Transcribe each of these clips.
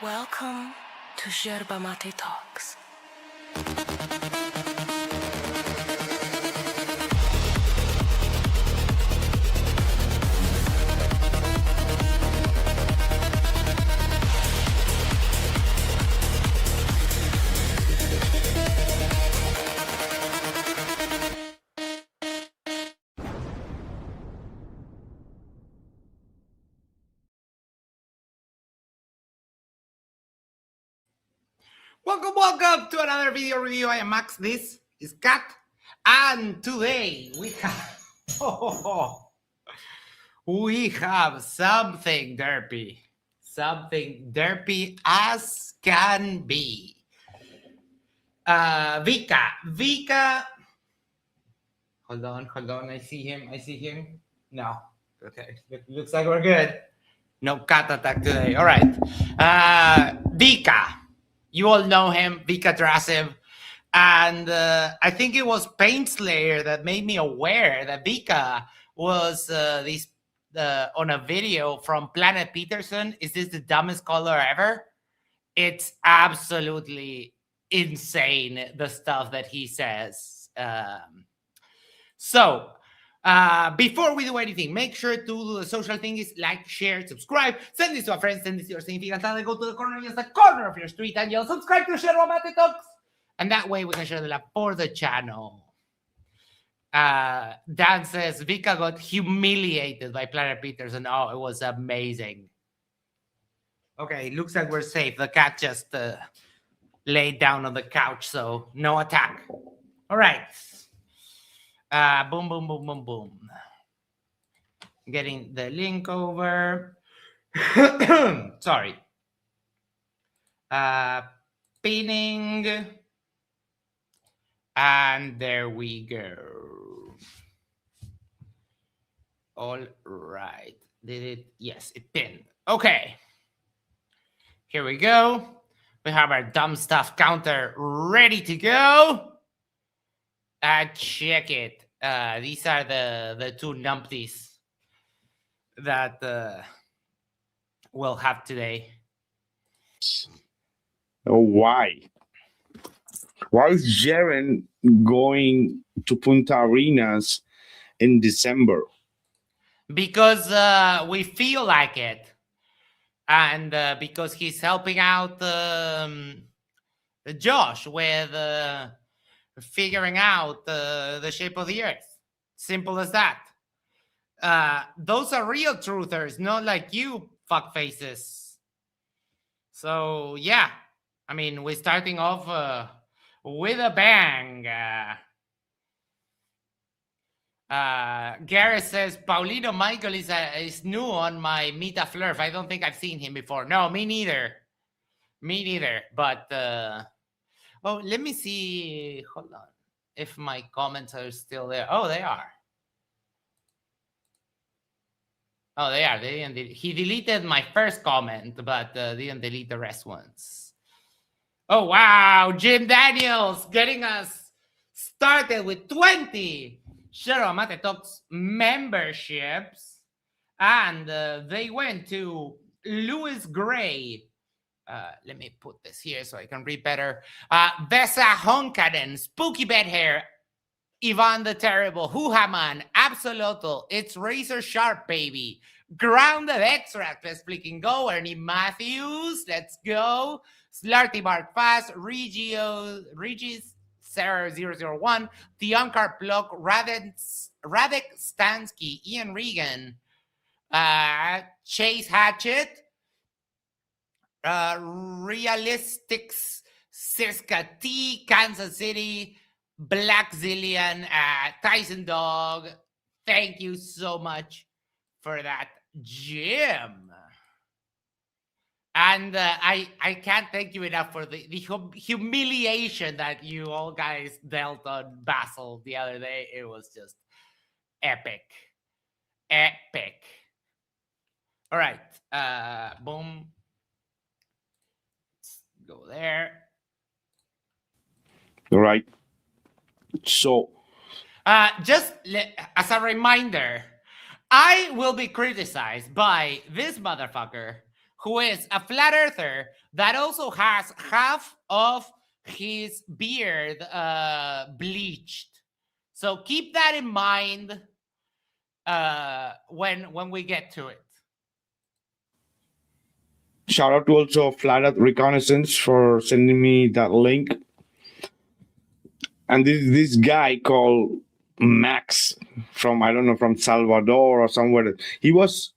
Welcome to Yerba Talks. Welcome to another video review. I am Max. This is Kat, and today we have something derpy as can be. Vikka. Hold on. I see him. No, okay. Looks like we're good. No cat attack today. All right. Vikka. You all know him, Vikka Drasev. And I think it was Paintslayer that made me aware that Vikka was on a video from Planet Peterson. Is this the dumbest color ever? It's absolutely insane, the stuff that he says. Before we do anything, make sure to do the social things, like, share, subscribe, send this to a friend, send this to your significant other, go to the corner, yes, the corner of your street, and yell, subscribe to Share Romantic Talks. And that way we can share the love for the channel. Dan says, Vikka got humiliated by Planet Peterson. Oh, it was amazing. Okay, looks like we're safe. The cat just laid down on the couch, so no attack. All right. Boom. Getting the link over. Sorry. Pinning. And there we go. All right. Did it? Yes, it pinned. Okay. Here we go. We have our dumb stuff counter ready to go. Check it. These are the two numpties that we'll have today. Oh, why? Why is Jaren going to Punta Arenas in December? Because we feel like it. And because he's helping out Josh with figuring out the shape of the earth. Simple as that. Those are real truthers, not like you fuckfaces. So yeah, I mean, we're starting off with a bang. Gareth says Paulino Michael is new on my Meta Flurf. I don't think I've seen him before. No, me neither. But oh, let me see. Hold on. If my comments are still there. Oh, they are. Oh, they are. They didn't. He deleted my first comment, but didn't delete the rest ones. Oh, wow. Jim Daniels getting us started with 20 Share Mate Talks memberships. And they went to Louis Gray. Let me put this here so I can read better. Vesa Honkaden, Spooky Bed Hair, Ivan the Terrible, Huhaman, Absoluto, It's Razor Sharp Baby, Grounded Extract, let's flicking go, Ernie Matthews, let's go, Slarty Bark Fast, Regis, Sarah 001, The Uncard Block, Radek Stansky, Ian Regan, Chase Hatchet, Realistics, Siska T, Kansas City, Black Zillion, Tyson Dog. Thank you so much for that, Jim. And I can't thank you enough for the humiliation that you all guys dealt on Basil the other day. It was just epic. All right. Boom. Go there. All right. So, just as a reminder, I will be criticized by this motherfucker who is a flat earther that also has half of his beard bleached. So keep that in mind when we get to it. Shout out to also Flat Earth Reconnaissance for sending me that link. And this guy called Max from, I don't know, from Salvador or somewhere. He was...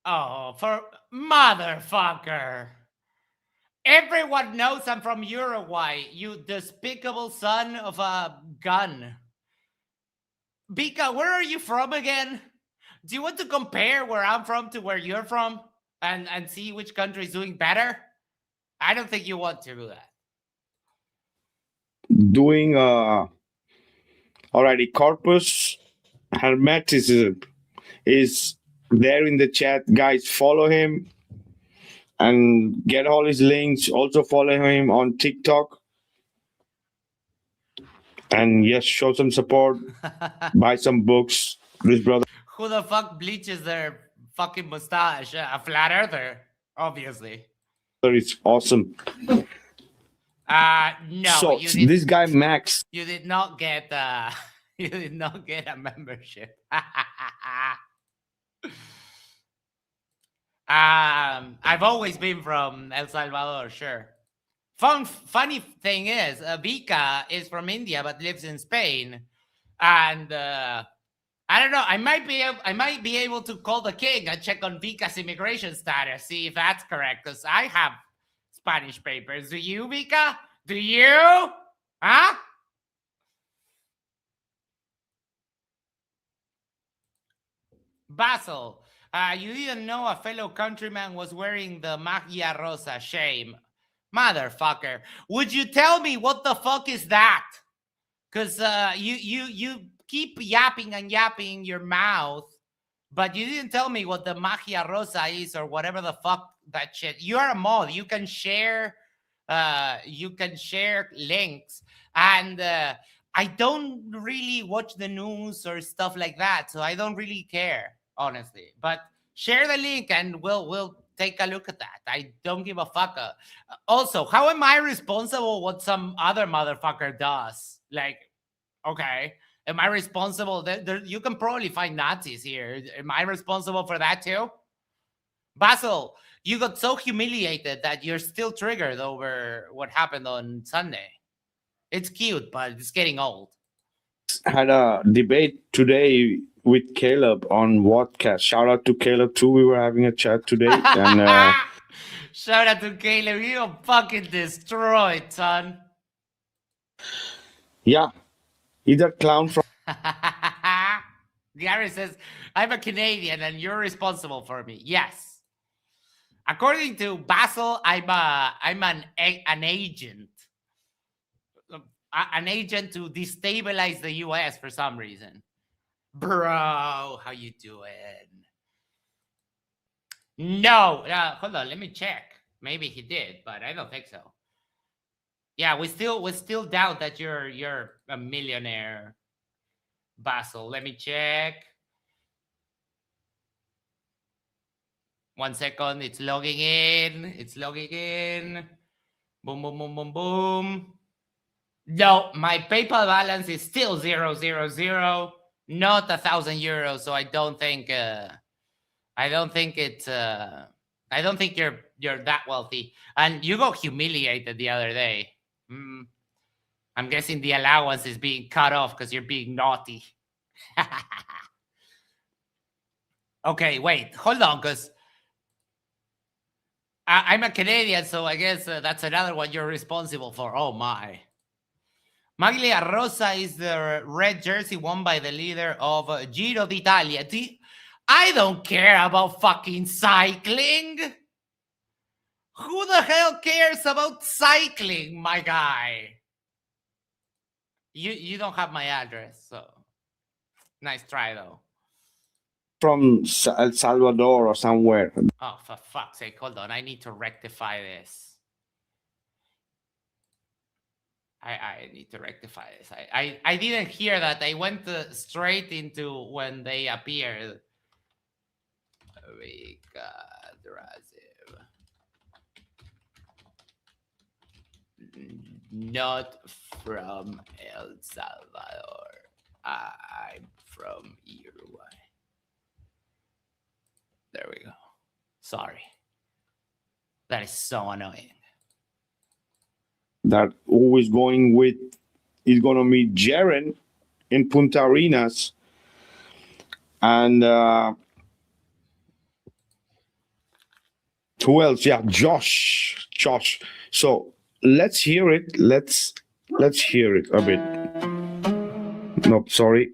Oh, for motherfucker. Everyone knows I'm from Uruguay, you despicable son of a gun. Vikka, where are you from again? Do you want to compare where I'm from to where you're from and see which country is doing better? I don't think you want to do that. Doing alrighty, Corpus Hermeticism is there in the chat. Guys, follow him and get all his links. Also follow him on TikTok. And yes, show some support. Buy some books. This brother Who the fuck bleaches their fucking mustache? A flat earther, obviously. is awesome. No. So this guy Max, you did not get you did not get a membership. I've always been from El Salvador, sure. Funny thing is, Vikka is from India but lives in Spain, and I don't know. I might be able to call the king and check on Vikka's immigration status, see if that's correct, because I have Spanish papers. Do you, Vikka? Do you? Huh? Basil, you didn't know a fellow countryman was wearing the Magia Rosa. Shame. Motherfucker. Would you tell me what the fuck is that? Because you keep yapping and yapping your mouth, but you didn't tell me what the Magia Rosa is or whatever the fuck that shit. You are a mod. You can share links, and I don't really watch the news or stuff like that, so I don't really care, honestly. But share the link and we'll take a look at that. I don't give a fuck. Also, how am I responsible what some other motherfucker does? Like, okay, am I responsible? You can probably find Nazis here. Am I responsible for that too? Basil, you got so humiliated that you're still triggered over what happened on Sunday. It's cute, but it's getting old. had a debate today with Caleb on Wadcast. Shout out to Caleb too. We were having a chat today. And shout out to Caleb. You got fucking destroyed, son. Yeah. He's that clown from Gary says, I'm a Canadian and you're responsible for me. Yes. According to Basil, I'm an agent. An agent to destabilize the US for some reason. Bro, how you doing? No, hold on, let me check. Maybe he did, but I don't think so. Yeah, we still doubt that you're a millionaire, Basil. Let me check. 1 second, it's logging in. It's logging in. Boom, boom, boom, boom, boom. No, my PayPal balance is still 000, not 1,000 euros. So I don't think you're that wealthy. And you got humiliated the other day. I'm guessing the allowance is being cut off because you're being naughty. Okay, wait, hold on, because I'm a Canadian, so I guess that's another one you're responsible for. Oh my. Maglia Rosa is the red jersey worn by the leader of Giro d'Italia. I don't care about fucking cycling. Who the hell cares about cycling, my guy? You don't have my address, so nice try though. From El Salvador or somewhere. Oh, for fuck's sake, hold on. I need to rectify this. I need to rectify this. I didn't hear that. I went straight into when they appeared. Vikka Draziv. Not from El Salvador. I'm from Uruguay. There we go. Sorry. That is so annoying. That always going with, he's going to meet Jaren in Punta Arenas. And who else? Yeah, Josh. So let's hear it. Let's hear it a bit. No, sorry.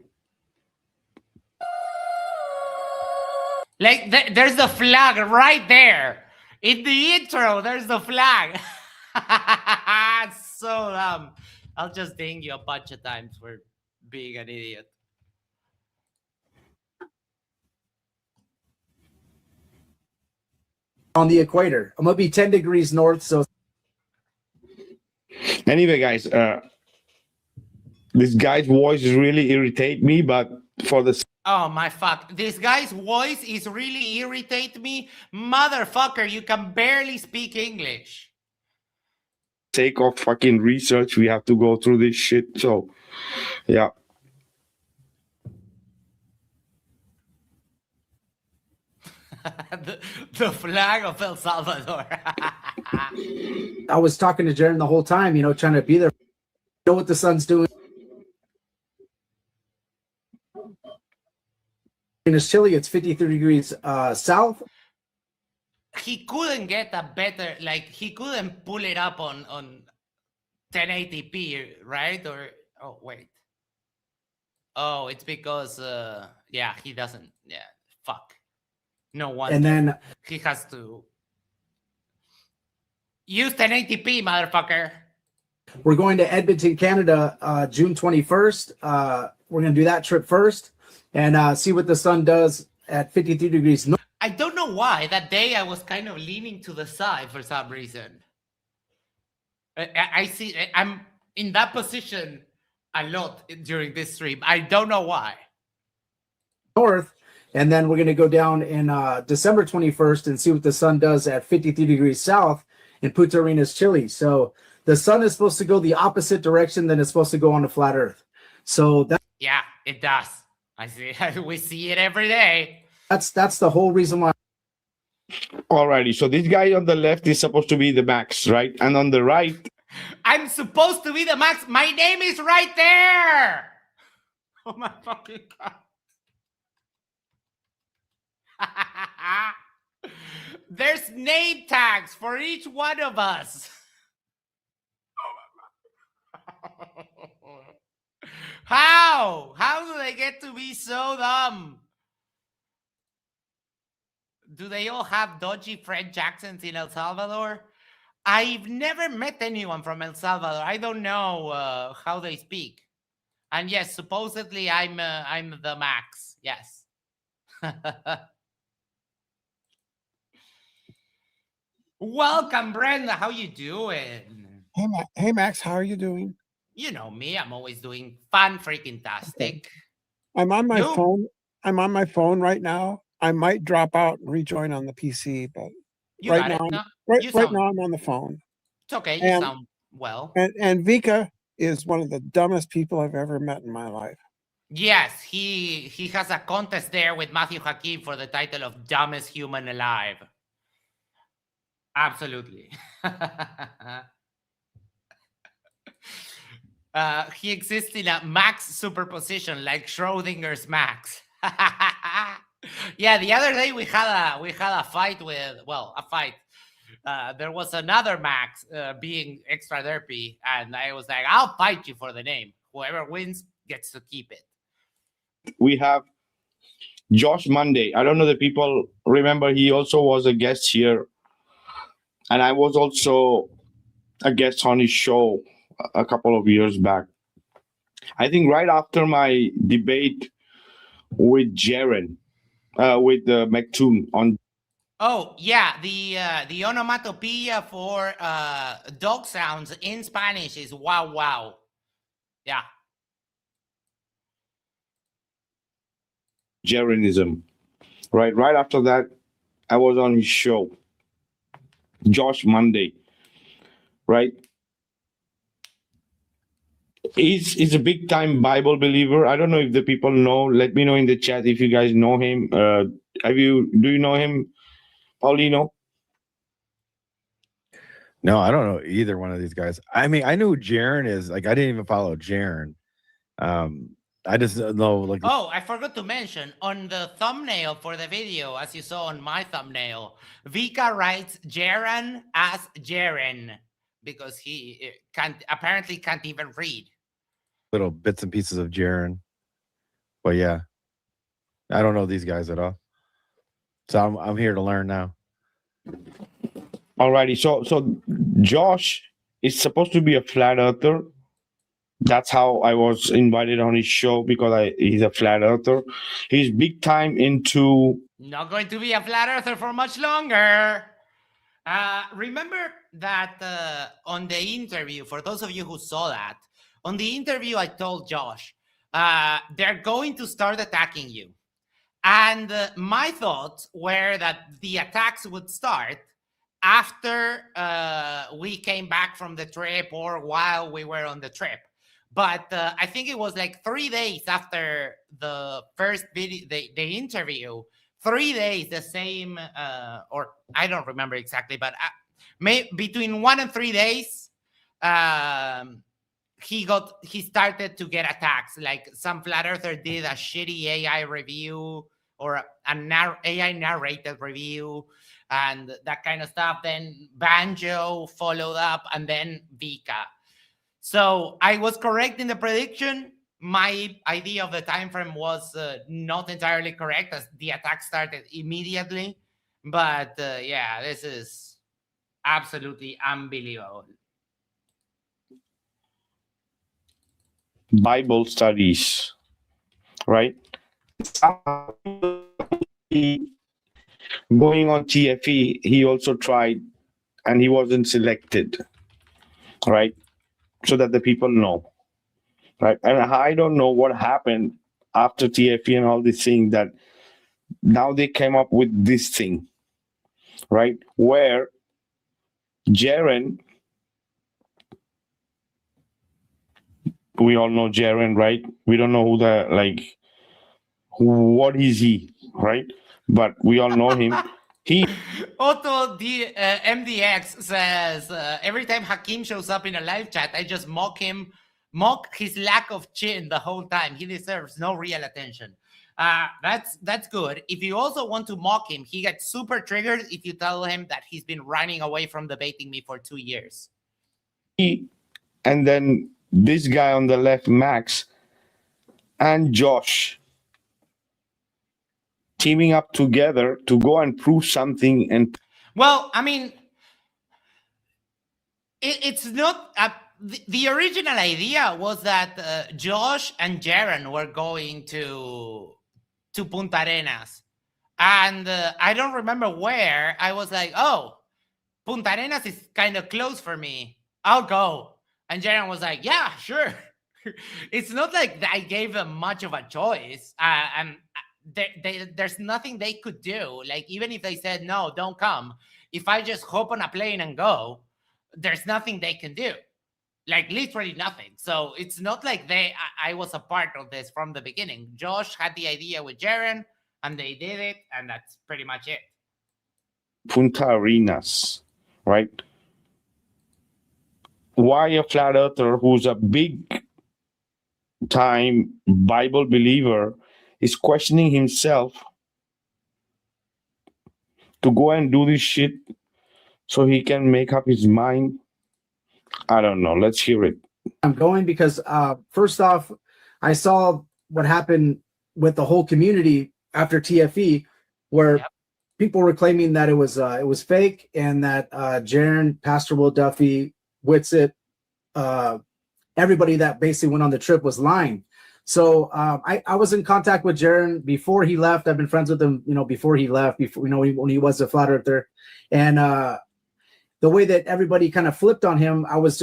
Like, there's the flag right there. In the intro, there's the flag. So dumb. I'll just ding you a bunch of times for being an idiot. On the equator. I'm going to be 10 degrees north, so... Anyway, guys, this guy's voice really irritate me, but for the... Oh my fuck. This guy's voice is really irritate me. Motherfucker, you can barely speak English. sake of fucking research, we have to go through this shit. So, yeah. the flag of El Salvador. I was talking to Jaren the whole time, trying to be there. Know what the sun's doing. It's chilly. It's 53 degrees south. He couldn't get a better, like, he couldn't pull it up on 1080p, right? Or, oh, wait. Oh, it's because, yeah, he doesn't, yeah, fuck. No wonder. And then he has to use 1080p, motherfucker. We're going to Edmonton, Canada, June 21st. We're going to do that trip first and see what the sun does at 53 degrees north. I don't know why. That day I was kind of leaning to the side for some reason. I see, I'm in that position a lot during this stream. I don't know why. North. And then we're going to go down in December 21st and see what the sun does at 53 degrees south in Punta Arenas, Chile. So the sun is supposed to go the opposite direction than it's supposed to go on the flat earth. So that, yeah, it does. I see. We see it every day. that's the whole reason why. Alrighty. So this guy on the left is supposed to be the Max, right? And on the right, I'm supposed to be the Max. My name is right there. Oh my fucking God. There's name tags for each one of us. How do they get to be so dumb? Do they all have dodgy French accents in El Salvador? I've never met anyone from El Salvador. I don't know how they speak. And yes, supposedly I'm the Max. Yes. Welcome, Brenda. How you doing? Hey, Max. How are you doing? You know me. I'm always doing fun, freaking tastic. I'm on my phone. I'm on my phone right now. I might drop out and rejoin on the PC, but right now I'm on the phone. It's okay. You sound well. And Vikka is one of the dumbest people I've ever met in my life. Yes, he has a contest there with Matthew Hakim for the title of dumbest human alive. Absolutely. He exists in a Max superposition, like Schrodinger's Max. Yeah, the other day we had a fight with, well, a fight. There was another Max being extra derpy, and I was like, I'll fight you for the name. Whoever wins gets to keep it. we have Josh Monday. I don't know the people remember, he also was a guest here. And I was also a guest on his show a couple of years back. I think right after my debate with Jaren, with McToon on. Oh, yeah. The onomatopoeia for dog sounds in Spanish is wow, wow. Yeah. Jarenism. Right after that, I was on his show, Josh Monday, right? He's a big time Bible believer. I don't know if the people know. Let me know in the chat if you guys know him. Do you know him, Paulino? No, I don't know either one of these guys. I mean, I knew who Jaren is. Like, I didn't even follow Jaren. I just know, like. Oh, I forgot to mention on the thumbnail for the video, as you saw on my thumbnail, Vikka writes Jaren as Jaren because he apparently can't even read. Little bits and pieces of Jaren. But yeah, I don't know these guys at all. So I'm here to learn now. Alrighty, so Josh is supposed to be a flat earther. That's how I was invited on his show, because he's a flat earther. He's big time into... Not going to be a flat earther for much longer. Remember that on the interview, for those of you who saw that, on the interview I told Josh, they're going to start attacking you. And my thoughts were that the attacks would start after we came back from the trip or while we were on the trip. But I think it was like 3 days after the first video, the interview, 3 days, the same, or I don't remember exactly, but between 1 and 3 days, he started to get attacks. Like some flat earther did a shitty AI review or an AI narrated review and that kind of stuff. Then Banjo followed up, and then Vikka. So I was correct in the prediction. My idea of the time frame was not entirely correct, as the attack started immediately. But yeah, this is absolutely unbelievable. Bible studies, right? Going on TFE, he also tried, and he wasn't selected, right? So that the people know, right? And I don't know what happened after TFE and all these things, that now they came up with this thing, right? Where Jaren, we all know Jaren, right? We don't know what is he, right? But we all know him. Otto MDX says, every time Hakeem shows up in a live chat, I just mock his lack of chin the whole time. He deserves no real attention. That's good. If you also want to mock him, he gets super triggered if you tell him that he's been running away from debating me for 2 years. And then this guy on the left, Max, and Josh, teaming up together to go and prove something. And well, I mean, it's not the original idea was that Josh and Jaren were going to Punta Arenas, and I don't remember where. I was like, oh, Punta Arenas is kind of close for me, I'll go. And Jaren was like, yeah, sure. It's not like I gave them much of a choice, and there's nothing they could do. Like, even if they said, no, don't come, if I just hop on a plane and go, there's nothing they can do. Like, literally nothing. So it's not like I was a part of this from the beginning. Josh had the idea with Jaren, and they did it, and that's pretty much it. Punta Arenas, right? Why a flat earther who's a big time Bible believer is questioning himself to go and do this shit so he can make up his mind? I don't know. Let's hear it. I'm going because first off, I saw what happened with the whole community after TFE, where people were claiming that it was fake, and that Jaren, Pastor Will Duffy, Whitsitt, everybody that basically went on the trip was lying. So I was in contact with Jaren before he left. I've been friends with him, before he left, when he was a flat earther. And the way that everybody kind of flipped on him, I was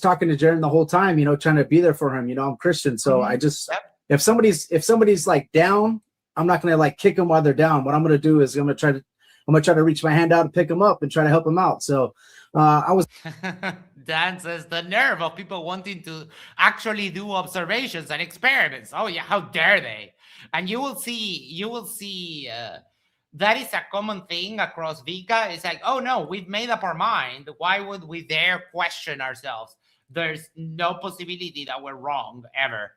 talking to Jaren the whole time, trying to be there for him. I'm Christian. So I just, if somebody's like down, I'm not going to like kick them while they're down. What I'm going to do is I'm going I'm gonna try to reach my hand out and pick him up and try to help him out. So I was. Dan says the nerve of people wanting to actually do observations and experiments. Oh yeah, how dare they? And you will see that is a common thing across Vikka. It's like, oh no, we've made up our mind. Why would we dare question ourselves? There's no possibility that we're wrong ever.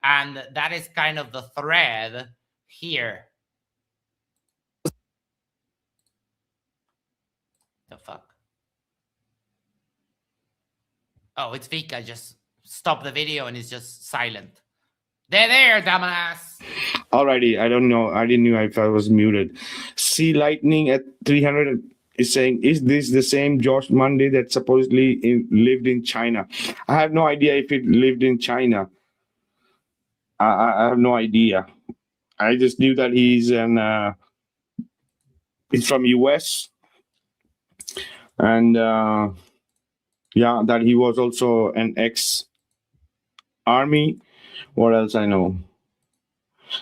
And that is kind of the thread here. The fuck? Oh, it's Vikka. Just stop the video and it's just silent. There, dumbass. Alrighty, I don't know. I didn't know if I was muted. Sea Lightning at 300 is saying, is this the same George Monday that supposedly lived in China? I have no idea if it lived in China. I have no idea. I just knew that he's from US. And yeah, that he was also an ex-army. What else I know?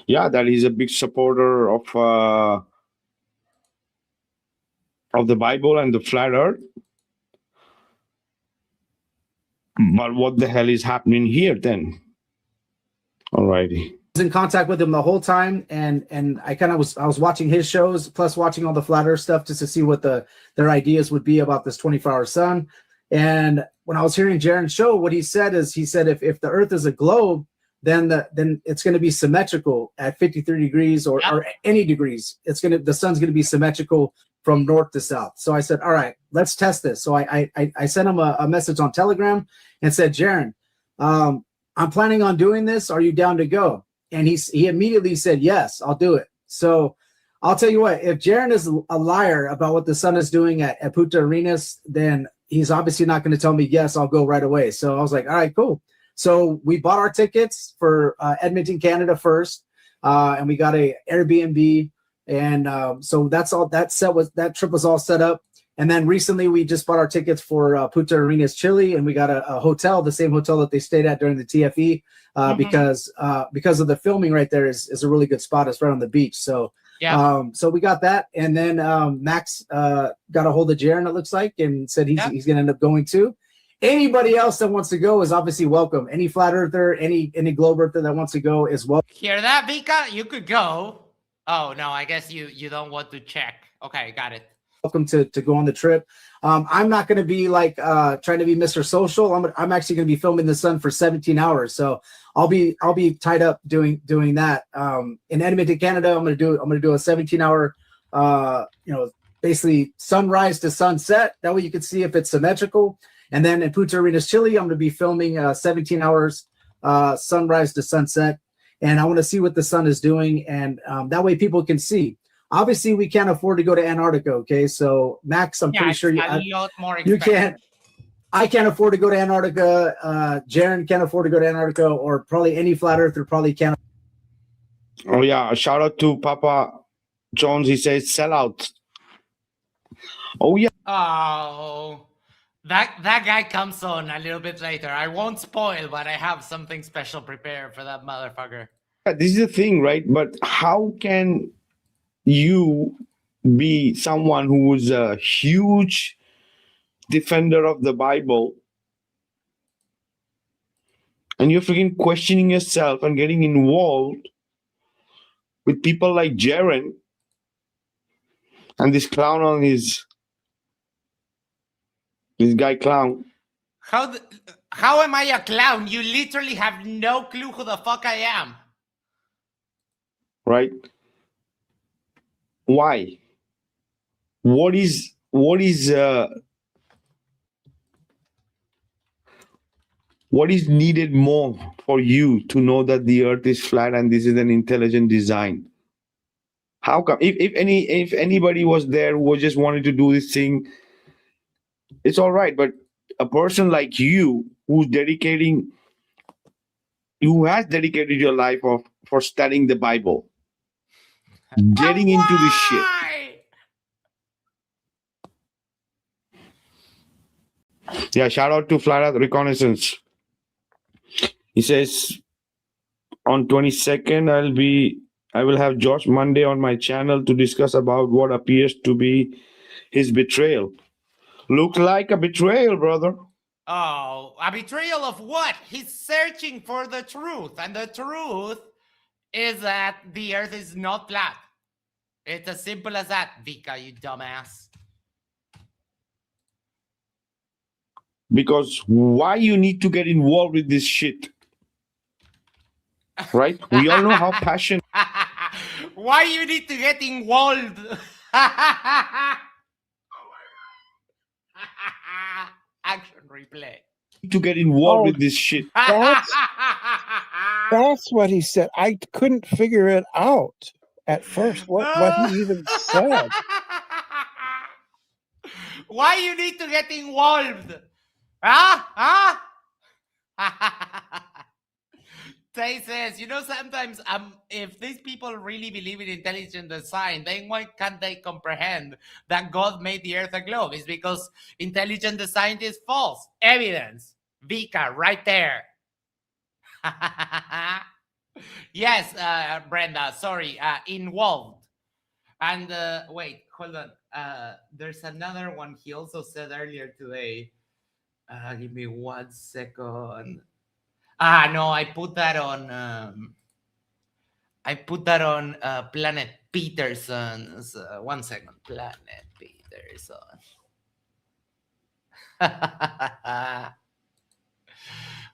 Yeah, that he's a big supporter of the Bible and the flat earth. But what the hell is happening here then? Alrighty. Was in contact with him the whole time, and I was watching his shows plus watching all the flat earth stuff just to see what their ideas would be about this 24-hour sun. And when I was hearing Jaron's show, what he said if the earth is a globe, then it's going to be symmetrical at 53 degrees or any degrees. The sun's going to be symmetrical from north to south. So I said, all right, let's test this. So I sent him a message on Telegram and said, Jaron, I'm planning on doing this. Are you down to go? And he immediately said, yes, I'll do it. So I'll tell you what, if Jaron is a liar about what the sun is doing at Punta Arenas, then he's obviously not going to tell me, yes, I'll go right away. So I was like, all right, cool. So we bought our tickets for Edmonton, Canada first, and we got a Airbnb. And so that trip was all set up. And then recently we just bought our tickets for Punta Arenas, Chile, and we got a hotel, the same hotel that they stayed at during the TFE, because of the filming right there is a really good spot. It's right on the beach. So yeah. So we got that, and then Max got a hold of Jaron, it looks like, and said he's going to end up going too. Anybody else that wants to go is obviously welcome. Any flat earther, any globe earther that wants to go is welcome. Hear that, Vikka? You could go. Oh no, I guess you don't want to check. Okay, got it. Welcome to go on the trip. I'm not going to be like trying to be Mr. Social. I'm actually going to be filming the sun for 17 hours. So I'll be tied up doing that. In Edmonton, Canada, I'm going to do a 17-hour, basically sunrise to sunset. That way you can see if it's symmetrical. And then in Punta Arenas, Chile, I'm going to be filming 17 hours sunrise to sunset. And I want to see what the sun is doing. And that way people can see. Obviously, we can't afford to go to Antarctica, okay? So, Max, I'm pretty sure you can't. I can't afford to go to Antarctica. Jaron can't afford to go to Antarctica, or probably any flat earther probably can't. Oh, yeah. Shout out to Papa Jones. He says, sell out. Oh, yeah. Oh, that guy comes on a little bit later. I won't spoil, but I have something special prepared for that motherfucker. This is the thing, right? But how can you be someone who is a huge defender of the Bible and you're freaking questioning yourself and getting involved with people like Jaron and this clown on this guy clown? How am I a clown? You literally have no clue who the fuck I am. Right? Why? What is needed more for you to know that the earth is flat and this is an intelligent design? How come if anybody was there who just wanted to do this thing, it's all right, but a person like you who has dedicated your life for studying the Bible, getting into this shit. Yeah, shout out to Flat Earth Reconnaissance. He says on 22nd I will have Josh Monday on my channel to discuss about what appears to be his betrayal. Looks like a betrayal, brother. Oh, a betrayal of what? He's searching for the truth, and the truth is that the Earth is not flat. It's as simple as that, Vikka, you dumbass. Because why you need to get involved with this shit? Right? We all know how passionate. Why you need to get involved? Action replay. To get involved with this shit. That's what he said. I couldn't figure it out at first. What he even said. Why you need to get involved? Huh? Tay says, sometimes if these people really believe in intelligent design, then why can't they comprehend that God made the earth a globe? It's because intelligent design is false. Evidence. Vikka, right there. Yes, Brenda, sorry, involved. And wait, hold on. There's another one he also said earlier today. Give me 1 second. No, I put that on Planet Peterson's. 1 second, Planet Peterson.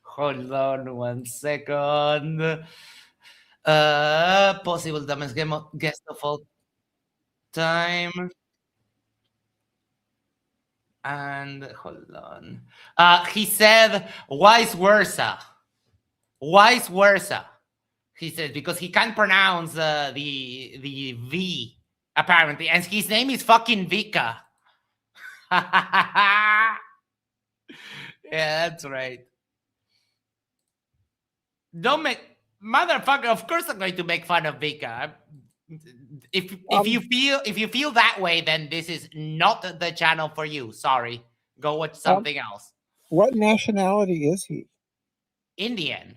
Hold on 1 second. Possible dumbest guest of all time. And hold on. He said vice versa. Vice versa. He said because he can't pronounce the V apparently, and his name is fucking Vikka. Yeah, that's right. Don't make motherfucker. Of course, I'm going to make fun of Vikka. If you feel that way, then this is not the channel for you. Sorry, go watch something else. What nationality is he? Indian.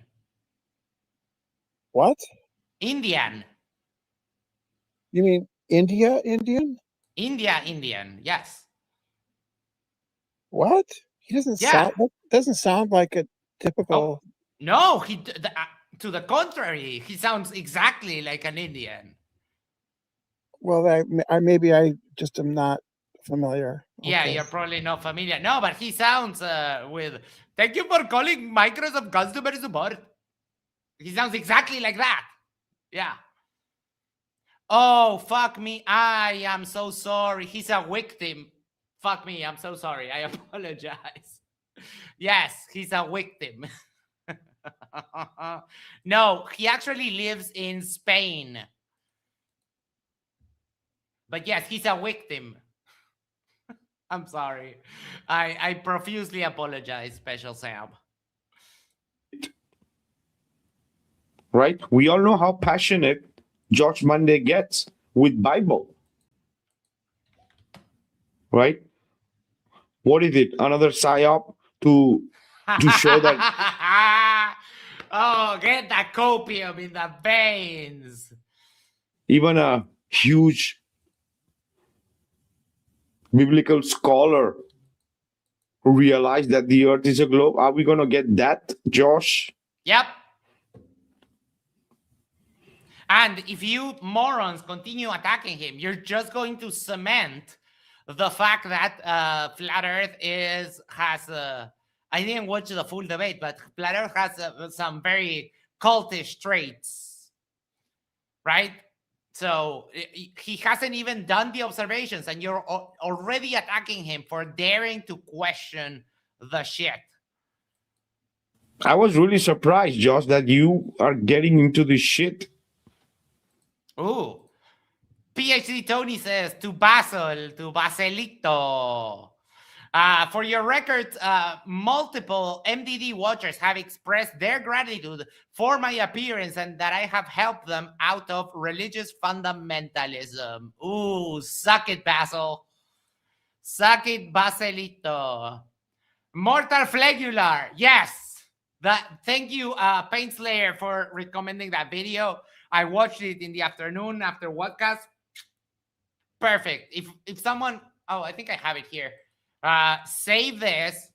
What? Indian. You mean India Indian? India Indian. Yes. What? He doesn't sound like a typical. Oh, no, to the contrary, he sounds exactly like an Indian. Well, maybe I just am not familiar. Yeah, you're probably not familiar. No, but he sounds with. Thank you for calling Microsoft customer support. He sounds exactly like that. Yeah. Oh, fuck me. I am so sorry. He's a victim. Fuck me. I'm so sorry. I apologize. Yes, he's a victim. No, he actually lives in Spain. But yes, he's a victim. I'm sorry. I profusely apologize, Special Sam. Right? We all know how passionate George Monday gets with Bible. Right? What is it? Another psyop to show that. Oh, get that copium in the veins. Even a huge biblical scholar who realized that the earth is a globe. Are we going to get that, Josh? Yep. And if you morons continue attacking him, you're just going to cement the fact that Flat Earth has I didn't watch the full debate, but Flat Earth has some very cultish traits, right? So he hasn't even done the observations, and you're already attacking him for daring to question the shit. I was really surprised, Josh, that you are getting into this shit. Ooh. PhD Tony says, to Baselito. For your record, multiple MDD watchers have expressed their gratitude for my appearance and that I have helped them out of religious fundamentalism. Ooh, suck it, Basil. Suck it, Baselito. Mortal Flagular. Yes. Thank you, Paint Slayer, for recommending that video. I watched it in the afternoon after podcast. Perfect. If someone, I think I have it here. Save this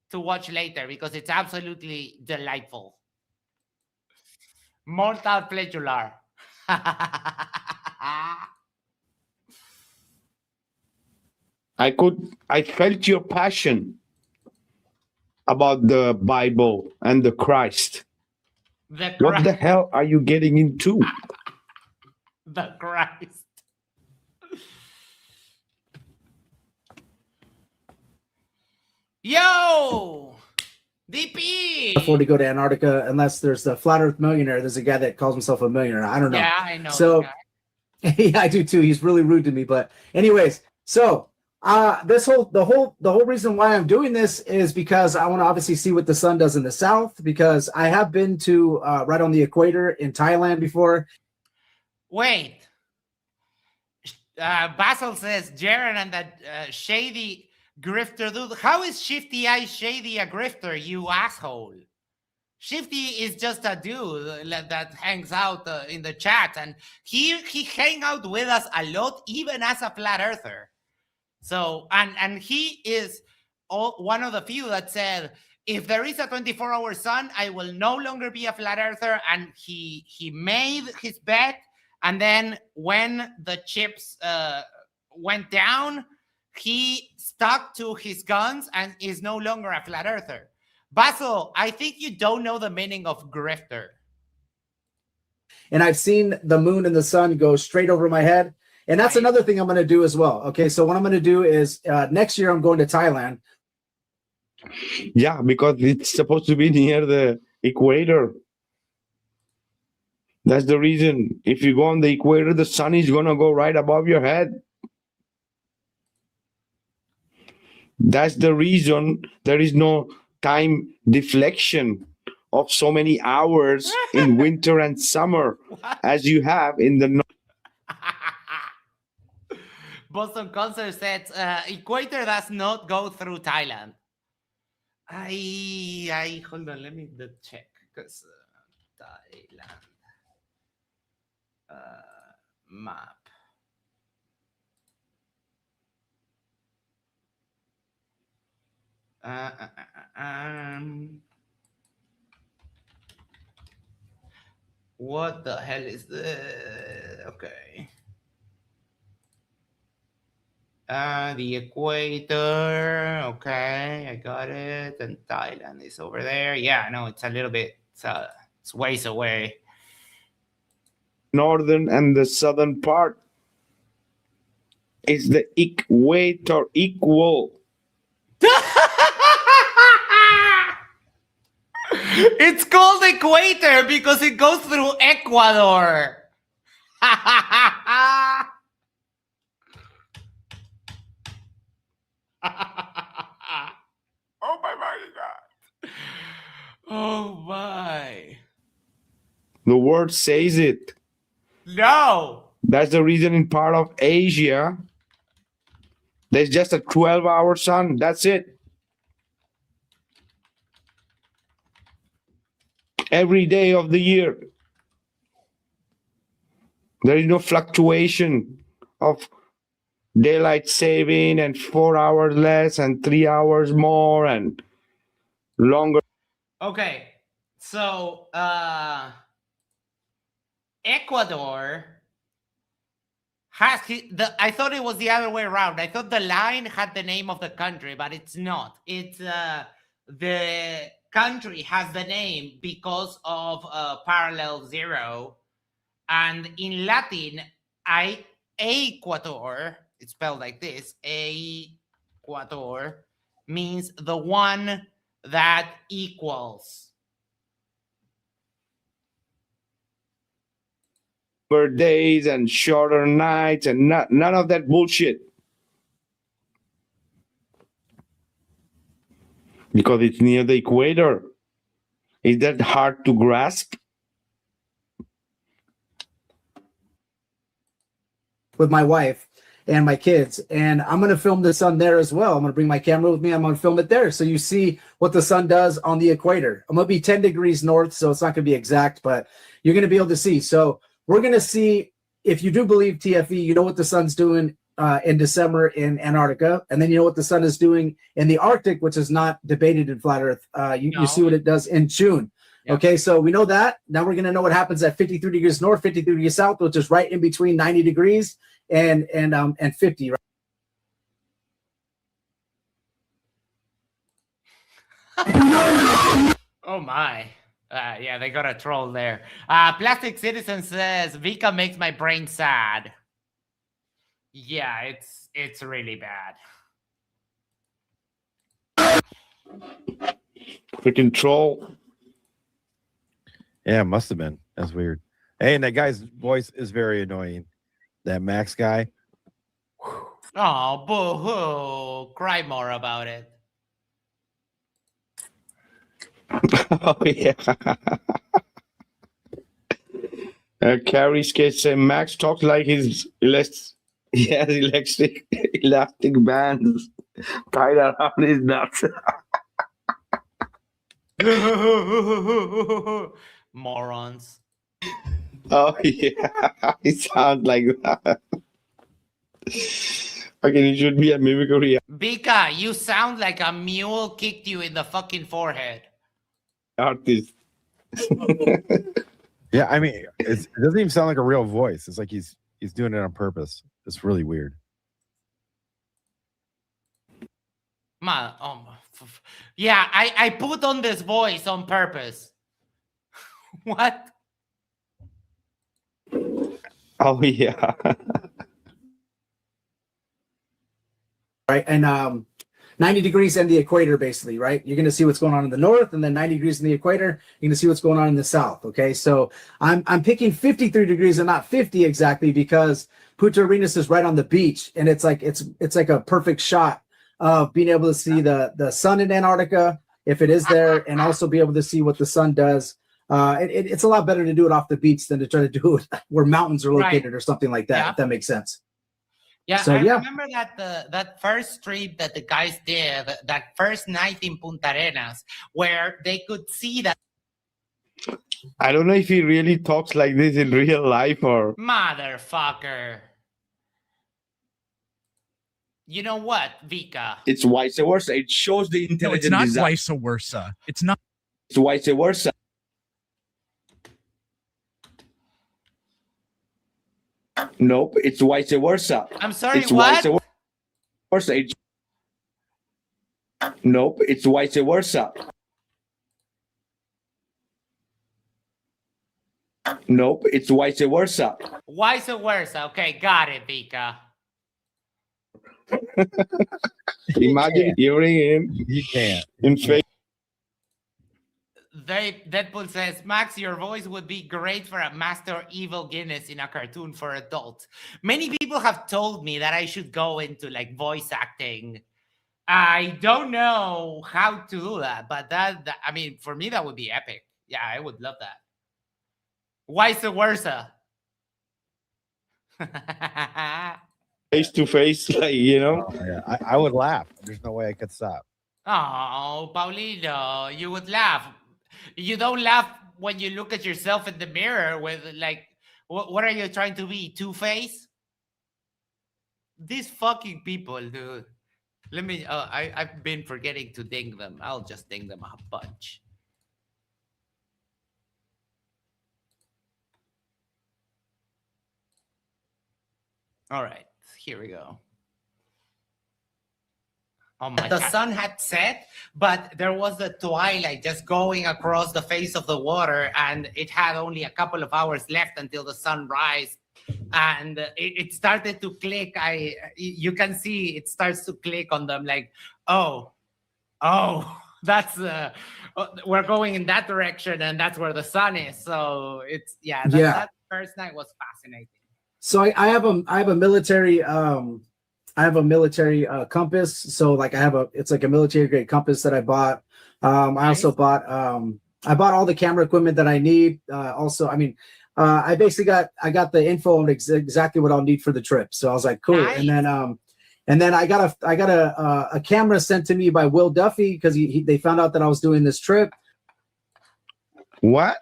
to watch later because it's absolutely delightful. Mortal pleasure. I felt your passion about the Bible and the Christ. What the hell are you getting into? The Christ. Yo, DP. Afford to go to Antarctica unless there's the flat Earth millionaire. There's a guy that calls himself a millionaire. I don't know. Yeah, I know. So, yeah, I do too. He's really rude to me. But anyways, so the whole reason why I'm doing this is because I want to obviously see what the sun does in the south, because I have been to right on the equator in Thailand before. Wait. Basil says Jaren and that shady grifter dude. How is Shifty Eye Shady a grifter, you asshole? Shifty is just a dude that hangs out in the chat, and he hang out with us a lot, even as a flat earther. So, and he is one of the few that said, if there is a 24-hour sun, I will no longer be a flat earther. And he made his bet, and then when the chips went down, he stuck to his guns and is no longer a flat earther. Basil, I think you don't know the meaning of grifter. And I've seen the moon and the sun go straight over my head. And that's another thing I'm going to do as well. Okay, so what I'm going to do is next year I'm going to Thailand. Yeah, because it's supposed to be near the equator. That's the reason. If you go on the equator, the sun is going to go right above your head. That's the reason there is no time deflection of so many hours in winter and summer as you have in the north. Boston Concert says equator does not go through Thailand. I hold on, let me check because Thailand map. What the hell is this? Okay. The equator. Okay, I got it. And Thailand is over there. Yeah, no, it's a little bit. It's ways away. Northern and the southern part is the equator equal. It's called equator because it goes through Ecuador. Oh my God. Oh my. The word says it. No. That's the reason in part of Asia, there's just a 12-hour sun. That's it. Every day of the year. There is no fluctuation of daylight saving and 4 hours less and 3 hours more and longer. Okay. So, Ecuador has I thought it was the other way around. I thought the line had the name of the country, but it's not. It's the country has the name because of parallel zero, and in Latin, Equator, it's spelled like this, Equator means the one that equals. Days and shorter nights and none of that bullshit. Because it's near the equator. Is that hard to grasp? With my wife and my kids, and I'm going to film the sun there as well. I'm going to bring my camera with me. I'm going to film it there, so you see what the sun does on the equator. I'm going to be 10 degrees north, so it's not going to be exact, but you're going to be able to see. So we're going to see if you do believe TFE, you know what the sun's doing in December in Antarctica, and then you know what the sun is doing in the Arctic, which is not debated in flat Earth. You see what it does in June. Yep. Okay, so we know that. Now we're going to know what happens at 53 degrees north, 53 degrees south, which is right in between 90 degrees and 50. Right? Oh my. Yeah, they got a troll there. Plastic Citizen says Vikka makes my brain sad. Yeah, it's really bad. Freaking troll. Yeah, it must have been. That's weird. Hey, and that guy's voice is very annoying. That Max guy. Oh, boo-hoo. Cry more about it. Oh, yeah. Carrie Skate said Max talks like his elastic bands tied around his nuts. Morons. Oh, yeah. It sounds like that. Okay, it should be a mimicry Vikka, you sound like a mule kicked you in the fucking forehead. artist. Yeah, I mean, it doesn't even sound like a real voice. It's like he's doing it on purpose. It's really weird. Yeah, I put on this voice on purpose. What? Oh, yeah. Right, and 90 degrees and the equator, basically, right? You're going to see what's going on in the north, and then 90 degrees in the equator, you're going to see what's going on in the south, okay? So I'm picking 53 degrees and not 50 exactly because Punta Arenas is right on the beach, and it's like a perfect shot of being able to see the sun in Antarctica, if it is there, and also be able to see what the sun does. It's a lot better to do it off the beach than to try to do it where mountains are located or something like that, if that makes sense. Yeah, so, I remember that first trip that the guys did, that first night in Punta Arenas, where they could see that. I don't know if he really talks like this in real life or... Motherfucker. You know what, Vikka? It's vice versa. It shows the intelligent No, it's not design. vice versa. It's not. It's vice versa. Nope, it's vice versa. I'm sorry, it's what? Vice versa. Nope, it's vice versa. Nope, it's vice versa. Vice versa. Okay, got it, Vikka. Imagine hearing him. You can't. In face. Deadpool says, Max, your voice would be great for a Master Evil Guinness in a cartoon for adults. Many people have told me that I should go into like voice acting. I don't know how to do that, but that I mean, for me, that would be epic. Yeah, I would love that. Vice versa. Face to face, like, you know. Oh, yeah. I would laugh. There's no way I could stop. Oh, Paulino, you would laugh. You don't laugh when you look at yourself in the mirror with like, what are you trying to be? Two-Face? These fucking people, dude. Let me, I've been forgetting to ding them. I'll just ding them a bunch. All right, here we go. Oh my the sun had set, but there was the twilight just going across the face of the water, and it had only a couple of hours left until the sun rise, and it started to click. You can see it starts to click on them, like, oh, that's we're going in that direction, and that's where the sun is. So it's that first night was fascinating. So I have a military compass. So like it's like a military grade compass that I bought. I also bought I bought all the camera equipment that I need. Also, I mean, I got the info on exactly what I'll need for the trip. So I was like, cool. Nice. And then I got a camera sent to me by Will Duffy because they found out that I was doing this trip. What?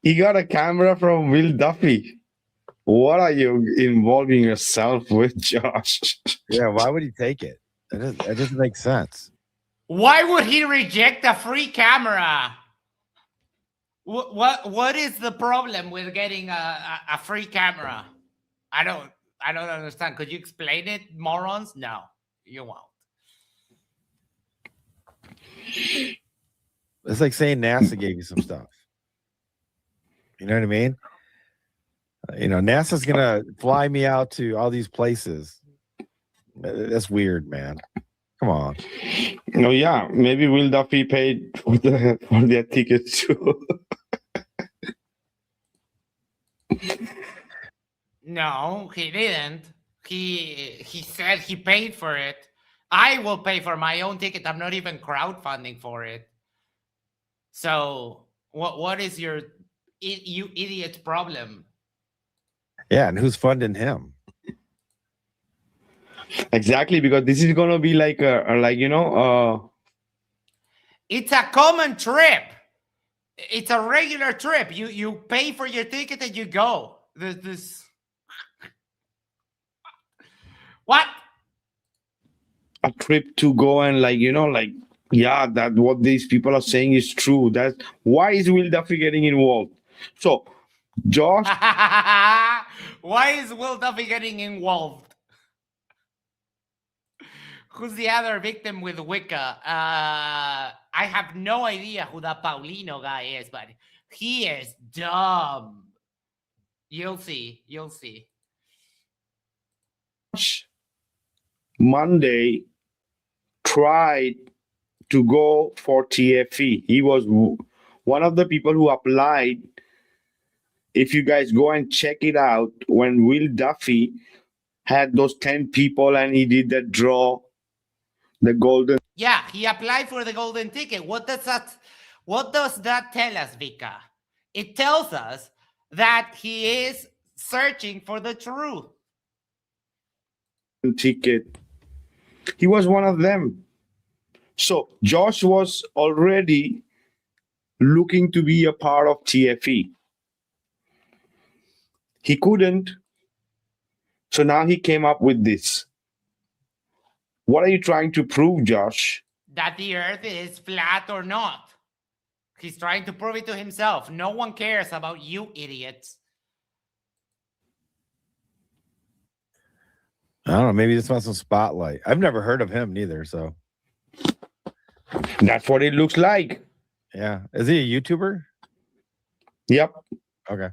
He got a camera from Will Duffy. What are you involving yourself with, Josh? Yeah, why would he take it? It doesn't make sense. Why would he reject a free camera? What is the problem with getting a free camera? I don't understand. Could you explain it, morons? No, you won't. It's like saying NASA gave you some stuff. You know what I mean? NASA's gonna fly me out to all these places. That's weird, man. Come on. Oh yeah, maybe Will Duffy paid for their tickets too. No, he didn't. He said he paid for it. I will pay for my own ticket. I'm not even crowdfunding for it. So what is you idiot's problem? Yeah, and who's funding him? Exactly, because this is gonna be like it's a common trip. It's a regular trip. You pay for your ticket and you go. This what? A trip to go and yeah, that what these people are saying is true. That why is Will Duffy getting involved? So, Josh, why is Will Duffy getting involved? Who's the other victim with Wicca? I have no idea who that Paulino guy is, but he is dumb. You'll see. You'll see. Monday tried to go for TFE. He was one of the people who applied. If you guys go and check it out, when Will Duffy had those 10 people and he did the draw, the golden. Yeah, he applied for the golden ticket. What does that tell us, Vikka? It tells us that he is searching for the truth. Ticket. He was one of them. So Josh was already looking to be a part of TFE. He couldn't. So now he came up with this. What are you trying to prove, Josh? That the earth is flat or not. He's trying to prove it to himself. No one cares about you idiots. I don't know. Maybe he just wants some spotlight. I've never heard of him neither. So that's what it looks like. Yeah. Is he a YouTuber? Yep. Okay.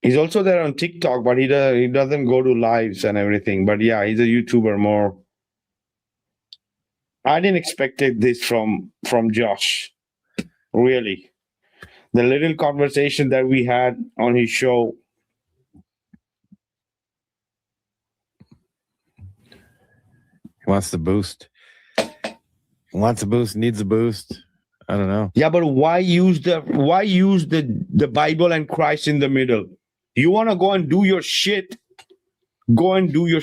He's also there on TikTok, but he doesn't go to lives and everything. But yeah, he's a YouTuber more. I didn't expect this from Josh. Really. The little conversation that we had on his show. He wants the boost. He wants a boost, needs a boost. I don't know. Yeah, but why use the Bible and Christ in the middle? You want to go and do your shit? Go and do your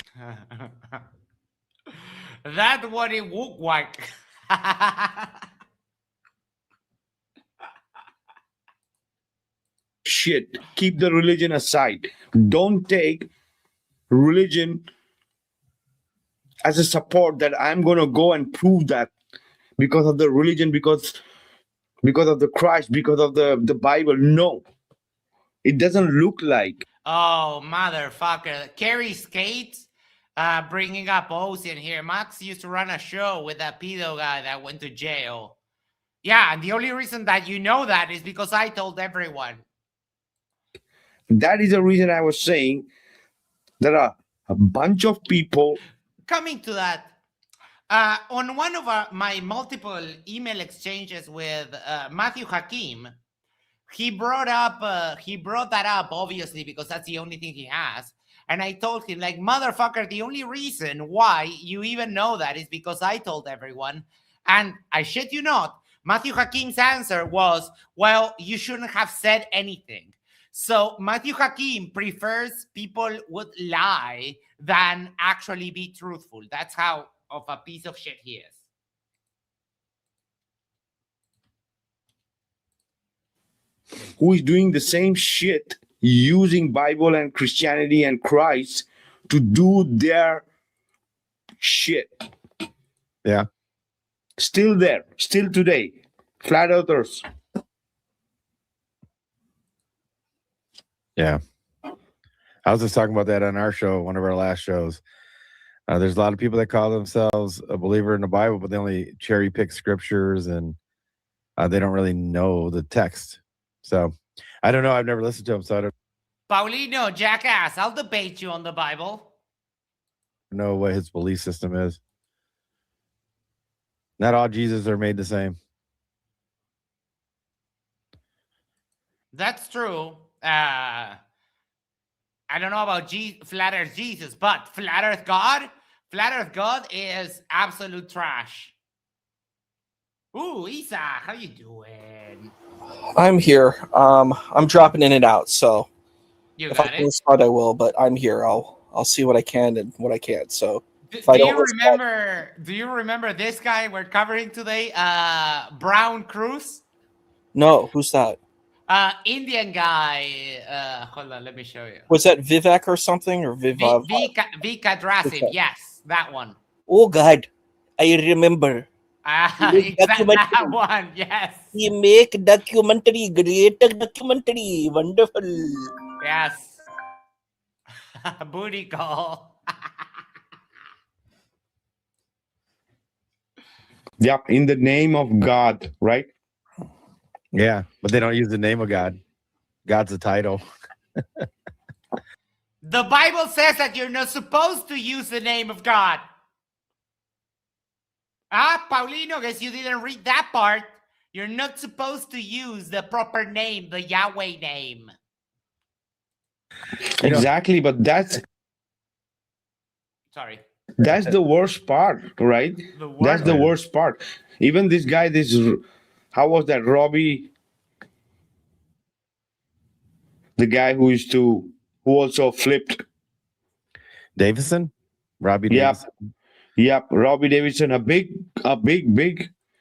That's what it looked like. shit. Keep the religion aside. Don't take religion as a support that I'm going to go and prove that because of the religion, because of the Christ, because of the Bible. No, it doesn't look like. Oh, motherfucker. Carrie Skates bringing up Ocean here. Max used to run a show with that pedo guy that went to jail. Yeah, and the only reason that you know that is because I told everyone. That is the reason I was saying there are a bunch of people. Coming to that, on one of my multiple email exchanges with Matthew Hakim, he brought that up, obviously, because that's the only thing he has. And I told him, like, motherfucker, the only reason why you even know that is because I told everyone. And I shit you not, Matthew Hakim's answer was, well, you shouldn't have said anything. So Matthew Hakim prefers people would lie than actually be truthful. That's how of a piece of shit he is. who is doing the same shit, using Bible and Christianity and Christ to do their shit. Yeah. Still there, still today. Flat earthers. Yeah. I was just talking about that on our show, one of our last shows. There's a lot of people that call themselves a believer in the Bible, but they only cherry pick scriptures and they don't really know the text. So I don't know. I've never listened to him, so I don't Paulino, jackass, I'll debate you on the Bible. know what his belief system is. Not all Jesus are made the same. That's true. I don't know about Flat Earth Jesus, but Flat Earth God is absolute trash. Ooh, Isa, how you doing? I'm here. I'm dropping in and out, so You if got I it. can respond, I will. But I'm here. I'll see what I can and what I can't. So Do I you don't respond- remember this guy we're covering today? Brown Cruz? No, who's that? Indian guy. Hold on, let me show you. Was that Vivek or something or Vivav? Vika Drasiv, Vika. yes, that one. Oh God, I remember. Exactly that one, yes. You make documentary, great documentary, wonderful. Yes. Booty call. Yep, in the name of God, right? Yeah, but they don't use the name of God. God's a title. The Bible says that you're not supposed to use the name of God. Paulino, guess you didn't read that part. You're not supposed to use the proper name, the Yahweh name. Exactly, but that's the worst part, right? That's the worst part. Even this guy, how was that, Robbie? The guy who also flipped. Davison? Robbie Davison. Yep, Robbie Davidson, a big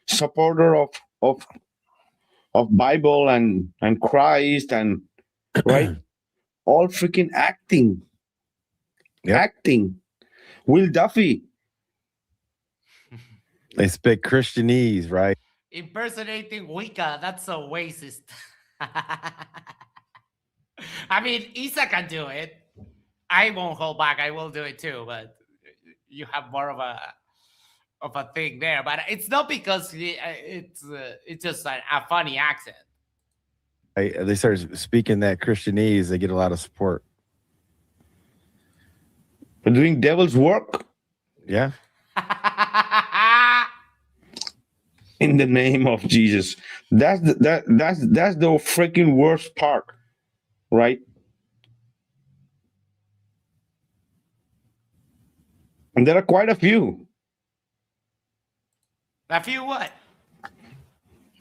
supporter of Bible and Christ and right, all freaking acting. Will Duffy. They speak Christianese, right? Impersonating Wicca, that's so racist. I mean, Isa can do it. I won't hold back. I will do it too, but you have more of a thing there. But it's not because it's just a funny accent. They start speaking that Christianese, they get a lot of support. For doing devil's work. Yeah. In the name of Jesus. That's the freaking worst part, right? And there are quite a few. A few what?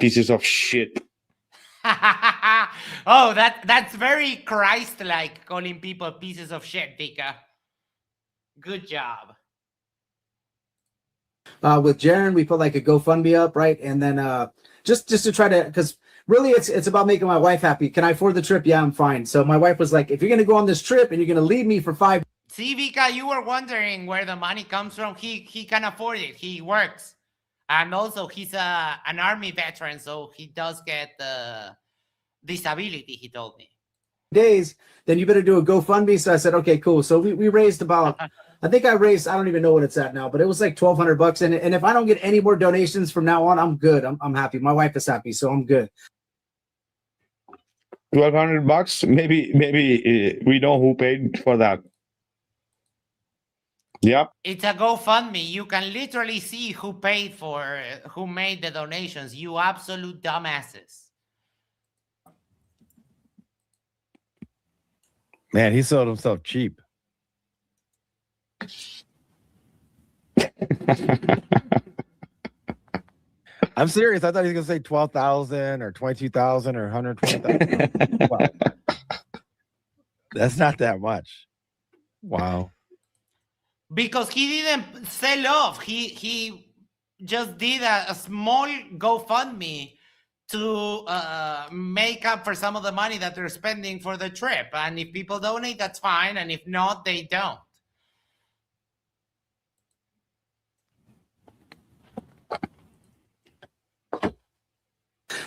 Pieces of shit. Oh, that's very Christ-like, calling people pieces of shit, Vikka. Good job. With Jaren, we put like a GoFundMe up, right? And then just to try to, because really it's about making my wife happy. Can I afford the trip? Yeah, I'm fine. So my wife was like, if you're gonna go on this trip and you're gonna leave me for 5. See, Vikka, you were wondering where the money comes from. He can afford it. He works, and also he's an army veteran, so he does get the disability. He told me. Days, then you better do a GoFundMe. So I said, okay, cool. So we raised about. I think I raised, I don't even know what it's at now, but it was like $1,200. And if I don't get any more donations from now on, I'm good. I'm happy. My wife is happy, so I'm good. $1,200? Maybe we know who paid for that. Yep. It's a GoFundMe. You can literally see who paid for, who made the donations. You absolute dumbasses. Man, he sold himself cheap. I'm serious. I thought he was gonna say 12,000 or 22,000 or 120,000. Wow. That's not that much. Wow. Because he didn't sell off. He just did a small GoFundMe to make up for some of the money that they're spending for the trip. And if people donate, that's fine. And if not, they don't.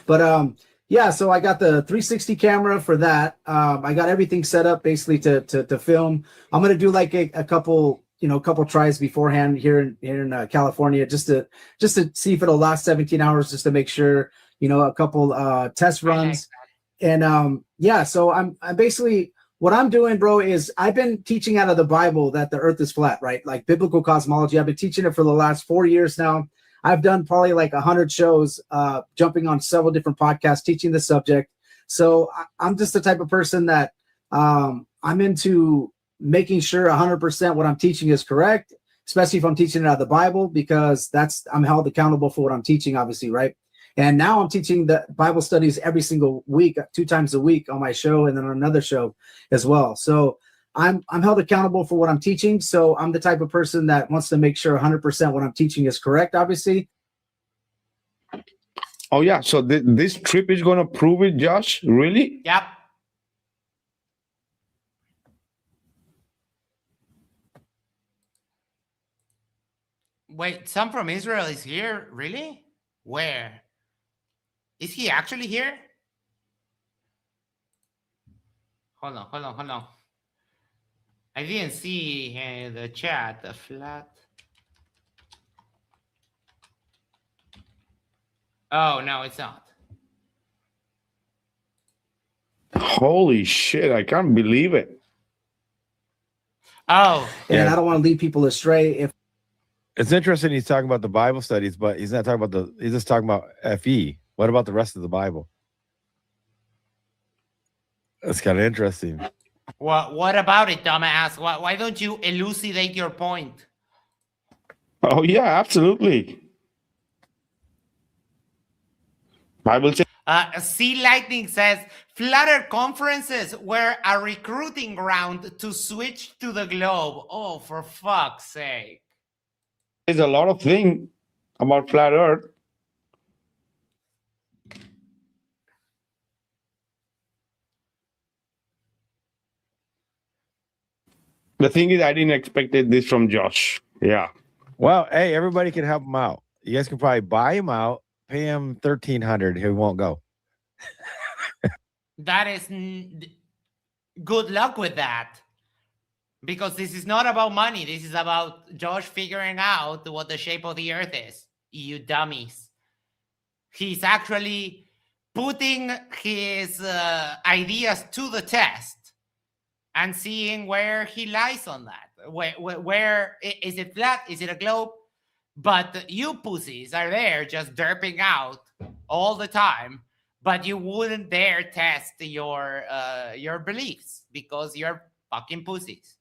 But yeah, so I got the 360 camera for that. I got everything set up basically to film. I'm gonna do like a couple tries beforehand here in California just to see if it'll last 17 hours, just to make sure, a couple test runs. And yeah, so I'm basically, what I'm doing, bro, is I've been teaching out of the Bible that the earth is flat, right? Like biblical cosmology. I've been teaching it for the last 4 years now. I've done probably like 100 shows, jumping on several different podcasts, teaching the subject. So I'm just the type of person that I'm into making sure 100% what I'm teaching is correct, especially if I'm teaching it out of the Bible, because I'm held accountable for what I'm teaching, obviously, right? And now I'm teaching the Bible studies every single week, 2 times a week on my show, and then on another show as well. So I'm held accountable for what I'm teaching. So I'm the type of person that wants to make sure 100% what I'm teaching is correct, obviously. Oh, yeah. So this trip is going to prove it, Josh? Really? Yep. Wait, some from Israel is here? Really? Where? Is he actually here? Hold on. I didn't see the chat, the flat. Oh, no, it's not. Holy shit, I can't believe it. Oh. And I don't want to lead people astray. It's interesting he's talking about the Bible studies, but he's not talking about he's just talking about FE. What about the rest of the Bible? That's kind of interesting. What about it, dumbass? Why don't you elucidate your point? Oh, yeah, absolutely. Bible says. Sea Lightning says, Flutter conferences were a recruiting ground to switch to the globe. Oh, for fuck's sake. There's a lot of things about flat Earth. The thing is, I didn't expect this from Josh. Yeah. Well, hey, everybody can help him out. You guys can probably buy him out, pay him $1,300. He won't go. That is good luck with that. Because this is not about money. This is about Josh figuring out what the shape of the earth is. You dummies. He's actually putting his ideas to the test and seeing where he lies on that. Where is it flat? Is it a globe? But you pussies are there just derping out all the time, but you wouldn't dare test your beliefs because you're fucking pussies.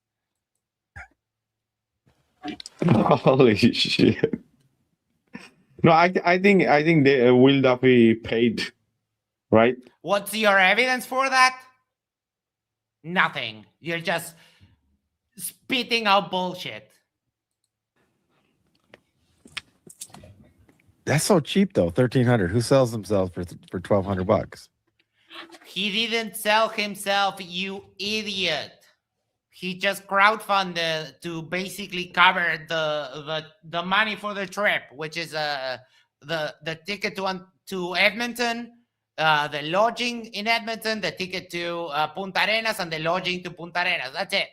Holy shit! No, I think they Will Duffy paid, right? What's your evidence for that? Nothing. You're just spitting out bullshit. That's so cheap though, $1,300. Who sells themselves for $1,200? He didn't sell himself, you idiot. He just crowdfunded to basically cover the money for the trip, which is the ticket to Edmonton, the lodging in Edmonton, the ticket to Punta Arenas, and the lodging to Punta Arenas. That's it.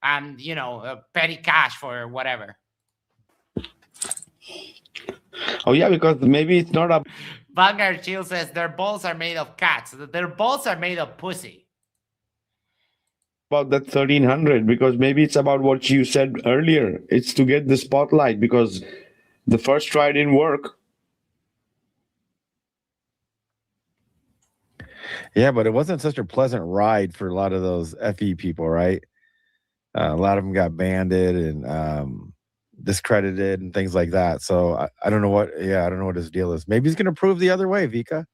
And, petty cash for whatever. Oh, yeah, because maybe it's not a... Vanguard Chill says their balls are made of cats. Their balls are made of pussy. About that 1,300, because maybe it's about what you said earlier. It's to get the spotlight because the first try didn't work. Yeah, but it wasn't such a pleasant ride for a lot of those FE people, right? A lot of them got banded and discredited and things like that. So I don't know what. Yeah, I don't know what his deal is. Maybe he's going to prove the other way, Vikka.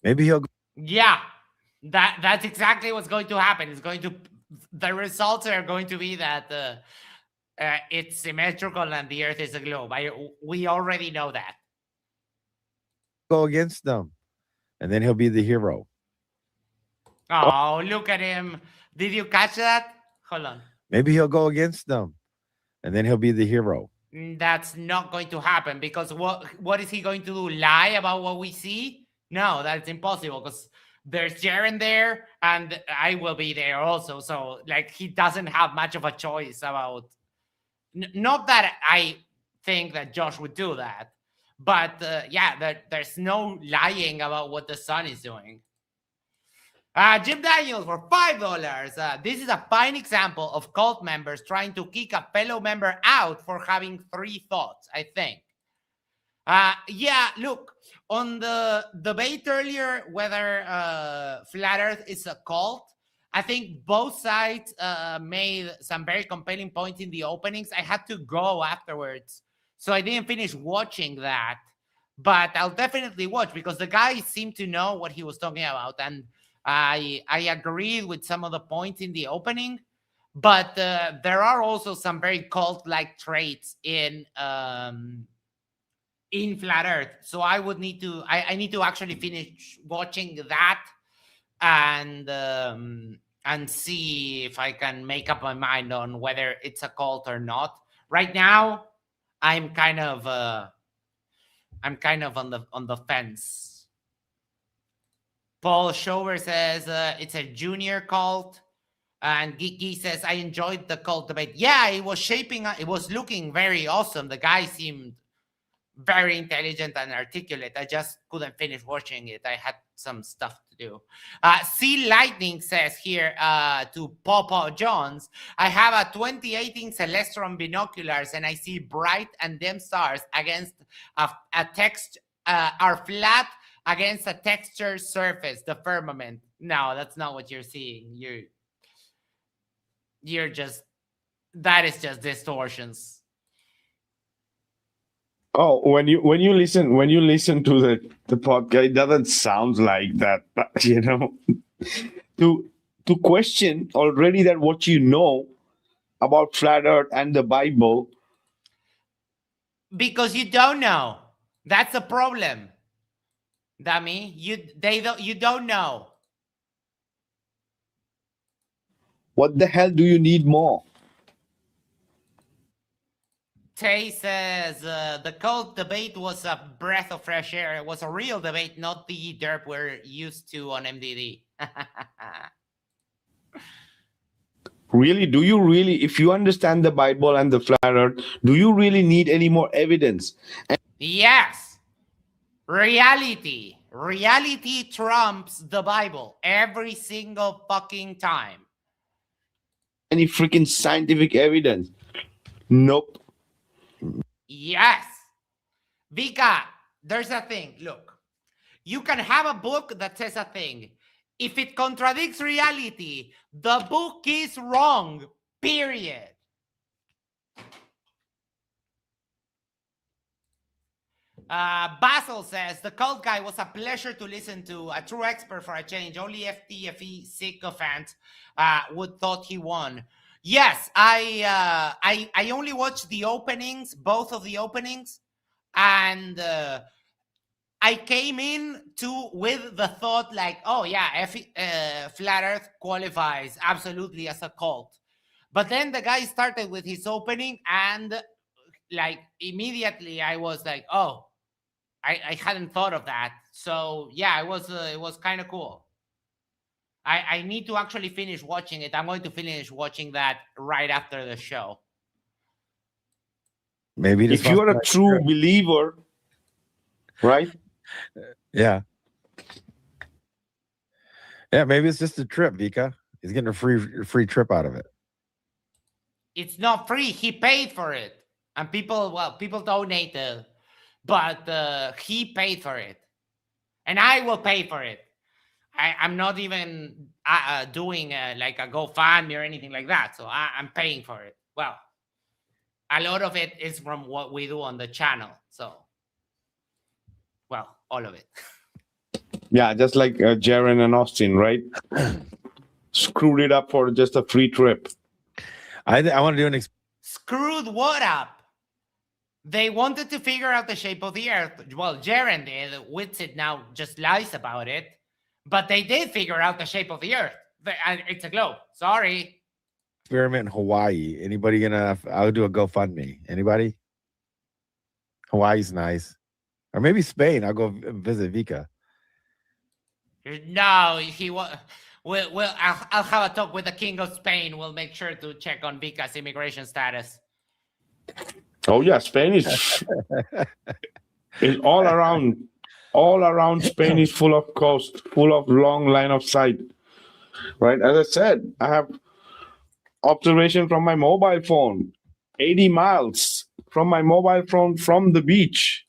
Maybe he'll. Yeah, that's exactly what's going to happen. The results are going to be that it's symmetrical and the Earth is a globe. We already know that. Go against them. and then he'll be the hero. Oh, look at him. Did you catch that? Hold on. Maybe he'll go against them, and then he'll be the hero. That's not going to happen because what is he going to do? Lie about what we see? No, that's impossible because there's Jaren there and I will be there also. So like he doesn't have much of a choice about. Not that I think that Josh would do that, but yeah, there's no lying about what the Sun is doing. Jim Daniels for $5. This is a fine example of cult members trying to kick a fellow member out for having 3 thoughts, I think. Yeah, look, on the debate earlier whether Flat Earth is a cult, I think both sides made some very compelling points in the openings. I had to go afterwards, so I didn't finish watching that. But I'll definitely watch because the guy seemed to know what he was talking about. And I agreed with some of the points in the opening. But there are also some very cult-like traits in Flat Earth. So I would need to, I need to actually finish watching that and see if I can make up my mind on whether it's a cult or not. Right now, I'm kind of on the fence. Paul Shover says it's a junior cult, and Geeky says I enjoyed the cult debate. Yeah, it was shaping. It was looking very awesome. The guy seemed very intelligent and articulate. I just couldn't finish watching it. I had some stuff to do. Sea Lightning says here to Papa Jones, I have a 2018 Celestron binoculars and I see bright and dim stars against a text are flat against a textured surface, the firmament. No, that's not what you're seeing. You're just, that is just distortions. Oh, when you listen to the podcast, it doesn't sound like that, but you know, to question already that what you know about Flat Earth and the Bible, because you don't know. That's the problem, dummy. You don't know. what the hell do you need more? Tay says the cult debate was a breath of fresh air. It was a real debate, not the derp we're used to on MDD. Really? Do you really, if you understand the Bible and the Flat Earth, do you really need any more evidence? Yes. Reality trumps the Bible every single fucking time. Any freaking scientific evidence? Nope. Yes. Vikka, there's a thing. Look, you can have a book that says a thing. If it contradicts reality, the book is wrong, period. Basil says, the cult guy was a pleasure to listen to, a true expert for a change. Only FTFE sycophant would thought he won. Yes, I only watched the openings, both of the openings, and I came in with the thought like, oh yeah, Flat Earth qualifies absolutely as a cult. But then the guy started with his opening, and like immediately I was like, oh, I hadn't thought of that. So yeah, it was kind of cool. I need to actually finish watching it. I'm going to finish watching that right after the show. Maybe if you are a true believer, right? Yeah. Yeah, maybe it's just a trip, Vikka. He's getting a free trip out of it. It's not free. He paid for it. And people donated, but he paid for it. And I will pay for it. I'm not even doing like a GoFundMe or anything like that. So I'm paying for it. Well, a lot of it is from what we do on the channel. So, well, all of it. Yeah, just like Jaren and Austin, right? Screwed it up for just a free trip. I want to do an screwed what up? They wanted to figure out the shape of the Earth. Well, Jaren did. Witsit now just lies about it. But they did figure out the shape of the Earth. It's a globe. Sorry. Experiment in Hawaii. Anybody gonna? I'll do a GoFundMe. Anybody? Hawaii's nice, or maybe Spain. I'll go visit Vikka. No, I'll have a talk with the King of Spain. We'll make sure to check on Vikka's immigration status. Oh yeah, Spain is all around. All around Spain is full of coast, full of long line of sight. Right, as I said, I have observation from my mobile phone, 80 miles from my mobile phone from the beach.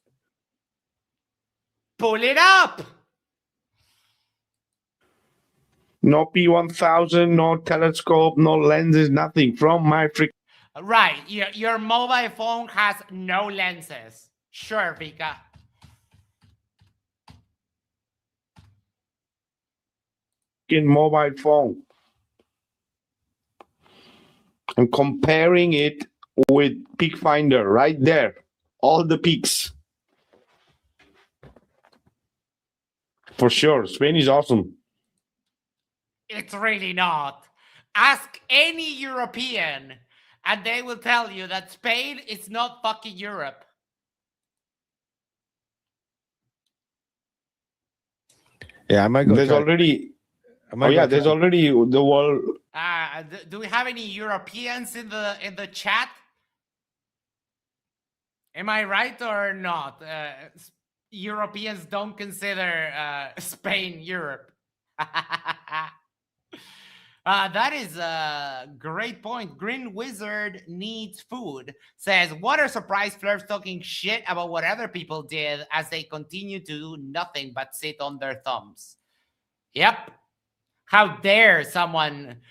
Pull it up. No P1000, no telescope, no lenses, nothing from my Right, your mobile phone has no lenses. Sure, Vikka. Mobile phone. I'm comparing it with Peak Finder right there. All the peaks. For sure. Spain is awesome. It's really not. Ask any European and they will tell you that Spain is not fucking Europe. Yeah, I might go. There's already the world. Do we have any Europeans in the chat? Am I right or not? Europeans don't consider Spain Europe. That is a great point. Green Wizard Needs Food says, what are surprise flirts talking shit about what other people did as they continue to do nothing but sit on their thumbs? Yep. How dare someone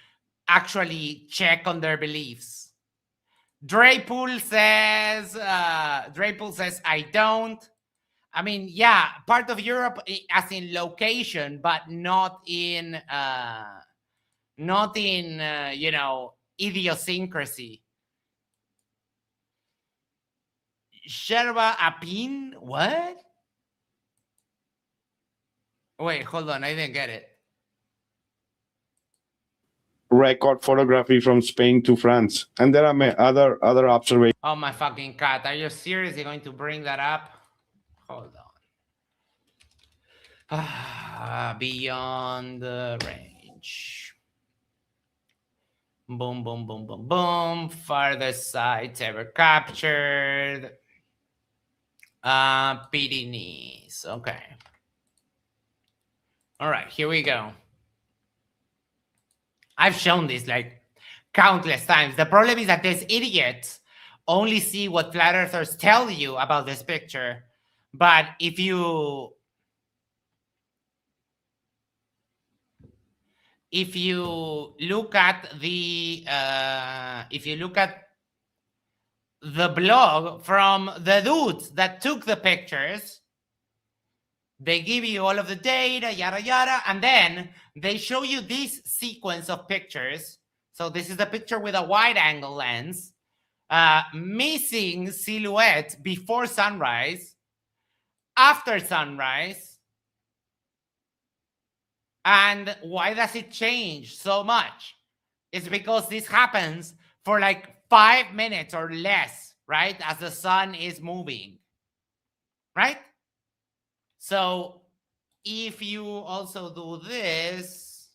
actually check on their beliefs? Draypool says, I don't. I mean, yeah, part of Europe as in location, but not in you know, idiosyncrasy. Yerba Apin? What? Wait, hold on. I didn't get it. Record photography from Spain to France. And there are other observations. Oh, my fucking cat. Are you seriously going to bring that up? Hold on. Beyond the range. Boom, boom, boom, boom, boom. Farthest sites ever captured. Pyrenees. Okay. All right, here we go. I've shown this like countless times. The problem is that these idiots only see what flat earthers tell you about this picture. But if you look at the blog from the dudes that took the pictures, they give you all of the data, yada yada, and then they show you this sequence of pictures. So this is the picture with a wide angle lens, missing silhouette before sunrise, after sunrise. And why does it change so much? It's because this happens for like 5 minutes or less, right? As the sun is moving, right? So if you also do this,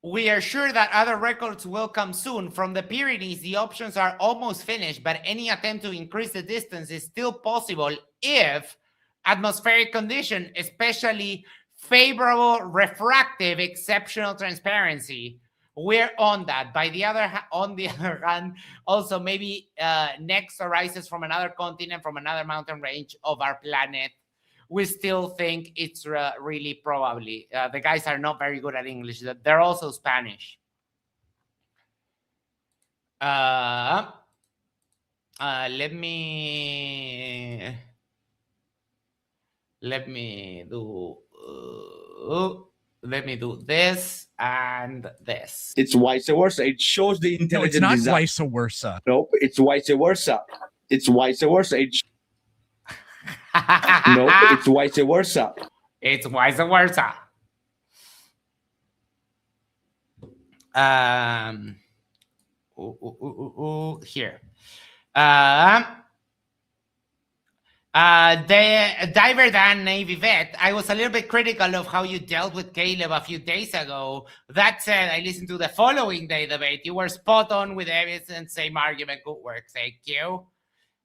we are sure that other records will come soon. From the Pyrenees, the options are almost finished, but any attempt to increase the distance is still possible if atmospheric condition, especially favorable refractive, exceptional transparency. We're on that. On the other hand, also maybe next arises from another continent, from another mountain range of our planet. We still think it's really probably. The guys are not very good at English. They're also Spanish. Let me do. let me do this and this. It's vice versa. It shows the intelligent No, it's not design. vice versa. Nope, it's vice versa. It's vice versa. Nope, it's vice versa. It's vice versa. Here. The Diver Dan Navy Vet, I was a little bit critical of how you dealt with Caleb a few days ago. That said, I listened to the following day debate. You were spot on with evidence, same argument. Good work. Thank you.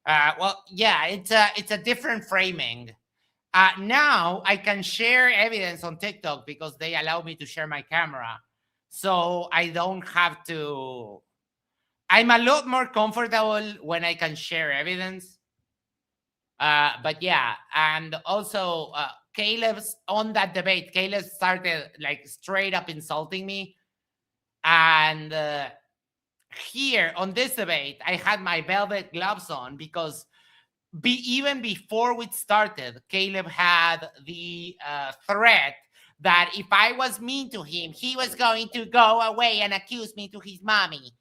Well, yeah, it's a different framing. Now I can share evidence on TikTok because they allow me to share my camera. So I don't have to. I'm a lot more comfortable when I can share evidence. But yeah, and also Caleb's on that debate. Caleb started like straight up insulting me. And here on this debate, I had my velvet gloves on because even before we started, Caleb had the threat that if I was mean to him, he was going to go away and accuse me to his mommy.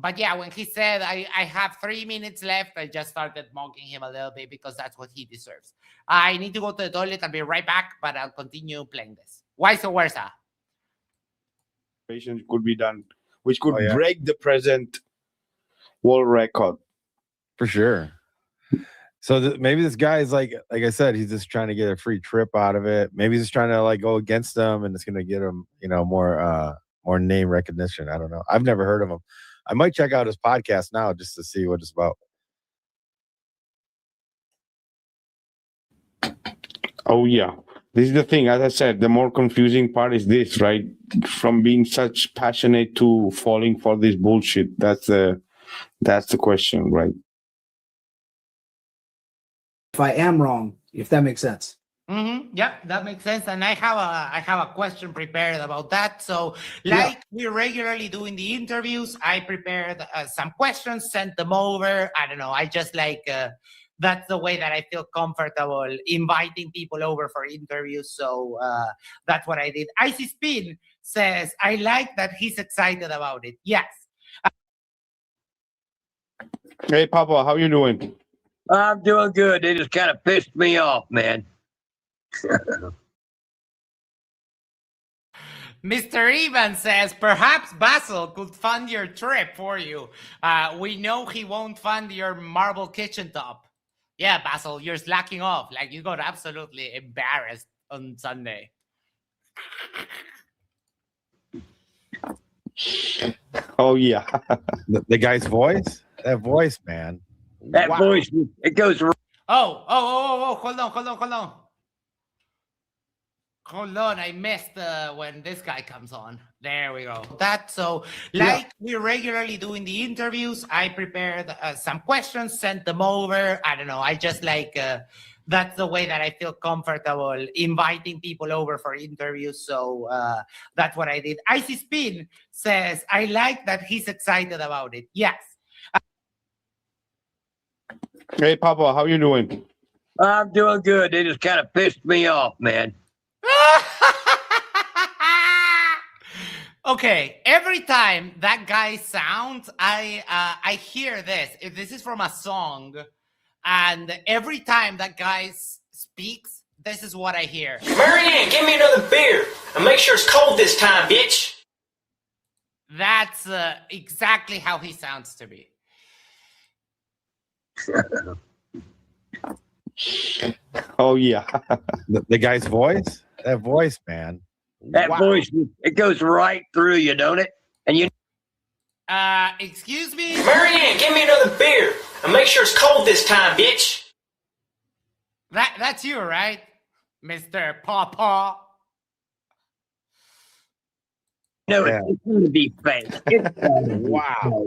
But yeah, when he said I have 3 minutes left, I just started mocking him a little bit because that's what he deserves. I need to go to the toilet. I'll be right back, but I'll continue playing this. Vice versa. Could be done, which could break the present world record. For sure. So maybe this guy is like I said, he's just trying to get a free trip out of it. Maybe he's just trying to like go against them, and it's going to get him, more name recognition. I don't know. I've never heard of him. I might check out his podcast now just to see what it's about. Oh yeah, this is the thing. As I said, the more confusing part is this, right? From being such passionate to falling for this bullshit. That's the question, right? If I am wrong, if that makes sense. Mm-hmm. Yeah, that makes sense. And I have a question prepared about that. So like we regularly do in the interviews, I prepared some questions, sent them over. I don't know. I just that's the way that I feel comfortable inviting people over for interviews. So that's what I did. Icy Spin says, I like that he's excited about it. Yes. Hey, Papa, how you doing? I'm doing good. They just kind of pissed me off, man. Mr. Evans says, perhaps Basil could fund your trip for you. We know he won't fund your marble kitchen top. Yeah, Basil, you're slacking off. Like, you got absolutely embarrassed on Sunday. Oh, yeah. The guy's voice? That voice, man. That voice, it goes. Oh, hold on. Hold on, I missed when this guy comes on. There we go. We regularly do in the interviews, I prepared some questions, sent them over. I don't know. I just that's the way that I feel comfortable inviting people over for interviews. So that's what I did. Icy Spin says, I like that he's excited about it. Yes. Hey, Papa, how you doing? I'm doing good. They just kind of pissed me off, man. Okay, every time that guy sounds, I hear this. If this is from a song, and every time that guy speaks, this is what I hear. Marianne, give me another beer, and make sure it's cold this time, bitch. That's exactly how he sounds to me. Oh yeah. The guy's voice? That voice, man. That voice, it goes right through you, don't it? And you. Excuse me? Marianne, give me another beer, and make sure it's cold this time, bitch. That's you, right, Mr. Pawpaw? No, it's going to be fake. Wow.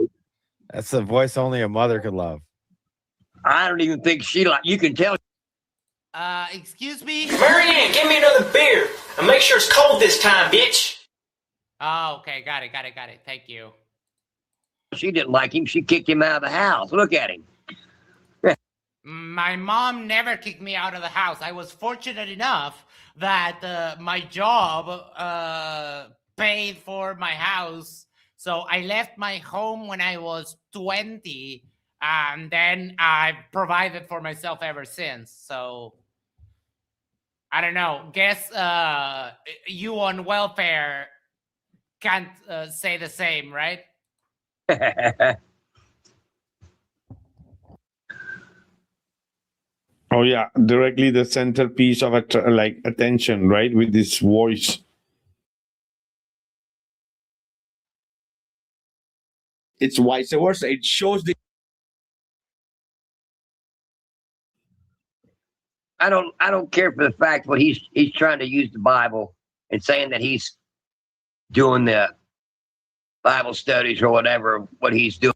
That's the voice only a mother could love. I don't even think you can tell. Excuse me? Marianne, give me another beer, and make sure it's cold this time, bitch. Oh, okay, got it. Thank you. She didn't like him. She kicked him out of the house. Look at him. My mom never kicked me out of the house. I was fortunate enough that my job paid for my house. So I left my home when I was 20, and then I've provided for myself ever since. So I don't know. Guess you on welfare can't say the same, right? Oh yeah, directly the centerpiece of like attention, right? With this voice. It's vice versa. It shows the. I don't care for the fact what he's trying to use the Bible and saying that he's doing the Bible studies or whatever, what he's doing.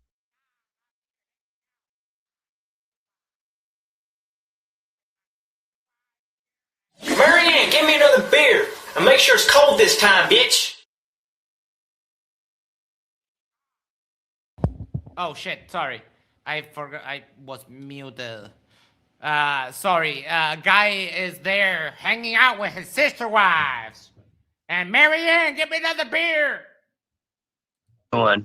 Marianne, give me another beer. And make sure it's cold this time, bitch. Oh shit, sorry. I forgot I was muted. Sorry. Guy is there hanging out with his sister wives. And Marianne, give me another beer. What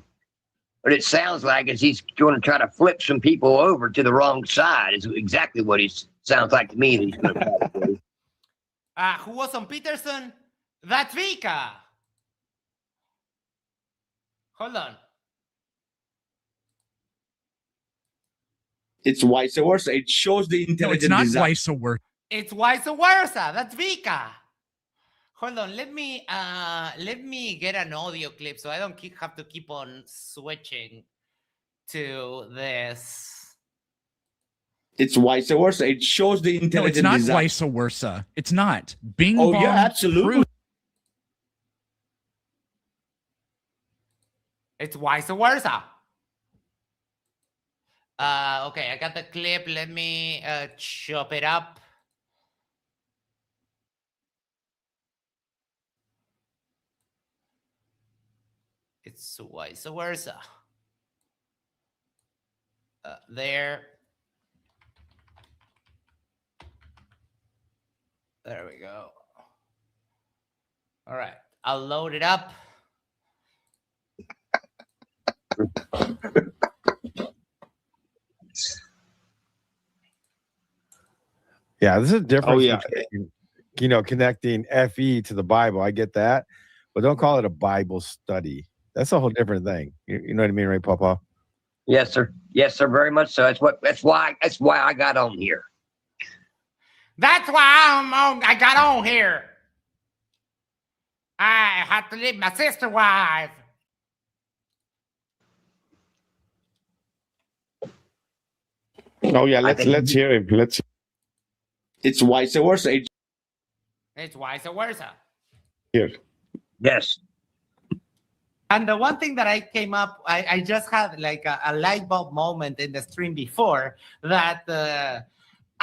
it sounds like is he's going to try to flip some people over to the wrong side. Is exactly what he sounds like to me that he's going to try to do. Who was on Peterson? That's Vikka. Hold on. It's vice versa. It shows the intelligent. No, it's not vice versa. It's vice versa. That's Vikka. Hold on. Let me get an audio clip so I don't have to keep on switching to this. It's vice versa. It shows the intelligent. No, it's not vice versa. It's not. Bing oh bong, yeah, absolutely. It's vice versa. Okay, I got the clip. Let me chop it up. It's vice versa. There. There we go. All right, I'll load it up. Yeah, this is different. Oh yeah, you know, connecting FE to the Bible. I get that, but don't call it a Bible study. That's a whole different thing. You know what I mean, right, Papa? Yes, sir. Yes, sir. Very much so. That's why I got on here. That's why I got on here. I had to leave my sister wife. Oh yeah, let's hear him. Let's. It's vice versa. It's vice versa. Here. Yes. And the one thing that I came up, I just had like a light bulb moment in the stream before that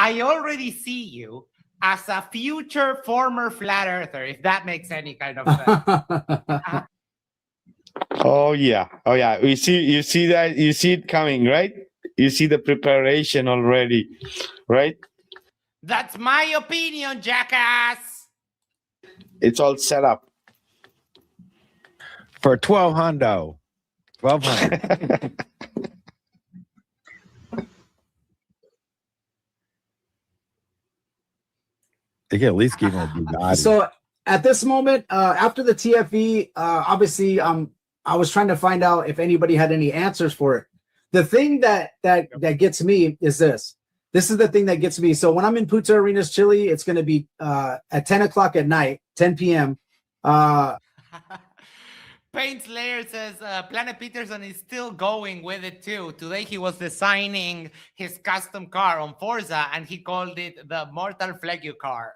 I already see you as a future former flat earther, if that makes any kind of sense. Oh yeah. You see that? You see it coming, right? You see the preparation already, right? That's my opinion, jackass. It's all set up. For 1200. 1200. They can at least give him a Bugatti. So at this moment, after the TFE, obviously, I was trying to find out if anybody had any answers for it. The thing that gets me is this. This is the thing that gets me. So when I'm in Punta Arenas, Chile, it's going to be at 10 o'clock at night, 10 p.m. Paint Slayer says Planet Peterson is still going with it too. Today he was designing his custom car on Forza and he called it the Mortal Flegu car.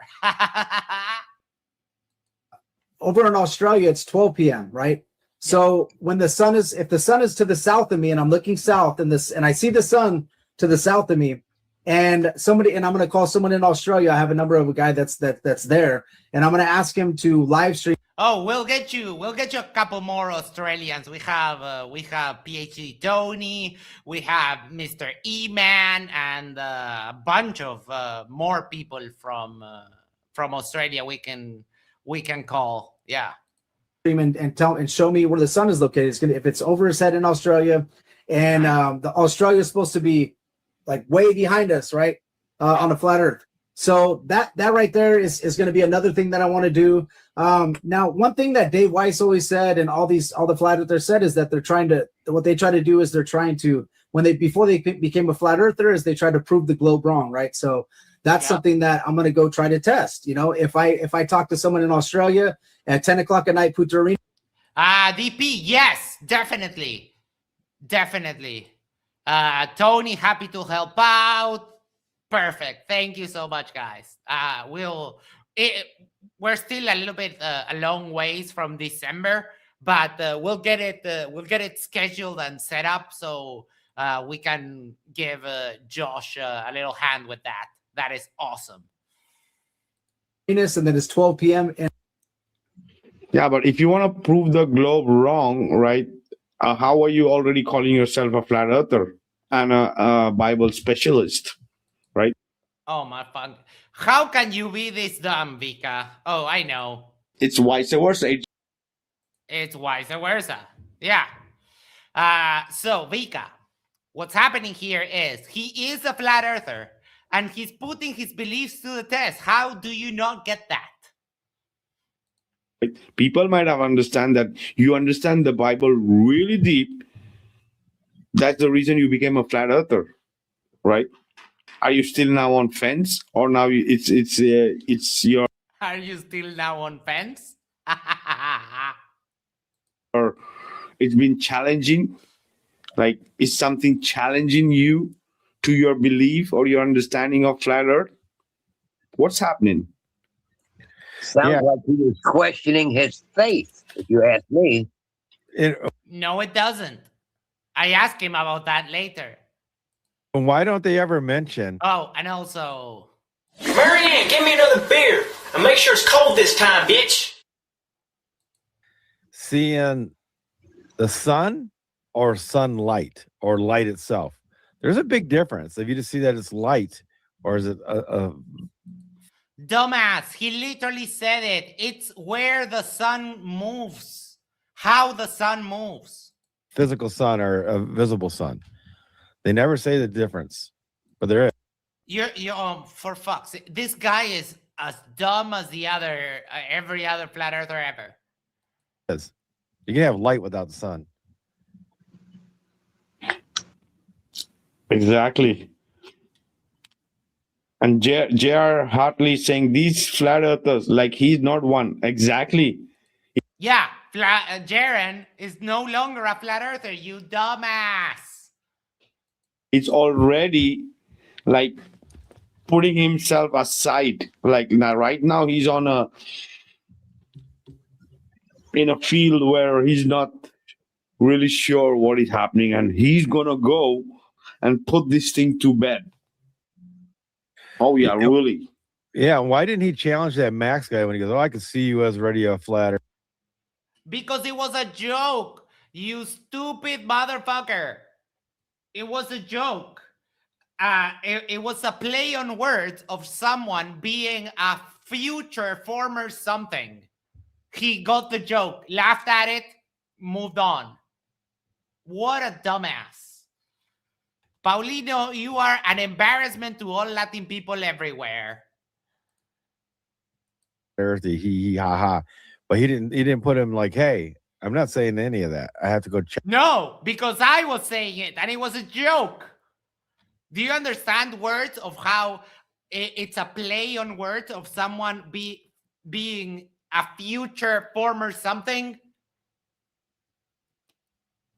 Over in Australia, it's 12 p.m., right? So when the sun is, if the sun is to the south of me and I'm looking south and I see the sun to the south of me, and I'm going to call someone in Australia. I have a number of a guy that's there, and I'm going to ask him to live stream. Oh, we'll get you a couple more Australians. We have PhD Tony, we have Mr. E-Man, and a bunch of more people from Australia we can call. Yeah. And tell and show me where the sun is located. It's gonna, if it's over his head in Australia, and the Australia is supposed to be like way behind us, right? On a flat Earth. So that right there is going to be another thing that I want to do. Now, one thing that Dave Weiss always said, and all the flat earthers said, is that what they try to do is they're trying to, before they became a flat earther, is they try to prove the globe wrong, right? So that's something that I'm going to go try to test. You know, if I talk to someone in Australia at 10 o'clock at night, Punta Arena. DP, yes, definitely. Tony, happy to help out. Perfect. Thank you so much, guys. We're still a little bit a long ways from December, but we'll get it scheduled and set up so we can give Josh a little hand with that. That is awesome. And then it's 12 p.m. Yeah, but if you want to prove the globe wrong, right? How are you already calling yourself a flat earther and a Bible specialist, right? Oh my fuck! How can you be this dumb, Vikka? Oh, I know. It's vice versa. It's vice versa. Yeah. So Vikka, what's happening here is he is a flat earther and he's putting his beliefs to the test. How do you not get that? People might have understand that you understand the Bible really deep. That's the reason you became a flat earther, right? Are you still now on fence, or now it's your? Are you still now on fence? Or it's been challenging. Like, is something challenging you to your belief or your understanding of flat Earth? What's happening? Sounds like he was questioning his faith, if you ask me. No, it doesn't. I asked him about that later. Why don't they ever mention? Oh, and also, Marianne, give me another beer. And make sure it's cold this time, bitch. Seeing the sun or sunlight or light itself. There's a big difference. If you just see that it's light, or is it a dumbass, he literally said it. It's where the sun moves. How the sun moves. Physical sun or a visible sun. They never say the difference, but there is. You're for fuck's sake. This guy is as dumb as every other flat earther ever. You can have light without the sun. Exactly. And J.R. Hartley saying these flat earthers, like he's not one. Exactly. Yeah, Jaren is no longer a flat earther, you dumbass. It's already like putting himself aside. Like now, right now, he's in a field where he's not really sure what is happening, and he's gonna go and put this thing to bed. Oh yeah, really? Yeah. Why didn't he challenge that Max guy when he goes, "Oh, I can see you as already a flat earther"? Because it was a joke, you stupid motherfucker. It was a joke. It was a play on words of someone being a future former something. He got the joke, laughed at it, moved on. What a dumbass. Paulino, you are an embarrassment to all Latin people everywhere. He ha ha. But he didn't put him like, hey, I'm not saying any of that. I have to go check. No, because I was saying it and it was a joke. Do you understand words of how it's a play on words of someone being a future former something?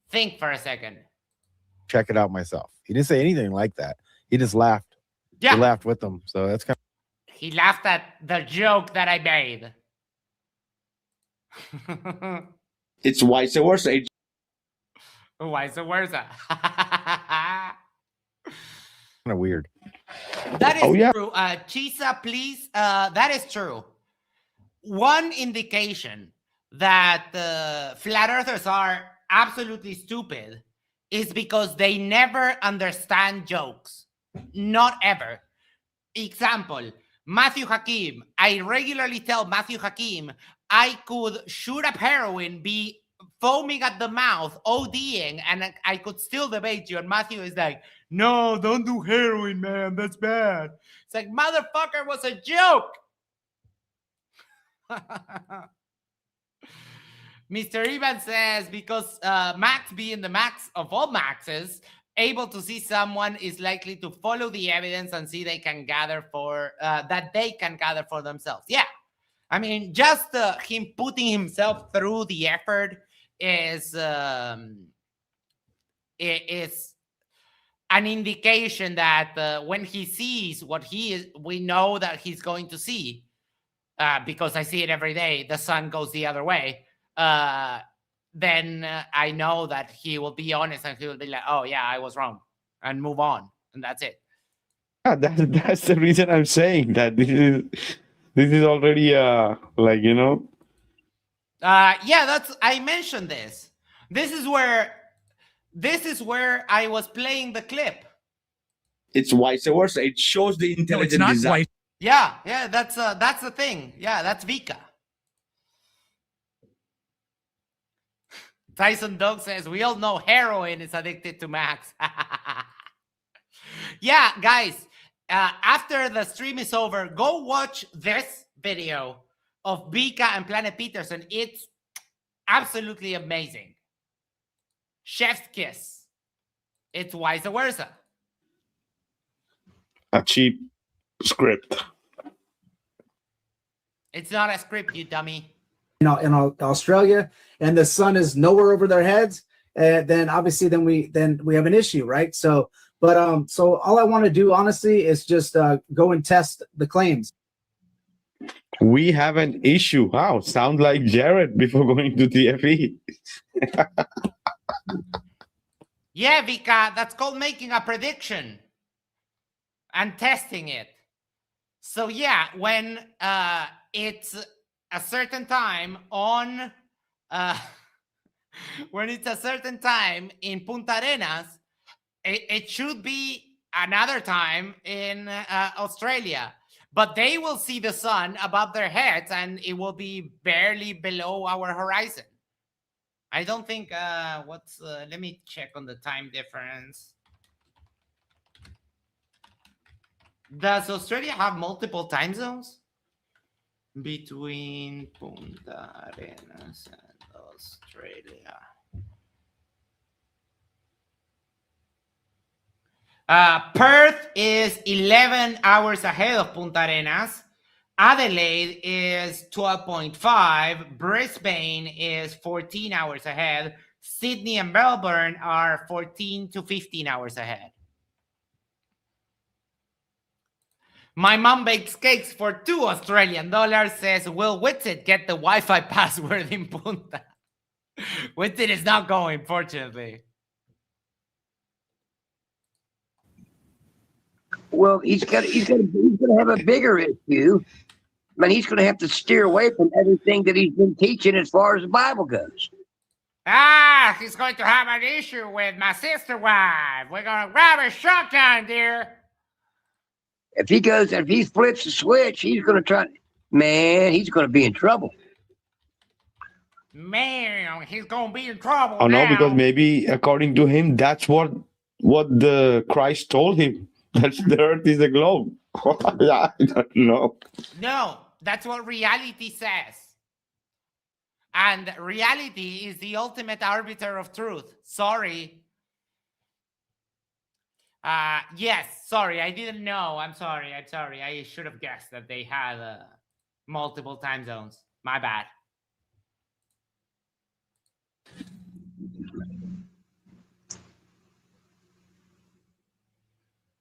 Think for a second. Check it out myself. He didn't say anything like that. He just laughed. Yeah. He laughed with them. So that's kind of... He laughed at the joke that I made. It's vice versa. Vice versa. Kind of weird. That is true. Chisa, please. That is true. One indication that flat earthers are absolutely stupid is because they never understand jokes. Not ever. Example, Matthew Hakim. I regularly tell Matthew Hakim I could shoot up heroin, be foaming at the mouth, ODing, and I could still debate you. And Matthew is like, no, don't do heroin, man. That's bad. It's like, motherfucker, it was a joke. Mr. Ivan says, because Max being the max of all maxes, able to see someone is likely to follow the evidence and see they can gather for that they can gather for themselves. Yeah. I mean, just him putting himself through the effort is an indication that when he sees what he is, we know that he's going to see, because I see it every day. The sun goes the other way. Then I know that he will be honest and he will be like, oh yeah, I was wrong, and move on. And that's it. Yeah, that's the reason I'm saying that this is already like, you know. Yeah, I mentioned this. This is where I was playing the clip. It's vice versa. It shows the intelligent no, it's design. not Yeah, that's the thing. Yeah, that's Vikka. Tyson Dog says, we all know heroin is addicted to Max. Yeah, guys, after the stream is over, go watch this video of Vikka and Planet Peterson. It's absolutely amazing. Chef's kiss. It's vice versa. A cheap script. It's not a script, you dummy. You know, in Australia, and the sun is nowhere over their heads, then obviously we have an issue, right? So, but so all I want to do, honestly, is just go and test the claims. We have an issue. Wow, sound like Jared before going to TFE. Yeah, Vikka, that's called making a prediction and testing it. So yeah, when it's a certain time on when it's a certain time in Punta Arenas, it should be another time in Australia, but they will see the sun above their heads and it will be barely below our horizon. I don't think let me check on the time difference. Does Australia have multiple time zones between Punta Arenas and Australia? Perth is 11 hours ahead of Punta Arenas. Adelaide is 12.5. Brisbane is 14 hours ahead. Sydney and Melbourne are 14 to 15 hours ahead. My mom bakes cakes for $2 Australian, says, will Whitsitt get the Wi-Fi password in Punta? Whitsitt is not going, fortunately. Well, he's gonna have a bigger issue. I mean, he's gonna have to steer away from everything that he's been teaching as far as the Bible goes. He's going to have an issue with my sister wife. We're gonna grab a shotgun, dear. If he flips the switch, he's gonna he's gonna be in trouble. Man, he's gonna be in trouble. Oh now. no, because maybe according to him, that's what the Christ told him. That the earth is a globe. I don't know. No, that's what reality says. And reality is the ultimate arbiter of truth. Sorry. Yes, sorry, I didn't know. I'm sorry. I should have guessed that they had multiple time zones. My bad.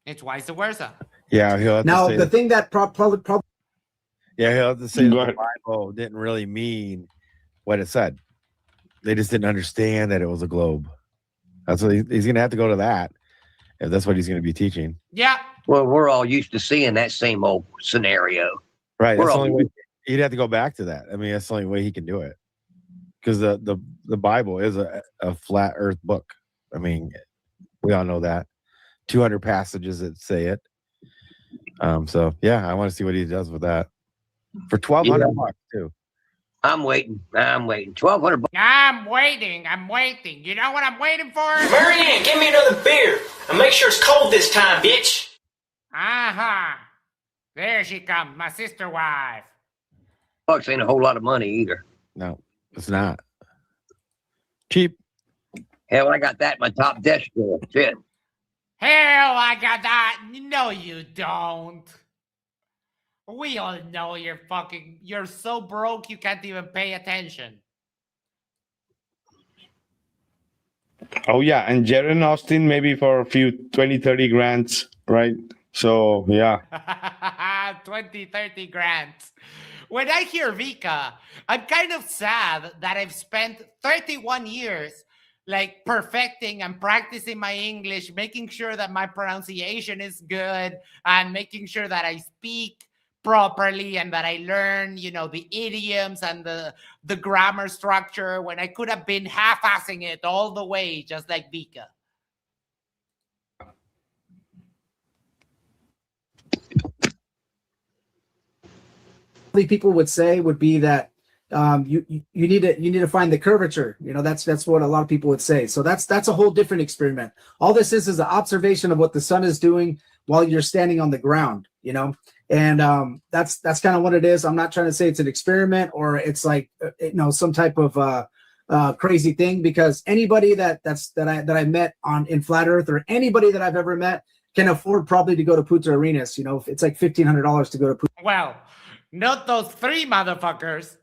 It's vice versa. Yeah, he'll have Now to say the thing that probably yeah, he'll have to say that the Bible didn't really mean what it said. They just didn't understand that it was a globe. That's what he's going to have to go to that if that's what he's going to be teaching. Yeah. Well, we're all used to seeing that same old scenario. Right. That's the only way. He'd have to go back to that. I mean, that's the only way he can do it. because the Bible is a flat Earth book. I mean, we all know that. 200 passages that say it. So yeah, I want to see what he does with that for $1,200 too. I'm waiting. 1,200 bucks. I'm waiting. You know what I'm waiting for? Marianne, give me another beer. And make sure it's cold this time, bitch. Uh-huh. There she comes, my sister wife. Bucks ain't a whole lot of money either. No, it's not. Cheap. Hell, I got that in my top desk drawer. Shit. Hell, I got that. No, you don't. We all know you're so broke you can't even pay attention. Oh yeah, and Jaron Austin maybe for a few 20-30 grand, right? So yeah. 20-30 grand. When I hear Vikka, I'm kind of sad that I've spent 31 years like perfecting and practicing my English, making sure that my pronunciation is good and making sure that I speak properly and that I learn, the idioms and the grammar structure when I could have been half-assing it all the way, just like Vikka. People would say would be that you need to find the curvature. That's what a lot of people would say. So that's a whole different experiment. All this is an observation of what the sun is doing while you're standing on the ground. And that's kind of what it is. I'm not trying to say it's an experiment or it's like some type of crazy thing, because anybody that I met in Flat Earth or anybody that I've ever met can afford probably to go to Punta Arenas. It's like $1,500 to go to Punta. Well, not those three motherfuckers,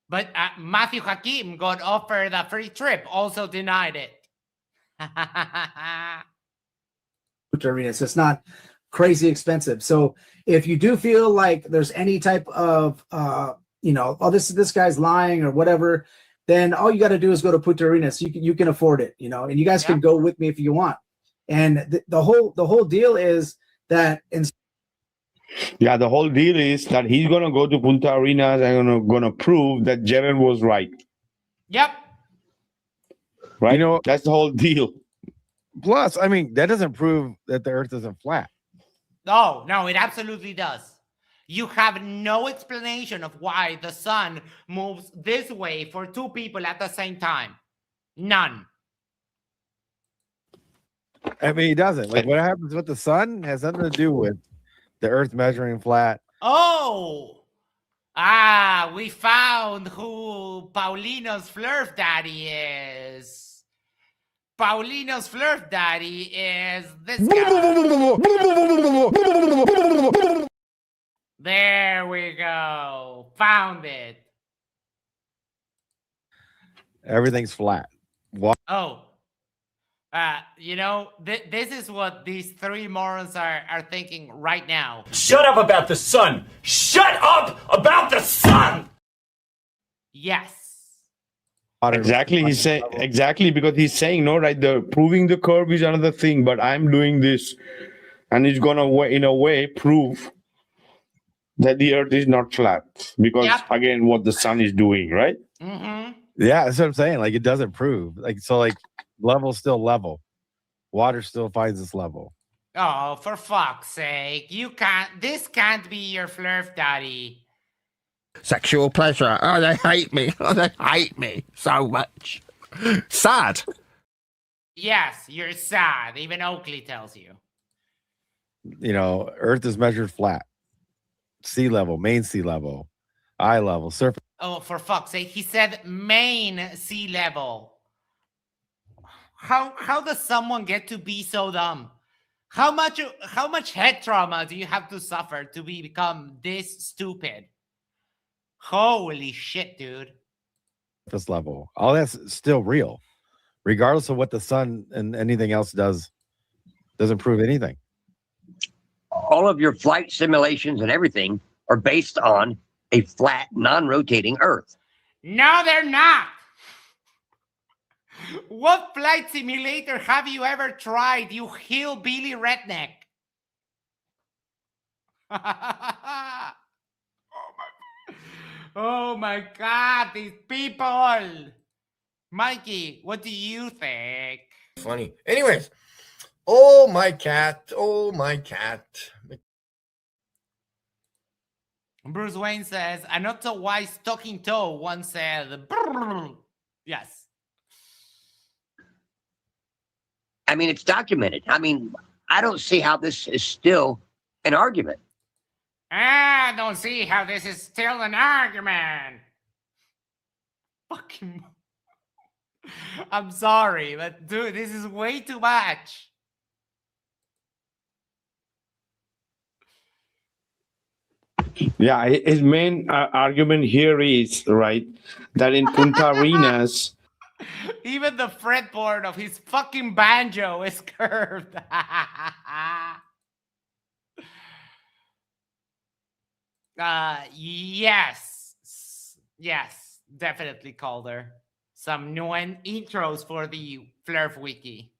but Matthew Hakim got offered a free trip, also denied it. Punta Arenas. It's not crazy expensive. So if you do feel like there's any type of this guy's lying or whatever, then all you got to do is go to Punta Arenas. You can afford it, and you guys can go with me if you want. And the whole deal is that the whole deal is that he's gonna go to Punta Arenas and gonna prove that Jaron was right. Yep. Right. That's the whole deal. Plus, I mean, that doesn't prove that the Earth isn't flat. No, it absolutely does. You have no explanation of why the sun moves this way for two people at the same time. None. I mean, he doesn't. Like, what happens with the sun has nothing to do with the Earth measuring flat. Oh, we found who Paulino's Flurf Daddy is. Paulino's Flurf Daddy is this guy. There we go. Found it. Everything's flat. What? Oh. This is what these three morons are thinking right now. Shut up about the sun! Shut up about the sun! Yes. Exactly. He's saying because he's saying no, right? The proving the curve is another thing, but I'm doing this, and it's gonna in a way prove that the Earth is not flat because again, what the sun is doing, right? Mm-hmm. Yeah, that's what I'm saying. Like, it doesn't prove. Level's still level. Water still finds its level. Oh, for fuck's sake. This can't be your Flurf Daddy. Sexual pleasure. Oh, they hate me. Oh, they hate me so much. Sad. Yes, you're sad. Even Oakley tells you. Earth is measured flat. Sea level, main sea level, eye level, surface. Oh, for fuck's sake. He said main sea level. How does someone get to be so dumb? How much head trauma do you have to suffer to become this stupid? Holy shit, dude. This level. All that's still real. Regardless of what the sun and anything else doesn't prove anything. All of your flight simulations and everything are based on a flat, non-rotating Earth. No, they're not. What flight simulator have you ever tried, you hillbilly redneck? Oh my God, these people. Mikey, what do you think? Funny. Anyways, oh my cat. Oh my cat. Bruce Wayne says, a not so wise talking toe once said, brrr. Yes. I mean, it's documented. I mean, I don't see how this is still an argument. I don't see how this is still an argument. Fucking. I'm sorry, but dude, this is way too much. Yeah, his main argument here is, right, that in Punta Arenas, even the fretboard of his fucking banjo is curved. Yes, definitely Calder. Some new intros for the Flurf Wiki.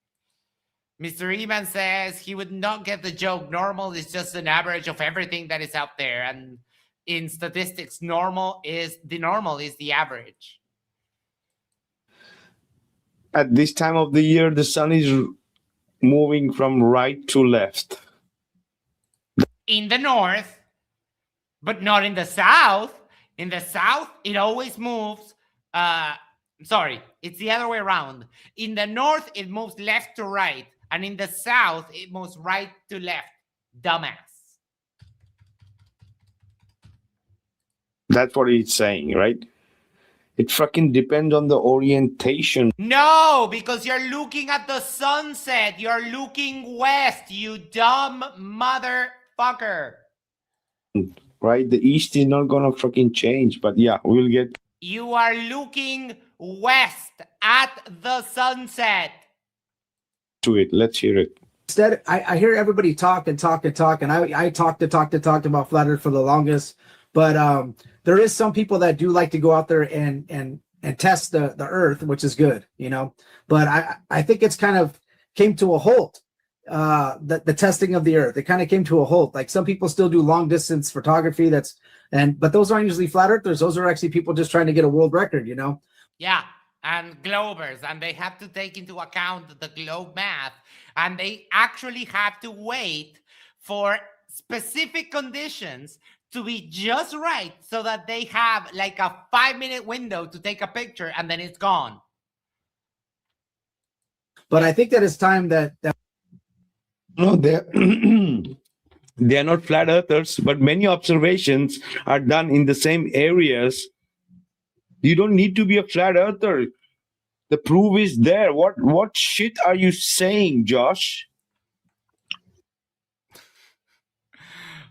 Mr. Eman says he would not get the joke. Normal is just an average of everything that is out there. And in statistics, the normal is the average. at this time of the year, the sun is moving from right to left. In the north, but not in the south. In the south, it always moves. Sorry, it's the other way around. In the north, it moves left to right. And in the south, it moves right to left. Dumbass. That's what he's saying, right? It fucking depends on the orientation. No, because you're looking at the sunset. You're looking west, you dumb motherfucker. Right? The east is not gonna fucking change, but yeah, we'll get. You are looking west at the sunset. To it. Let's hear it. Instead, I hear everybody talk and talk and talk, and I talked about Flat Earth for the longest, but there is some people that do like to go out there and test the Earth, which is good, you know. But I think it's kind of came to a halt. The testing of the Earth, it kind of came to a halt. Like some people still do long distance photography. But those aren't usually flat earthers. Those are actually people just trying to get a world record, you know. Yeah, and globers, and they have to take into account the globe math, and they actually have to wait for specific conditions to be just right so that they have like a 5-minute window to take a picture and then it's gone. But I think that it's time that no, they're they're not flat earthers, but many observations are done in the same areas. You don't need to be a flat earther. The proof is there. What shit are you saying, Josh?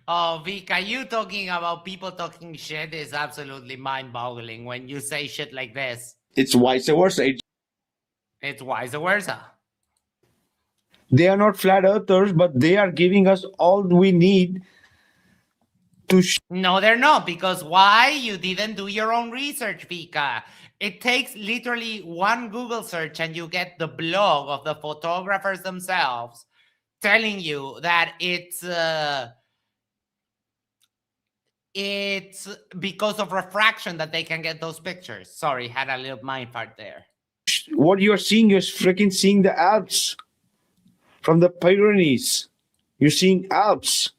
Oh, Vikka, you talking about people talking shit is absolutely mind-boggling when you say shit like this. It's vice versa. It's vice versa. They are not flat earthers, but they are giving us all we need to. No, they're not. Because why? You didn't do your own research, Vikka. It takes literally one Google search and you get the blog of the photographers themselves telling you that it's because of refraction that they can get those pictures. Sorry, had a little mind fart there. What you're seeing, you're freaking seeing the Alps. From the Pyrenees, you're seeing Alps.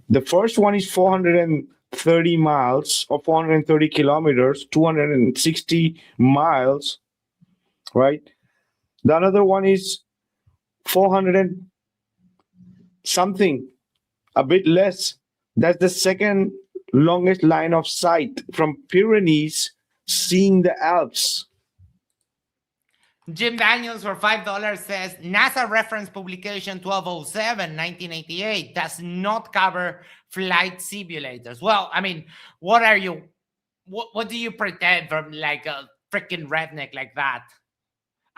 The first one is 430 miles or 430 kilometers, 260 miles, right? The another one is 400 and something, a bit less. That's the second longest line of sight from Pyrenees seeing the Alps. Jim Daniels for $5 says NASA reference publication 1207 1988 does not cover flight simulators. Well, I mean, what do you pretend from like a freaking redneck like that?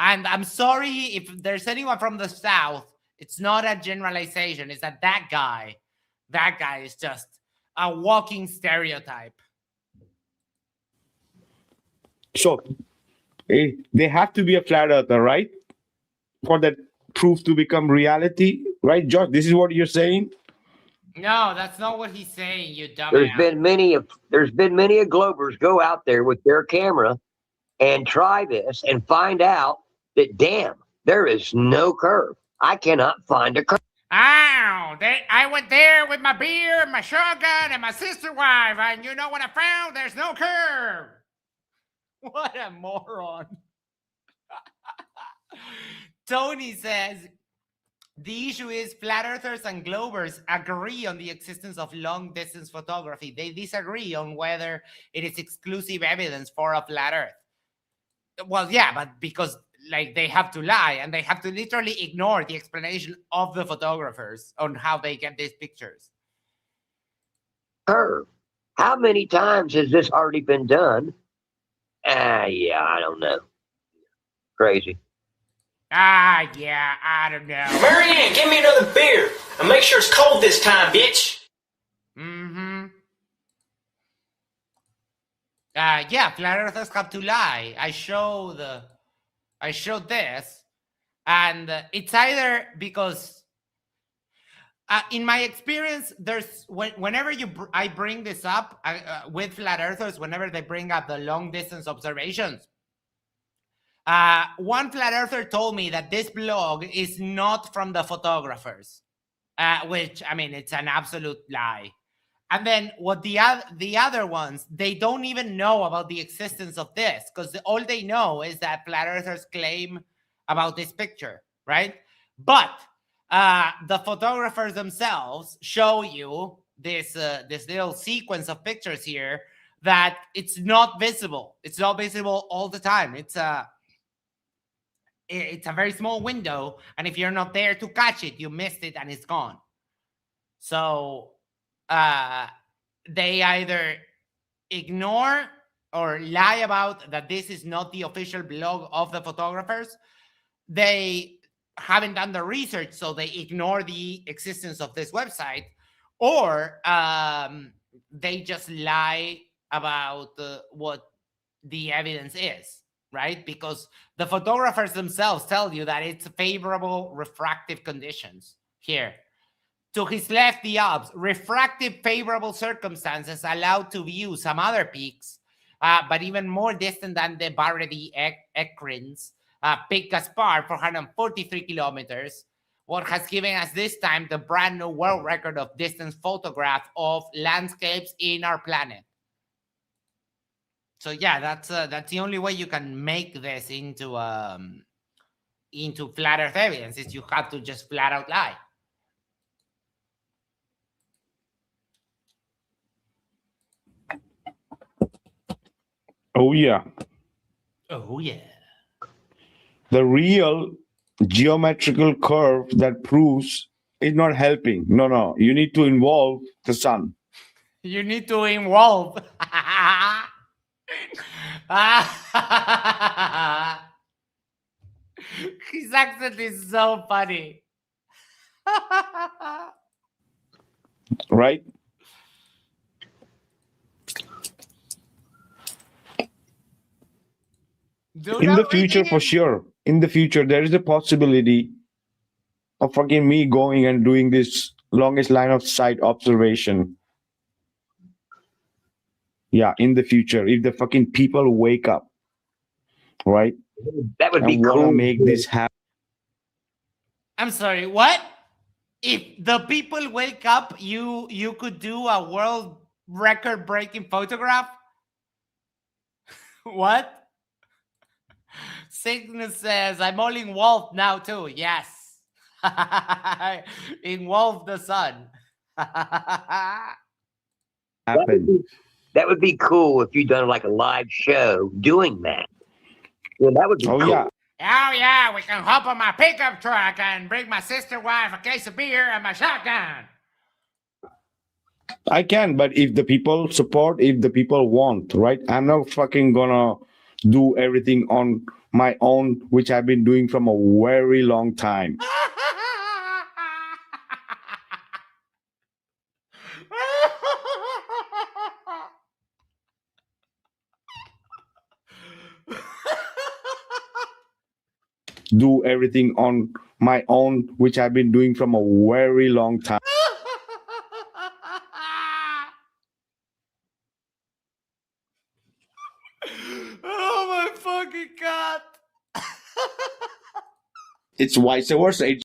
And I'm sorry if there's anyone from the South, it's not a generalization. It's that guy is just a walking stereotype. So they have to be a flat earther, right? For that proof to become reality, right, Josh? This is what you're saying? No, that's not what he's saying, you dumbass. There's been many Globers go out there with their camera and try this and find out that, damn, there is no curve. I cannot find a curve. Ow! I went there with my beer, my shotgun, and my sister wife, and you know what I found? There's no curve. What a moron. Tony says, the issue is flat earthers and Globers agree on the existence of long-distance photography. They disagree on whether it is exclusive evidence for a flat earth. Well, yeah, but because like they have to lie and they have to literally ignore the explanation of the photographers on how they get these pictures. Curve. How many times has this already been done? Yeah, I don't know. Crazy. Yeah, I don't know. Marianne, give me another beer. And make sure it's cold this time, bitch. Mm-hmm. Yeah, flat earthers have to lie. I showed this, and it's either because, in my experience, there's whenever I bring this up with flat earthers, whenever they bring up the long distance observations, one flat earther told me that this blog is not from the photographers, which I mean it's an absolute lie. And then what the other ones, they don't even know about the existence of this because all they know is that flat earthers claim about this picture, right? But the photographers themselves show you this little sequence of pictures here that it's not visible. It's not visible all the time. It's a very small window, and if you're not there to catch it, you missed it and it's gone. So they either ignore or lie about that this is not the official blog of the photographers. They haven't done the research, so they ignore the existence of this website, or they just lie about what the evidence is, right? Because the photographers themselves tell you that it's favorable refractive conditions here. To his left, the obs, refractive favorable circumstances allowed to view some other peaks, but even more distant than the Barredy Ecrins, Peak Gaspar, 443 kilometers, what has given us this time the brand new world record of distance photograph of landscapes in our planet. So yeah, that's the only way you can make this into flat earth evidence, is you have to just flat out lie. Oh yeah. Oh yeah. The real geometrical curve that proves is not helping. No. You need to involve the sun. You need to involve. His accent is so funny. Right? In the future, for sure. In the future, there is a possibility of fucking me going and doing this longest line of sight observation. Yeah, in the future, if the fucking people wake up, right? That would be and cool. Wanna make this happen. I'm sorry, what? If the people wake up, you could do a world record breaking photograph? What? Cygnus says, I'm all involved now too. Yes. Involve the sun. That would be cool if you done like a live show doing that. Yeah, that would be cool. Yeah. Oh yeah, we can hop on my pickup truck and bring my sister wife a case of beer and my shotgun. I can, but if the people support, if the people want, right? I'm not fucking gonna do everything on my own, which I've been doing from a very long time. Do everything on my own, which I've been doing from a very long time. It's vice versa. It's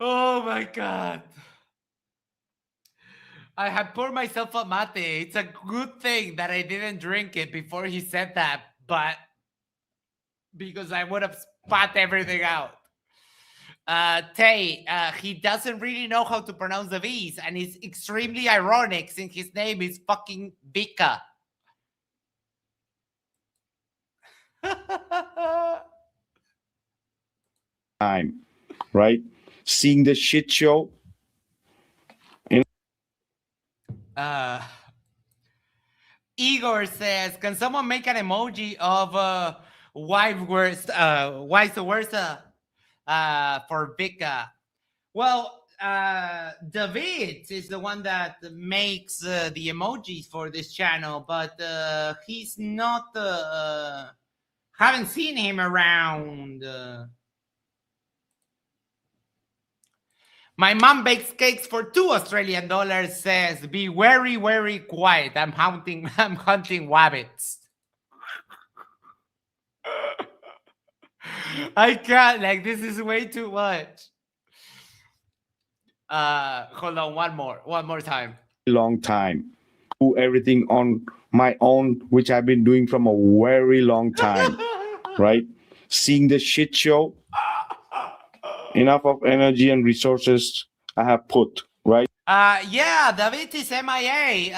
Oh my God. I had poured myself a mate. It's a good thing that I didn't drink it before he said that, but because I would have spat everything out. Tay, he doesn't really know how to pronounce the V's, and it's extremely ironic since his name is fucking Vikka. time, right? Seeing the shit show. Igor says, can someone make an emoji of vice versa for Vikka? Well, David is the one that makes the emojis for this channel, but he's not, haven't seen him around. My mom bakes cakes for $2 Australian, says, be very, very quiet. I'm hunting rabbits. I can't, like, this is way too much. Hold on, one more time. Long time. Do everything on my own, which I've been doing from a very long time, right? Seeing the shit show. Enough of energy and resources I have put, right? Yeah, David is MIA.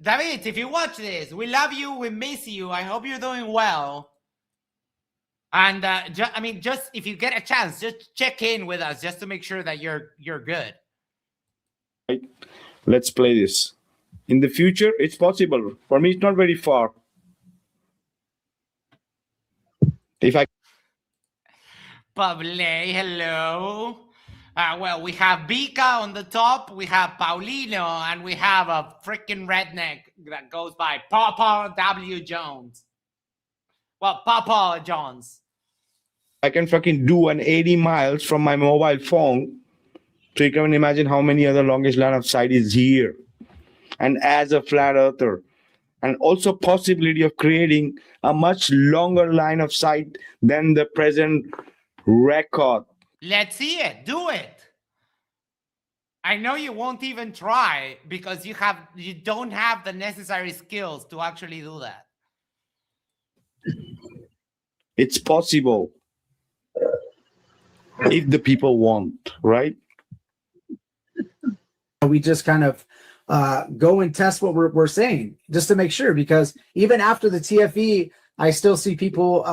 David, if you watch this, we love you, we miss you. I hope you're doing well. And just if you get a chance, just check in with us just to make sure that you're good. Right? Let's play this. In the future, it's possible. For me, it's not very far. If I Pable, hello. Well, we have Vikka on the top, we have Paulino, and we have a freaking redneck that goes by Papa W. Jones. Well, Papa Jones. I can fucking do an 80 miles from my mobile phone. So you can imagine how many other longest line of sight is here. And as a flat earther, and also possibility of creating a much longer line of sight than the present record. Let's see it. Do it. I know you won't even try because you don't have the necessary skills to actually do that. It's possible if the people want, right? We just kind of go and test what we're saying just to make sure, because even after the TFE, I still see people,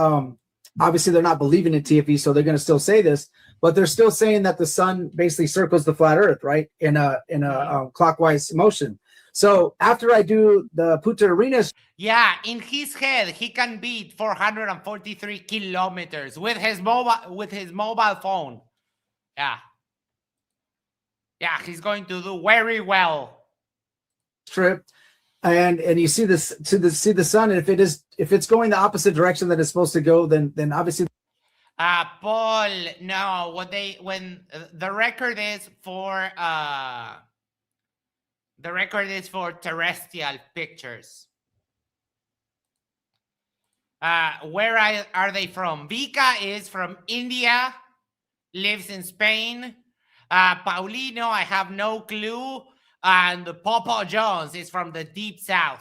obviously they're not believing in TFE, so they're going to still say this, but they're still saying that the sun basically circles the flat earth, right? In a clockwise motion. So after I do the Punta Arenas. Yeah, in his head, he can beat 443 kilometers with his mobile phone. Yeah. Yeah, he's going to do very well. Trip, and you see this see the sun, and if it's going the opposite direction that it's supposed to go, then obviously. Paul, no, when the record is for terrestrial pictures. Where are they from? Vikka is from India, lives in Spain. Paulino, I have no clue. And Papa Jones is from the deep south.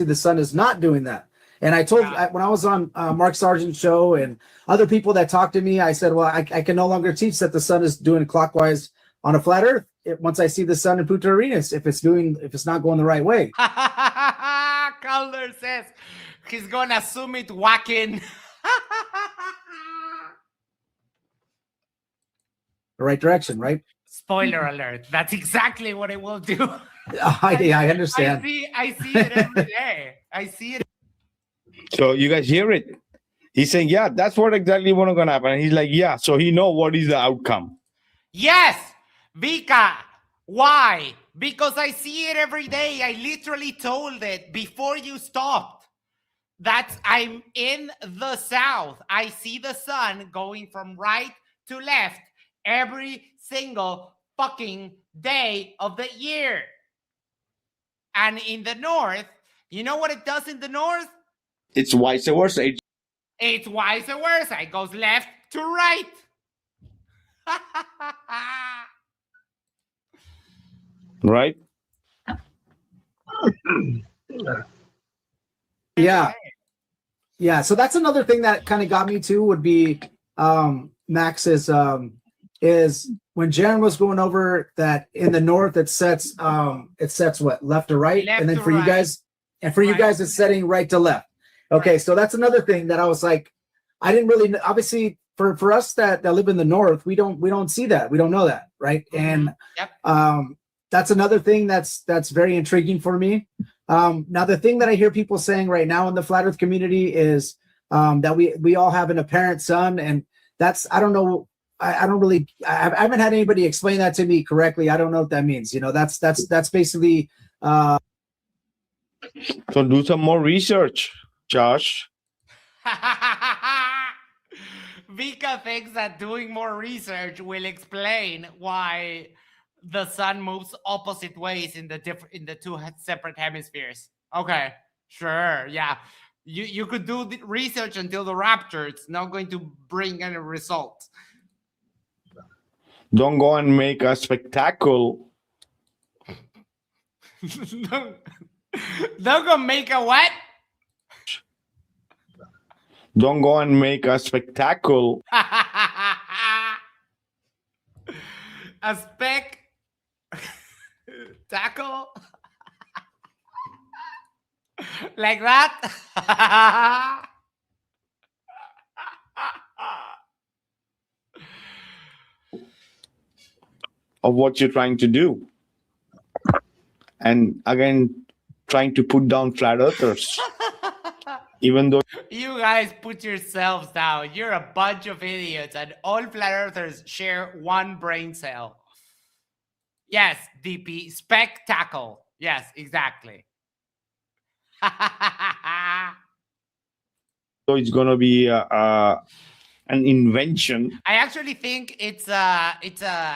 The sun is not doing that. And I told when I was on Mark Sargent's show and other people that talked to me, I said, well, I can no longer teach that the sun is doing clockwise on a flat earth. Once I see the sun in Punta Arenas, if it's not going the right way. Calder says he's gonna assume it whacking. The right direction, right? Spoiler alert. That's exactly what it will do. I understand. I see it every day. I see it. So you guys hear it. He's saying, yeah, that's what exactly what's going to happen. And he's like, yeah, so he know what is the outcome. Yes, Vikka. Why? Because I see it every day. I literally told it before you stopped. I'm in the south. I see the sun going from right to left every single fucking day of the year. And in the north, you know what it does in the north? It's vice versa. It's vice versa. It goes left to right. Right? Yeah. Yeah. So that's another thing that kind of got me too would be Max is when Jaron was going over that in the north it sets what, left to right? Left and then to for right. you guys it's setting right to left. Okay, Right. so that's another thing that I was like, I didn't really obviously for us that live in the north, we don't see that. We don't know that, right? And Yep. that's another thing that's very intriguing for me. Now the thing that I hear people saying right now in the flat earth community is that we all have an apparent sun, and that's I don't know. I don't really. I haven't had anybody explain that to me correctly. I don't know what that means. You know, that's basically. So do some more research, Josh. Vikka thinks that doing more research will explain why the sun moves opposite ways in the two separate hemispheres. Okay, sure, yeah. You could do the research until the rapture. It's not going to bring any result. Don't go and make a spectacle. Don't go make a what? Don't go and make a spectacle. A spec tackle like that. Of what you're trying to do. And again, trying to put down flat earthers. Even though you guys put yourselves down. You're a bunch of idiots, and all flat earthers share one brain cell. Yes, DP, spectacle. Yes, exactly. so it's gonna be an invention. I actually think it's a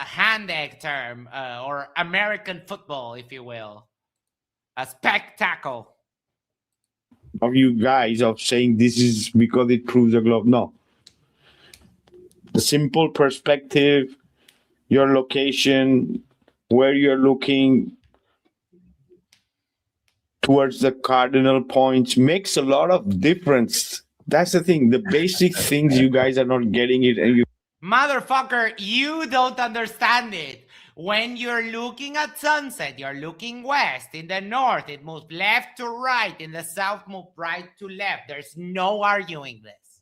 hand egg term or American football, if you will. A spectacle. Of you guys of saying this is because it proves a globe. No. The simple perspective, your location, where you're looking towards the cardinal points makes a lot of difference. That's the thing. The basic things you guys are not getting it, and you Motherfucker, you don't understand it. When you're looking at sunset, you're looking west. In the north, it moves left to right. In the south, move right to left. There's no arguing this.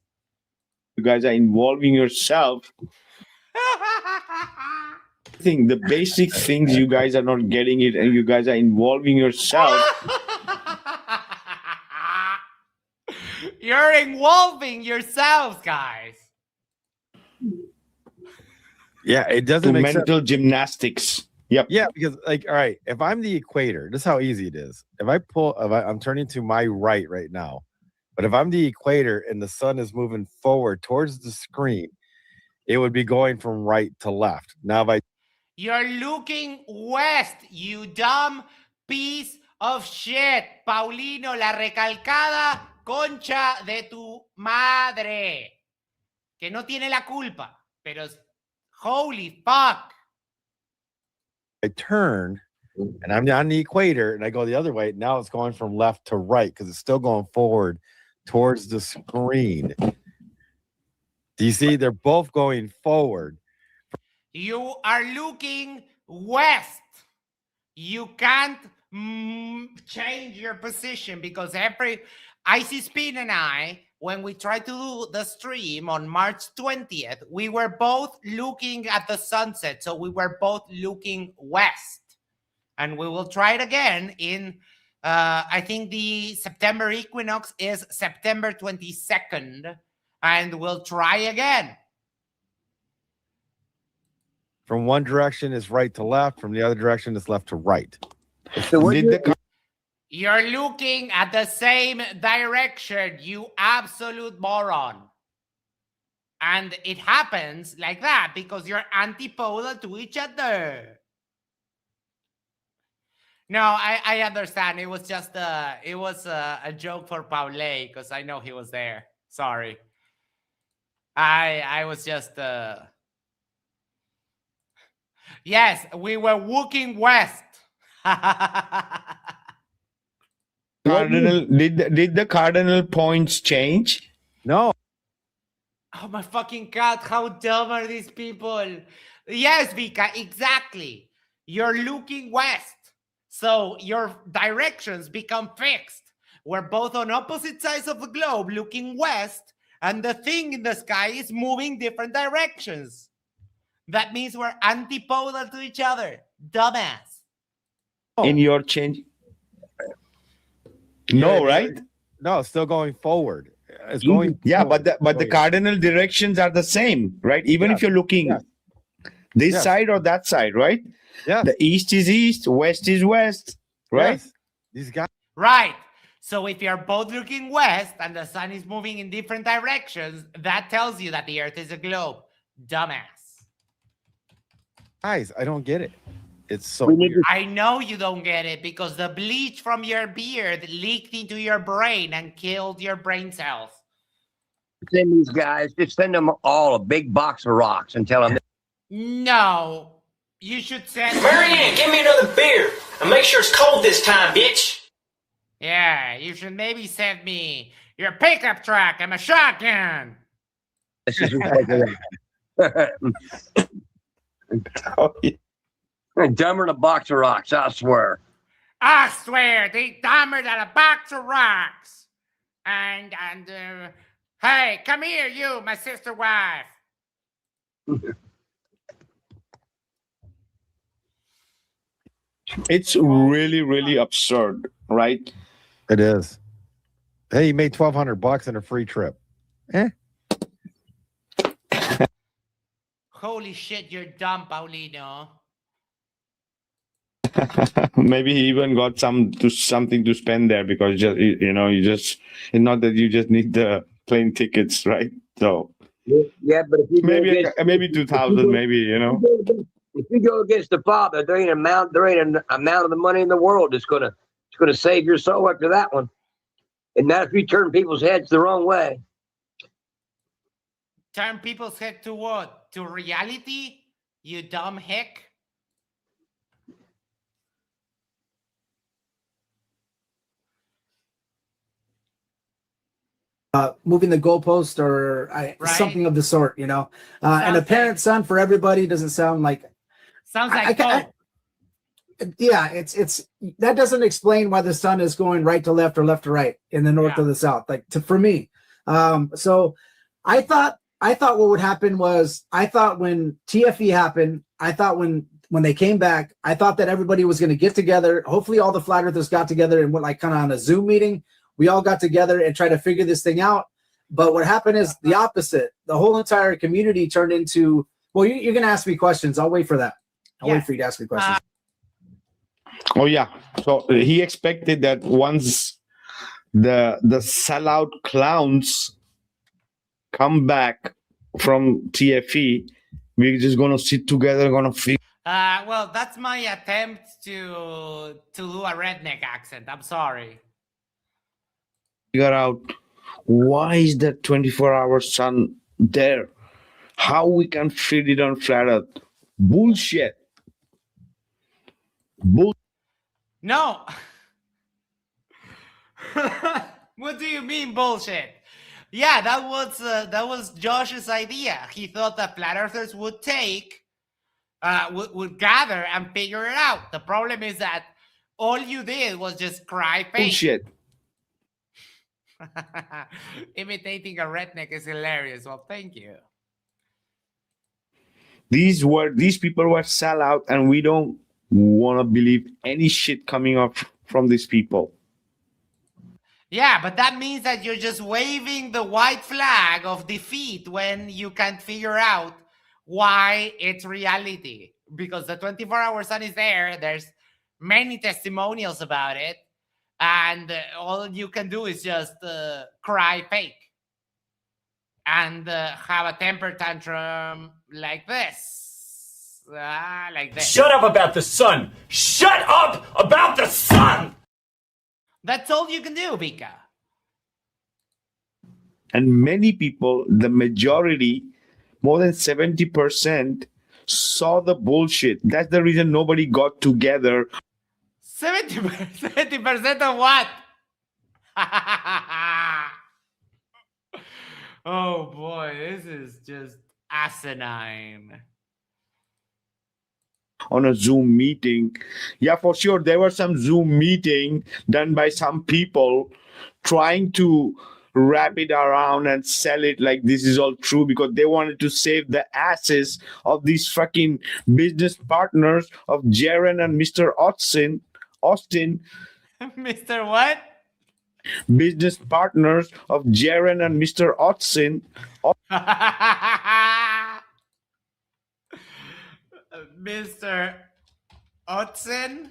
You guys are involving yourself. The basic things you guys are not getting it, and you guys are involving yourself. You're involving yourselves, guys. Yeah, it doesn't make mental sense. Gymnastics. Yep. Yeah, because all right, if I'm the equator, this is how easy it is. I'm turning to my right now, but if I'm the equator and the sun is moving forward towards the screen, it would be going from right to left. Now, You're looking west, you dumb piece of shit. Paulino, la recalcada concha de tu madre. Que no tiene la culpa, pero holy fuck. I turn and I'm on the equator and I go the other way. Now it's going from left to right because it's still going forward towards the screen. Do you see? They're both going forward. You are looking west. You can't change your position because Icy Spin and I, when we tried to do the stream on March 20th, we were both looking at the sunset. So we were both looking west. And we will try it again in, I think the September equinox is September 22nd. And we'll try again. From one direction is right to left. From the other direction is left to right. So You're looking at the same direction, you absolute moron. And it happens like that because you're antipodal to each other. No, I understand. It was just a joke for Paulé because I know he was there. Sorry. I was just yes, we were walking west. Cardinal, did the cardinal points change? No. Oh my fucking God, how dumb are these people? Yes, Vikka, exactly. You're looking west. So your directions become fixed. We're both on opposite sides of the globe looking west, and the thing in the sky is moving different directions. That means we're antipodal to each other. Dumbass. In your change? No, right? No, it's still going forward. It's going. Yeah, forward. but the cardinal directions are the same, right? Even if you're looking this side or that side, right? Yeah. The east is east, west is west, right? Yes. These guys. Right. So if you're both looking west and the sun is moving in different directions, that tells you that the earth is a globe. Dumbass. Guys, I don't get it. It's so weird. I know you don't get it because the bleach from your beard leaked into your brain and killed your brain cells. Send these guys, just send them all a big box of rocks and tell them. No. You should send Marianne, give me another beer. And make sure it's cold this time, bitch. Yeah, you should maybe send me your pickup truck and a shotgun. This is dumber than a box of rocks, I swear. I swear, they dumber than a box of rocks. And hey, come here, you, my sister wife. It's really, really absurd, right? It is. Hey, you made $1,200 in a free trip. Holy shit, you're dumb, Paulino. Maybe he even got something to spend there because it's not that you just need the plane tickets, right? So yeah, but if you maybe 2,000, maybe If you go against the Father, there ain't an amount of the money in the world that's gonna save your soul after that one. And not if you turn people's heads the wrong way. Turn people's head to what? To reality? You dumb hick. Moving the goalpost or something of the sort, and a parent son for everybody doesn't sound like. Sounds like yeah, it's that doesn't explain why the sun is going right to left or left to right in the north or the south. For me, so I thought what would happen was when TFE happened, I thought when they came back, I thought that everybody was going to get together. Hopefully, all the flat earthers got together and went kind of on a Zoom meeting. We all got together and tried to figure this thing out. But what happened is the opposite. The whole entire community turned into. Well, you're going to ask me questions. I'll wait for that. I'll wait for you to ask me questions. Oh yeah. So he expected that once the sellout clowns come back from TFE, we're just gonna sit together, gonna figure. Well, that's my attempt to do a redneck accent. I'm sorry. Figure out why is that 24-hour sun there? How we can fit it on flat Earth? Bullshit. No. What do you mean bullshit? Yeah, that was Josh's idea. He thought that flat earthers would would gather and figure it out. The problem is that all you did was just cry fake. Bullshit. Imitating a redneck is hilarious. Well, thank you. These people were sellout, and we don't want to believe any shit coming up from these people. Yeah, but that means that you're just waving the white flag of defeat when you can't figure out why it's reality. Because the 24-hour sun is there. There's many testimonials about it. and all you can do is just cry fake and have a temper tantrum like this. Like this. Shut up about the sun! Shut up about the sun! That's all you can do, Vikka. And many people, the majority, more than 70%, saw the bullshit. That's the reason nobody got together. 70% of what? Oh boy, this is just asinine. On a Zoom meeting. Yeah, for sure. There was some Zoom meeting done by some people trying to wrap it around and sell it like this is all true because they wanted to save the asses of these fucking business partners of Jaren and Mr. Austin. Mr. What? Business partners of Jaren and Mr. Austin. Mr. Otson?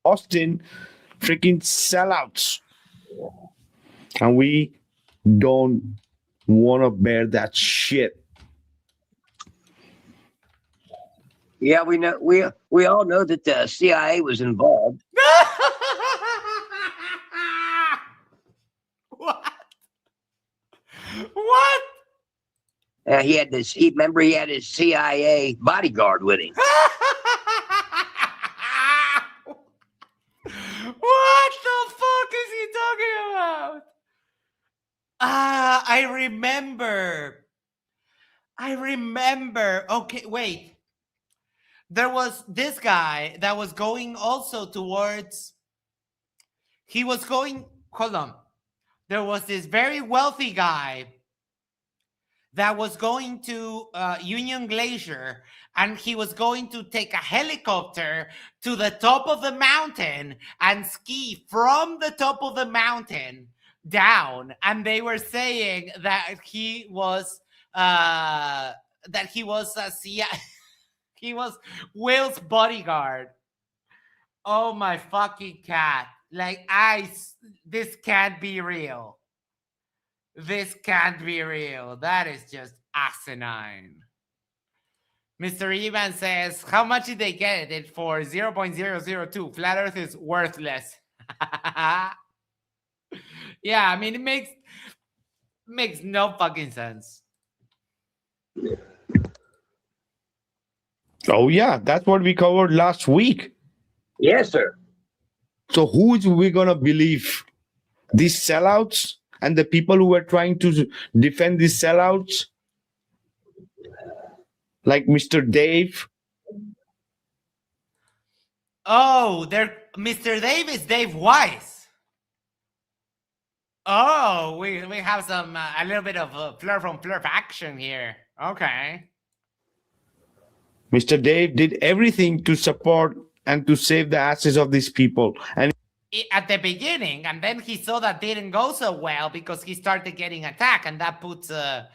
Austin freaking sellouts. And we don't want to bear that shit. Yeah, we know. We all know that the CIA was involved. What? He had this. Remember, he had his CIA bodyguard with him. What the fuck is he talking about? I remember. Okay, wait. There was this guy that was going also towards. He was going. Hold on. There was this very wealthy guy that was going to Union Glacier, and he was going to take a helicopter to the top of the mountain and ski from the top of the mountain down. And they were saying that he was he was Will's bodyguard. Oh my fucking cat! Like this can't be real. This can't be real. That is just asinine. Mr. Evan says, how much did they get it for 0.002? Flat Earth is worthless. Yeah, I mean, it makes no fucking sense. Oh, yeah. That's what we covered last week. Yes, sir. So who is we going to believe? These sellouts? And the people who were trying to defend these sellouts, like Mr. Dave. Oh, Mr. Dave is Dave Weiss. Oh, we have some a little bit of flirt from flirt action here. Okay. Mr. Dave did everything to support and to save the asses of these people. And at the beginning, and then he saw that didn't go so well because he started getting attacked, and that puts a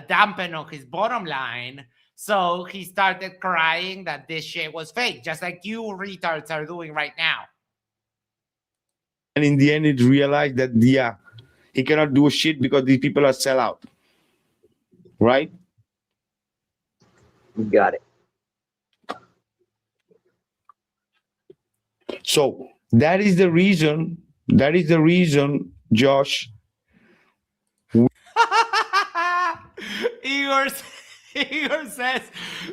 dampen on his bottom line. So he started crying that this shit was fake, just like you retards are doing right now. And in the end, it realized that, yeah, he cannot do shit because these people are sellout. Right? You got it. So that is the reason, Josh. Igor says,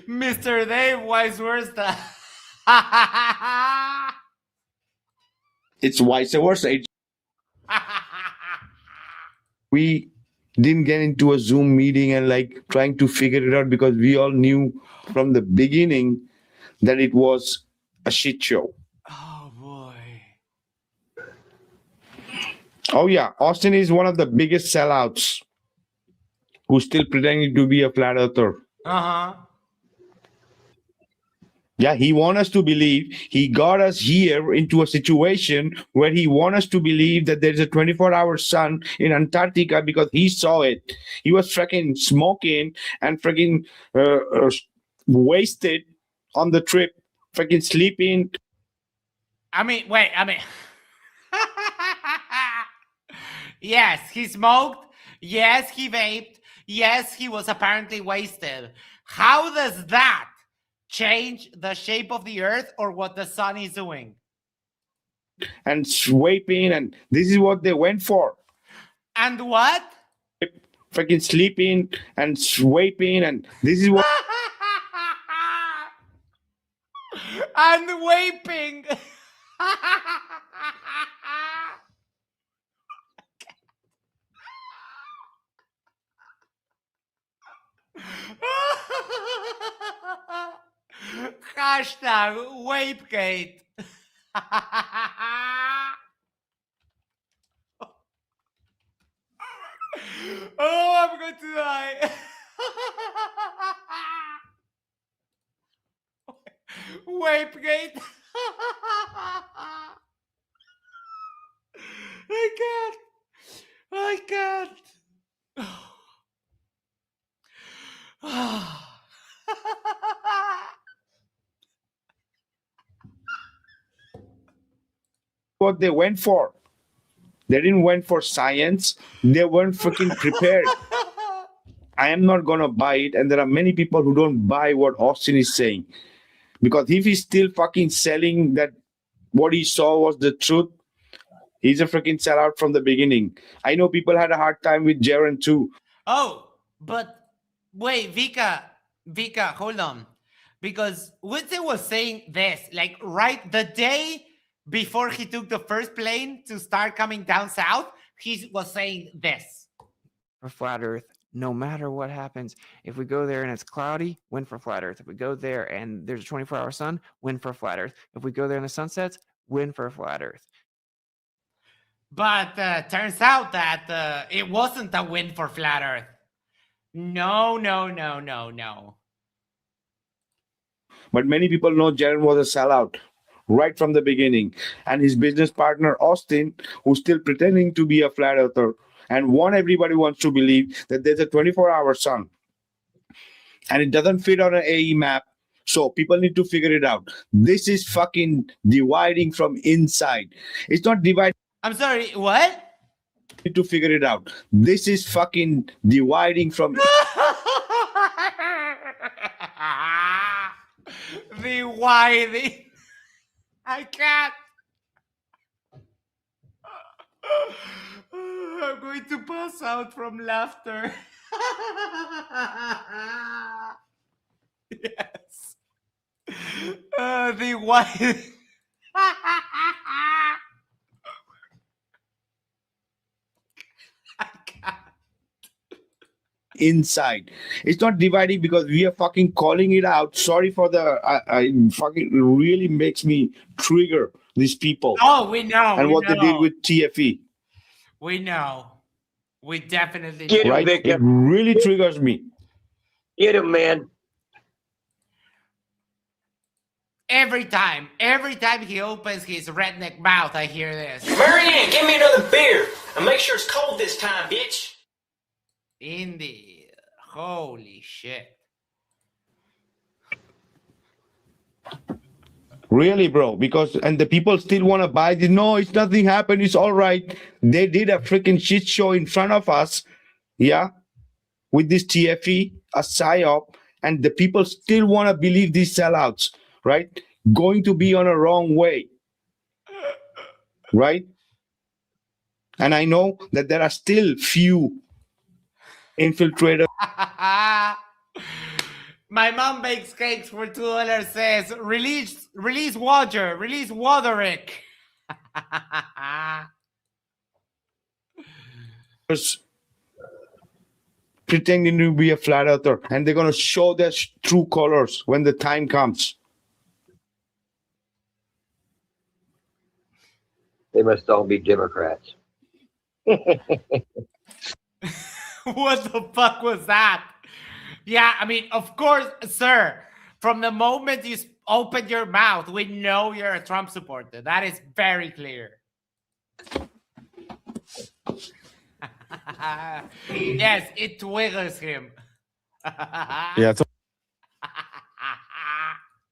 Mr. Dave, vice versa. It's vice versa. We didn't get into a Zoom meeting and like trying to figure it out because we all knew from the beginning that it was a shit show. Oh, boy. Oh, yeah. Austin is one of the biggest sellouts who's still pretending to be a flat earther. Uh-huh. Yeah, he wants us to believe. He got us here into a situation where he wants us to believe that there's a 24-hour sun in Antarctica because he saw it. He was freaking smoking and freaking wasted on the trip, freaking sleeping. Wait. Yes, he smoked. Yes, he vaped. Yes, he was apparently wasted. How does that change the shape of the earth or what the sun is doing? And swiping, and this is what they went for. And what? Freaking sleeping and swiping, and this is what. And vaping. Hashtag Wapegate. Oh, I'm going to die. Wapegate. I can't. What they went for. They didn't went for science. They weren't freaking prepared. I am not gonna buy it, and there are many people who don't buy what Austin is saying, because if he's still fucking selling that what he saw was the truth, he's a freaking sellout from the beginning. I know people had a hard time with Jaren too. Oh, but wait, Vikka, hold on. Because White was saying this, like right the day before he took the first plane to start coming down south, he was saying this. For flat Earth, no matter what happens, if we go there and it's cloudy, win for flat Earth. If we go there and there's a 24-hour sun, win for flat Earth. If we go there and the sun sets, win for flat Earth. But turns out that it wasn't a win for flat Earth. No. But many people know Jaren was a sellout right from the beginning. And his business partner, Austin, who's still pretending to be a flat earther, and everybody wants to believe that there's a 24-hour sun. And it doesn't fit on an AE map. So people need to figure it out. This is fucking dividing from inside. It's not dividing. I'm sorry, what? Need to figure it out. This is fucking dividing from. The Whine. I can't. I'm going to pass out from laughter. Yes. The Whine. Inside. It's not dividing because we are fucking calling it out. Sorry for the fucking really makes me trigger these people. Oh, we know. And what they did with TFE. We know. We definitely Get him, right? Vikka. It really triggers me. Get him, man. Every time he opens his redneck mouth, I hear this. Marianne, give me another beer. And make sure it's cold this time, bitch. Indeed. Holy shit. Really, bro, because and the people still want to buy this. No, it's nothing happened. It's all right. They did a freaking shit show in front of us. Yeah. With this TFE, a psyop, and the people still want to believe these sellouts, right? Going to be on a wrong way. Right? And I know that there are still few infiltrators. My mom bakes cakes for $2. Says release water, release Waderick. Pretending to be a flat earther, and they're gonna show their true colors when the time comes. They must all be Democrats. What the fuck was that? Yeah, I mean, of course, sir. From the moment open your mouth. We know you're a Trump supporter. That is very clear. Yes, it triggers him. Yeah, it's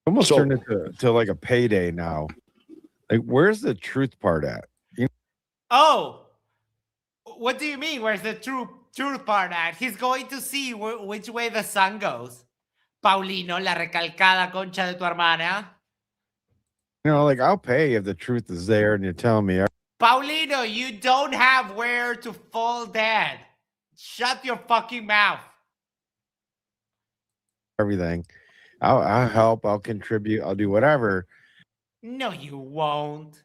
almost turned into like a payday now. Like, where's the truth part at? Oh, what do you mean? Where's the truth part at? He's going to see which way the sun goes. Paulino, la recalcada concha de tu hermana. Like, I'll pay if the truth is there and you're telling me. Paulino, you don't have where to fall dead. Shut your fucking mouth. Everything. I'll help. I'll contribute. I'll do whatever. No, you won't.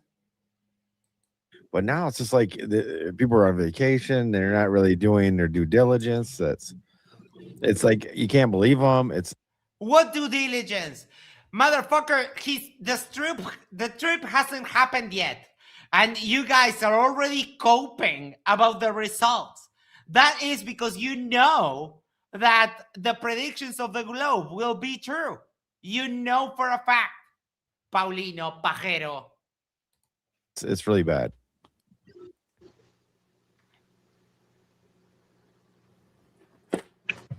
But now it's just like people are on vacation. They're not really doing their due diligence. It's like you can't believe them. It's what due diligence, motherfucker? The trip hasn't happened yet, and you guys are already coping about the results. That is because you know that the predictions of the globe will be true. You know for a fact, Paulino Pajero. It's really bad.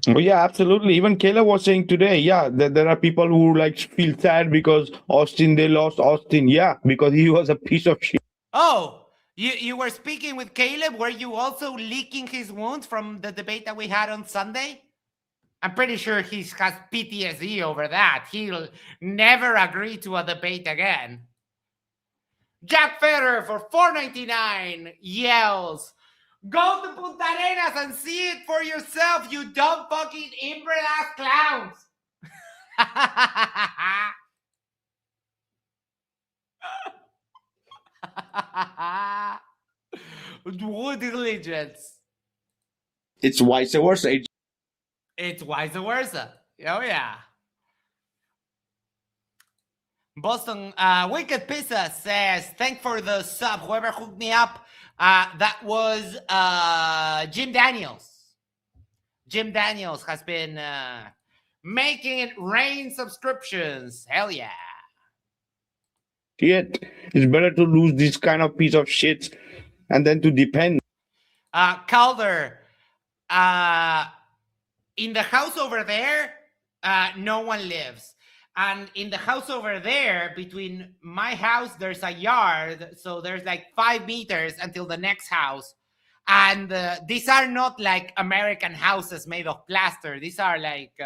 Oh, yeah, absolutely. Even Kayla was saying today, that there are people who like feel sad because they lost Austin. Yeah, because he was a piece of shit. Oh, you were speaking with Caleb. Were you also leaking his wounds from the debate that we had on Sunday? I'm pretty sure he has PTSD over that. He'll never agree to a debate again. Jack Federer for $4.99 yells, "Go to Punta Arenas and see it for yourself, you dumb fucking inbred ass clowns." Due diligence. It's vice versa. It's vice versa. Oh, yeah. Boston Wicked Pizza says, "Thanks for the sub. Whoever hooked me up." That was Jim Daniels. Jim Daniels has been making it rain subscriptions. Hell yeah. Shit. It's better to lose this kind of piece of shit and then to depend. Calder, in the house over there, no one lives. And in the house over there, between my house, there's a yard. So there's like 5 meters until the next house. And these are not like American houses made of plaster. These are like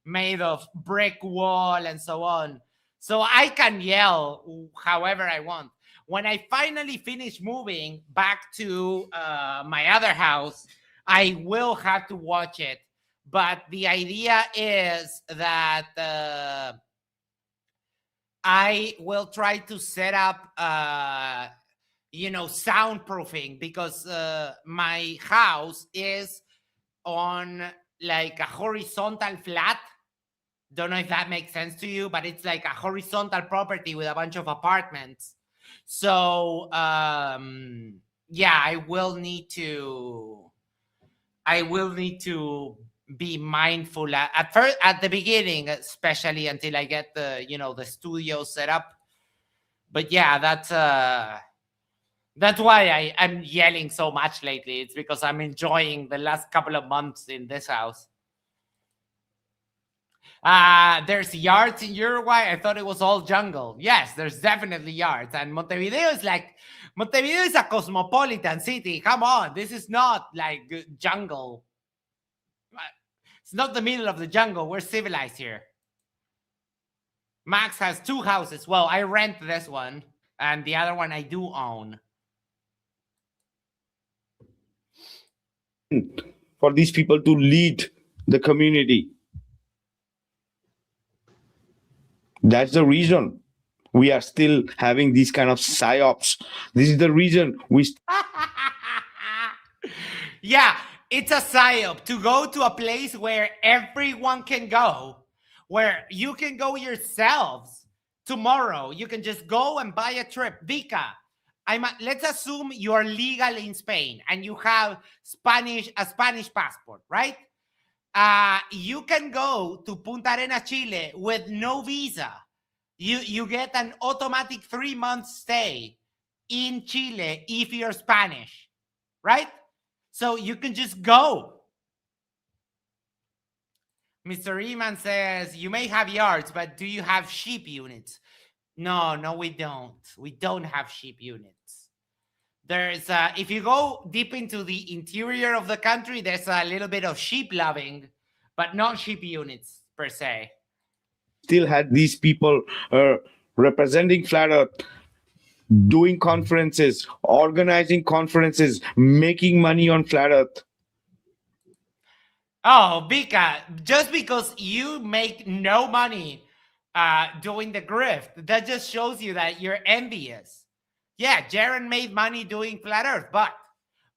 made of brick wall and so on. So I can yell however I want. When I finally finish moving back to my other house, I will have to watch it. But the idea is that I will try to set up, soundproofing, because my house is on like a horizontal flat. Don't know if that makes sense to you, but it's like a horizontal property with a bunch of apartments. So, I will need to be mindful at first, at the beginning, especially until I get the studio set up. But yeah, that's why I'm yelling so much lately. It's because I'm enjoying the last couple of months in this house. There's yards in Uruguay. I thought it was all jungle. Yes, there's definitely yards. And Montevideo is a cosmopolitan city. Come on, this is not like jungle. It's not the middle of the jungle. We're civilized here. Max has 2 houses. Well, I rent this one, and the other one I do own. For these people to lead the community. That's the reason we are still having these kind of psyops. This is the reason we... Yeah, it's a psyop to go to a place where everyone can go, where you can go yourselves tomorrow. You can just go and buy a trip. Vikka, let's assume you are legal in Spain and you have a Spanish passport, right? You can go to Punta Arenas, Chile with no visa You get an automatic 3-month stay in Chile if you're Spanish, right? So you can just go. Mr. Eman says, you may have yards, but do you have sheep units? No, we don't. We don't have sheep units. There's, if you go deep into the interior of the country, there's a little bit of sheep loving, but not sheep units per se. Still had these people representing Flat Earth, doing conferences, organizing conferences, making money on Flat Earth. Oh, Vikka, just because you make no money doing the grift, that just shows you that you're envious. Yeah, Jaron made money doing Flat Earth, but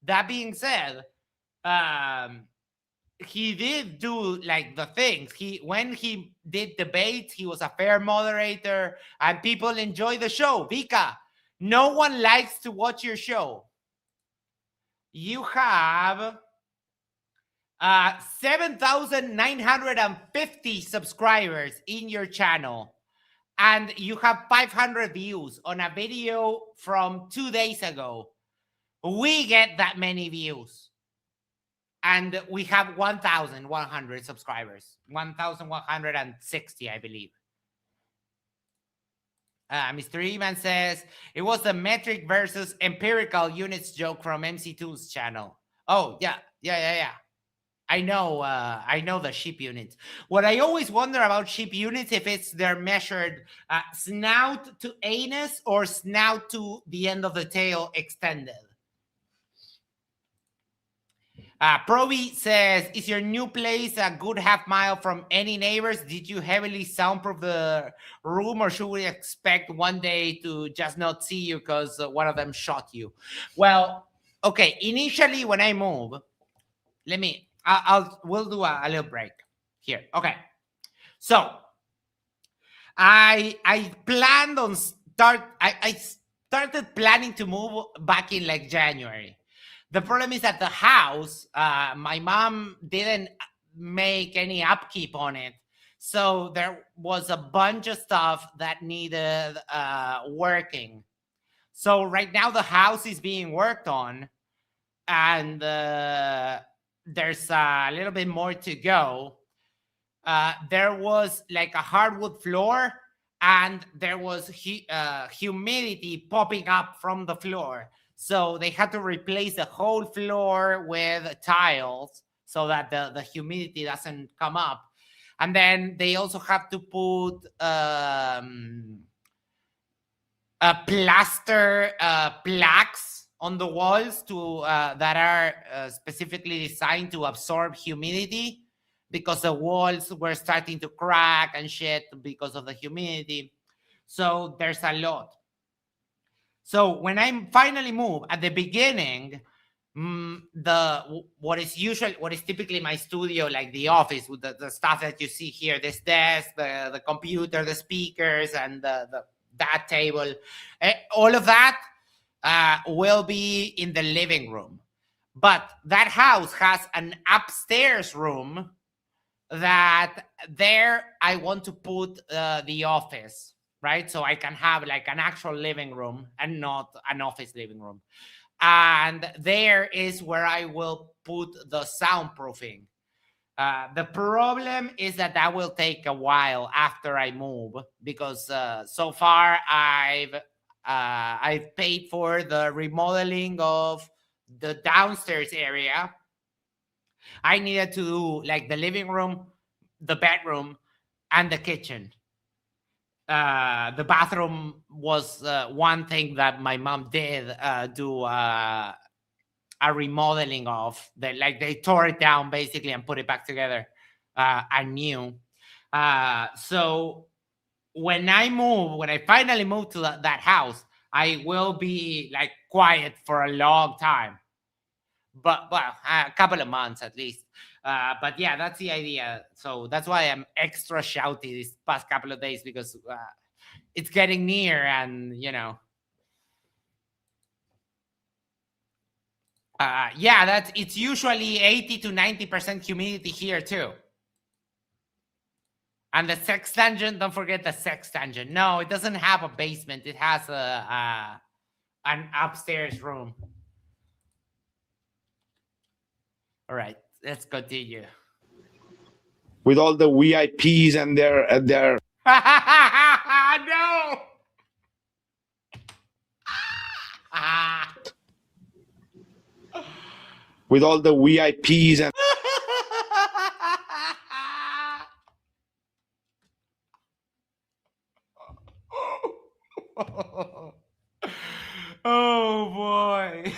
that being said, he did do like the things. When he did debates, he was a fair moderator, and people enjoy the show. Vikka, no one likes to watch your show. You have 7,950 subscribers in your channel, and you have 500 views on a video from 2 days ago. We get that many views, and we have 1,100 subscribers, 1,160, I believe. Mr. Eman says, it was the metric versus empirical units joke from MC2's channel. Oh, yeah. I know the sheep units. What I always wonder about sheep units, if they're measured snout to anus or snout to the end of the tail extended. Proby says, is your new place a good half mile from any neighbors? Did you heavily soundproof the room, or should we expect one day to just not see you because one of them shot you? Well, okay, initially when I move, we'll do a little break here. Okay. So I planned on I started planning to move back in like January. The problem is that the house, my mom didn't make any upkeep on it. So there was a bunch of stuff that needed working. So right now the house is being worked on, and there's a little bit more to go. There was like a hardwood floor, and there was humidity popping up from the floor. So they had to replace the whole floor with tiles so that the humidity doesn't come up. And then they also have to put plaster plaques on the walls that are specifically designed to absorb humidity, because the walls were starting to crack and shit because of the humidity. So there's a lot. So when I finally move, at the beginning, what is typically my studio, like the office with the stuff that you see here, this desk, the computer, the speakers, and that table, all of that will be in the living room. But that house has an upstairs room that there I want to put the office, right? So I can have like an actual living room and not an office living room. And there is where I will put the soundproofing. The problem is that will take a while after I move, because so far I've paid for the remodeling of the downstairs area. I needed to do like the living room, the bedroom, and the kitchen. The bathroom was one thing that my mom did do a remodeling of. They tore it down basically and put it back together anew. So when I finally move to that house, I will be like quiet for a long time. But a couple of months at least. But yeah, that's the idea. So that's why I'm extra shouty these past couple of days, because it's getting near, and it's usually 80 to 90% humidity here too. And the sex dungeon, don't forget the sex dungeon. No, it doesn't have a basement. It has an upstairs room. All right, let's continue. With all the VIPs and their No. with all the VIPs and oh boy.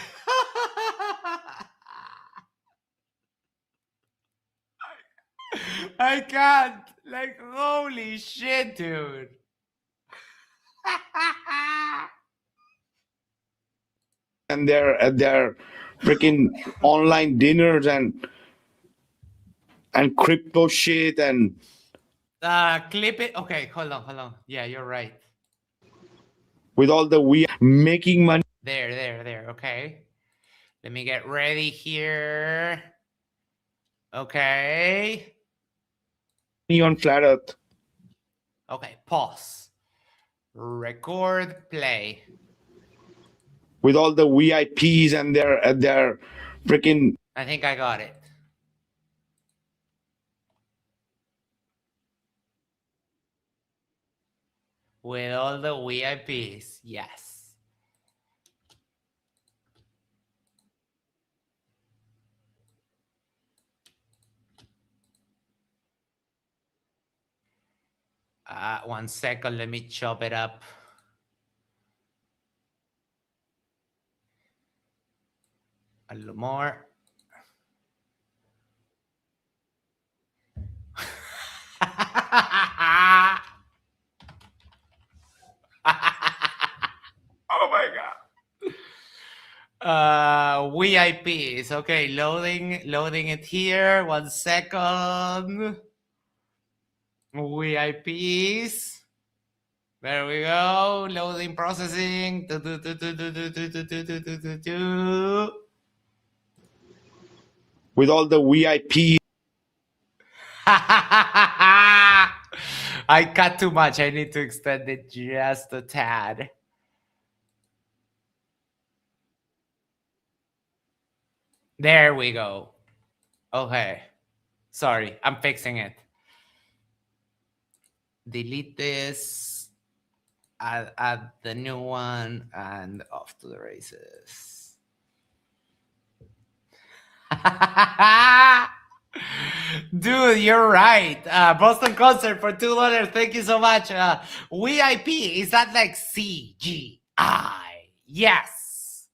I can't. Like, holy shit, dude. and their freaking online dinners and crypto shit and clip it. Okay, hold on. Yeah, you're right. with all the making money. There. Okay. Let me get ready here. Okay. On Flat Earth. Okay, pause. Record, play. With all the VIPs and their freaking. I think I got it. With all the VIPs, yes. One second, let me chop it up. A little more. Oh my god. VIPs. Okay, loading it here. 1 second. VIPs. There we go. Loading, processing. With all the VIPs. I cut too much. I need to extend it just a tad. There we go. Okay. Sorry, I'm fixing it. Delete this. Add the new one and off to the races. Dude, you're right. Boston Concert for $2. Thank you so much. VIP, is that like CGI? Yes.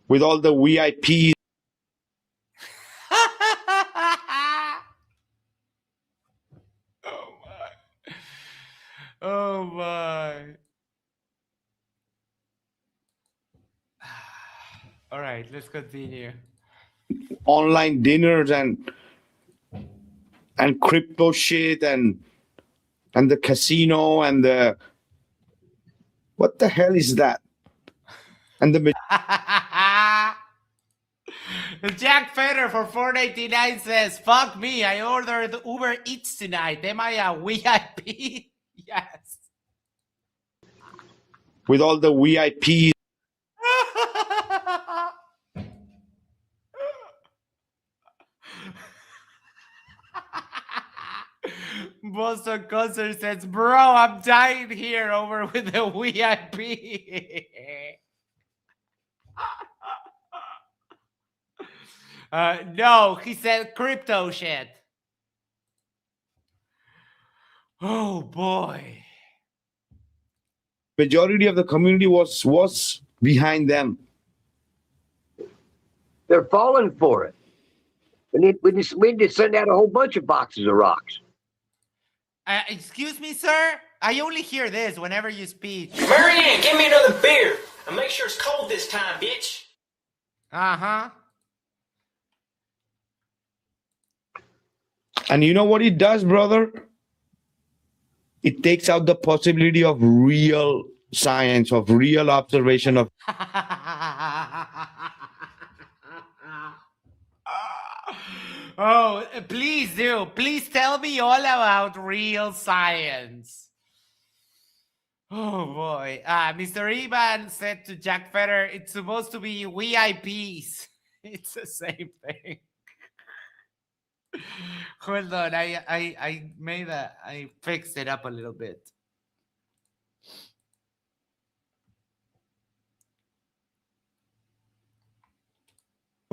With all the VIPs. Oh my. All right, let's continue. Online dinners and crypto shit and the casino and the what the hell is that? And the Jack Feder for $4.99 says, "Fuck me, I ordered Uber Eats tonight. Am I a VIP?" Yes. With all the VIPs. Boston Concert says, "Bro, I'm dying here over with the VIP." No, he said crypto shit. Oh boy. Majority of the community was behind them. They're falling for it. We need to send out a whole bunch of boxes of rocks. Excuse me, sir? I only hear this whenever you speak. Marianne, give me another beer. And make sure it's cold this time, bitch. Uh-huh. And you know what it does, brother? It takes out the possibility of real science, of real observation of Oh, please do. Please tell me all about real science. Oh boy. Mr. Ivan said to Jack Fetter, it's supposed to be VIPs. It's the same thing. Hold on. I fixed it up a little bit.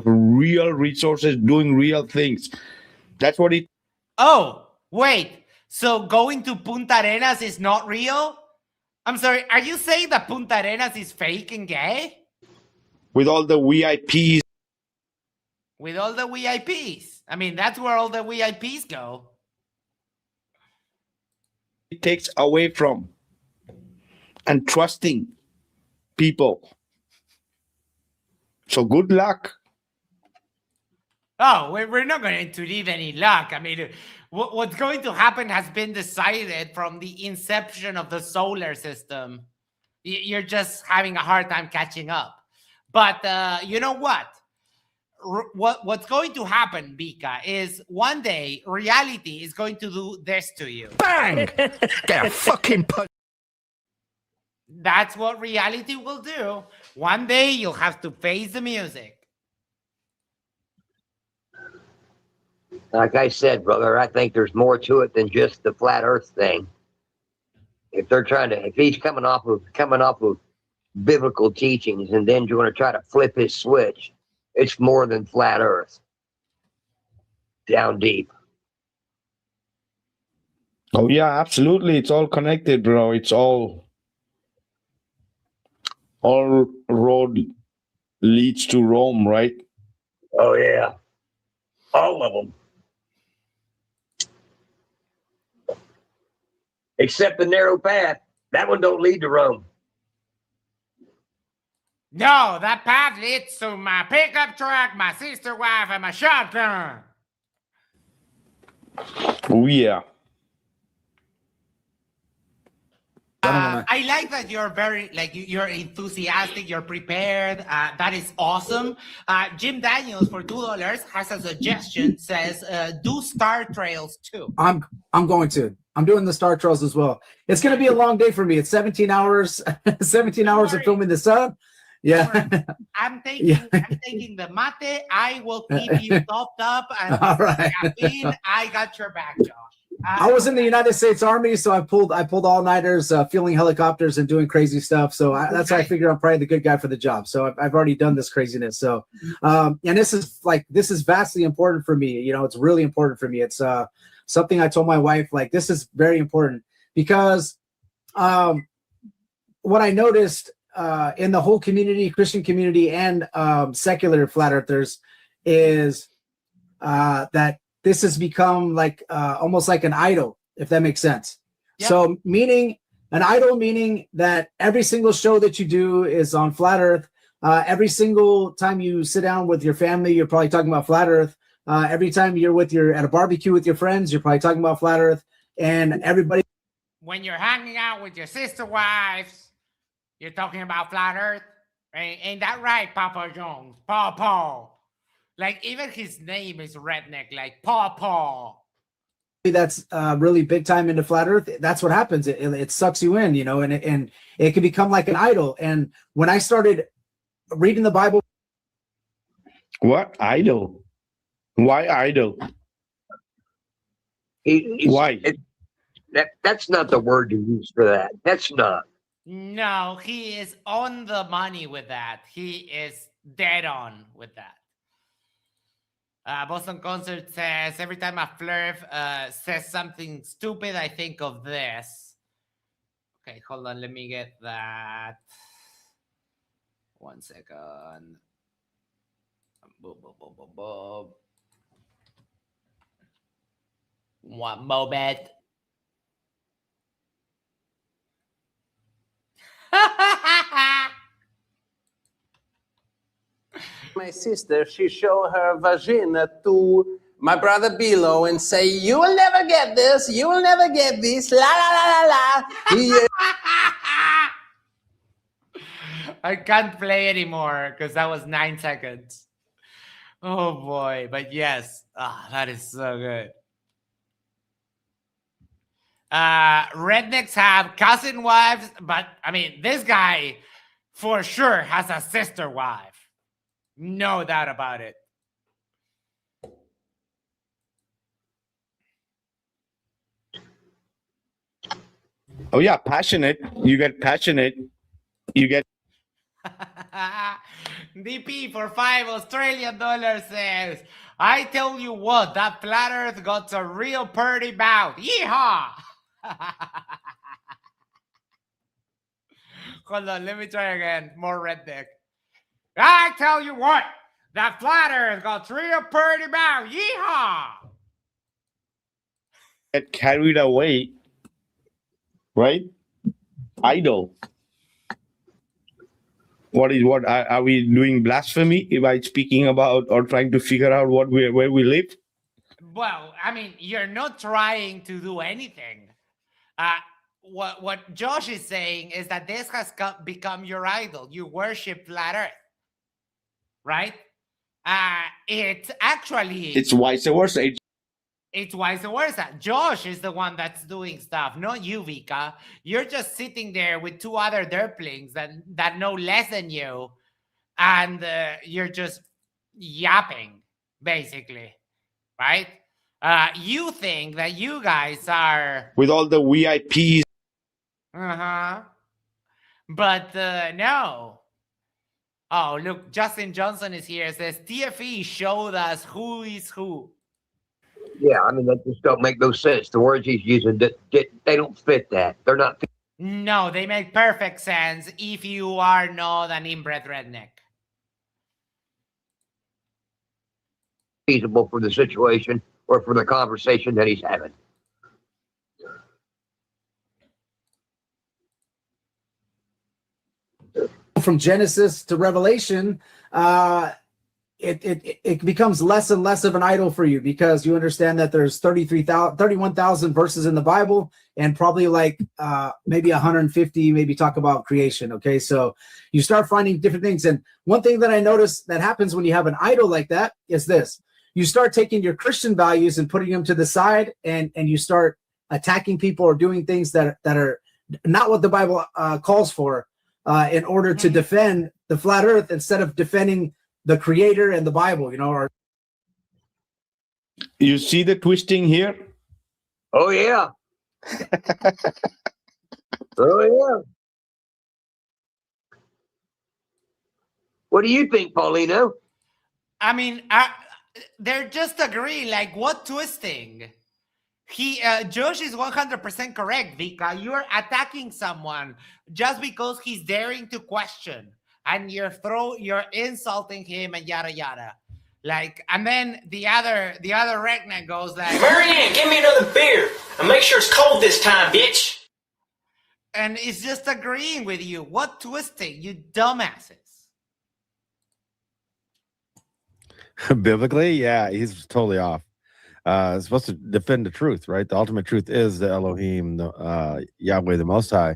Real resources doing real things. That's what it. Oh, wait. So going to Punta Arenas is not real? I'm sorry. Are you saying that Punta Arenas is fake and gay? With all the VIPs. With all the VIPs. I mean, that's where all the VIPs go. It takes away from and trusting people. So good luck. Oh, we're not going to leave any luck. I mean, what's going to happen has been decided from the inception of the solar system. You're just having a hard time catching up. But you know what? What's going to happen, Vikka, is one day reality is going to do this to you. Bang! Get a fucking punch. That's what reality will do. One day you'll have to face the music. Like I said, brother, I think there's more to it than just the flat Earth thing. If he's coming off of biblical teachings, and then you're going to try to flip his switch, it's more than flat Earth. Down deep. Oh yeah, absolutely. It's all connected, bro. It's all road leads to Rome, right? Oh yeah, all of them. Except the narrow path. That one don't lead to Rome. No, that path leads to my pickup truck, my sister wife, and my shotgun. Oh yeah. I like that you're very, you're enthusiastic, you're prepared. That is awesome. Jim Daniels for $2 has a suggestion, says, do Star Trails too. I'm going to. I'm doing the Star Trails as well. It's going to be a long day for me. It's 17 hours, 17 hours of filming the sun. Yeah. I'm taking the mate. I will keep you topped up. And all right. caffeine, I got your back, Josh. I was in the United States Army, so I pulled all-nighters, fueling helicopters and doing crazy stuff. So that's why I figured I'm probably the good guy for the job. So I've already done this craziness. So, and this is vastly important for me. You know, it's really important for me. It's something I told my wife, this is very important because what I noticed in the whole community, Christian community and secular flat earthers, is that this has become almost like an idol, if that makes sense. Yep. So an idol meaning that every single show that you do is on flat earth. Every single time you sit down with your family, you're probably talking about flat earth. Every time you're at a barbecue with your friends, you're probably talking about flat earth. And everybody. When you're hanging out with your sister wives, you're talking about flat earth. Ain't that right, Papa Jones? Papa. Even his name is redneck, Papa. That's really big time into flat earth. That's what happens. It sucks you in, and it can become like an idol. And when I started reading the Bible. What idol? Why idol? Why? That's not the word to use for that. That's not. No, he is on the money with that. He is dead on with that. Boston Concert says, every time a flirt says something stupid, I think of this. Okay, hold on. Let me get that. 1 second. Boom, boom, boom, boom, boom. One moment. My sister, she showed her vagina to my brother Bilo and say, "You will never get this. You will never get this. La la la la la." Yeah. I can't play anymore because that was 9 seconds. Oh boy, but yes, that is so good. Rednecks have cousin wives, but I mean, this guy for sure has a sister wife. No doubt about it. Oh yeah, passionate. You get passionate. You get DP for $5 says, I tell you what, that flat earth got a real pretty bout. Yeehaw! Hold on, let me try again. More redneck. I tell you what, that flat earth got real pretty bout. Yeehaw! get carried away, right? Idol. What are we doing blasphemy by speaking about or trying to figure out where we live? Well, I mean, you're not trying to do anything. What Josh is saying is that this has become your idol. You worship flat earth, right? It's vice versa. It's vice versa. Josh is the one that's doing stuff, not you, Vikka. You're just sitting there with two other derplings that know less than you, and you're just yapping, basically, right? You think that you guys are... with all the VIPs. Uh-huh. But no. Oh, look, Justin Johnson is here. It says, TFE showed us who is who. Yeah, I mean, that just don't make no sense. The words he's using, they don't fit that. They're not. No, they make perfect sense if you are not an inbred redneck. Feasible for the situation or for the conversation that he's having. From Genesis to Revelation, it becomes less and less of an idol for you because you understand that there's 31,000 verses in the Bible and probably like maybe 150 maybe talk about creation. Okay, so you start finding different things. And one thing that I noticed that happens when you have an idol like that is this: you start taking your Christian values and putting them to the side, and you start attacking people or doing things that are not what the Bible calls for in order to defend the flat earth instead of defending the creator and the Bible, you know. Or you see the twisting here? Oh yeah. Oh yeah. What do you think, Paulino? I mean, they're just agreeing. Like, what twisting? Josh is 100% correct, Vikka. You're attacking someone just because he's daring to question, and you're insulting him and yada yada. Like, and then the other redneck goes like, Marianne, give me another beer and make sure it's cold this time, bitch. And it's just agreeing with you. What twisting, you dumbasses? Biblically, yeah, he's totally off. It's supposed to defend the truth, right? The ultimate truth is the Elohim, the Yahweh, the Most High.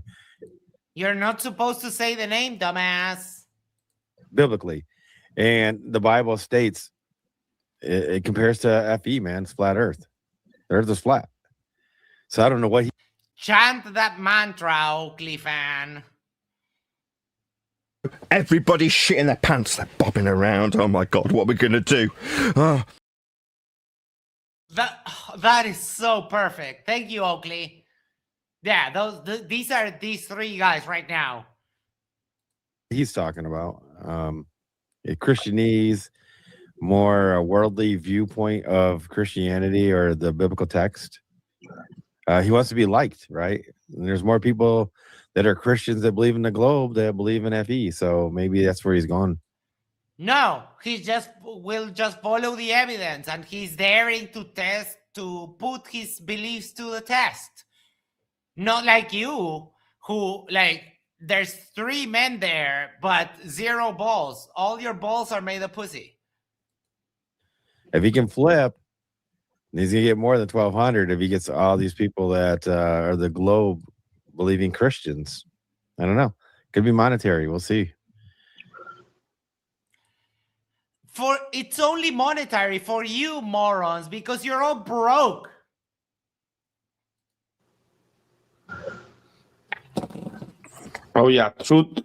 You're not supposed to say the name, dumbass. Biblically, and the Bible states it compares to FE, man. It's flat Earth. The Earth is flat. So I don't know what he. Chant that mantra, Oakley fan. Everybody's shitting their pants. They're bobbing around. Oh my God, what are we gonna do? Oh. That is so perfect. Thank you, Oakley. Yeah, these are these three guys right now. He's talking about Christianese, more a worldly viewpoint of Christianity or the biblical text. He wants to be liked, right? And there's more people that are Christians that believe in the globe that believe in FE. So maybe that's where he's going. No, he will just follow the evidence, and he's daring to put his beliefs to the test. Not like you, who, like, there's 3 men there, but 0 balls. All your balls are made of pussy. If he can flip, he's gonna get more than 1,200 if he gets all these people that are the globe believing Christians. I don't know. Could be monetary. We'll see. it's only monetary for you morons because you're all broke. Oh yeah, Truth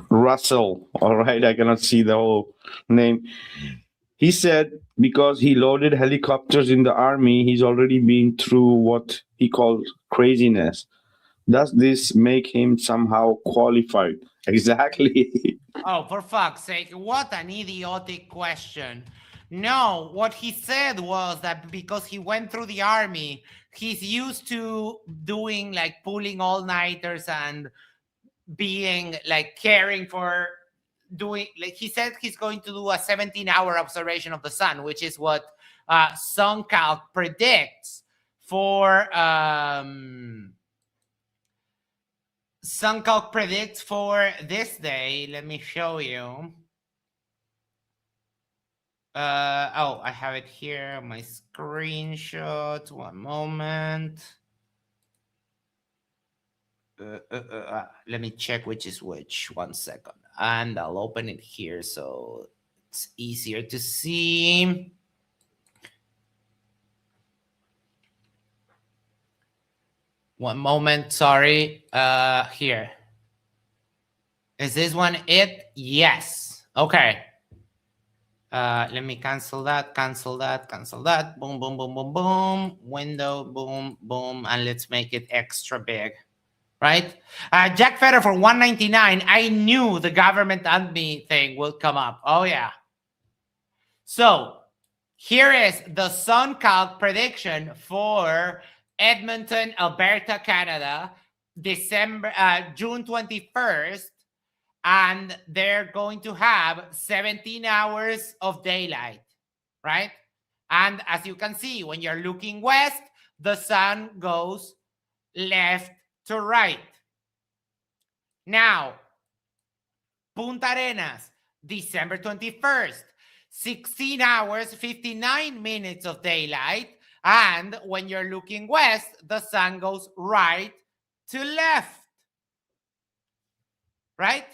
Russell. All right, I cannot see the whole name. He said because he loaded helicopters in the army, he's already been through what he called craziness. Does this make him somehow qualified? Exactly. Oh, for fuck's sake, what an idiotic question. No, what he said was that because he went through the army, he's used to doing like pulling all-nighters and being like caring for doing, like he said he's going to do a 17-hour observation of the sun, which is what SunCalc predicts for SunCalc predicts for this day. Let me show you. Oh, I have it here, my screenshot. One moment. Let me check which is which. 1 second. And I'll open it here so it's easier to see. One moment, sorry. Here. Is this one it? Yes. Okay. Let me cancel that, cancel that, cancel that. Boom, boom, boom, boom, boom. Window, boom, boom. And let's make it extra big. Right? Jack Fetter for $1.99. I knew the government and me thing will come up. Oh, yeah. So here is the SunCalc prediction for Edmonton, Alberta, Canada, June 21st. And they're going to have 17 hours of daylight, right? And as you can see, when you're looking west, the sun goes left to right. Now, Punta Arenas, December 21st, 16 hours, 59 minutes of daylight. And when you're looking west, the sun goes right to left, right?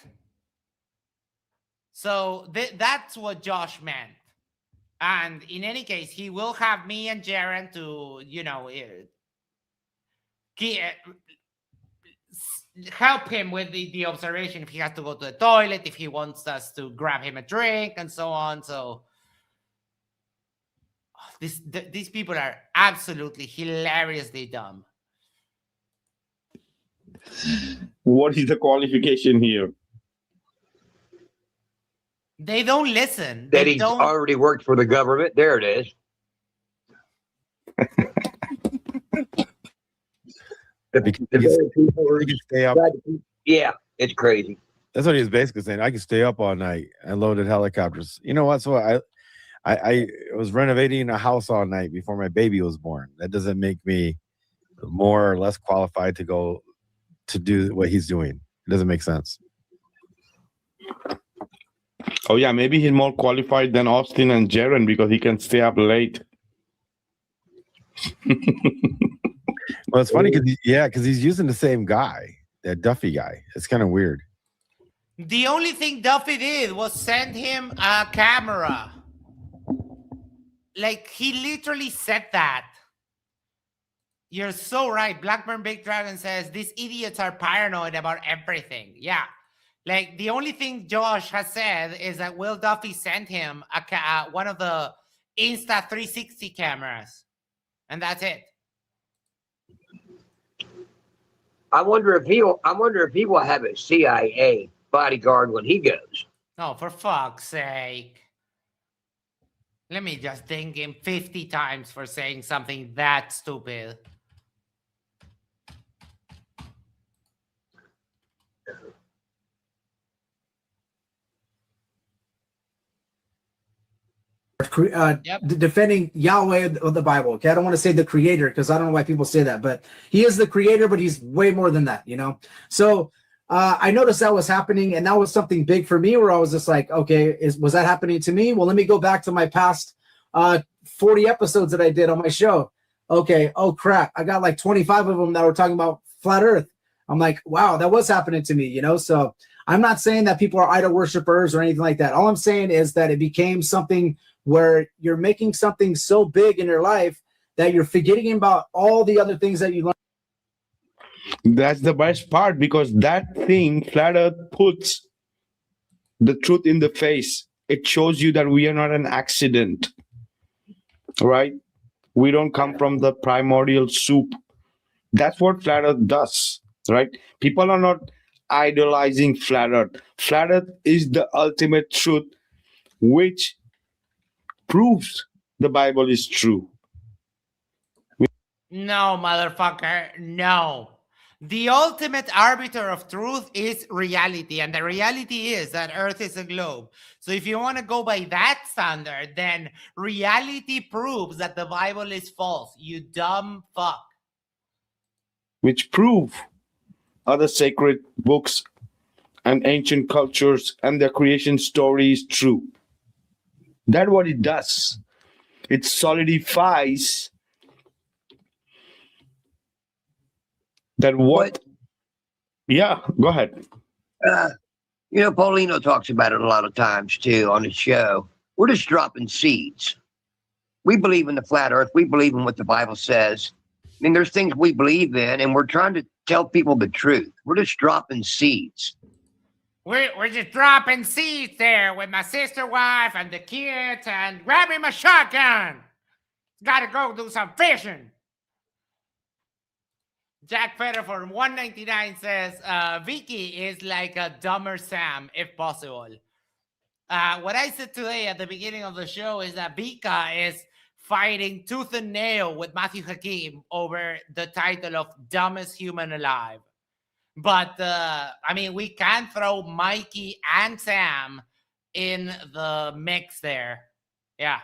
So that's what Josh meant. And in any case, he will have me and Jaren to, you know, help him with the observation if he has to go to the toilet, if he wants us to grab him a drink and so on. So these people are absolutely hilariously dumb. What is the qualification here? They don't listen. That he's already worked for the government. There it is. Yeah, it's crazy. That's what he was basically saying. I can stay up all night and loaded helicopters. You know what? So I was renovating a house all night before my baby was born. That doesn't make me more or less qualified to go to do what he's doing. It doesn't make sense. Oh yeah, maybe he's more qualified than Austin and Jaren because he can stay up late. Well, it's funny because he's using the same guy, that Duffy guy. It's kind of weird. The only thing Duffy did was send him a camera. Like, he literally said that. You're so right. Blackburn Big Dragon says, these idiots are paranoid about everything. Yeah. Like, the only thing Josh has said is that Will Duffy sent him one of the Insta 360 cameras. And that's it. I wonder if he will have a CIA bodyguard when he goes. Oh, for fuck's sake. Let me just ding him 50 times for saying something that stupid. Defending Yahweh of the Bible. Okay, I don't want to say the creator because I don't know why people say that, but he is the creator, but he's way more than that, you know. So I noticed that was happening, and that was something big for me where I was just like, okay, was that happening to me? Well, let me go back to my past 40 episodes that I did on my show. Okay, oh crap, I got like 25 of them that were talking about flat Earth. I'm like, wow, that was happening to me, you know. So I'm not saying that people are idol worshipers or anything like that. All I'm saying is that it became something where you're making something so big in your life that you're forgetting about all the other things that you learned. That's the best part, because that thing, Flat Earth, puts the truth in the face. It shows you that we are not an accident, right? We don't come from the primordial soup. That's what Flat Earth does, right? People are not idolizing Flat Earth. Flat Earth is the ultimate truth, which proves the Bible is true. No, motherfucker, no. The ultimate arbiter of truth is reality, and the reality is that Earth is a globe. So if you want to go by that standard, then reality proves that the Bible is false, you dumb fuck. Which prove other sacred books and ancient cultures and their creation story is true. That's what it does. It solidifies that what? Yeah, go ahead. Paulino talks about it a lot of times too on his show. We're just dropping seeds. We believe in the flat earth. We believe in what the Bible says. I mean, there's things we believe in, and we're trying to tell people the truth. We're just dropping seeds. We're just dropping seeds there with my sister wife and the kids and grabbing my shotgun. Gotta go do some fishing. Jack Fetter for 199 says, Vicky is like a dumber Sam, if possible. What I said today at the beginning of the show is that Vikka is fighting tooth and nail with Matthew Hakim over the title of dumbest human alive. But, I mean, we can throw Mikey and Sam in the mix there. Yeah.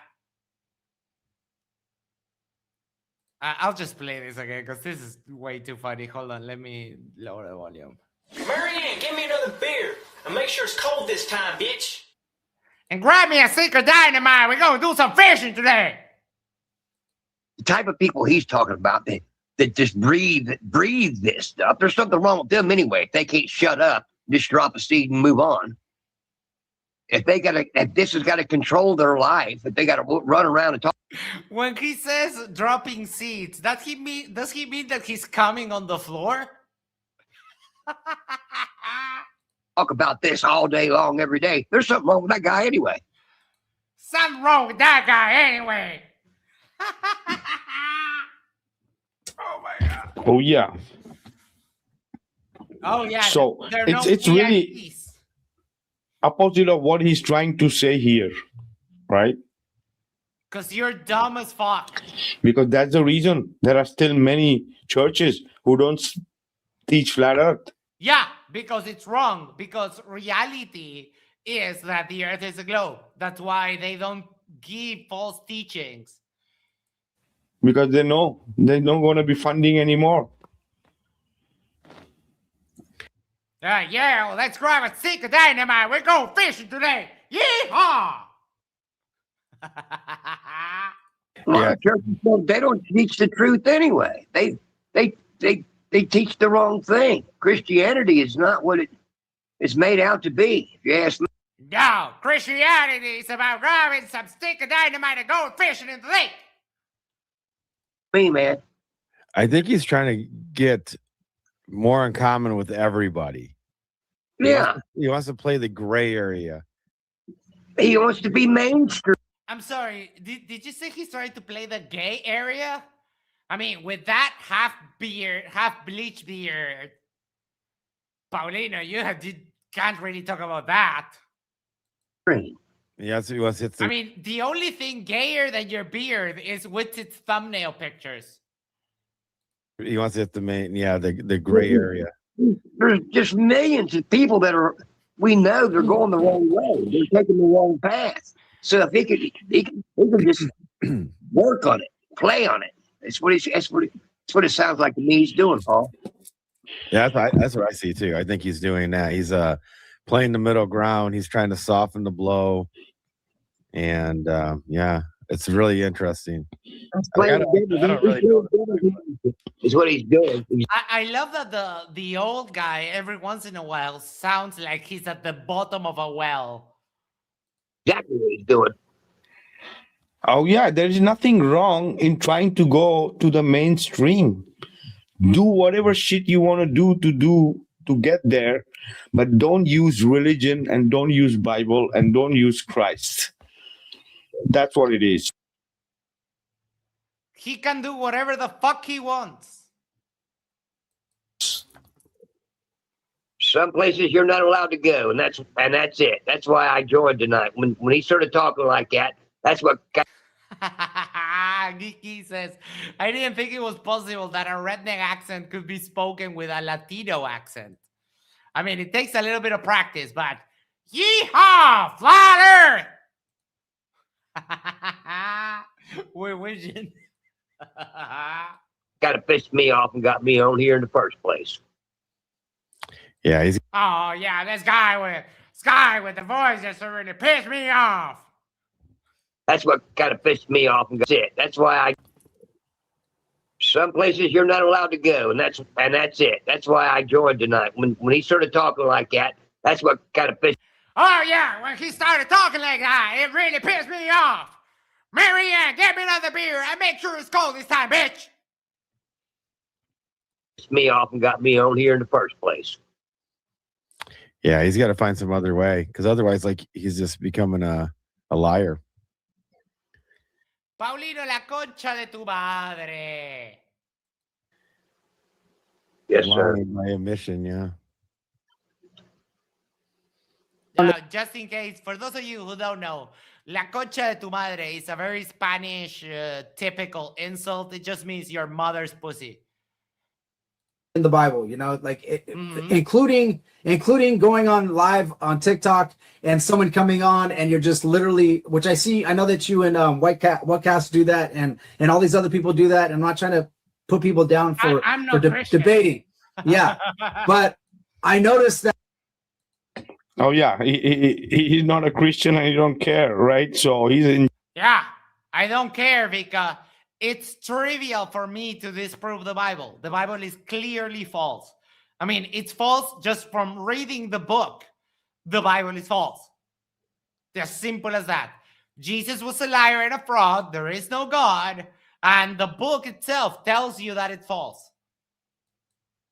I'll just play this again because this is way too funny. Hold on, let me lower the volume. Marianne, give me another beer. And make sure it's cold this time, bitch. And grab me a stick of dynamite. We're going to do some fishing today. The type of people he's talking about that just breathe this stuff. There's something wrong with them anyway. If they can't shut up, just drop a seed and move on. If this has got to control their life, if they got to run around and talk. When he says dropping seeds, does he mean that he's coming on the floor? Talk about this all day long, every day. There's something wrong with that guy anyway. Something wrong with that guy anyway. Oh my God. Oh yeah. Oh yeah. So it's really opposite of what he's trying to say here, right? Because you're dumb as fuck. Because that's the reason there are still many churches who don't teach flat earth. Yeah, because it's wrong. Because reality is that the earth is a globe. That's why they don't give false teachings. Because they know they're not going to be funding anymore. Yeah, let's grab a stick of dynamite. We're going fishing today. Yeehaw! A lot of churches, they don't teach the truth anyway. They teach the wrong thing. Christianity is not what it is made out to be, if you ask me. No, Christianity is about grabbing some stick of dynamite and going fishing in the lake. Me, man. I think he's trying to get more in common with everybody. Yeah. He wants to play the gray area. He wants to be mainstream. I'm sorry, did you say he's trying to play the gay area? I mean, with that half bleach beard, Paulino, you can't really talk about that. Yes, he wants to hit I mean, the only thing gayer than your beard is with its thumbnail pictures. He wants to hit the gray area. There's just millions of people we know they're going the wrong way. They're taking the wrong path. So if he could just work on it, play on it. That's what it sounds like to me he's doing, Paul. Yeah, that's what I see too. I think he's doing that. He's playing the middle ground. He's trying to soften the blow. And yeah, it's really interesting. I don't really know. is what he's doing. I love that the old guy every once in a while sounds like he's at the bottom of a well. Exactly what he's doing. Oh yeah, there is nothing wrong in trying to go to the mainstream. Do whatever shit you want to do to get there, but don't use religion and don't use Bible and don't use Christ. That's what it is. He can do whatever the fuck he wants. Some places you're not allowed to go, and that's it. That's why I joined tonight. When he started talking like that, that's what got. Geeky says, I didn't think it was possible that a redneck accent could be spoken with a Latino accent. I mean, it takes a little bit of practice, but yeehaw, flat earth! We're wishing. Kind of pissed me off and got me on here in the first place. Yeah, he's. Oh yeah, this guy with the voice just really pissed me off. That's what kind of pissed me off and got it. That's why I. Some places you're not allowed to go, and that's it. That's why I joined tonight. When he started talking like that, that's what kind of pissed. Oh yeah, when he started talking like that, it really pissed me off. Marianne, get me another beer and make sure it's cold this time, bitch. Pissed me off and got me on here in the first place. Yeah, he's got to find some other way, because otherwise, like, he's just becoming a liar. Paulino, la concha de tu madre. Yes, sir. Lying by omission, yeah. Just in case, for those of you who don't know, la concha de tu madre is a very Spanish typical insult. It just means your mother's pussy. In the Bible, you know, like including going on live on TikTok and someone coming on and you're just literally, which I know that you and Whatcast do that, and all these other people do that. And I'm not trying to put people down for debating, yeah, but I noticed that. Oh yeah, he's not a Christian and he don't care, right? So he's in. Yeah, I don't care, Vikka. It's trivial for me to disprove the Bible. The Bible is clearly false. I mean, it's false just from reading the book. The Bible is false. As simple as that. Jesus was a liar and a fraud. There is no God. And the book itself tells you that it's false.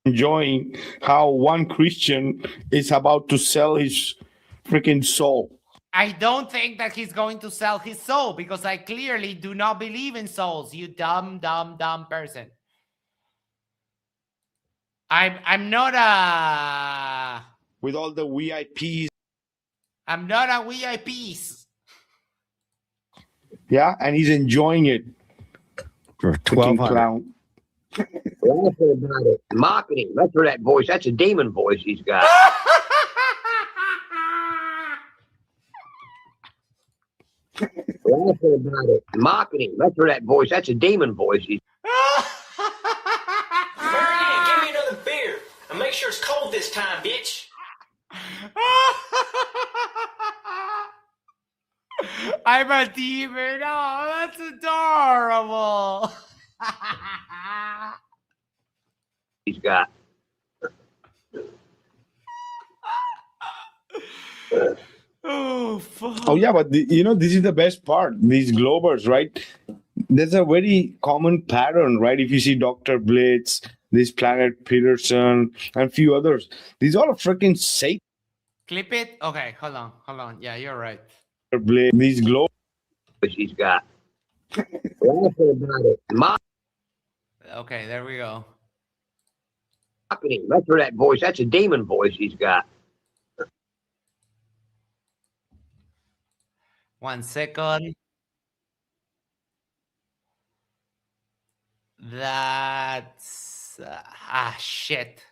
Enjoying how one Christian is about to sell his freaking soul. I don't think that he's going to sell his soul, because I clearly do not believe in souls, you dumb person. I'm not a... With all the VIPs. I'm not a VIPs. Yeah, and he's enjoying it. For $1,200. About it. Marketing. That's where that voice. That's a demon voice he's got. About it. Marketing. That's where that voice. That's a demon voice. Marianne, give me another beer and make sure it's cold this time, bitch. I'm a demon. Oh, that's adorable. He's got. Oh, fuck. Oh yeah, but this is the best part. These Globers, right? There's a very common pattern, right? If you see Dr. Blitz, this Planet Peterson, and a few others, these all are freaking Satan. Clip it. Okay, hold on. Yeah, you're right. These Globers. He's got. About it. Okay, there we go. Marketing. That's where that voice. That's a demon voice he's got. 1 second. That's shit.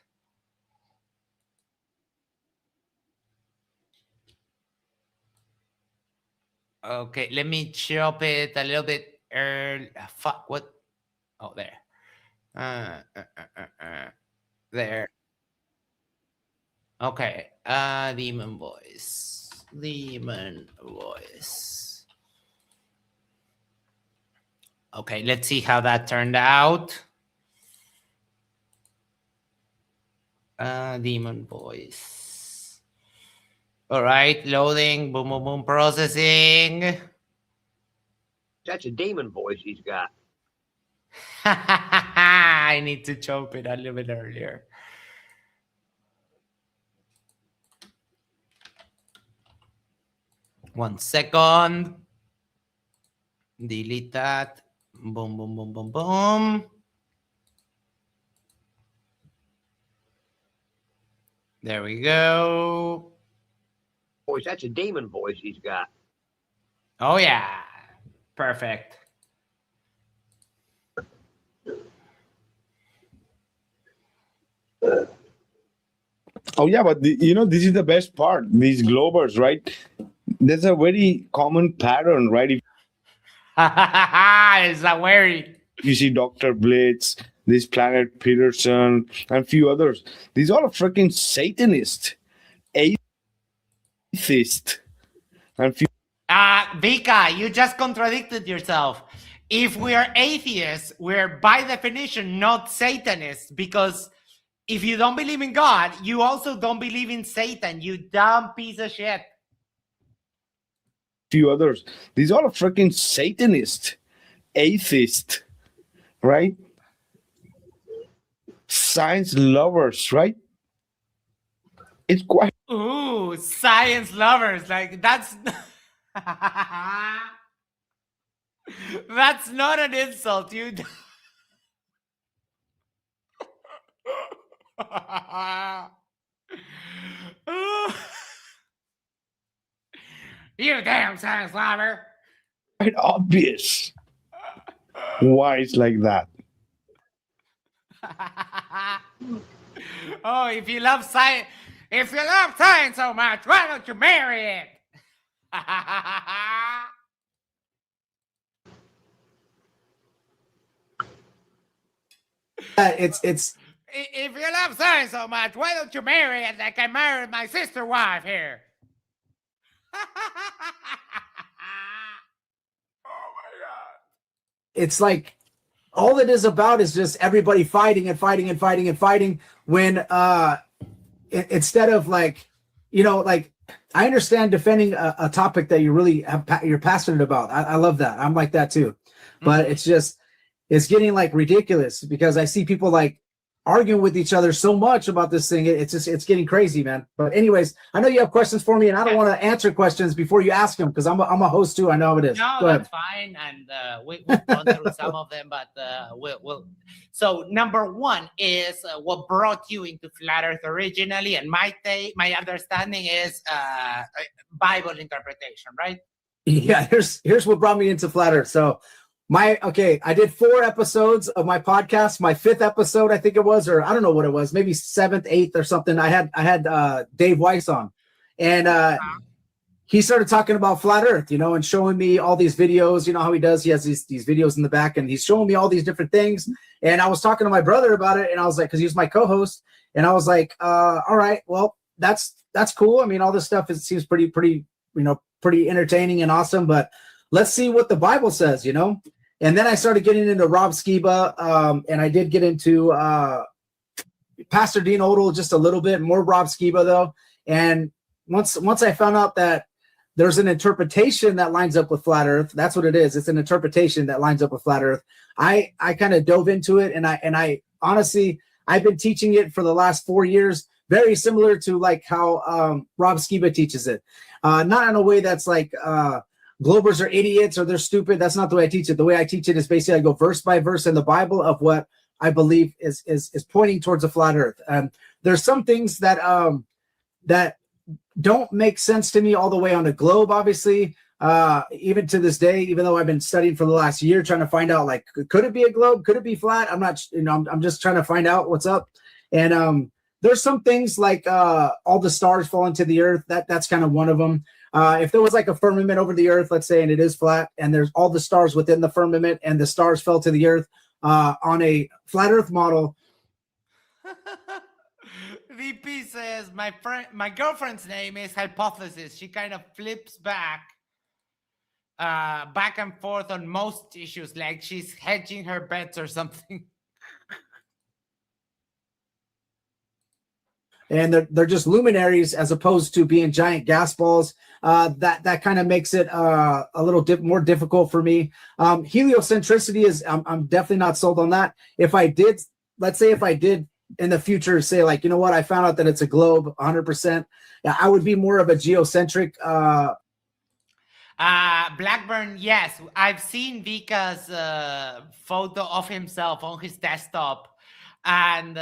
Okay, let me chop it a little bit early. Fuck, what? Oh, there. There. Okay. Demon voice. Okay, let's see how that turned out. Demon voice. All right, loading. Boom, boom, boom, processing. That's a demon voice he's got. I need to chop it a little bit earlier. One second. Delete that. Boom, boom, boom, boom, boom. There we go. Voice, that's a demon voice he's got. Oh, yeah. Perfect. Oh yeah, but this is the best part. These globers, right? There's a very common pattern, right? If It's a very. you see Dr. Blitz, this Planet Peterson, and few others, these all are freaking Satanist, atheist, and few. Vikka, you just contradicted yourself. If we are atheists, we're by definition not Satanists, because if you don't believe in God, you also don't believe in Satan, you dumb piece of shit. Few others, these all are freaking Satanist, atheist, right? Science lovers, right? It's quite. Ooh, science lovers. Like, that's. That's not an insult, you. You damn science lover. Quite obvious why it's like that. Oh, if you love science so much, why don't you marry it? It's. If you love science so much, why don't you marry it like I married my sister wife here? It's like all it is about is just everybody fighting and fighting and fighting and fighting when instead of like, like I understand defending a topic that you're passionate about. I love that. I'm like that too. But it's getting like ridiculous because I see people like arguing with each other so much about this thing. It's getting crazy, man. But anyways, I know you have questions for me, and I don't want to answer questions before you ask them because I'm a host too. I know how it is. No, that's fine, and we've gone through some of them, but we'll. So number one is what brought you into Flat Earth originally, and my understanding is Bible interpretation, right? Yeah, here's what brought me into Flat Earth. So I did 4 episodes of my podcast. My 5th episode, I think it was, or I don't know what it was, maybe 7th, 8th or something. I had Dave Weiss on, and he started talking about Flat Earth, and showing me all these videos. You know how he does? He has these videos in the back, and he's showing me all these different things. And I was talking to my brother about it, and I was like, because he was my co-host, and I was like, all right, well, that's cool. I mean, all this stuff seems pretty, pretty entertaining and awesome, but let's see what the Bible says, And then I started getting into Rob Skiba, and I did get into Pastor Dean Odell just a little bit, more Rob Skiba though. And once I found out that there's an interpretation that lines up with Flat Earth, that's what it is. It's an interpretation that lines up with Flat Earth. I kind of dove into it, and I honestly, I've been teaching it for the last 4 years, very similar to like how Rob Skiba teaches it. Not in a way that's like Globers are idiots or they're stupid. That's not the way I teach it. The way I teach it is basically I go verse by verse in the Bible of what I believe is pointing towards a flat earth. There's some things that that don't make sense to me all the way on the globe, obviously. Even to this day, even though I've been studying for the last year, trying to find out, like, could it be a globe? Could it be flat? I'm not, I'm just trying to find out what's up. And there's some things like all the stars fall into the earth. That's kind of one of them. If there was like a firmament over the earth, let's say, and it is flat, and there's all the stars within the firmament, and the stars fell to the earth on a flat earth model. VP says my girlfriend's name is Hypothesis. She kind of flips back and forth on most issues, like she's hedging her bets or something. and they're just luminaries as opposed to being giant gas balls. That kind of makes it a little more difficult for me. Heliocentricity is I'm definitely not sold on that. If I did, let's say if I did in the future say like, you know what, I found out that it's a globe 100%, I would be more of a geocentric. Blackburn, yes, I've seen Vikka's photo of himself on his desktop, and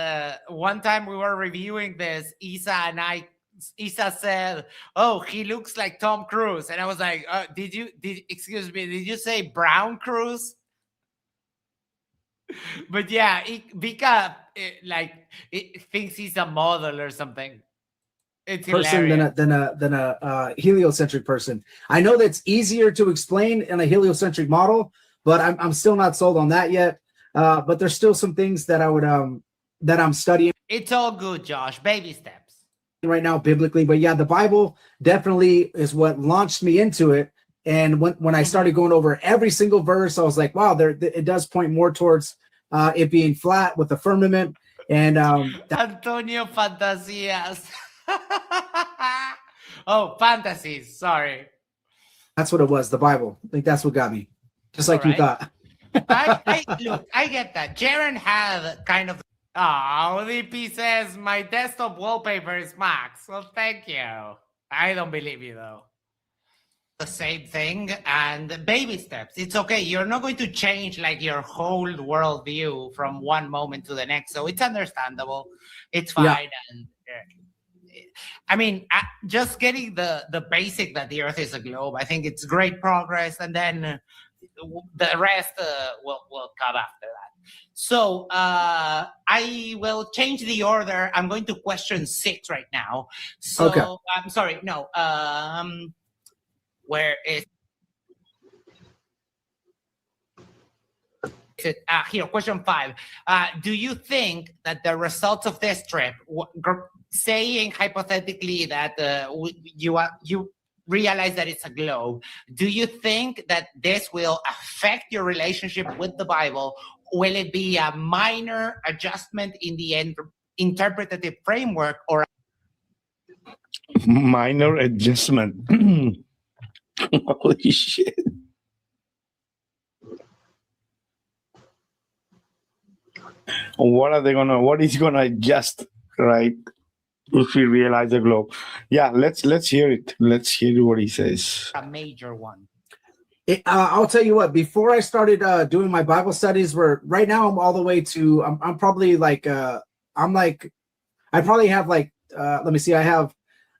one time we were reviewing this, Isa said, "Oh, he looks like Tom Cruise," and I was like, excuse me, did you say Brown Cruise?" But yeah, Vikka thinks he's a model or something. It's person hilarious. than a heliocentric person. I know that's easier to explain in a heliocentric model, but I'm still not sold on that yet. But there's still some things that I would that I'm studying. It's all good, Josh. Baby steps right now biblically. But yeah, the Bible definitely is what launched me into it. And when I started going over every single verse, I was like, wow, it does point more towards it being flat with the firmament. And Antonio Fantasias. Oh, fantasies. Sorry. That's what it was, the Bible. I think that's what got me. Just like you thought. Look, I get that. Jaren had kind of... Oh, DP says, my desktop wallpaper is Max. Well, thank you. I don't believe you, though. The same thing, and baby steps. It's okay. You're not going to change like your whole worldview from one moment to the next. So it's understandable. It's fine. Yeah. And I mean, just getting the basic that the Earth is a globe, I think it's great progress. And then the rest will come after that. So I will change the order. I'm going to question 6 right now. So okay. I'm sorry. No. Where is it? Here, question 5. Do you think that the results of this trip, saying hypothetically that you realize that it's a globe, do you think that this will affect your relationship with the Bible? Will it be a minor adjustment in the interpretative framework, or minor adjustment? Holy shit. What is gonna adjust, right? If we realize the globe. Yeah, let's hear it. Let's hear what he says. A major one. I'll tell you what, before I started doing my Bible studies, right now I'm all the way to, I'm probably like, I probably have like, let me see, I have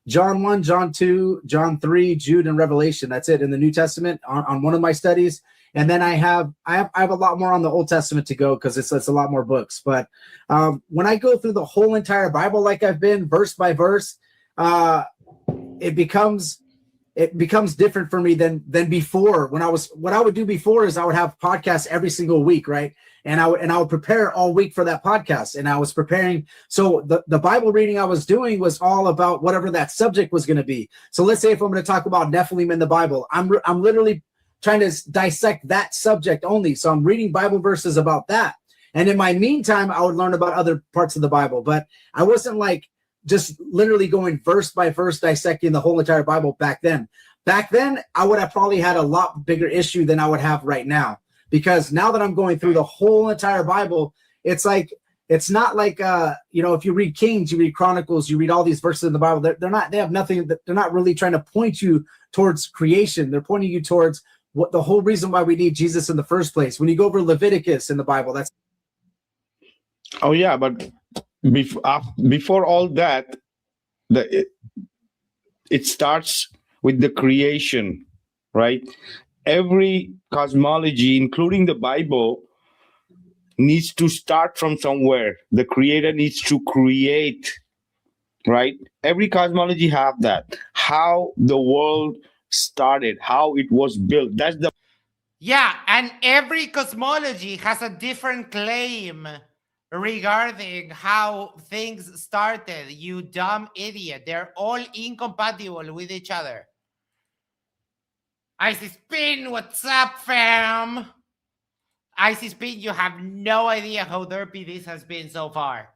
John 1, John 2, John 3, Jude, and Revelation. That's it in the New Testament on one of my studies. And then I have a lot more on the Old Testament to go because it's a lot more books. But when I go through the whole entire Bible, like I've been verse by verse, it becomes different for me than before. What I would do before is I would have podcasts every single week, right? And I would prepare all week for that podcast. And I was preparing. So the Bible reading I was doing was all about whatever that subject was going to be. So let's say if I'm going to talk about Nephilim in the Bible, I'm literally trying to dissect that subject only. So I'm reading Bible verses about that. And in my meantime, I would learn about other parts of the Bible. But I wasn't like just literally going verse by verse dissecting the whole entire Bible back then. Back then, I would have probably had a lot bigger issue than I would have right now. Because now that I'm going through the whole entire Bible, it's not like if you read Kings, you read Chronicles, you read all these verses in the Bible, they're not really trying to point you towards creation. They're pointing you towards what the whole reason why we need Jesus in the first place. When you go over Leviticus in the Bible, that's... Oh yeah, but before all that, it starts with the creation, right? Every cosmology, including the Bible, needs to start from somewhere. The creator needs to create, right? Every cosmology have that. How the world started, how it was built. That's the... Yeah, and every cosmology has a different claim regarding how things started. You dumb idiot. They're all incompatible with each other. Icy Spin, what's up, fam? Icy Spin, you have no idea how derpy this has been so far.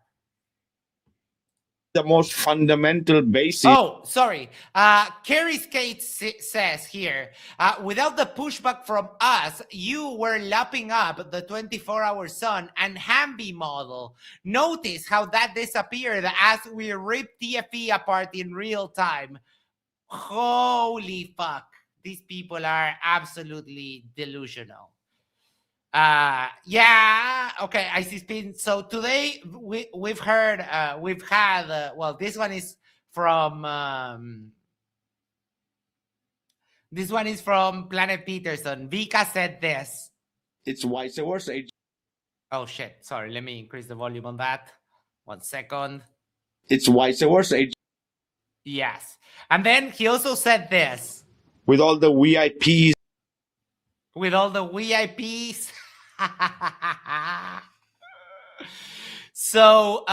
the most fundamental basis. Oh, sorry. Carrie Skate says here, without the pushback from us, you were lapping up the 24-hour sun and Hamby model. Notice how that disappeared as we ripped TFE apart in real time. Holy fuck. These people are absolutely delusional. Yeah, okay, I see spin. So today we've had well, this one is from Planet Peterson. Vikka said this. It's vice versa. Oh shit, sorry, let me increase the volume on that. 1 second. It's vice versa. Yes. And then he also said this. With all the VIPs. With all the VIPs. So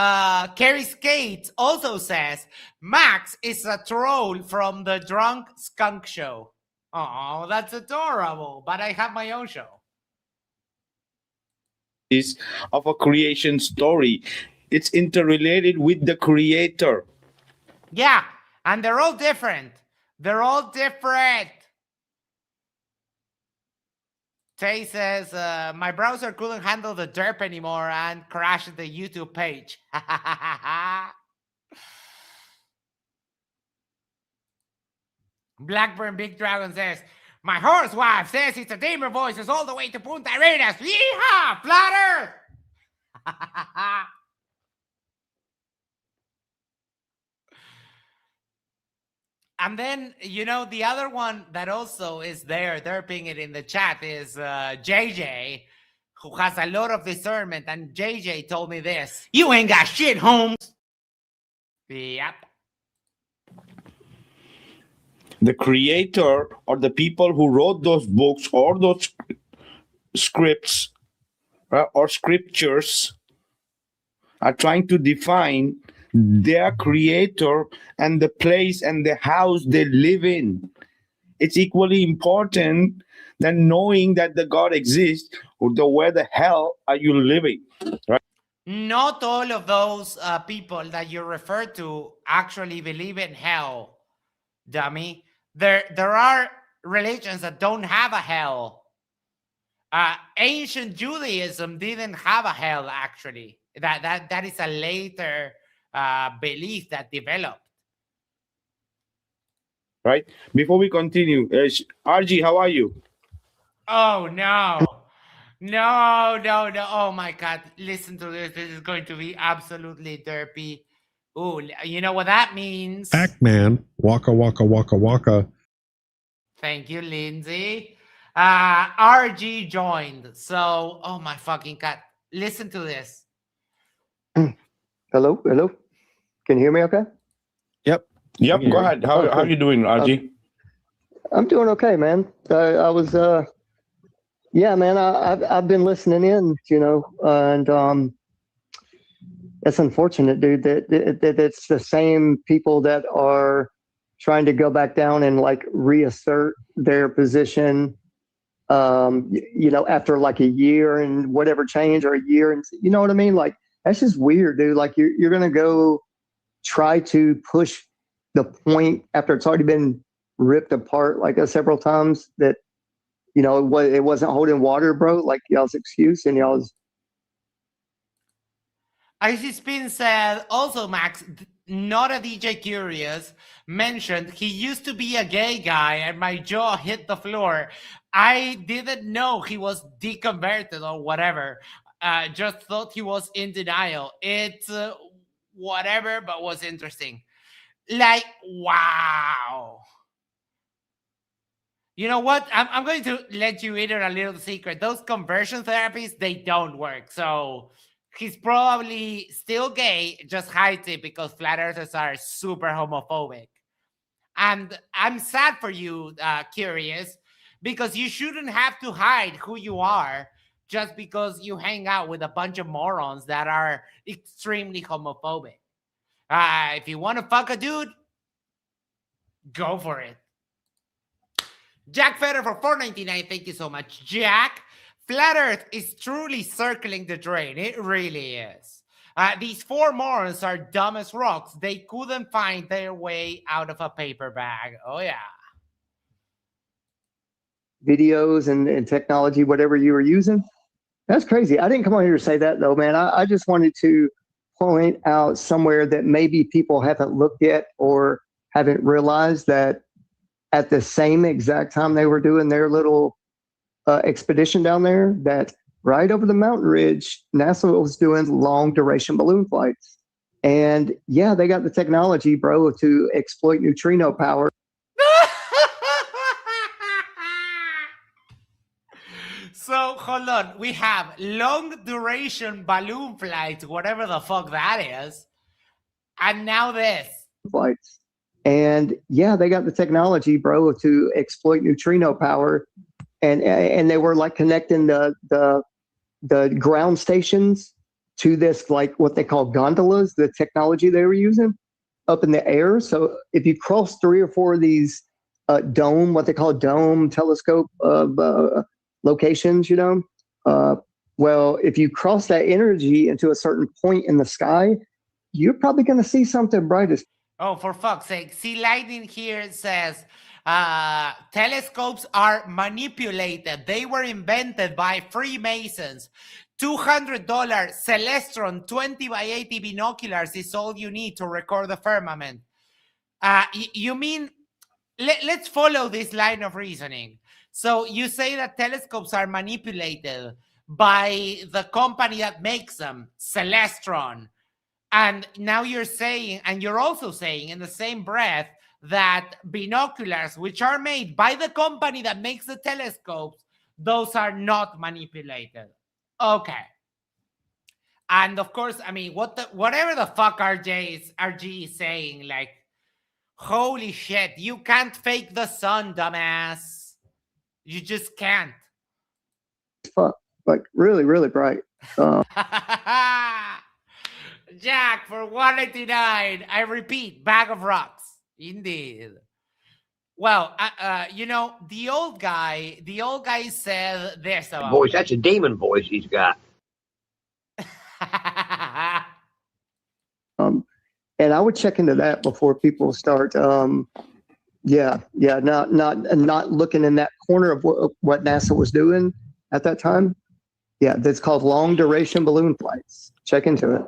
Carrie Skate also says Max is a troll from the Drunk Skunk Show. Oh, that's adorable, but I have my own show. Is of a creation story. It's interrelated with the creator. Yeah, and they're all different. They're all different. Tay says, my browser couldn't handle the derp anymore and crashed the YouTube page. Blackburn Big Dragon says, my horse wife says it's a demon voices all the way to Punta Arenas. Yeehaw! Flat Earth! And then, you know, the other one that also is there, derping it in the chat, is JJ, who has a lot of discernment. And JJ told me this. You ain't got shit, Holmes. Yep. The creator or the people who wrote those books or those scripts or scriptures are trying to define their creator and the place and the house they live in. It's equally important than knowing that the God exists or where the hell are you living, right? Not all of those people that you refer to actually believe in hell, dummy. There are religions that don't have a hell. Ancient Judaism didn't have a hell, actually. That is a later belief that developed. Right? Before we continue, RG, how are you? Oh, no. No. Oh, my God. Listen to this. This is going to be absolutely derpy. Ooh, you know what that means? Pac-Man, waka waka waka waka. Thank you, Lindsay. RG joined. So, oh my fucking God. Listen to this. Hello? Can you hear me okay? Yep. Go ahead. How are you doing, RG? I'm doing okay, man. I was, yeah, man, I've been listening in, you know, and it's unfortunate, dude, that it's the same people that are trying to go back down and like reassert their position, you know, after like a year and whatever change or a year. And you know what I mean? Like, that's just weird, dude. Like you're going to go try to push the point after it's already been ripped apart like several times that, you know, it wasn't holding water, bro. Like y'all's excuse and y'all's. Icy Spin said, also, Max, not a DJ Curious, mentioned he used to be a gay guy and my jaw hit the floor. I didn't know he was deconverted or whatever. Just thought he was in denial. It's whatever, but was interesting. Like, wow. You know what? I'm going to let you in on a little secret. Those conversion therapies, they don't work. So he's probably still gay, just hides it because flat earthers are super homophobic. And I'm sad for you, Curious, because you shouldn't have to hide who you are just because you hang out with a bunch of morons that are extremely homophobic. If you want to fuck a dude, go for it. Jack Fetter for $4.99. Thank you so much, Jack. Flat Earth is truly circling the drain. It really is. These 4 morons are dumb as rocks. They couldn't find their way out of a paper bag. Oh, yeah. Videos and technology, whatever you were using. That's crazy. I didn't come on here to say that, though, man. I just wanted to point out somewhere that maybe people haven't looked at or haven't realized that at the same exact time they were doing their little expedition down there, that right over the mountain ridge, NASA was doing long duration balloon flights. And yeah, they got the technology, bro, to exploit neutrino power. So hold on, we have long duration balloon flights, whatever the fuck that is, and now this Flights. And yeah, they got the technology, bro, to exploit neutrino power, and they were like connecting the ground stations to this, like what they call gondolas, the technology they were using up in the air. So if you cross 3 or 4 of these what they call dome telescope locations, you know, well, if you cross that energy into a certain point in the sky, you're probably going to see something bright as. Oh, for fuck's sake. See, Lightning here says, telescopes are manipulated. They were invented by Freemasons. $200 Celestron 20 by 80 binoculars is all you need to record the firmament. You mean, let's follow this line of reasoning. So you say that telescopes are manipulated by the company that makes them, Celestron. And now you're saying, and you're also saying in the same breath, that binoculars, which are made by the company that makes the telescopes, those are not manipulated. Okay. And of course, I mean, whatever the fuck RG is saying, like, holy shit, you can't fake the sun, dumbass. You just can't. Fuck, like really, really bright. Jack, for $1.99, I repeat, bag of rocks. Indeed. Well, you know, the old guy said this about voice. That's a demon voice he's got. And I would check into that before people start. Not looking in that corner of what NASA was doing at that time. Yeah, that's called long duration balloon flights. Check into it.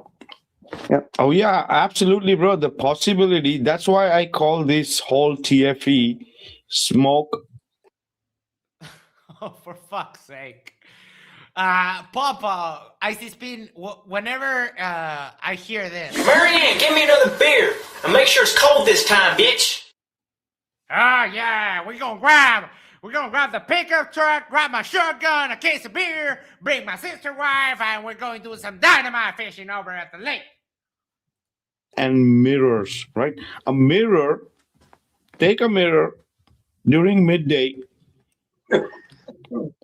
Yep. Oh yeah, absolutely, bro. The possibility. That's why I call this whole TFE smoke. Oh, for fuck's sake. Papa, Icy Spin, whenever I hear this. Marianne, give me another beer. And make sure it's cold this time, bitch. Yeah, we're gonna grab the pickup truck, grab my shotgun, a case of beer, bring my sister wife, and we're going to do some dynamite fishing over at the lake. And mirrors, right? A mirror, take a mirror during midday.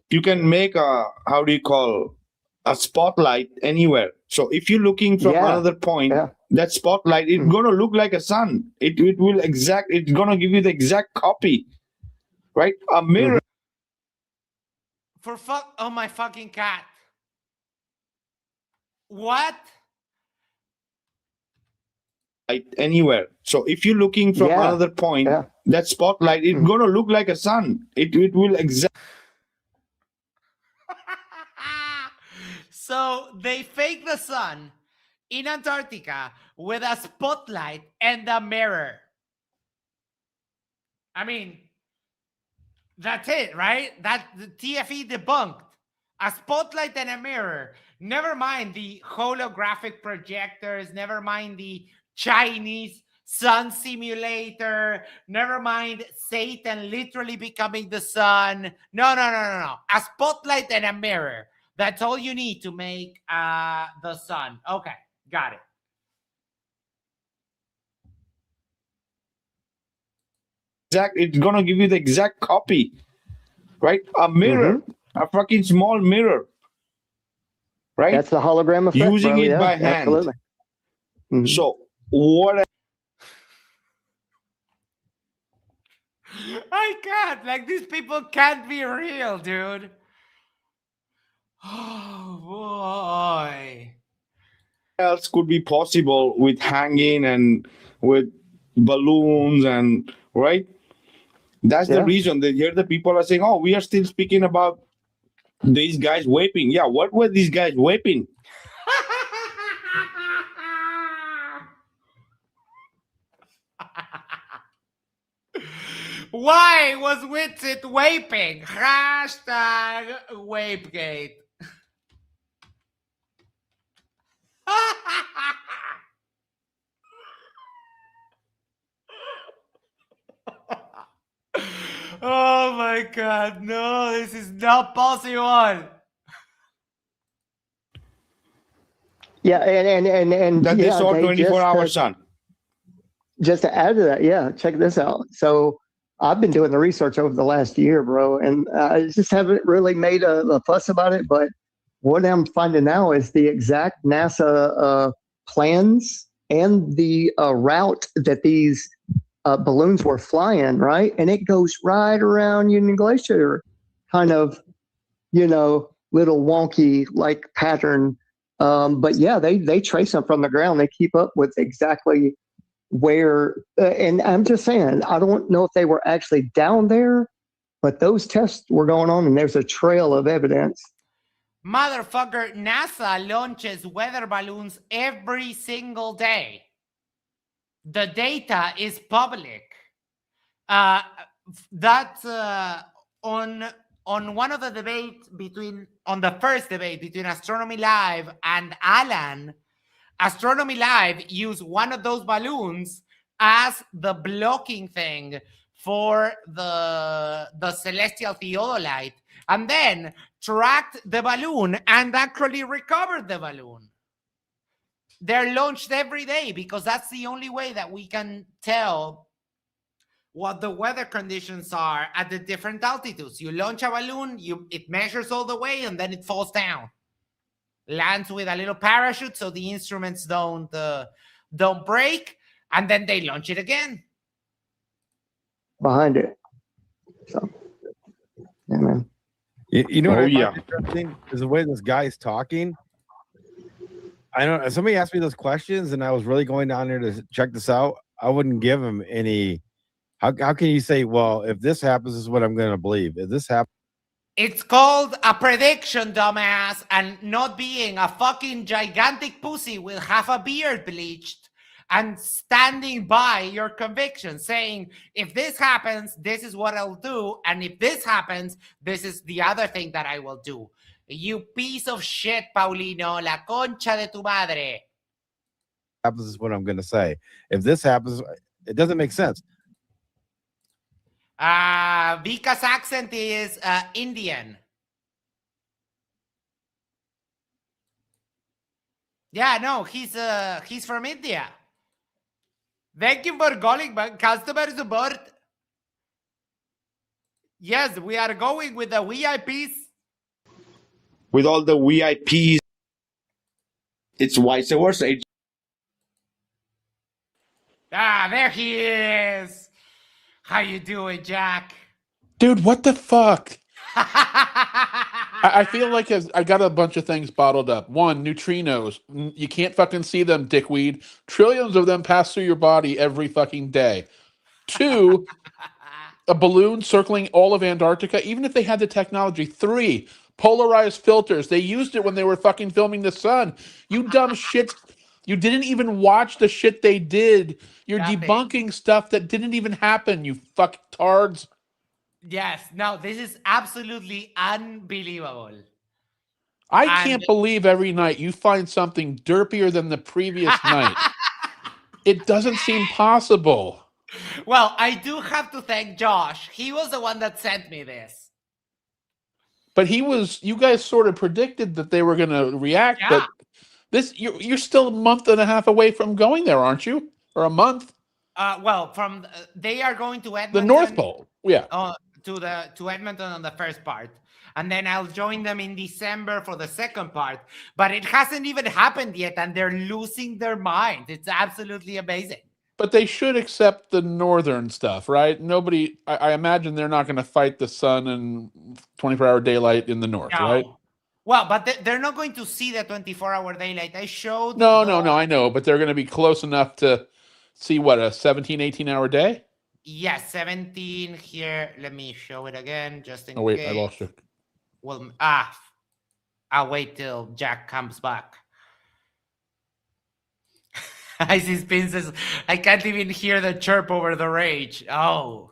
You can make a, how do you call, a spotlight anywhere. So if you're looking from another point, that spotlight, it's going to look like a sun. It's going to give you the exact copy, right? A mirror. Oh my fucking cat. What? Anywhere. So if you're looking from another point, that spotlight, it's going to look like a sun. It will exactly. So they fake the sun in Antarctica with a spotlight and a mirror. I mean, that's it, right? That the TFE debunked. A spotlight and a mirror. Never mind the holographic projectors. Never mind the Chinese sun simulator. Never mind Satan literally becoming the sun. No. A spotlight and a mirror. That's all you need to make the sun. Okay, got it. It's going to give you the exact copy, right? A mirror, a fucking small mirror, right? That's the hologram effect, using it by hand. Absolutely. So what? I can't. Like, these people can't be real, dude. Oh, boy. else could be possible with hanging and with balloons and right? That's the reason that here the people are saying, "Oh, we are still speaking about these guys vaping." Yeah, what were these guys vaping? Why was Witsit vaping? Hashtag Vapegate. Oh my God, no, this is not possible. Yeah, and that they yeah, saw 24-hour sun. Just to add to that, yeah, check this out. So I've been doing the research over the last year, bro, and I just haven't really made a fuss about it. But what I'm finding now is the exact NASA plans and the route that these balloons were flying, right? And it goes right around Union Glacier, kind of, little wonky like pattern. But yeah, they trace them from the ground. They keep up with exactly where, and I'm just saying, I don't know if they were actually down there, but those tests were going on, and there's a trail of evidence. Motherfucker, NASA launches weather balloons every single day. The data is public. That's on one of the debates on the first debate between Astronomy Live and Alan. Astronomy Live used one of those balloons as the blocking thing for the celestial theodolite, and then tracked the balloon and actually recovered the balloon. They're launched every day because that's the only way that we can tell what the weather conditions are at the different altitudes. You launch a balloon, it measures all the way, and then it falls down. Lands with a little parachute so the instruments don't break, and then they launch it again. Behind it. So, yeah, man. You know what I find interesting is the way this guy is talking. I know somebody asked me those questions, and I was really going down there to check this out. I wouldn't give him any. How can you say, well, if this happens, this is what I'm going to believe? If this happens. It's called a prediction, dumbass, and not being a fucking gigantic pussy with half a beard bleached and standing by your conviction, saying, if this happens, this is what I'll do, and if this happens, this is the other thing that I will do. You piece of shit, Paulino, la concha de tu madre. Happens is what I'm going to say. If this happens, it doesn't make sense. Vikka's accent is Indian. Yeah, no, he's from India. Thank you for calling, customer support. Yes, we are going with the VIPs. With all the VIPs, it's vice versa. There he is. How you doing, Jack? Dude, what the fuck? I feel like I got a bunch of things bottled up. One, neutrinos. You can't fucking see them, dickweed. Trillions of them pass through your body every fucking day. Two, a balloon circling all of Antarctica, even if they had the technology. Three, polarized filters. They used it when they were fucking filming the sun. You dumb shits. You didn't even watch the shit they did. You're debunking stuff that didn't even happen, you fuck tards. Yes, no, this is absolutely unbelievable. I can't believe every night you find something derpier than the previous night. It doesn't seem possible. Well, I do have to thank Josh. He was the one that sent me this. But you guys sort of predicted that they were going to react, but you're still a month and a half away from going there, aren't you? Or a month? Well, they are going to Edmonton. The North Pole, yeah. To Edmonton on the first part, and then I'll join them in December for the second part. But it hasn't even happened yet, and they're losing their mind. It's absolutely amazing. But they should accept the northern stuff, right? I imagine they're not going to fight the sun and 24-hour daylight in the north, right? Well, but they're not going to see the 24-hour daylight. I showed. No, I know, but they're going to be close enough to see what, a 17, 18-hour day? Yes, 17 here. Let me show it again, just in case. Oh, wait, I lost you. Well, I'll wait till Jack comes back. I see Spin says, I can't even hear the chirp over the rage. Oh.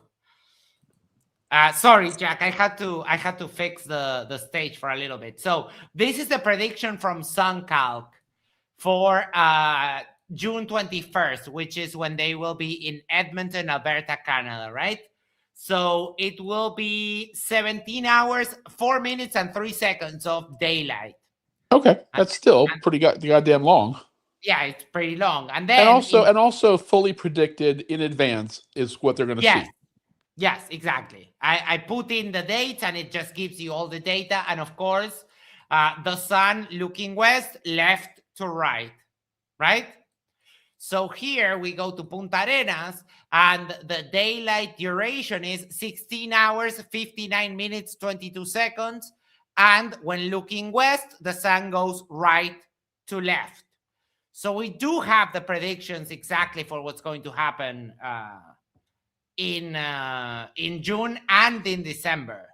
Sorry, Jack. I had to fix the stage for a little bit. So this is the prediction from SunCalc for June 21st, which is when they will be in Edmonton, Alberta, Canada, right? So it will be 17 hours, 4 minutes, and 3 seconds of daylight. Okay, that's still pretty goddamn long. Yeah, it's pretty long. And then and also fully predicted in advance is what they're going to see. Yes, exactly. I put in the dates and it just gives you all the data. And of course, the sun looking west, left to right, right? So here we go to Punta Arenas and the daylight duration is 16 hours, 59 minutes, 22 seconds. And when looking west, the sun goes right to left. So we do have the predictions exactly for what's going to happen in June and in December.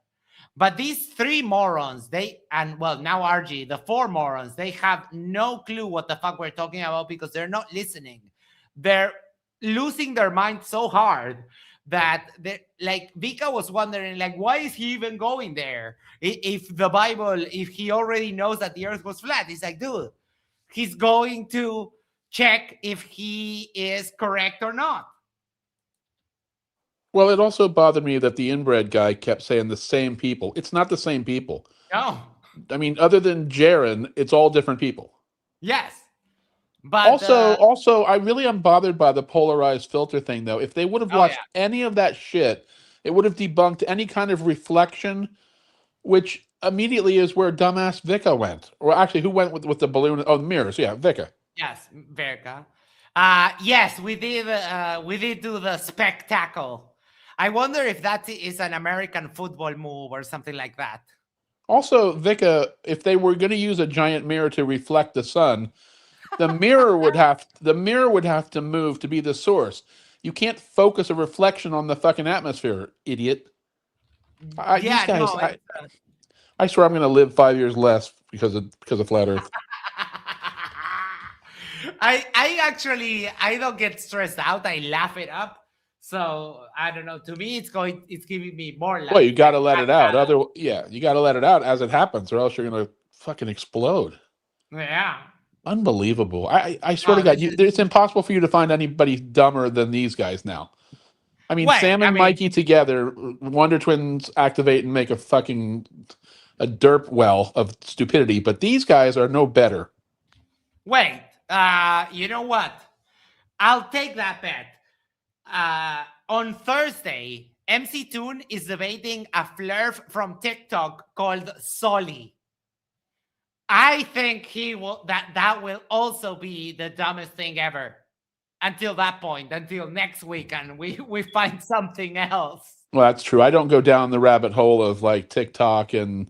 But these three morons, now RG, the four morons, they have no clue what the fuck we're talking about because they're not listening. They're losing their mind so hard that like Vikka was wondering, like, why is he even going there? If the Bible, if he already knows that the earth was flat, he's like, dude, he's going to check if he is correct or not. Well, it also bothered me that the inbred guy kept saying the same people. It's not the same people. No. I mean, other than Jaren, it's all different people. Yes. But also, I really am bothered by the polarized filter thing, though. If they would have watched any of that shit, it would have debunked any kind of reflection, which immediately is where dumbass Vikka went. Or actually, who went with the balloon? Oh, the mirrors. Yeah, Vikka. Yes, Vikka. Yes, we did do the spectacle. I wonder if that is an American football move or something like that. Also, Vikka, if they were going to use a giant mirror to reflect the sun, the mirror would have to move to be the source. You can't focus a reflection on the fucking atmosphere, idiot. These guys, I swear I'm going to live 5 years less because of flat Earth. I don't get stressed out. I laugh it up. So I don't know. To me, it's giving me more life. Well, you got to let it out. You got to let it out as it happens, or else you're going to fucking explode. Yeah. Unbelievable. I swear to God, it's impossible for you to find anybody dumber than these guys now. I mean, Sam and Mikey together, Wonder Twins activate and make a derp well of stupidity, but these guys are no better. Wait, you know what? I'll take that bet. On Thursday, MC Toon is debating a flurf from TikTok called Solly. I think that will also be the dumbest thing ever until that point, until next week, and we find something else. Well, that's true. I don't go down the rabbit hole of like TikTok and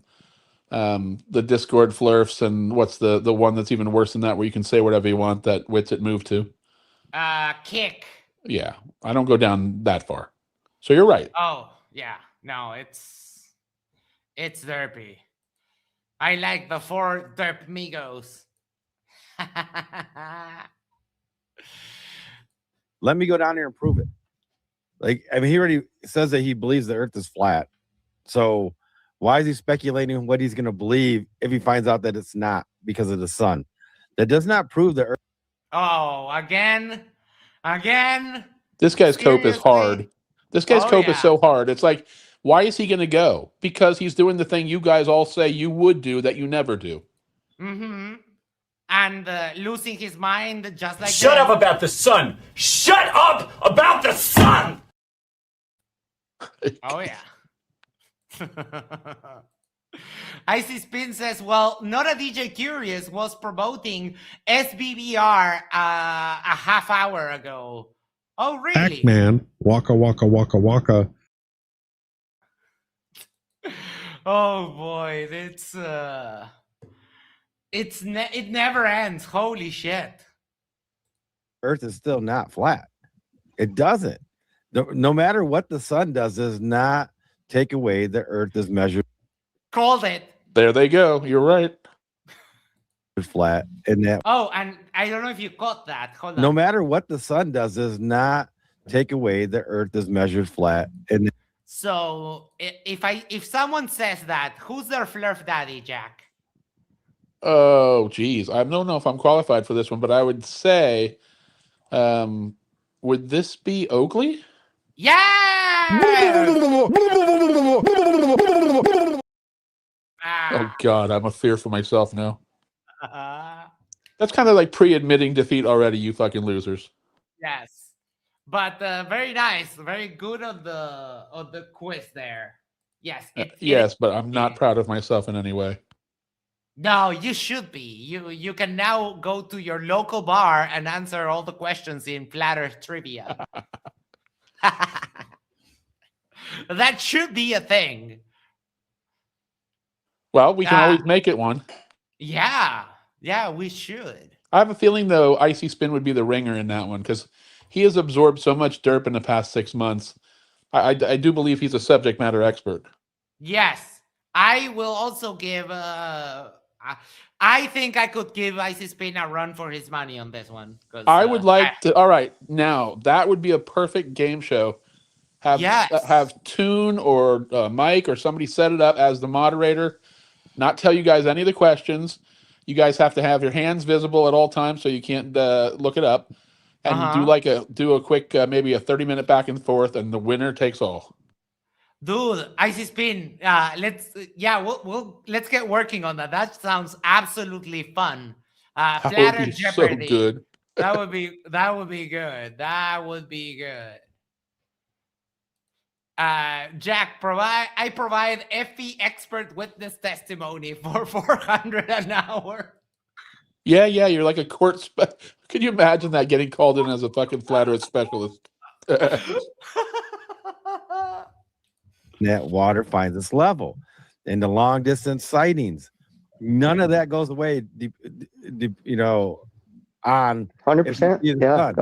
the Discord flurfs and what's the one that's even worse than that, where you can say whatever you want that Witsit moved to. Kick. Yeah, I don't go down that far. So you're right. Oh yeah, no, it's derpy. I like the 4 derp migos. Let me go down here and prove it. Like, I mean, he already says that he believes the earth is flat. So why is he speculating what he's going to believe if he finds out that it's not because of the sun? That does not prove the earth. Oh, again. This guy's cope is hard. This guy's cope is so hard. It's like, why is he going to go? Because he's doing the thing you guys all say you would do that you never do. Mm-hmm. And losing his mind just like Shut up about the sun! Shut up about the sun! Oh, yeah. Icy Spin says, well, not a DJ Curious was promoting SBBR a half hour ago. Oh, really? Pac-Man, waka waka waka waka. Oh boy, it never ends. Holy shit. Earth is still not flat. It doesn't. No matter what the sun does not take away the Earth is measured. Called it. There they go. You're right. Flat. And that. Oh, and I don't know if you caught that. Hold on. No matter what the sun does not take away the Earth is measured flat. And so if someone says that, who's their flurf daddy, Jack? Oh, geez. I don't know if I'm qualified for this one, but I would say, would this be Oakley? Yeah! Oh, God. I'm a fear for myself now. That's kind of like pre-admitting defeat already, you fucking losers. Yes. But very nice. Very good on the quiz there. Yes. Yes, but I'm not proud of myself in any way. No, you should be. You can now go to your local bar and answer all the questions in Flat Earth Trivia. That should be a thing. Well, we can always make it one. Yeah. Yeah, we should. I have a feeling, though, Icy Spin would be the ringer in that one because he has absorbed so much derp in the past 6 months. I do believe he's a subject matter expert. Yes. I will also give... I think I could give Icy Spin a run for his money on this one. I would like to... All right, now, that would be a perfect game show. Have Toon or Mike or somebody set it up as the moderator, not tell you guys any of the questions. You guys have to have your hands visible at all times so you can't look it up. And do a quick, maybe a 30-minute back and forth, and the winner takes all. Dude, Icy Spin, let's get working on that. That sounds absolutely fun. That would be Jeopardy. so good. That would be good. That would be good. Jack, I provide FE expert witness testimony for $400 an hour. Yeah, you're like a court. Could you imagine that getting called in as a fucking flat earth specialist? That water finds its level. And the long distance sightings, none of that goes away, on 100%. Yeah.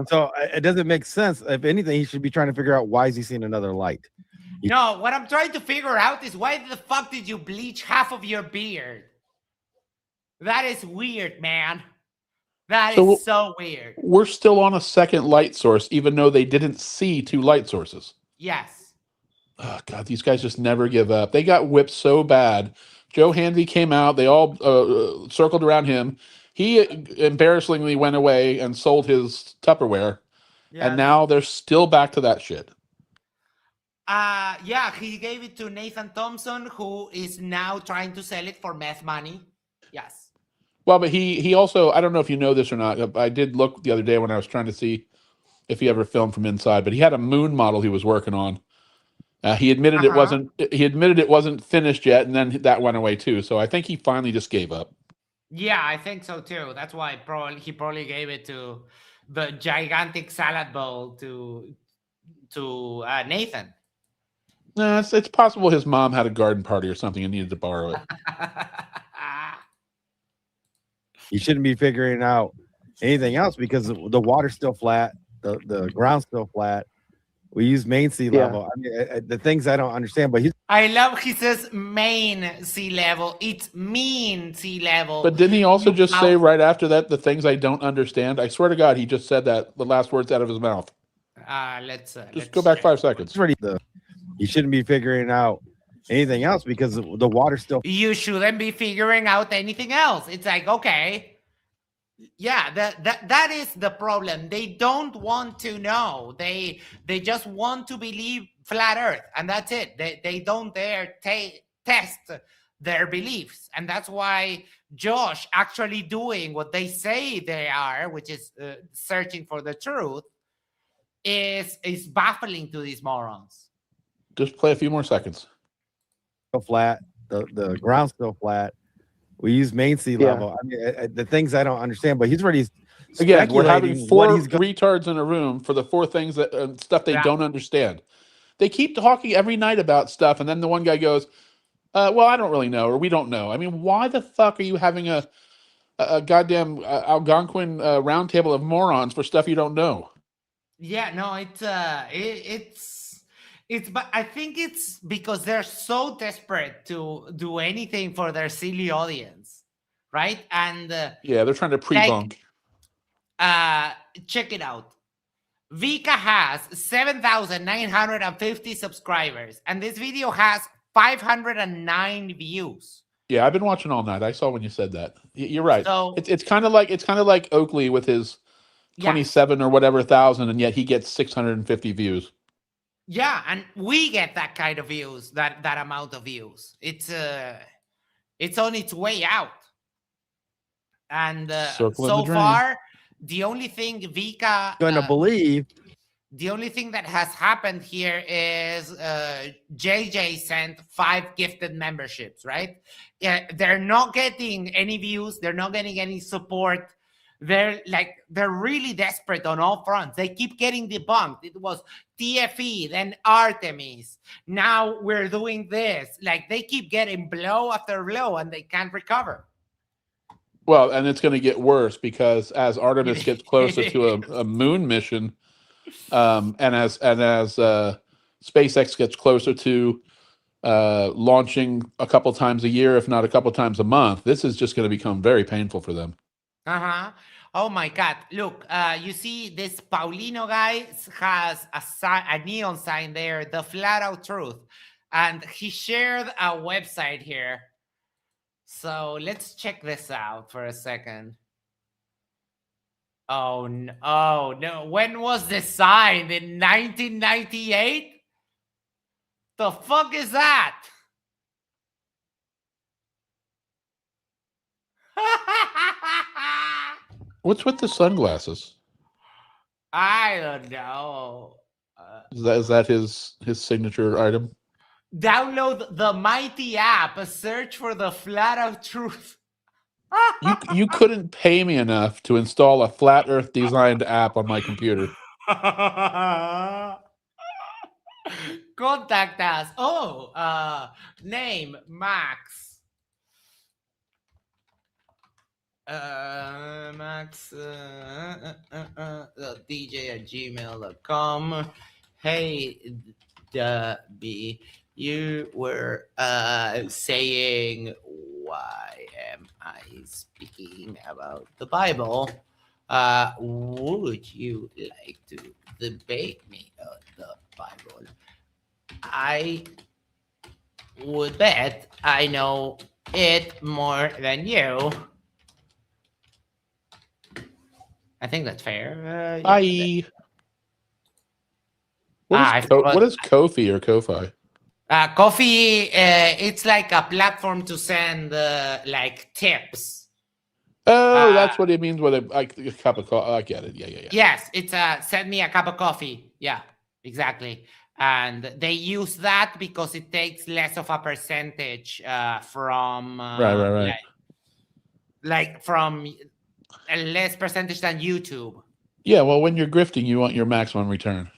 So it doesn't make sense. If anything, he should be trying to figure out why is he seeing another light. No, what I'm trying to figure out is why the fuck did you bleach half of your beard? That is weird, man. That is so weird. We're still on a second light source, even though they didn't see 2 light sources. Yes. Oh, God, these guys just never give up. They got whipped so bad. Joe Hanvey came out. They all circled around him. He embarrassingly went away and sold his Tupperware. Yeah. And now they're still back to that shit. Yeah, he gave it to Nathan Thompson, who is now trying to sell it for meth money. Yes. Well, but he also, I don't know if you know this or not. I did look the other day when I was trying to see if he ever filmed from inside, but he had a moon model he was working on. He admitted it wasn't. He admitted it wasn't finished yet, and then that went away too. So I think he finally just gave up. Yeah, I think so too. That's why he probably gave it to the gigantic salad bowl to Nathan. No, it's possible his mom had a garden party or something and needed to borrow it. You shouldn't be figuring out anything else because the water's still flat, the ground's still flat. We use main sea level. I mean, the things I don't understand, but I love he says main sea level. It's mean sea level. But didn't he also just say right after that the things I don't understand? I swear to God, he just said that the last words out of his mouth. Let's go back 5 seconds. You shouldn't be figuring out anything else because the water's still. You shouldn't be figuring out anything else. It's like, okay. Yeah, that is the problem. They don't want to know. They just want to believe flat Earth, and that's it. They don't dare test their beliefs, and that's why Josh actually doing what they say they are, which is searching for the truth, is baffling to these morons. Just play a few more seconds. Flat. The ground's still flat. We use main sea level. I mean, the things I don't understand, but he's already again. We're having 4 retards in a room for the 4 things that stuff they don't understand. They keep talking every night about stuff, and then the one guy goes, Well, I don't really know, or we don't know. I mean, why the fuck are you having a goddamn Algonquin roundtable of morons for stuff you don't know? Yeah, no, it's, but I think it's because they're so desperate to do anything for their silly audience, right? And Yeah, they're trying to pre-bunk. Check it out. Vikka has 7,950 subscribers, and this video has 509 views. Yeah, I've been watching all night. I saw when you said that. You're right. So It's kind of like Oakley with his 27 or whatever thousand, and yet he gets 650 views. yeah, and we get that kind of views, that amount of views. It's on its way out. And so far, the only thing Vikka gonna believe. The only thing that has happened here is JJ sent 5 gifted memberships, right? Yeah, they're not getting any views. They're not getting any support. They're really desperate on all fronts. They keep getting debunked. It was TFE, then Artemis. Now we're doing this. Like, they keep getting blow after blow, and they can't recover. Well, and it's going to get worse because as Artemis gets closer to a moon mission, and as SpaceX gets closer to launching a couple times a year, if not a couple times a month, this is just going to become very painful for them. Oh my God! Look, you see this Paulino guy has a neon sign there, the flat out truth, and he shared a website here. So let's check this out for a second. Oh no! When was this signed? In 1998? The fuck is that? What's with the sunglasses? I don't know. Is that his signature item? Download the Mighty app. Search for the flat out truth. You couldn't pay me enough to install a flat Earth designed app on my computer. Contact us. Name Max. Max DJ@gmail.com. Hey, Debbie, you were saying, why am I speaking about the Bible? Would you like to debate me on the Bible? I would bet I know it more than you. I think that's fair. Bye. What is Ko-fi or Ko-fi? Ko-fi, it's like a platform to send like tips. Oh, that's what it means with a cup of coffee. I get it. Yeah. Yes, it's send me a cup of coffee. Yeah, exactly. And they use that because it takes less of a percentage from right. Like from a less percentage than YouTube. Yeah, well, when you're grifting, you want your maximum return.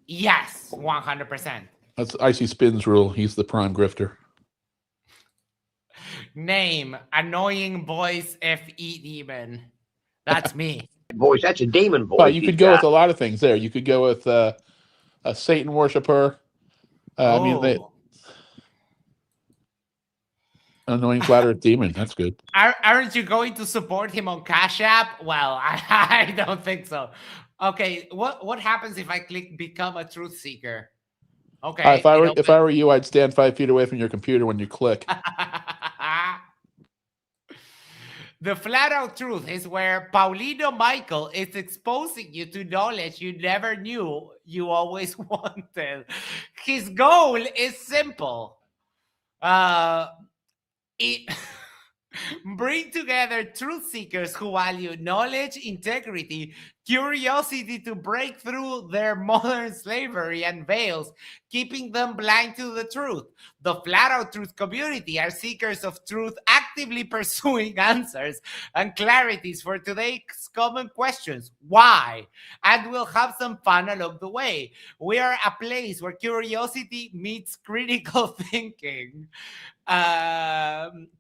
Yes, 100%. That's Icy Spin's rule. He's the prime grifter. Name Annoying Voice FE Demon. That's me. Voice, that's a demon voice. Well, you could go with a lot of things there. You could go with a Satan worshiper. I mean, annoying flat earth demon. That's good. Aren't you going to support him on Cash App? Well, I don't think so. Okay, what happens if I click become a truth seeker? Okay. If I were you, I'd stand 5 feet away from your computer when you click. The flat out truth is where Paulino Michael is exposing you to knowledge you never knew you always wanted. His goal is simple. Bring together truth seekers who value knowledge, integrity, curiosity to break through their modern slavery and veils, keeping them blind to the truth. The flat out truth community are seekers of truth, activists actively pursuing answers and clarities for today's common questions. Why? And we'll have some fun along the way. We are a place where curiosity meets critical thinking.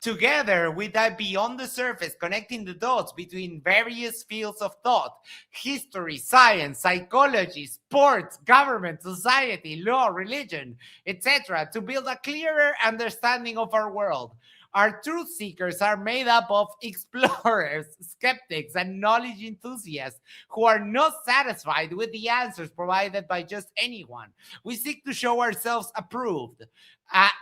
Together, we dive beyond the surface, connecting the dots between various fields of thought: history, science, psychology, sports, government, society, law, religion, etc., to build a clearer understanding of our world. Our truth seekers are made up of explorers, skeptics, and knowledge enthusiasts who are not satisfied with the answers provided by just anyone. We seek to show ourselves approved.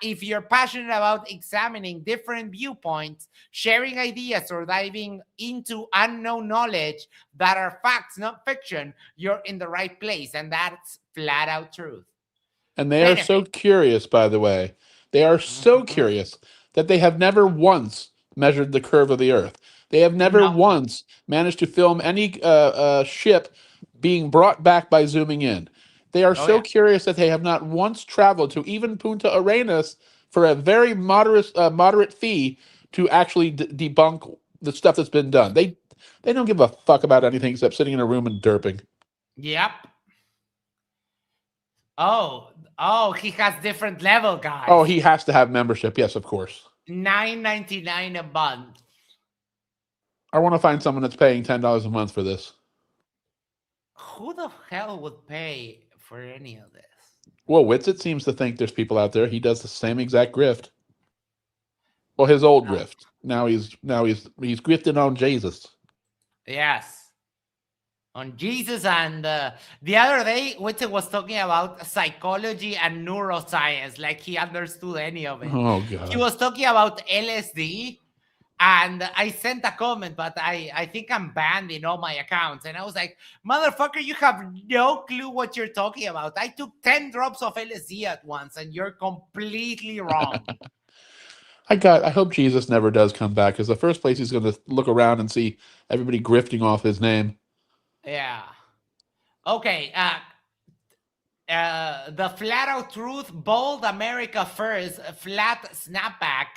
If you're passionate about examining different viewpoints, sharing ideas, or diving into unknown knowledge that are facts, not fiction, you're in the right place. And that's flat out truth. And they are so curious, by the way. They are so curious that they have never once measured the curve of the Earth. They have never once managed to film any ship being brought back by zooming in. They are so curious that they have not once traveled to even Punta Arenas for a very moderate fee to actually debunk the stuff that's been done. They don't give a fuck about anything except sitting in a room and derping. Yep. Oh, he has different level, guys. Oh, he has to have membership. Yes, of course. $9.99 a month. I want to find someone that's paying $10 a month for this. Who the hell would pay for any of this? Well, Witsit seems to think there's people out there. He does the same exact grift. Well, his old grift. Now he's grifting on Jesus. Yes. On Jesus. And the other day, Witsit was talking about psychology and neuroscience, like he understood any of it. Oh, God. He was talking about LSD. And I sent a comment, but I think I'm banned in all my accounts. And I was like, motherfucker, you have no clue what you're talking about. I took 10 drops of LSD at once, and you're completely wrong. I hope Jesus never does come back, because the first place he's going to look around and see everybody grifting off his name. Yeah. Okay. The flat out truth, bold America first, flat snapback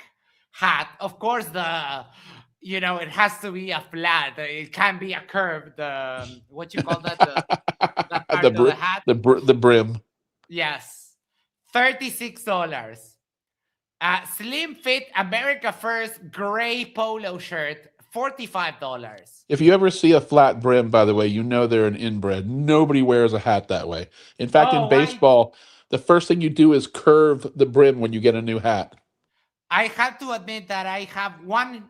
hat. Of course, it has to be a flat. It can't be a curved. What you call that? The part of the hat. The brim. Yes, $36. Slim fit America First gray polo shirt, $45. If you ever see a flat brim, by the way, you know they're an inbred. Nobody wears a hat that way. In fact, in baseball, the first thing you do is curve the brim when you get a new hat. I have to admit that I have one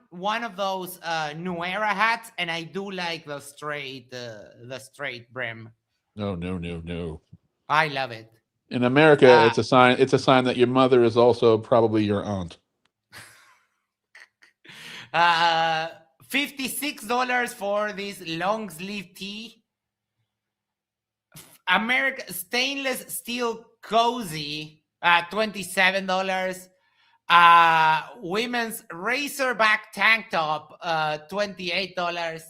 of those New Era hats, and I do like the straight brim. No. I love it. In America, it's a sign. It's a sign that your mother is also probably your aunt. $56 for this long sleeve tee. America stainless steel cozy, $27. Women's Razorback tank top, $28.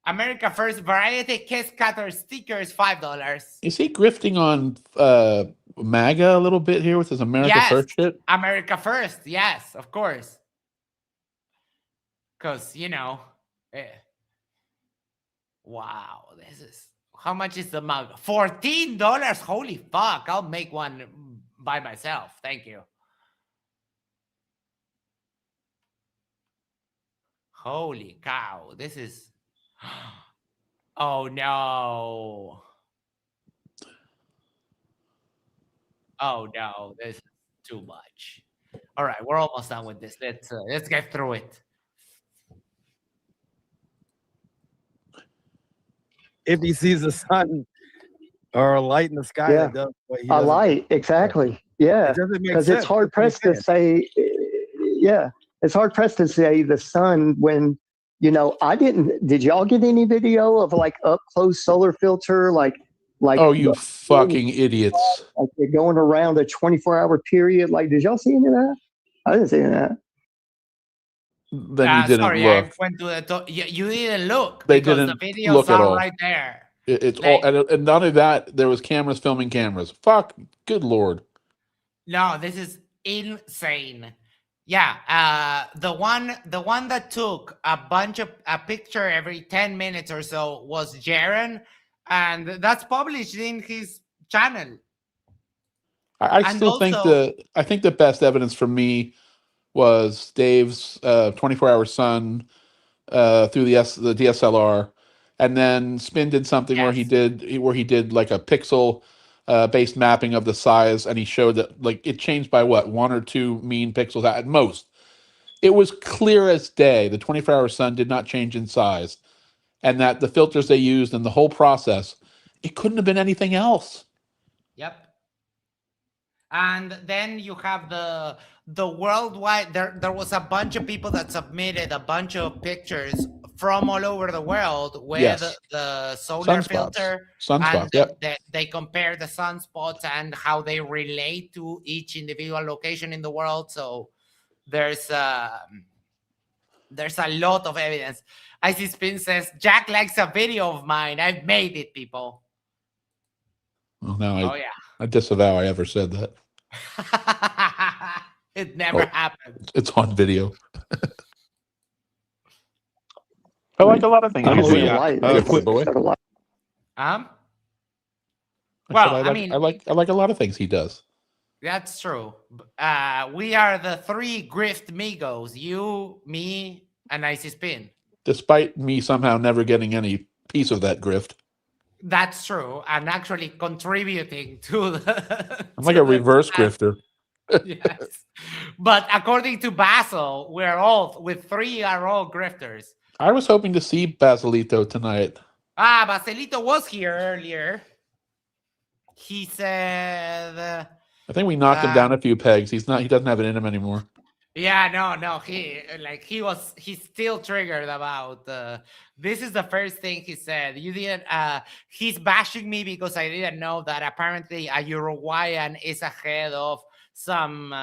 America First variety case cutter stickers, $5. Is he grifting on MAGA a little bit here with his America First shit? America First, yes, of course. Because, wow, this is, how much is the mug? $14? Holy fuck, I'll make one by myself. Thank you. Holy cow, this is... Oh, no. Oh, no, this is too much. All right, we're almost done with this. Let's get through it. If he sees the sun or a light in the sky, that does what he does. A light, exactly. Yeah, because it's hard pressed to say. Yeah, it's hard pressed to say the sun when I didn't. Did y'all get any video of like up close solar filter, like? Oh, you fucking idiots! Like they're going around a 24-hour period. Like, did y'all see any of that? I didn't see any of that. Then you didn't sorry, look. I went to the you didn't look. They because didn't the videos look at are all. right there. It's all, and not only that, there was cameras filming cameras. Fuck, good lord. No, this is insane. Yeah, the one that took a picture every 10 minutes or so was Jaren, and that's published in his channel. I And still think also, the best evidence for me was Dave's 24-hour sun through the DSLR, and then Spin did something where he did like a pixel based mapping of the size, and he showed that like it changed by what 1 or 2 mean pixels at most. It was clear as day. The 24-hour sun did not change in size, and that the filters they used and the whole process, it couldn't have been anything else. yep. And then you have the worldwide. There was a bunch of people that submitted a bunch of pictures from all over the world with Yes. the solar Sunspots. filter, Sunspots, and yep. they compare the sunspots and how they relate to each individual location in the world. So there's a lot of evidence. Icy Spin says Jack likes a video of mine. I've made it, people. Well, now Oh yeah. I disavow I ever said that. It never happened. It's on video. I like a lot of things. Oh, he yeah. does. Quick. Well, I mean, I like a lot of things he does. That's true. We are the 3 grift migos. You, me, and Icy Spin. Despite me somehow never getting any piece of that grift. That's true. And actually contributing to the... I'm like a reverse grifter. Yes. But according to Basil, we're all, with 3 are all grifters. I was hoping to see Basilito tonight. Basilito was here earlier. He said... I think we knocked him down a few pegs. He doesn't have it in him anymore. Yeah, no. He's still triggered about this is the first thing he said. You didn't he's bashing me because I didn't know that apparently a Uruguayan is ahead of some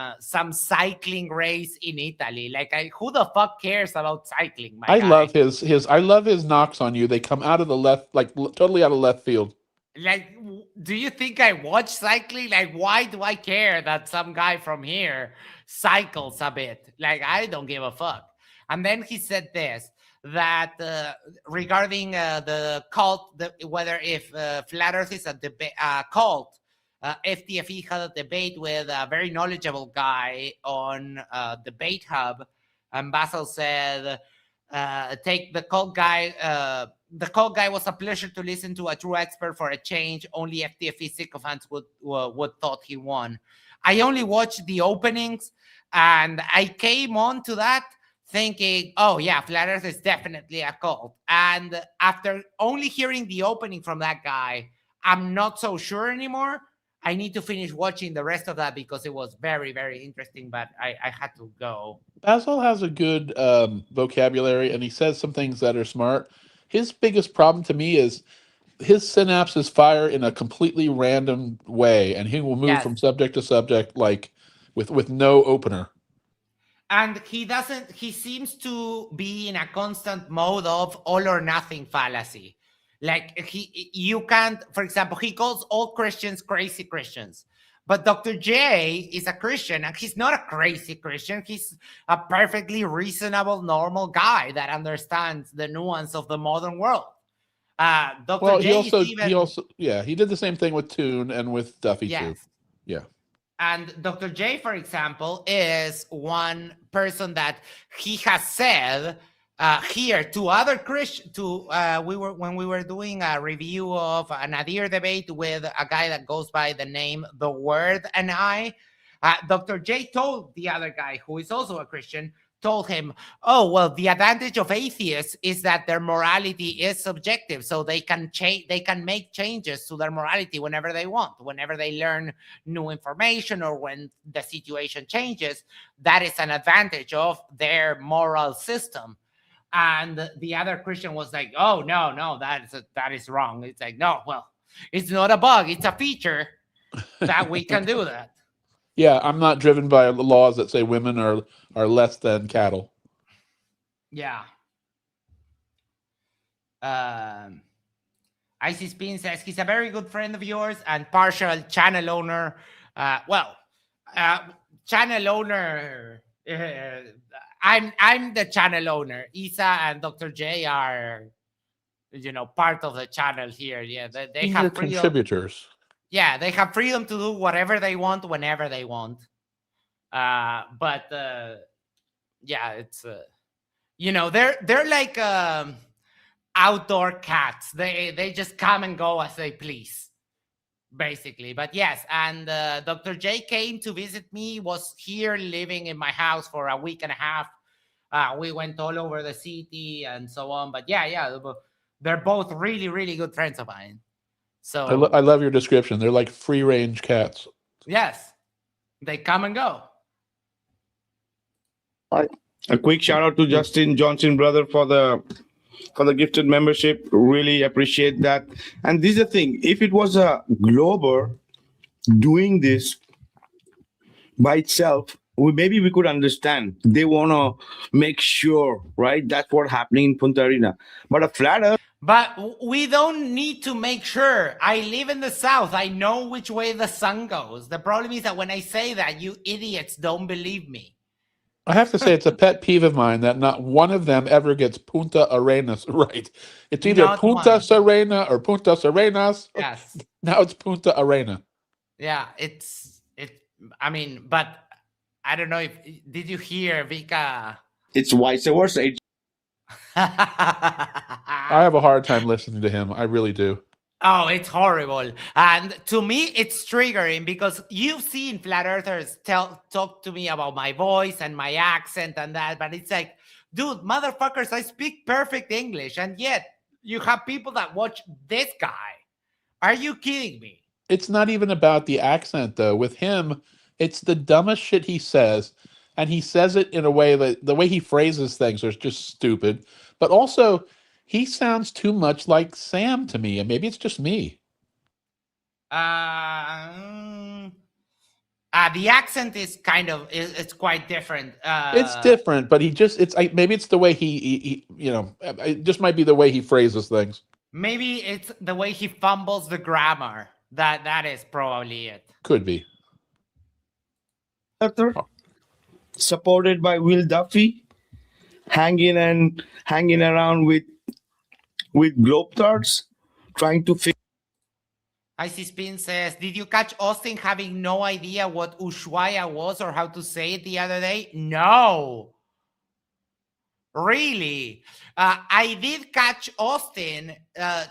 cycling race in Italy. Like, who the fuck cares about cycling, my guy? Love his I love his knocks on you. They come out of the left, like totally out of left field. Like, do you think I watch cycling? Like, why do I care that some guy from here cycles a bit? Like, I don't give a fuck. And then he said this, that regarding the cult, whether if Flat Earth is a cult, FTFE had a debate with a very knowledgeable guy on Debate Hub, and Basil said, take the cult guy. The cult guy was a pleasure to listen to, a true expert for a change. Only FTFE sycophants would thought he won. I only watched the openings, and I came on to that thinking, oh yeah, Flat Earth is definitely a cult. And after only hearing the opening from that guy, I'm not so sure anymore. I need to finish watching the rest of that because it was very, very interesting, but I had to go. Basil has a good vocabulary, and he says some things that are smart. His biggest problem to me is his synapses fire in a completely random way, and he will move from subject to subject like with no opener. And he seems to be in a constant mode of all or nothing fallacy. Like, you can't, for example, he calls all Christians crazy Christians. But Dr. J is a Christian, and he's not a crazy Christian. He's a perfectly reasonable, normal guy that understands the nuance of the modern world. Dr. J he did the same thing with Toon and with Duffy too. Yeah. And Dr. J, for example, is one person that he has said here to other Christians. When we were doing a review of a Nadir debate with a guy that goes by the name The Word and I, Dr. J told the other guy, who is also a Christian, told him, oh, well, the advantage of atheists is that their morality is subjective, so they can make changes to their morality whenever they want, whenever they learn new information or when the situation changes. That is an advantage of their moral system. And the other Christian was like, oh, no, that is wrong. It's like, no, well, it's not a bug, it's a feature that we can do that. Yeah, I'm not driven by laws that say women are less than cattle. Yeah. Icy Spin says he's a very good friend of yours and partial channel owner. Channel owner I'm the channel owner. Isa and Dr. J are, part of the channel here. Yeah, they have freedom. Contributors. Yeah, they have freedom to do whatever they want whenever they want. But yeah, it's they're like outdoor cats. They just come and go as they please, basically. But yes, and Dr. J came to visit me, was here living in my house for a week and a half. We went all over the city and so on. But yeah, they're both really, really good friends of mine. So I love your description. They're like free range cats. Yes, they come and go. A quick shout out to Justin Johnson, brother, for the gifted membership. Really appreciate that. And this is the thing: if it was a Glober doing this by itself, maybe we could understand. They want to make sure, right? That's what's happening in Punta Arena. But a flat earth. But we don't need to make sure. I live in the South. I know which way the sun goes. The problem is that when I say that, you idiots don't believe me. I have to say, it's a pet peeve of mine that not one of them ever gets Punta Arenas right. It's either Not Punta one. Serena or Punta Serenas. Yes. Now it's Punta Arena. Yeah, I mean, but I don't know did you hear Vikka? It's vice versa. I have a hard time listening to him. I really do. Oh, it's horrible. And to me, it's triggering because you've seen flat earthers talk to me about my voice and my accent and that, but it's like, dude, motherfuckers, I speak perfect English, and yet you have people that watch this guy. Are you kidding me? It's not even about the accent, though. With him, it's the dumbest shit he says, and he says it in a way that the way he phrases things are just stupid, but also he sounds too much like Sam to me, and maybe it's just me. The accent is it's quite different. It's different, but maybe it's the way he it just might be the way he phrases things. Maybe it's the way he fumbles the grammar. That is probably it. Could be. Supported by Will Duffy, hanging around with Globetrotters, trying to figure. Icy Spin says, did you catch Austin having no idea what Ushuaia was or how to say it the other day? No. Really? I did catch Austin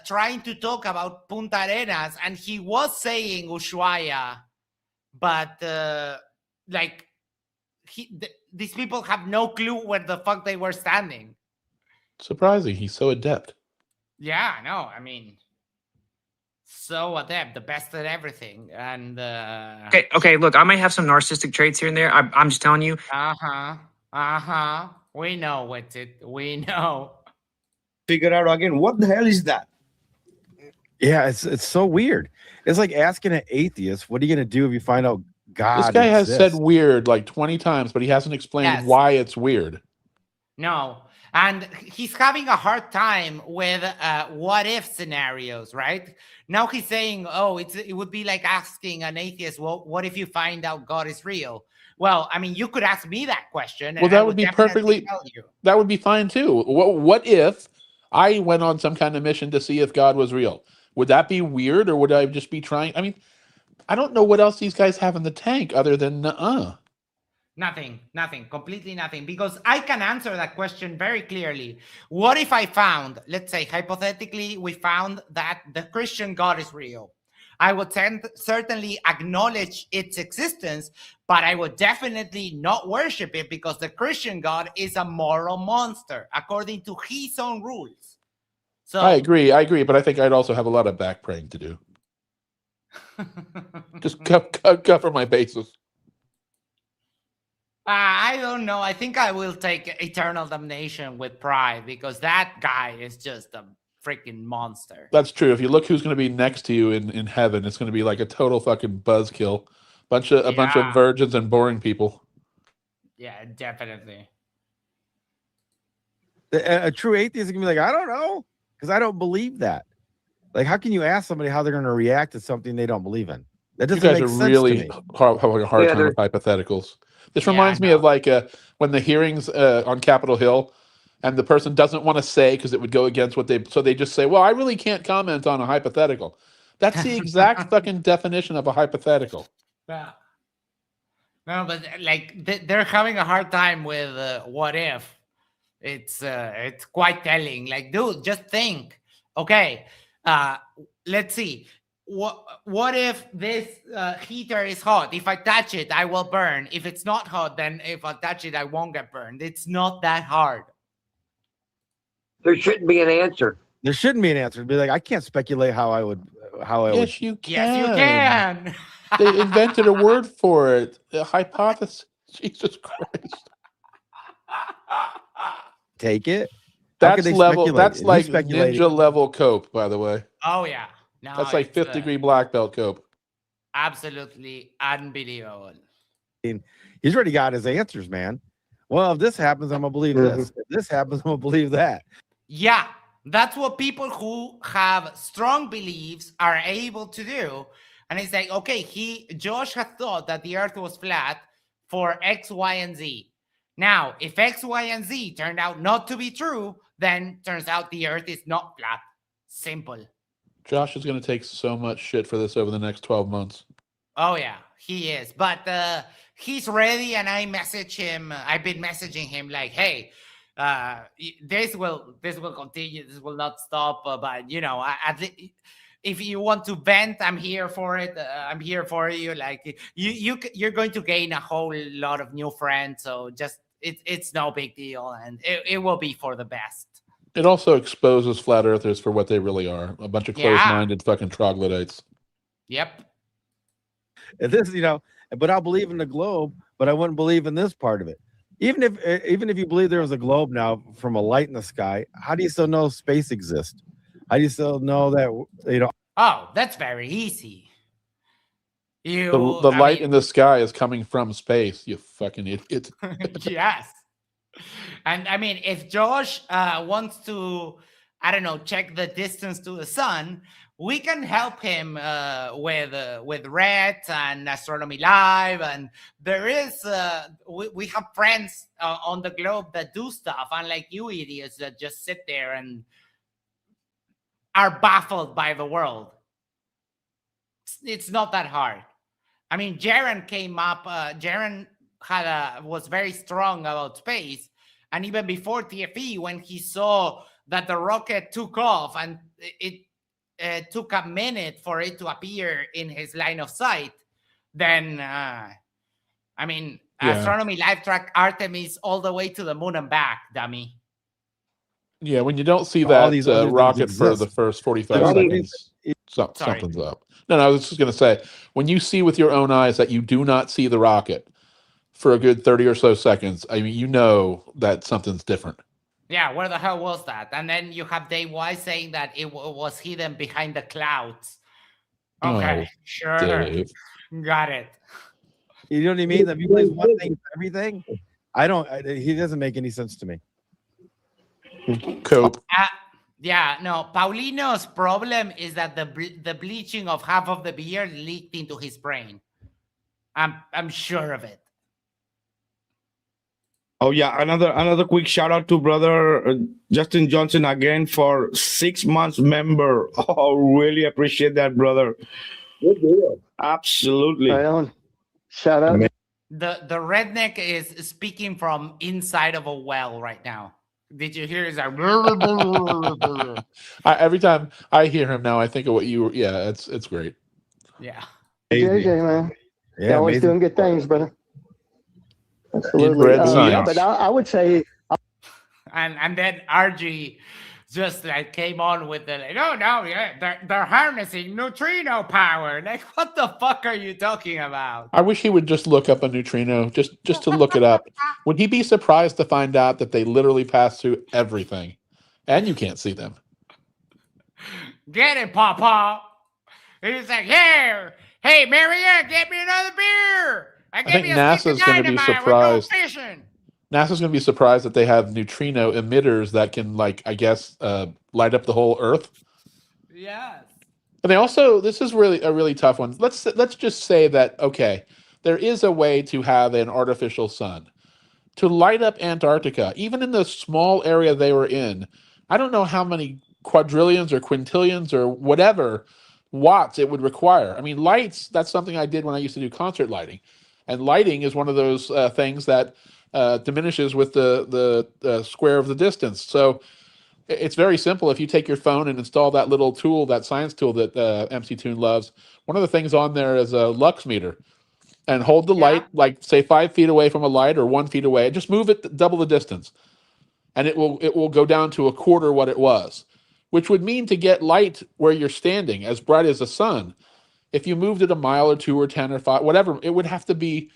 trying to talk about Punta Arenas, and he was saying Ushuaia, but these people have no clue where the fuck they were standing. Surprising. He's so adept. Yeah, no, I mean, so adept, the best at everything. And okay, look, I might have some narcissistic traits here and there. I'm just telling you. We know what's it. We know. Figure out again, what the hell is that? Yeah, it's so weird. It's like asking an atheist, what are you going to do if you find out God This guy has exists? said weird like 20 times, but he hasn't explained why it's weird. No. And he's having a hard time with what if scenarios, right? Now he's saying, it would be like asking an atheist, well, what if you find out God is real? Well, I mean, you could ask me that question. Well, that would be perfectly, that would be fine too. What if I went on some kind of mission to see if God was real? Would that be weird, or would I just be trying? I mean, I don't know what else these guys have in the tank other than Nothing, completely nothing, because I can answer that question very clearly. What if I found, let's say, hypothetically, we found that the Christian God is real? I would certainly acknowledge its existence, but I would definitely not worship it because the Christian God is a moral monster, according to his own rules. So I agree, but I think I'd also have a lot of back praying to do. Just cover my bases. I don't know. I think I will take eternal damnation with pride because that guy is just a freaking monster. That's true. If you look who's going to be next to you in heaven, it's going to be like a total fucking buzzkill. Bunch of virgins and boring people. Yeah, definitely. A true atheist can be like, I don't know, because I don't believe that. Like, how can you ask somebody how they're going to react to something they don't believe in? That doesn't make sense to me. Having a hard time with hypotheticals. This reminds me of like when the hearings on Capitol Hill, and the person doesn't want to say because it would go against what so they just say, "Well, I really can't comment on a hypothetical." That's the exact fucking definition of a hypothetical. Yeah. No, but like they're having a hard time with what if. It's quite telling. Like, dude, just think. Okay, let's see. What if this heater is hot? If I touch it, I will burn. If it's not hot, then if I touch it, I won't get burned. It's not that hard. There shouldn't be an answer. There shouldn't be an answer. It'd be like, I can't speculate how I would. Yes, you can. Yes, you can. They invented a word for it. A hypothesis. Jesus Christ. Take it. That's level. That's like ninja level cope, by the way. Oh yeah. No, that's like 5th degree black belt cope. Absolutely unbelievable. He's already got his answers, man. Well, if this happens, I'm gonna believe this. If this happens, I'm gonna believe that. Yeah, that's what people who have strong beliefs are able to do. And it's like, okay, Josh had thought that the Earth was flat for X, Y, and Z. Now, if X, Y, and Z turned out not to be true, then turns out the Earth is not flat. Simple. Josh is going to take so much shit for this over the next 12 months. Oh, yeah, he is. But he's ready, and I message him. I've been messaging him like, hey, this will continue. This will not stop. But, you know, if you want to vent, I'm here for it. I'm here for you. Like, you're going to gain a whole lot of new friends. So just, it's no big deal. And it will be for the best. It also exposes flat earthers for what they really are. A bunch of closed-minded fucking troglodytes. Yep. And this, you know, but I'll believe in the globe, but I wouldn't believe in this part of it. Even if you believe there was a globe now from a light in the sky, how do you still know space exists? How do you still know that, you know? Oh, that's very easy. The light in the sky is coming from space, you fucking idiot. Yes. And I mean, if Josh wants to, I don't know, check the distance to the sun, we can help him with Red and Astronomy Live. And there is, we have friends on the globe that do stuff, unlike you idiots that just sit there and are baffled by the world. It's not that hard. I mean, Jaren came up, Jaren was very strong about space. And even before TFE, when he saw that the rocket took off and it took a minute for it to appear in his line of sight, then, I mean, Astronomy Live track Artemis all the way to the moon and back, dummy. Yeah, when you don't see that rocket for the first 45 seconds, something's up. No, I was just going to say, when you see with your own eyes that you do not see the rocket for a good 30 or so seconds, I mean, you know that something's different. Yeah, where the hell was that? And then you have Dave Wise saying that it was hidden behind the clouds. Okay, sure. Dave. Got it. You know what I mean? If you believe one thing for everything, he doesn't make any sense to me. Cope. Yeah, no, Paulino's problem is that the bleaching of half of the beer leaked into his brain. I'm sure of it. Oh yeah, another quick shout out to brother Justin Johnson again for 6 months member. Oh, really appreciate that, brother. Good deal. Absolutely. Right on. Shout out. The redneck is speaking from inside of a well right now. Did you hear? He's like, every time I hear him now, I think of what you were. Yeah, it's great. Yeah. JJ, man. Yeah, you're always doing good things, brother. Absolutely. But I would say. And then RG just like came on with the they're harnessing neutrino power. Like, what the fuck are you talking about? I wish he would just look up a neutrino just to look it up. Would he be surprised to find out that they literally pass through everything, and you can't see them? Get it, Papa. He's like, here, hey, Marianne, get me another beer. I think NASA's going to be surprised. NASA's going to be surprised that they have neutrino emitters that can, like, I guess, light up the whole Earth. Yes. And they also, this is really a really tough one. Let's just say that, okay, there is a way to have an artificial sun. To light up Antarctica, even in the small area they were in, I don't know how many quadrillions or quintillions or whatever watts it would require. I mean, lights, that's something I did when I used to do concert lighting. And lighting is one of those things that diminishes with the square of the distance. So it's very simple. If you take your phone and install that little tool, that science tool that MC Toon loves, one of the things on there is a lux meter. And hold the light, like say 5 feet away from a light or 1 feet away. Just move it double the distance, and it will go down to a quarter what it was, which would mean to get light where you're standing, as bright as the sun. If you moved it a mile or 2 or 10 or 5, whatever, it would have to be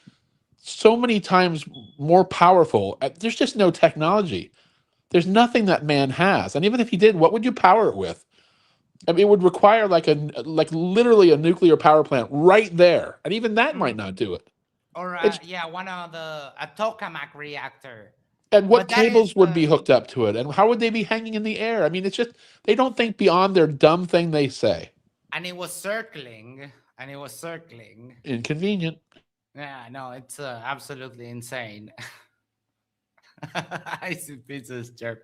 so many times more powerful. There's just no technology. There's nothing that man has, and even if he did, what would you power it with? I mean, it would require like literally a nuclear power plant right there, and even that might not do it. Or one of a tokamak reactor. And what cables would be hooked up to it, and how would they be hanging in the air? I mean, it's just they don't think beyond their dumb thing they say. And it was circling. Inconvenient. Yeah, no, it's absolutely insane. I see pizzas chirp.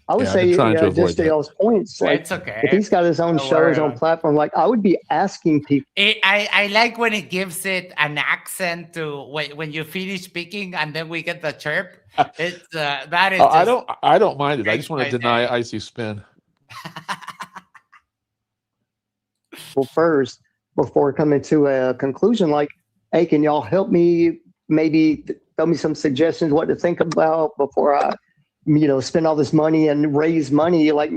I would say, just to y'all's points, like, it's okay. if he's got his own show, his own platform, like, I would be asking people. I like when it gives it an accent to when you finish speaking and then we get the chirp. It's that is. I don't mind it. I just want to deny Icy Spin. Well, first, before coming to a conclusion, like, hey, can y'all help me? Maybe tell me some suggestions what to think about before I, spend all this money and raise money, like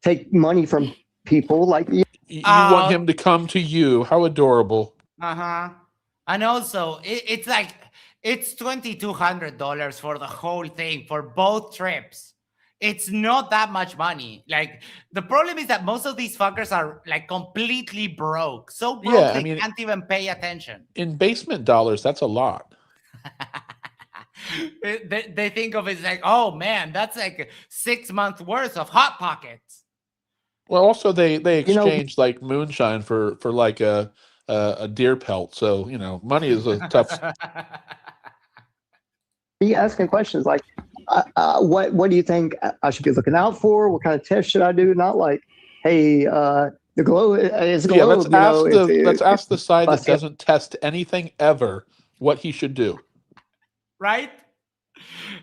take money from people. Like you want him to come to you. How adorable. And also it's like it's $2,200 for the whole thing for both trips. It's not that much money. Like the problem is that most of these fuckers are like completely broke. So broke they can't even pay attention. In basement dollars, that's a lot. They think of it as like, oh man, that's like 6 months worth of Hot Pockets. Well, also they exchange like moonshine for like a deer pelt. So money is a tough. Be asking questions like, what do you think I should be looking out for? What kind of test should I do? Not like, hey, the glow is glow. Yeah, let's ask the side that doesn't test anything ever what he should do. Right?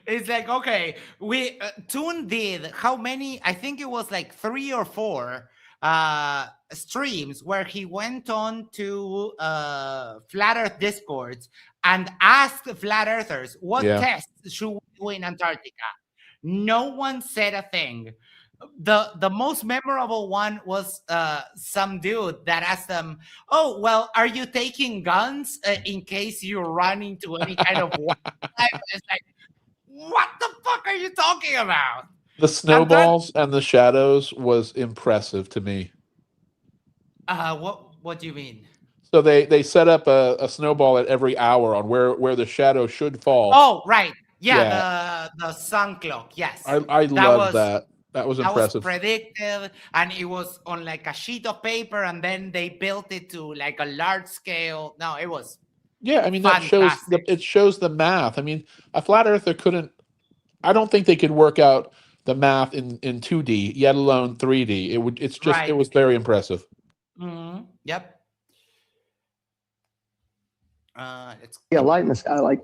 It's like, okay, we Toon did how many? I think it was like 3 or 4 streams where he went on to Flat Earth Discords and asked Flat Earthers what tests should we do in Antarctica. No one said a thing. The most memorable one was some dude that asked them, oh, well, are you taking guns in case you run into any kind of war? It's like, what the fuck are you talking about? The snowballs and the shadows was impressive to me. What do you mean? So they set up a snowball at every hour on where the shadow should fall. Oh, right. Yeah. The sun clock. Yes. I love that. That was impressive. That was predicted, and it was on like a sheet of paper, and then they built it to like a large scale. No, it was. Yeah, I mean that shows the math. I mean, a flat earther couldn't. I don't think they could work out the math in 2D, yet alone 3D. It was very impressive. Mm-hmm. Yep. Light in the sky, like,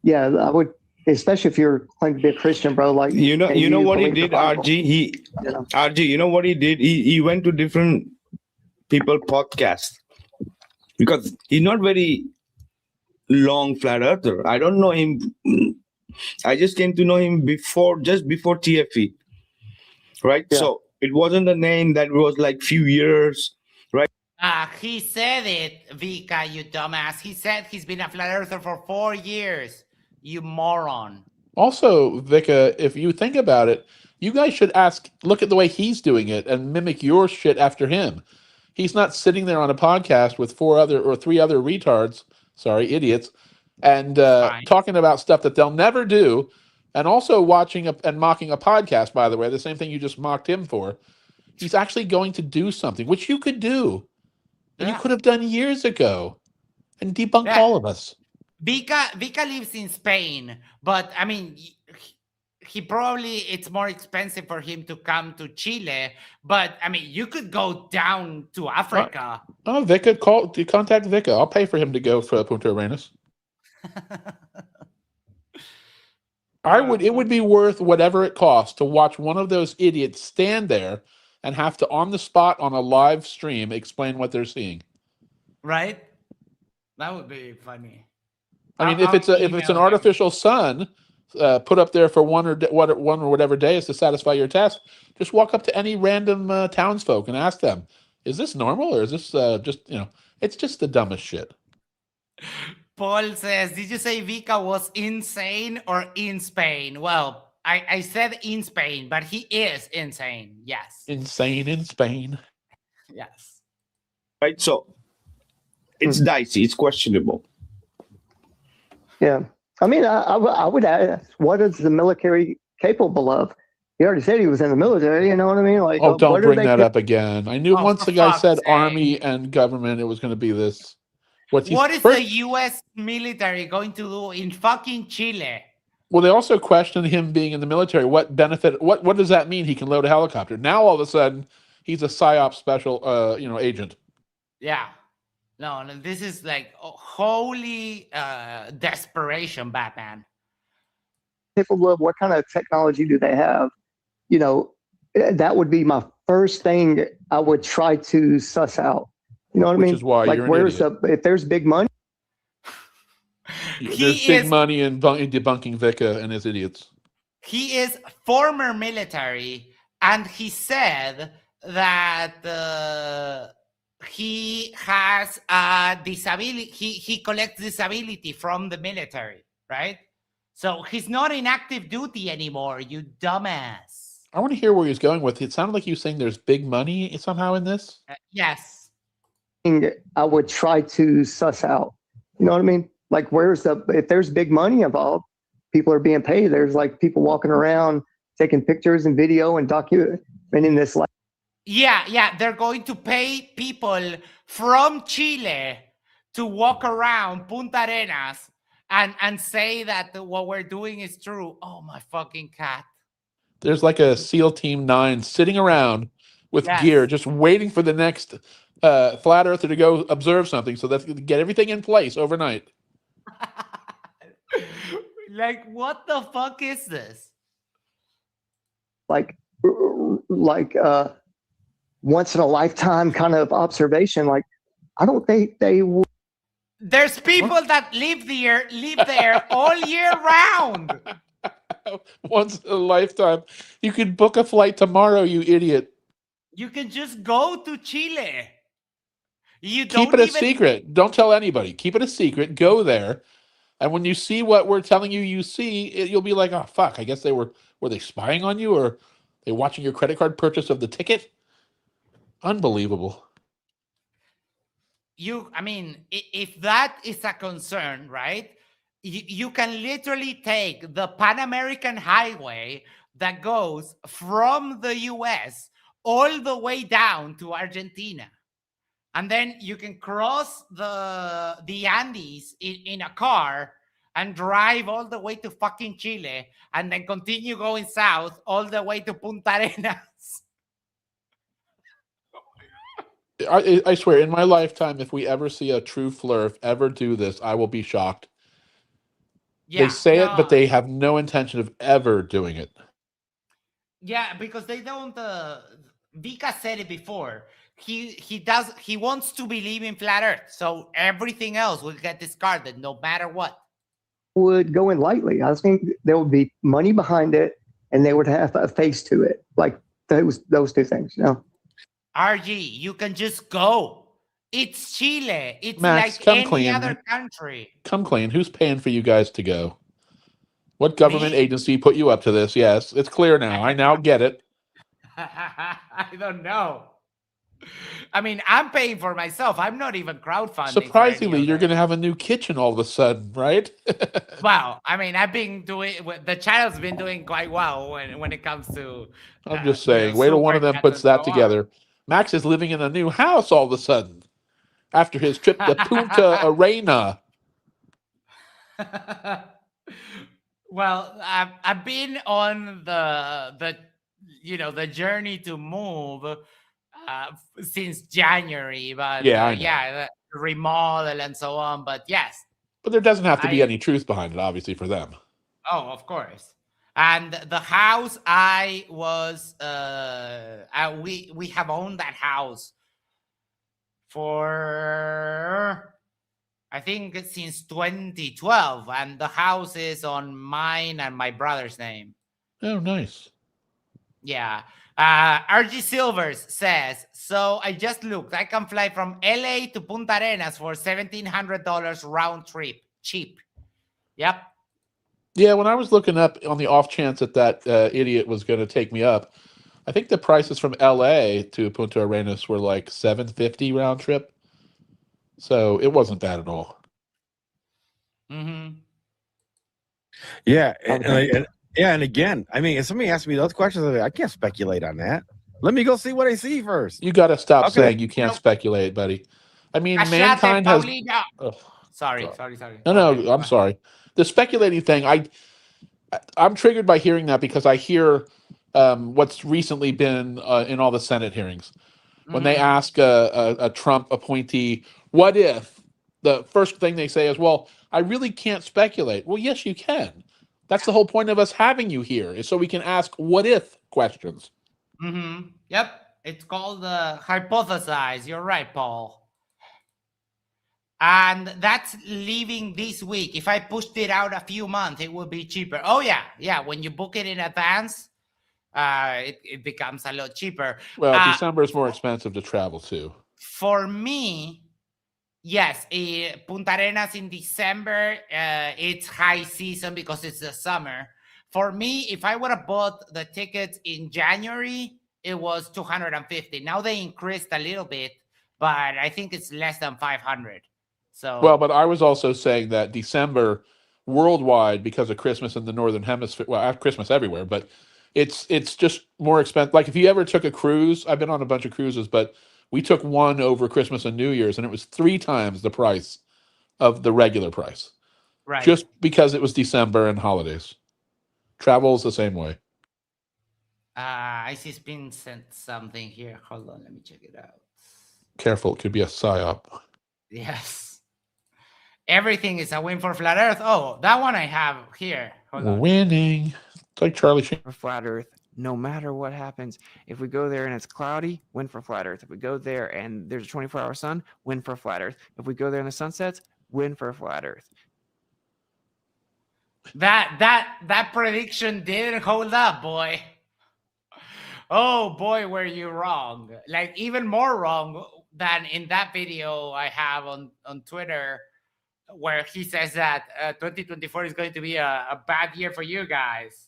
I would. Especially if you're claiming to be a Christian, bro. Like you know what he did, RG. RG, you know what he did? He went to different people podcast because he's not very long flat earther. I don't know him. I just came to know him just before TFE, right? Yeah. So it wasn't a name that was like few years, right? He said it, Vikka, you dumbass. He said he's been a flat earther for 4 years. You moron. Also, Vikka, if you think about it, you guys should look at the way he's doing it and mimic your shit after him. He's not sitting there on a podcast with 3 other retards, idiots, and talking about stuff that they'll never do, and also watching and mocking a podcast, by the way, the same thing you just mocked him for. He's actually going to do something, which you could do. And you could have done years ago. and debunk all of us. Vikka lives in Spain, but I mean, he probably, it's more expensive for him to come to Chile. But I mean, you could go down to Africa. Vikka, contact Vikka. I'll pay for him to go for Punta Arenas. It would be worth whatever it costs to watch one of those idiots stand there and have to, on the spot on a live stream, explain what they're seeing. Right? That would be funny. I mean, if it's an artificial sun put up there for one or whatever days to satisfy your test, just walk up to any random townsfolk and ask them, "Is this normal, or is this just it's just the dumbest shit." Paul says, "Did you say Vikka was insane or in Spain?" Well, I said in Spain, but he is insane. Yes. Insane in Spain. Yes. Right. So it's dicey. It's questionable. Yeah. I mean, I would ask, what is the military capable of? He already said he was in the military. You know what I mean? Like, don't bring that up again. I knew once the guy said army and government, it was going to be this. What is the U.S. military going to do in fucking Chile? Well, they also questioned him being in the military. What benefit? What does that mean? He can load a helicopter. Now all of a sudden, he's a PSYOP special, agent. Yeah. No, this is like holy desperation, Batman. Capable of what kind of technology do they have? That would be my first thing I would try to suss out. You know what I mean? Which is why like, you're an where's idiot. if there's big money? There's big money in debunking Vikka and his idiots. He is former military, and he said that he has a disability. He collects disability from the military, right? So he's not in active duty anymore, you dumbass. I want to hear where he's going with it. It sounded like you were saying there's big money somehow in this. Yes. I would try to suss out. You know what I mean? Like, if there's big money involved, people are being paid. There's like people walking around taking pictures and video and documenting this. Like, yeah, they're going to pay people from Chile to walk around Punta Arenas and say that what we're doing is true. Oh, my fucking cat. There's like a SEAL Team 9 sitting around with gear, just waiting for the next flat earther to go observe something, so that's to get everything in place overnight. Like, what the fuck is this? Like once in a lifetime kind of observation. Like, I don't think they would. There's people that live there all year round. Once in a lifetime. You could book a flight tomorrow, you idiot. You can just go to Chile. Keep it a secret. Don't tell anybody. Keep it a secret. Go there. And when you see what we're telling you see, you'll be like, oh, fuck. I guess were they spying on you, or they watching your credit card purchase of the ticket? Unbelievable. I mean, if that is a concern, right? You can literally take the Pan American Highway that goes from the US all the way down to Argentina. And then you can cross the Andes in a car and drive all the way to fucking Chile, and then continue going south all the way to Punta Arenas. I swear, in my lifetime, if we ever see a true flurf ever do this, I will be shocked. Yeah, they say it, but they have no intention of ever doing it. Yeah, because they don't. Vikka said it before. He wants to believe in flat Earth, so everything else will get discarded no matter what. Would go in lightly. I think there would be money behind it, and they would have a face to it. Like those two things, RG, you can just go. It's Chile. It's Max, like any other country. Come clean. Who's paying for you guys to go? What government agency put you up to this? Yes, it's clear now. I now get it. I don't know. I mean, I'm paying for myself. I'm not even crowdfunding. Surprisingly, you're going to have a new kitchen all of a sudden, right? Wow. I mean, I've been doing. The channel's been doing quite well when it comes to. I'm just saying. Wait till one of them puts that together. Max is living in a new house all of a sudden. after his trip to Punta Arena. Well, I've been on the the journey to move since January, but Yeah, I know. the remodel and so on. But yes, But there doesn't have to be any truth behind it, obviously, for them. oh, of course. And the house I was we have owned that house for I think since 2012, and the house is on mine and my brother's name. Oh, nice. Yeah. RG Silvers says, so I just looked. I can fly from LA to Punta Arenas for $1,700 round trip. Cheap. Yep. Yeah, when I was looking up on the off chance that idiot was going to take me up, I think the prices from LA to Punta Arenas were like $750 round trip. So it wasn't bad at all. Mm-hmm. Yeah, and again, I mean, if somebody asks me those questions, I can't speculate on that. Let me go see what I see first. You got to stop saying you can't speculate, buddy. I mean, mankind has. Sorry. No, I'm sorry. The speculating thing, I'm triggered by hearing that because I hear what's recently been in all the Senate hearings. When they ask a Trump appointee, what if, the first thing they say is, well, I really can't speculate. Well, yes, you can. That's the whole point of us having you here, is so we can ask what if questions. Mm-hmm. Yep. It's called hypothesize. You're right, Paul. And that's leaving this week. If I pushed it out a few months, it would be cheaper. Oh, yeah. Yeah. When you book it in advance, it becomes a lot cheaper. Well, December is more expensive to travel too. For me, yes, Punta Arenas in December, it's high season because it's the summer. For me, if I would have bought the tickets in January, it was $250. Now they increased a little bit, but I think it's less than $500. So well, but I was also saying that December worldwide, because of Christmas in the Northern Hemisphere, well, Christmas everywhere, but it's just more expensive. Like if you ever took a cruise, I've been on a bunch of cruises, but we took one over Christmas and New Year's, and it was 3 times the price of the regular price. Right. Just because it was December and holidays. Travel is the same way. I see Spin sent something here. Hold on, let me check it out. Careful, it could be a psyop. Yes. Everything is a win for Flat Earth. Oh, that one I have here. Hold on. Winning. It's like Charlie Sheen. For Flat Earth, no matter what happens, if we go there and it's cloudy, win for Flat Earth. If we go there and there's a 24-hour sun, win for Flat Earth. If we go there and the sun sets, win for Flat Earth. That prediction didn't hold up, boy. Oh boy, were you wrong. Like even more wrong than in that video I have on Twitter, where he says that 2024 is going to be a bad year for you guys.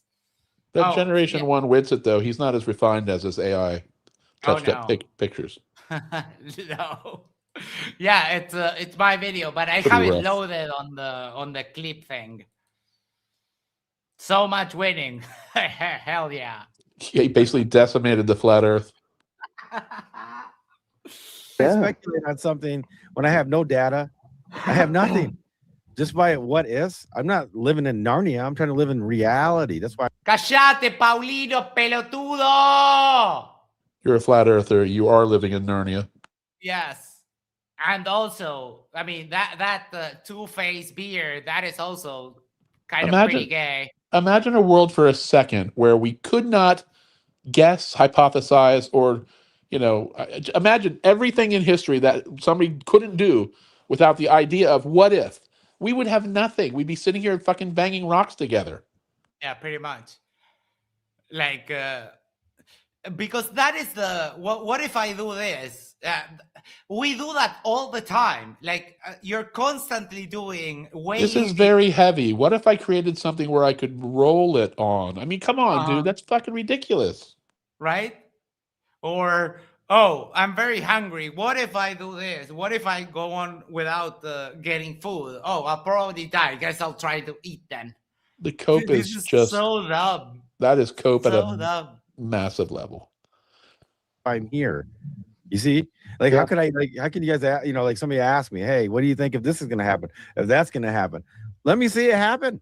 That Generation 1 wits it, though. He's not as refined as his AI touched up pictures. No. Yeah, it's my video, but I have it loaded on the clip thing. So much winning. Hell yeah. He basically decimated the flat Earth. I speculate on something when I have no data. I have nothing. Just by what ifs. I'm not living in Narnia. I'm trying to live in reality. That's why. Cállate, Paulino, pelotudo! You're a flat earther. You are living in Narnia. Yes. And also, I mean, that two-faced beard, that is also kind of pretty gay. Imagine a world for a second where we could not guess, hypothesize, or, imagine everything in history that somebody couldn't do without the idea of what if. We would have nothing. We'd be sitting here fucking banging rocks together. Yeah, pretty much. Like, because that is what if I do this? We do that all the time. Like, you're constantly doing way. This is very heavy. What if I created something where I could roll it on? I mean, come on, dude. That's fucking ridiculous. Right? Or, oh, I'm very hungry. What if I do this? What if I go on without getting food? Oh, I'll probably die. Guess I'll try to eat then. The cope is just so dumb. That is cope so at a dumb. massive level. I'm here. You see, like how can you guys, like somebody ask me, hey, what do you think if this is going to happen? If that's going to happen, let me see it happen.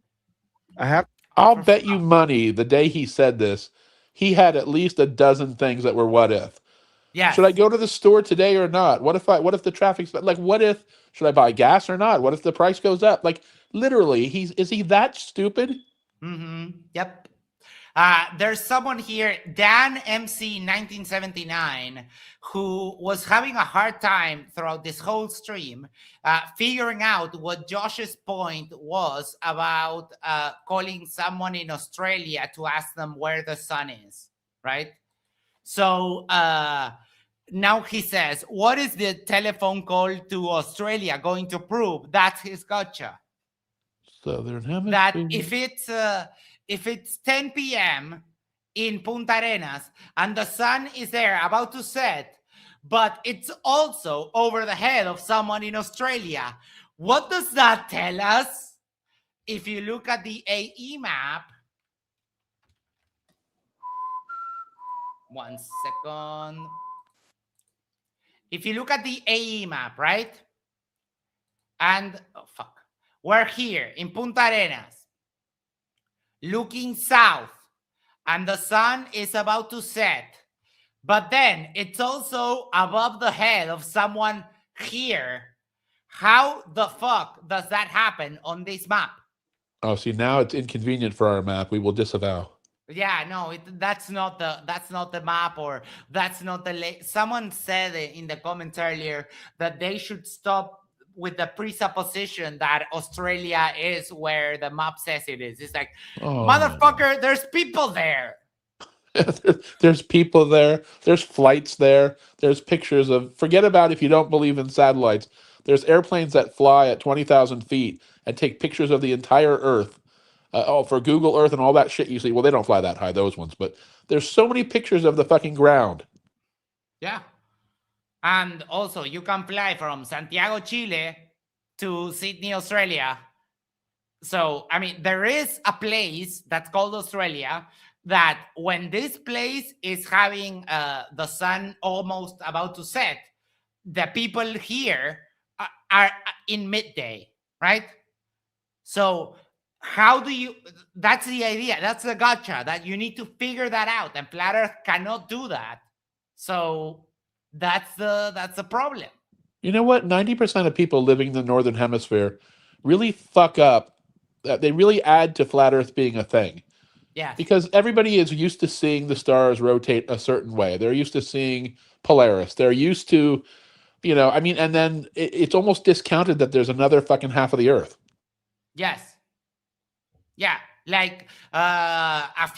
I'll bet you money the day he said this, he had at least a dozen things that were what if. Yes. Should I go to the store today or not? What if the traffic's like, what if, should I buy gas or not? What if the price goes up? Like literally, is he that stupid? Yep. There's someone here, Dan MC 1979, who was having a hard time throughout this whole stream figuring out what Josh's point was about calling someone in Australia to ask them where the sun is, right? So now he says, what is the telephone call to Australia going to prove? That's his gotcha. Southern Hemisphere. That if it's 10 p.m. in Punta Arenas and the sun is there about to set, but it's also over the head of someone in Australia, what does that tell us? If you look at the AE map, one second. If you look at the AE map, right? And, we're here in Punta Arenas, looking south, and the sun is about to set. But then it's also above the head of someone here. How the fuck does that happen on this map? Oh, see, now it's inconvenient for our map. We will disavow. Yeah, no, that's not the map, or that's not the. Someone said in the comments earlier that they should stop with the presupposition that Australia is where the map says it is. It's like, motherfucker, there's people there. There's people there. There's flights there. There's pictures of, forget about if you don't believe in satellites. There's airplanes that fly at 20,000 feet and take pictures of the entire Earth. For Google Earth and all that shit you see. Well, they don't fly that high, those ones. But there's so many pictures of the fucking ground. Yeah. And also, you can fly from Santiago, Chile to Sydney, Australia. So, I mean, there is a place that's called Australia that when this place is having the sun almost about to set, the people here are in midday, right? So how do you, that's the idea, that's the gotcha, that you need to figure that out, and Flat Earth cannot do that. So that's the problem. You know what? 90% of people living in the Northern Hemisphere really fuck up. They really add to Flat Earth being a thing. Yeah. Because everybody is used to seeing the stars rotate a certain way. They're used to seeing Polaris. They're used to, I mean, and then it's almost discounted that there's another fucking half of the Earth. Yes. Yeah. Like I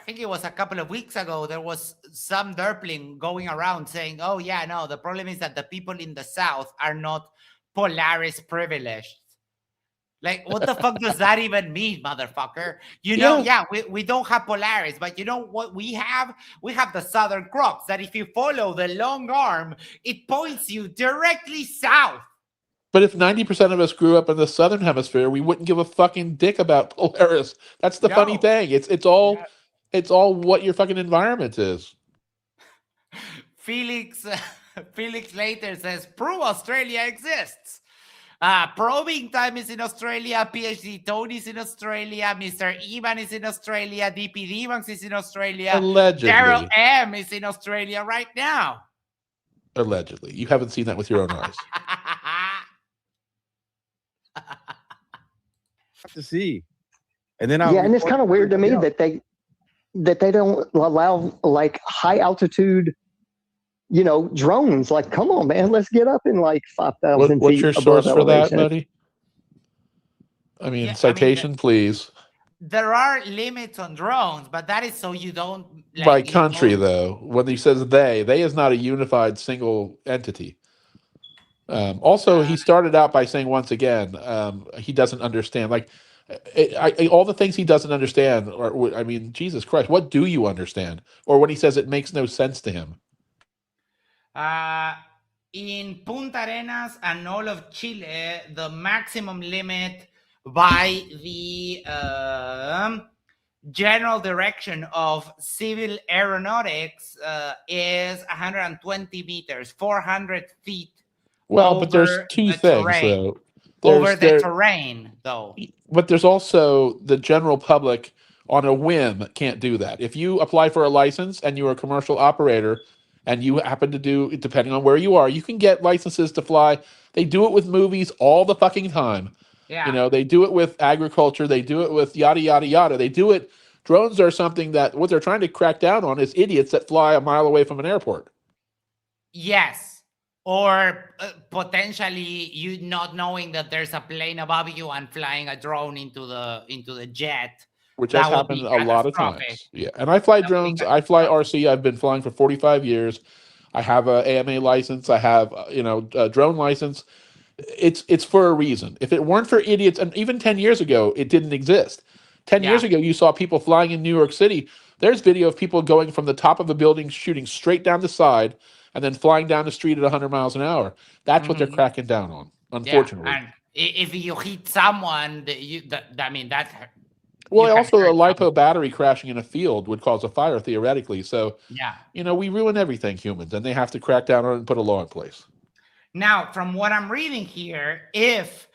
think it was a couple of weeks ago, there was some derpling going around saying, oh yeah, no, the problem is that the people in the South are not Polaris privileged. Like, what the fuck does that even mean, motherfucker? We don't have Polaris, but you know what we have? We have the Southern Cross, that if you follow the long arm, it points you directly south. But if 90% of us grew up in the Southern Hemisphere, we wouldn't give a fucking dick about Polaris. That's the funny thing. It's all what your fucking environment is. Felix later says, prove Australia exists. Probing Time is in Australia. PhD Tony is in Australia. Mr. Evan is in Australia. DP Devans is in Australia. Allegedly. Daryl M is in Australia right now. Allegedly. You haven't seen that with your own eyes. To see. And then and it's kind of weird to me that they don't allow like high altitude, drones. Like, come on, man, let's get up in like 5,000 feet. What's your source for that, elevation. buddy? I mean, citation, please. There are limits on drones, but that is so you don't. By country, though, when he says they is not a unified single entity. Also, he started out by saying, once again, he doesn't understand. Like, all the things he doesn't understand, I mean, Jesus Christ, what do you understand? Or when he says it makes no sense to him. In Punta Arenas and all of Chile, the maximum limit by the general direction of civil aeronautics is 120 meters, 400 feet. Well, but there's two things though. Over the terrain, though. But there's also the general public on a whim can't do that. If you apply for a license and you're a commercial operator and you happen to do, depending on where you are, you can get licenses to fly. They do it with movies all the fucking time. Yeah. You know, they do it with agriculture. They do it with yada, yada, yada. They do it. Drones are something that what they're trying to crack down on is idiots that fly a mile away from an airport. Yes. Or potentially you not knowing that there's a plane above you and flying a drone into the jet. Which has happened a lot of catastrophic. times. Yeah. And I fly drones. I fly RC. I've been flying for 45 years. I have a AMA license. I have, a drone license. It's for a reason. If it weren't for idiots, and even 10 years ago, it didn't exist. 10 years ago, you saw people flying in New York City. There's video of people going from the top of a building, shooting straight down the side, and then flying down the street at 100 miles an hour. That's what they're cracking down on, unfortunately. Yeah. And if you hit someone, that. Well, also a LiPo battery crashing in a field would cause a fire theoretically. So, yeah, we ruin everything, humans, and they have to crack down on it and put a law in place. Now, from what I'm reading here, if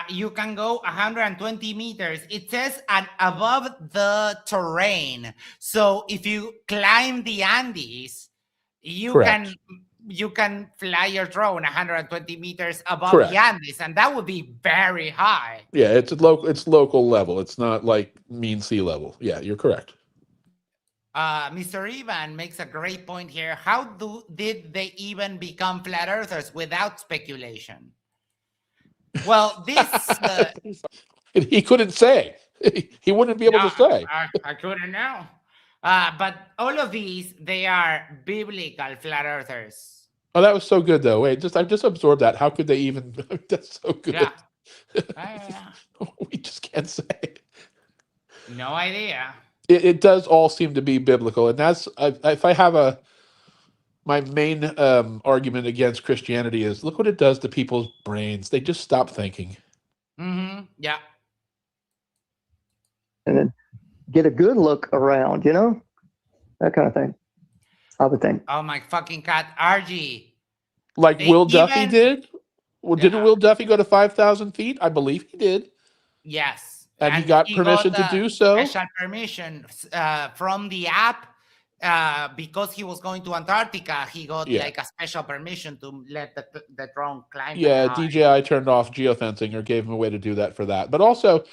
you can go 120 meters, it says above the terrain. So if you climb the Andes, you can fly your drone 120 meters above the Andes, and that would be very high. Yeah, it's local level. It's not like mean sea level. Yeah, you're correct. Mr. Ivan makes a great point here. How did they even become flat earthers without speculation? Well, this he couldn't say. He wouldn't be able to say. I couldn't know. But all of these, they are biblical flat earthers. Oh, that was so good, though. Wait, I just absorbed that. How could they even? That's so good. Yeah. We just can't say. No idea. It does all seem to be biblical, and that's if I have my main argument against Christianity is look what it does to people's brains. They just stop thinking. Mm-hmm. Yeah. And then get a good look around, that kind of thing. I would think. Oh my fucking God, RG. Like Will Duffy did? Well, didn't Will Duffy go to 5,000 feet? I believe he did. Yes. And he got permission to do so? Special permission from the app because he was going to Antarctica. He got like a special permission to let the drone climb. Yeah, DJI turned off geofencing or gave him a way to do that for that. But also,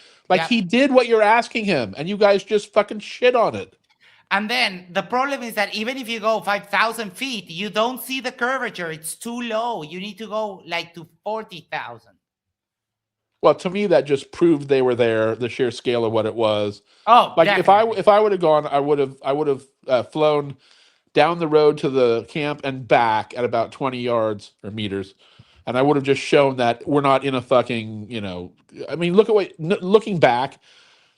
he did what you're asking him, and you guys just fucking shit on it. And then the problem is that even if you go 5,000 feet, you don't see the curvature. It's too low. You need to go to 40,000. Well, to me, that just proved they were there. The sheer scale of what it was. Oh, definitely. if I would have gone, I would have flown down the road to the camp and back at about 20 yards or meters, and I would have just shown that we're not in a fucking. I mean, looking back,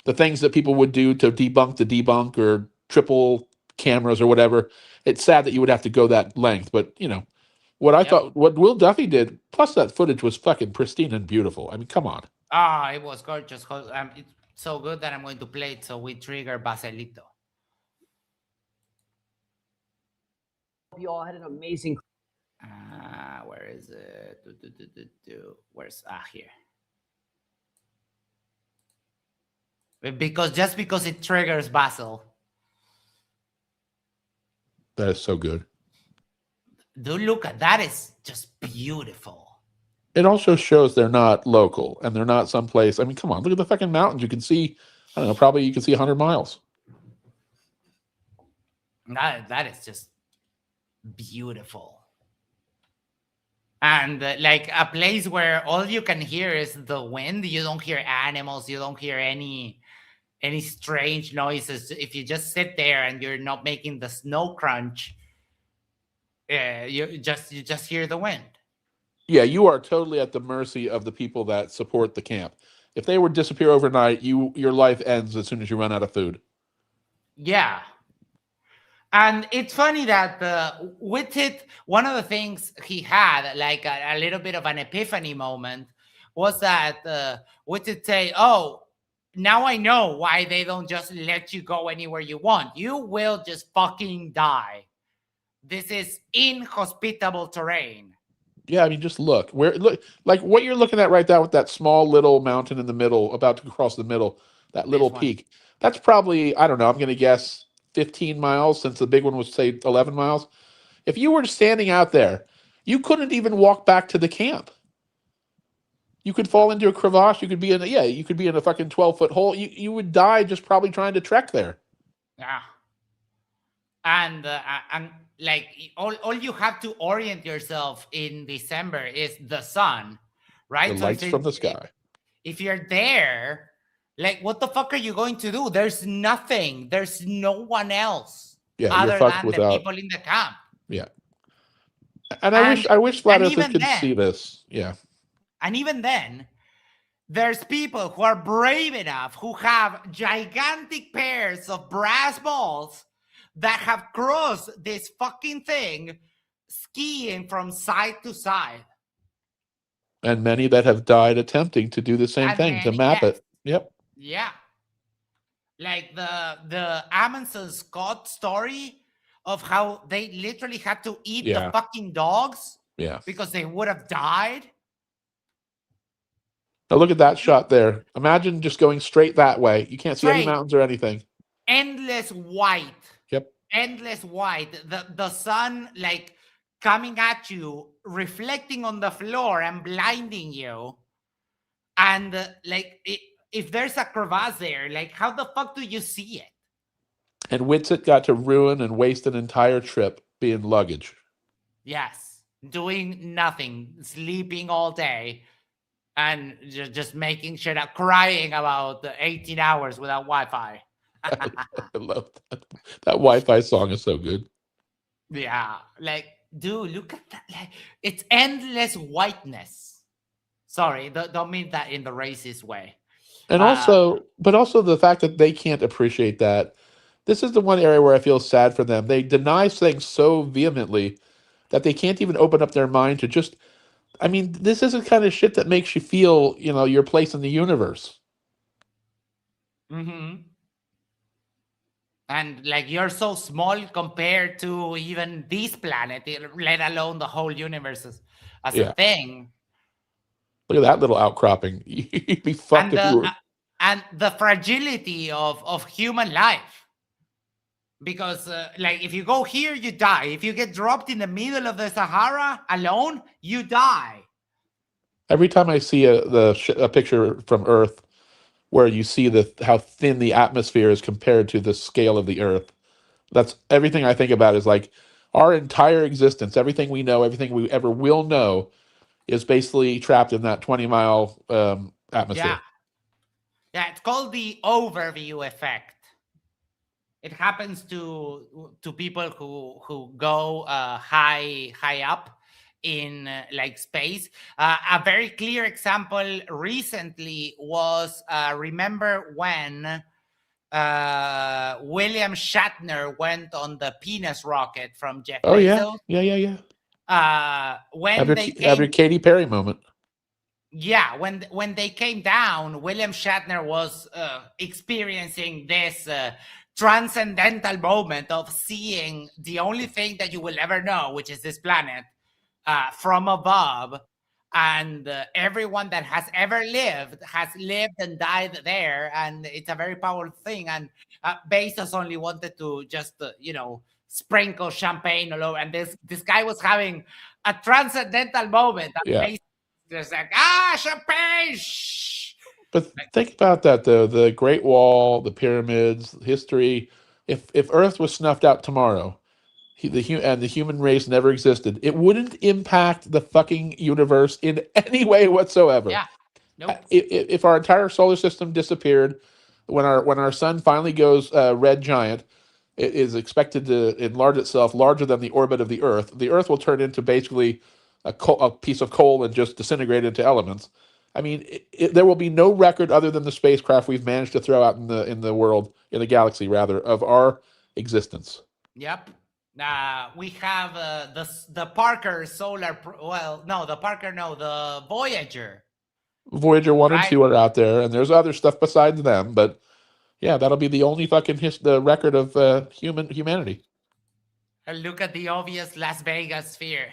the things that people would do to debunk the debunk or triple cameras or whatever. It's sad that you would have to go that length, but what I thought, what Will Duffy did, plus that footage was fucking pristine and beautiful. I mean, come on. It was gorgeous. It's so good that I'm going to play it so we trigger Baselito. You all had an amazing. Where is it? Where's here? Because it triggers Basil. That is so good. Dude, look at that! Is just beautiful. It also shows they're not local and they're not someplace. I mean, come on, look at the fucking mountains. You can see, I don't know, probably you can see 100 miles. That is just beautiful. And like a place where all you can hear is the wind. You don't hear animals. You don't hear any strange noises. If you just sit there and you're not making the snow crunch, you just hear the wind. Yeah, you are totally at the mercy of the people that support the camp. If they would disappear overnight, your life ends as soon as you run out of food. Yeah. And it's funny that with it, one of the things he had, like a little bit of an epiphany moment, was that with it say, oh, now I know why they don't just let you go anywhere you want. You will just fucking die. This is inhospitable terrain. Yeah, I mean, just look like what you're looking at right now with that small little mountain in the middle, about to cross the middle, that little peak. That's probably, I don't know, I'm going to guess 15 miles, since the big one was, say, 11 miles. If you were standing out there, you couldn't even walk back to the camp. You could fall into a crevasse. You could be in a fucking 12-foot hole. You would die just probably trying to trek there. Yeah. And like all you have to orient yourself in December is the sun, right? The So lights from the sky. If you're there, like, what the fuck are you going to do? There's nothing. There's no one else other than the people in the camp. Yeah. And I wish flat earthers could see this. Yeah. And even then, there's people who are brave enough, who have gigantic pairs of brass balls that have crossed this fucking thing, skiing from side to side. And many that have died attempting to do the same thing, to map it. Yep. Yeah. Like the Amundsen Scott story of how they literally had to eat the fucking dogs because they would have died. Now look at that shot there. Imagine just going straight that way. You can't see any mountains or anything. Endless white. Yep. Endless white. The sun, like, coming at you, reflecting on the floor and blinding you. And if there's a crevasse there, like, how the fuck do you see it? And Witsit got to ruin and waste an entire trip being luggage. Yes. Doing nothing. Sleeping all day. And just making shit up. Crying about 18 hours without Wi-Fi. I love that. That Wi-Fi song is so good. Yeah. Like, dude, look at that. Like, it's endless whiteness. Sorry, don't mean that in the racist way. And also the fact that they can't appreciate that. This is the one area where I feel sad for them. They deny things so vehemently that they can't even open up their mind to just, I mean, this is the kind of shit that makes you feel, your place in the universe. Mm-hmm. And like, you're so small compared to even this planet, let alone the whole universe as a thing. Look at that little outcropping. You'd be fucked if you were... And the fragility of human life. Because, like, if you go here, you die. If you get dropped in the middle of the Sahara alone, you die. Every time I see a picture from Earth where you see how thin the atmosphere is compared to the scale of the Earth, that's everything I think about is like our entire existence, everything we know, everything we ever will know is basically trapped in that 20-mile atmosphere. Yeah, it's called the overview effect. It happens to people who go high up in like space. A very clear example recently was remember when William Shatner went on the penis rocket from Jeff Bezos? Yeah. When after Katy Perry moment. Yeah, when they came down, William Shatner was experiencing this transcendental moment of seeing the only thing that you will ever know, which is this planet, from above. And everyone that has ever lived has lived and died there. And it's a very powerful thing. And Bezos only wanted to just, sprinkle champagne all over. And this guy was having a transcendental moment. And just like, champagne! Shh. But think about that, though. The Great Wall, the pyramids, history. If Earth was snuffed out tomorrow, and the human race never existed, it wouldn't impact the fucking universe in any way whatsoever. Yeah. Nope. If our entire solar system disappeared, when our sun finally goes red giant, it is expected to enlarge itself larger than the orbit of the Earth. The Earth will turn into basically a piece of coal and just disintegrate into elements. I mean, there will be no record other than the spacecraft we've managed to throw out in the world, in the galaxy rather, of our existence. Yep. We have the Parker the Voyager Voyager 1 and 2 are out there, and there's other stuff besides them, but yeah, that'll be the only fucking the record of humanity. And look at the obvious Las Vegas sphere.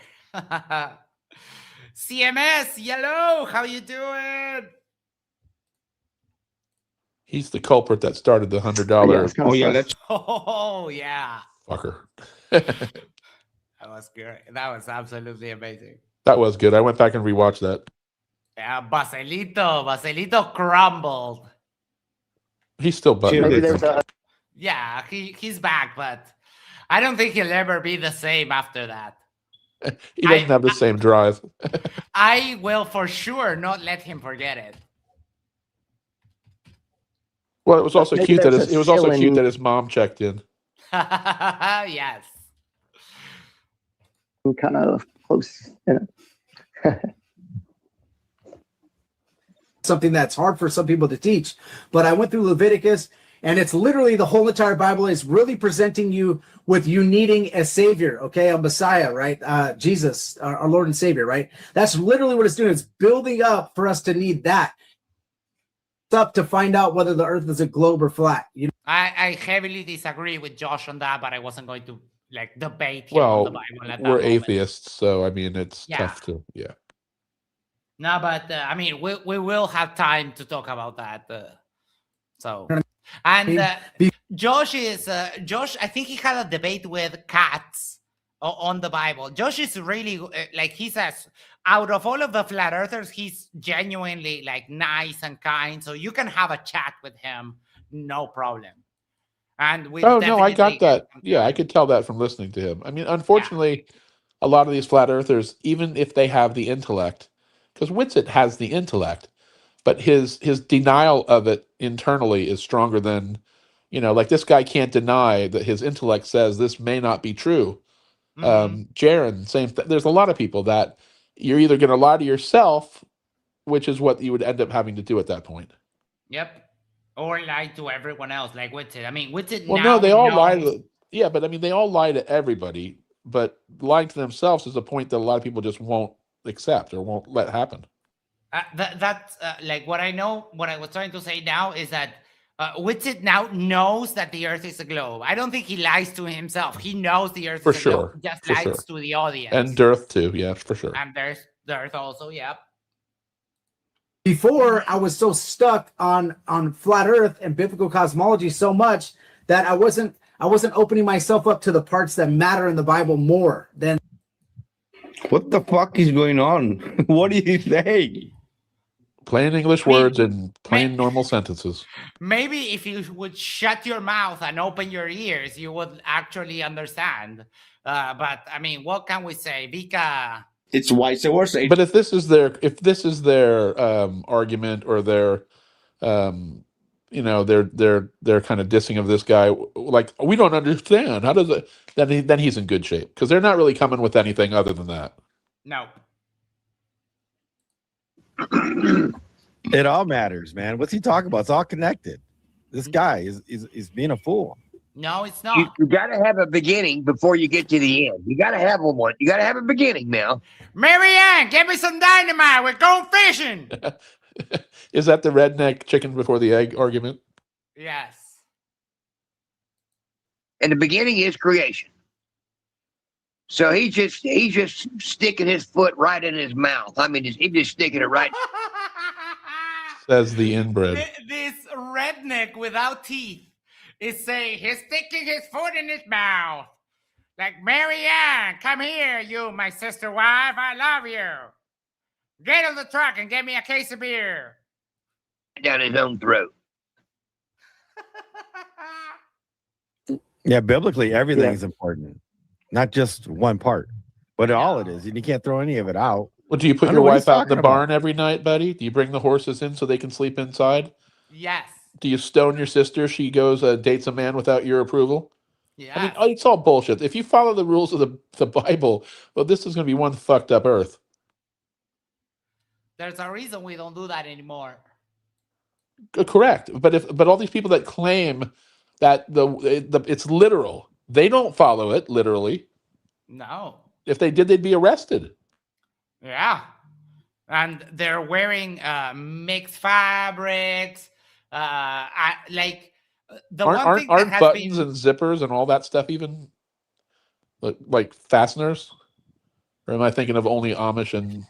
CMS, yellow, how you doing? He's the culprit that started the $100. Oh yeah, let's. Oh yeah, Fucker. that was good. That was absolutely amazing. That was good. I went back and rewatched that. Yeah, Baselito crumbled. He's still butthurt. Yeah, he's back, but I don't think he'll ever be the same after that. He doesn't have the same drive. I will for sure not let him forget it. Well, it was also Maybe cute that there's a it was also cute ceiling. that his mom checked in. Yes. Kind of close. Something that's hard for some people to teach, but I went through Leviticus, and it's literally the whole entire Bible is really presenting you with you needing a savior, okay, a Messiah, right? Jesus, our Lord and Savior, right? That's literally what it's doing. It's building up for us to need that. It's up to find out whether the earth is a globe or flat. You know? I heavily disagree with Josh on that, but I wasn't going to like debate him on the Well, Bible at that we're moment. atheists, so I mean, it's tough to, yeah. No, but I mean, we will have time to talk about that. So, and Josh is Josh. I think he had a debate with Katz on the Bible. Josh is really like he says, out of all of the flat earthers, he's genuinely like nice and kind. So you can have a chat with him, no problem. And we Oh no, I got that. Yeah, I could tell that from listening to him. I mean, unfortunately, a lot of these flat earthers, even if they have the intellect, because Whitsitt has the intellect, but his denial of it internally is stronger than, like this guy can't deny that his intellect says this may not be true. Jaron, same thing. There's a lot of people that you're either going to lie to yourself, which is what you would end up having to do at that point. Yep. Or lie to everyone else, like Whitsitt. I mean, Whitsitt Well, now no, they all knows... lie to. Yeah, but I mean, they all lie to everybody. But lying to themselves is a point that a lot of people just won't accept or won't let happen. That's like what I know. What I was trying to say now is that Whitsitt now knows that the Earth is a globe. I don't think he lies to himself. He knows the Earth For is a sure. globe. He just For lies sure. to the audience. And Dearth too, yeah, for sure. And there's Earth also, yep. Before, I was so stuck on flat Earth and biblical cosmology so much that I wasn't opening myself up to the parts that matter in the Bible more than. What the fuck is going on? What do you say? Plain English words and plain normal sentences. Maybe if you would shut your mouth and open your ears, you would actually understand. But I mean, what can we say, Vikka? It's vice versa. But if this is their argument or their their kind of dissing of this guy, like we don't understand. How does it? Then he's in good shape because they're not really coming with anything other than that. No. It all matters, man. What's he talking about? It's all connected. This guy is being a fool. No, it's not. You got to have a beginning before you get to the end. You got to have one. You got to have a beginning now. Marianne, give me some dynamite. We're going fishing. Is that the redneck chicken before the egg argument? Yes. And the beginning is creation. So he's just sticking his foot right in his mouth. I mean, he's just sticking it right. Says the inbred. This redneck without teeth is saying he's sticking his foot in his mouth. Like, Marianne, come here, you, my sister wife. I love you. Get on the truck and get me a case of beer. Down his own throat. Yeah, biblically, everything's important, not just one part, but all it is, and you can't throw any of it out. Well, do you put your wife out in the barn every night, buddy? Do you bring the horses in so they can sleep inside? Yes. Do you stone your sister? She goes dates a man without your approval. Yeah. I mean, it's all bullshit. If you follow the rules of the Bible, well, this is going to be one fucked up earth. There's a reason we don't do that anymore. Correct, but all these people that claim that it's literal, they don't follow it literally. No. If they did, they'd be arrested. Yeah. and they're wearing mixed fabrics. The one thing that Aren't has buttons been and zippers and all that stuff even like fasteners? Or am I thinking of only Amish? And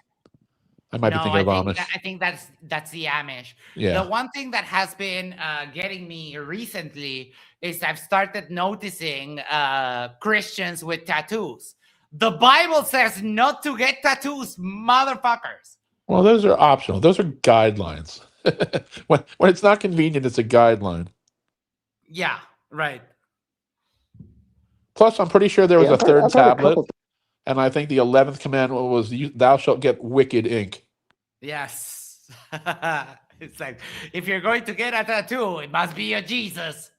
I might be no, thinking of Amish. I think that's the Amish. Yeah. The one thing that has been getting me recently is I've started noticing Christians with tattoos. The Bible says not to get tattoos, motherfuckers. Well, those are optional. Those are guidelines. when it's not convenient, it's a guideline. Yeah, right. Plus, I'm pretty sure there was a third tablet, and I think the 11th commandment was, "Thou shalt get wicked ink." Yes. It's like, if you're going to get a tattoo, it must be a Jesus.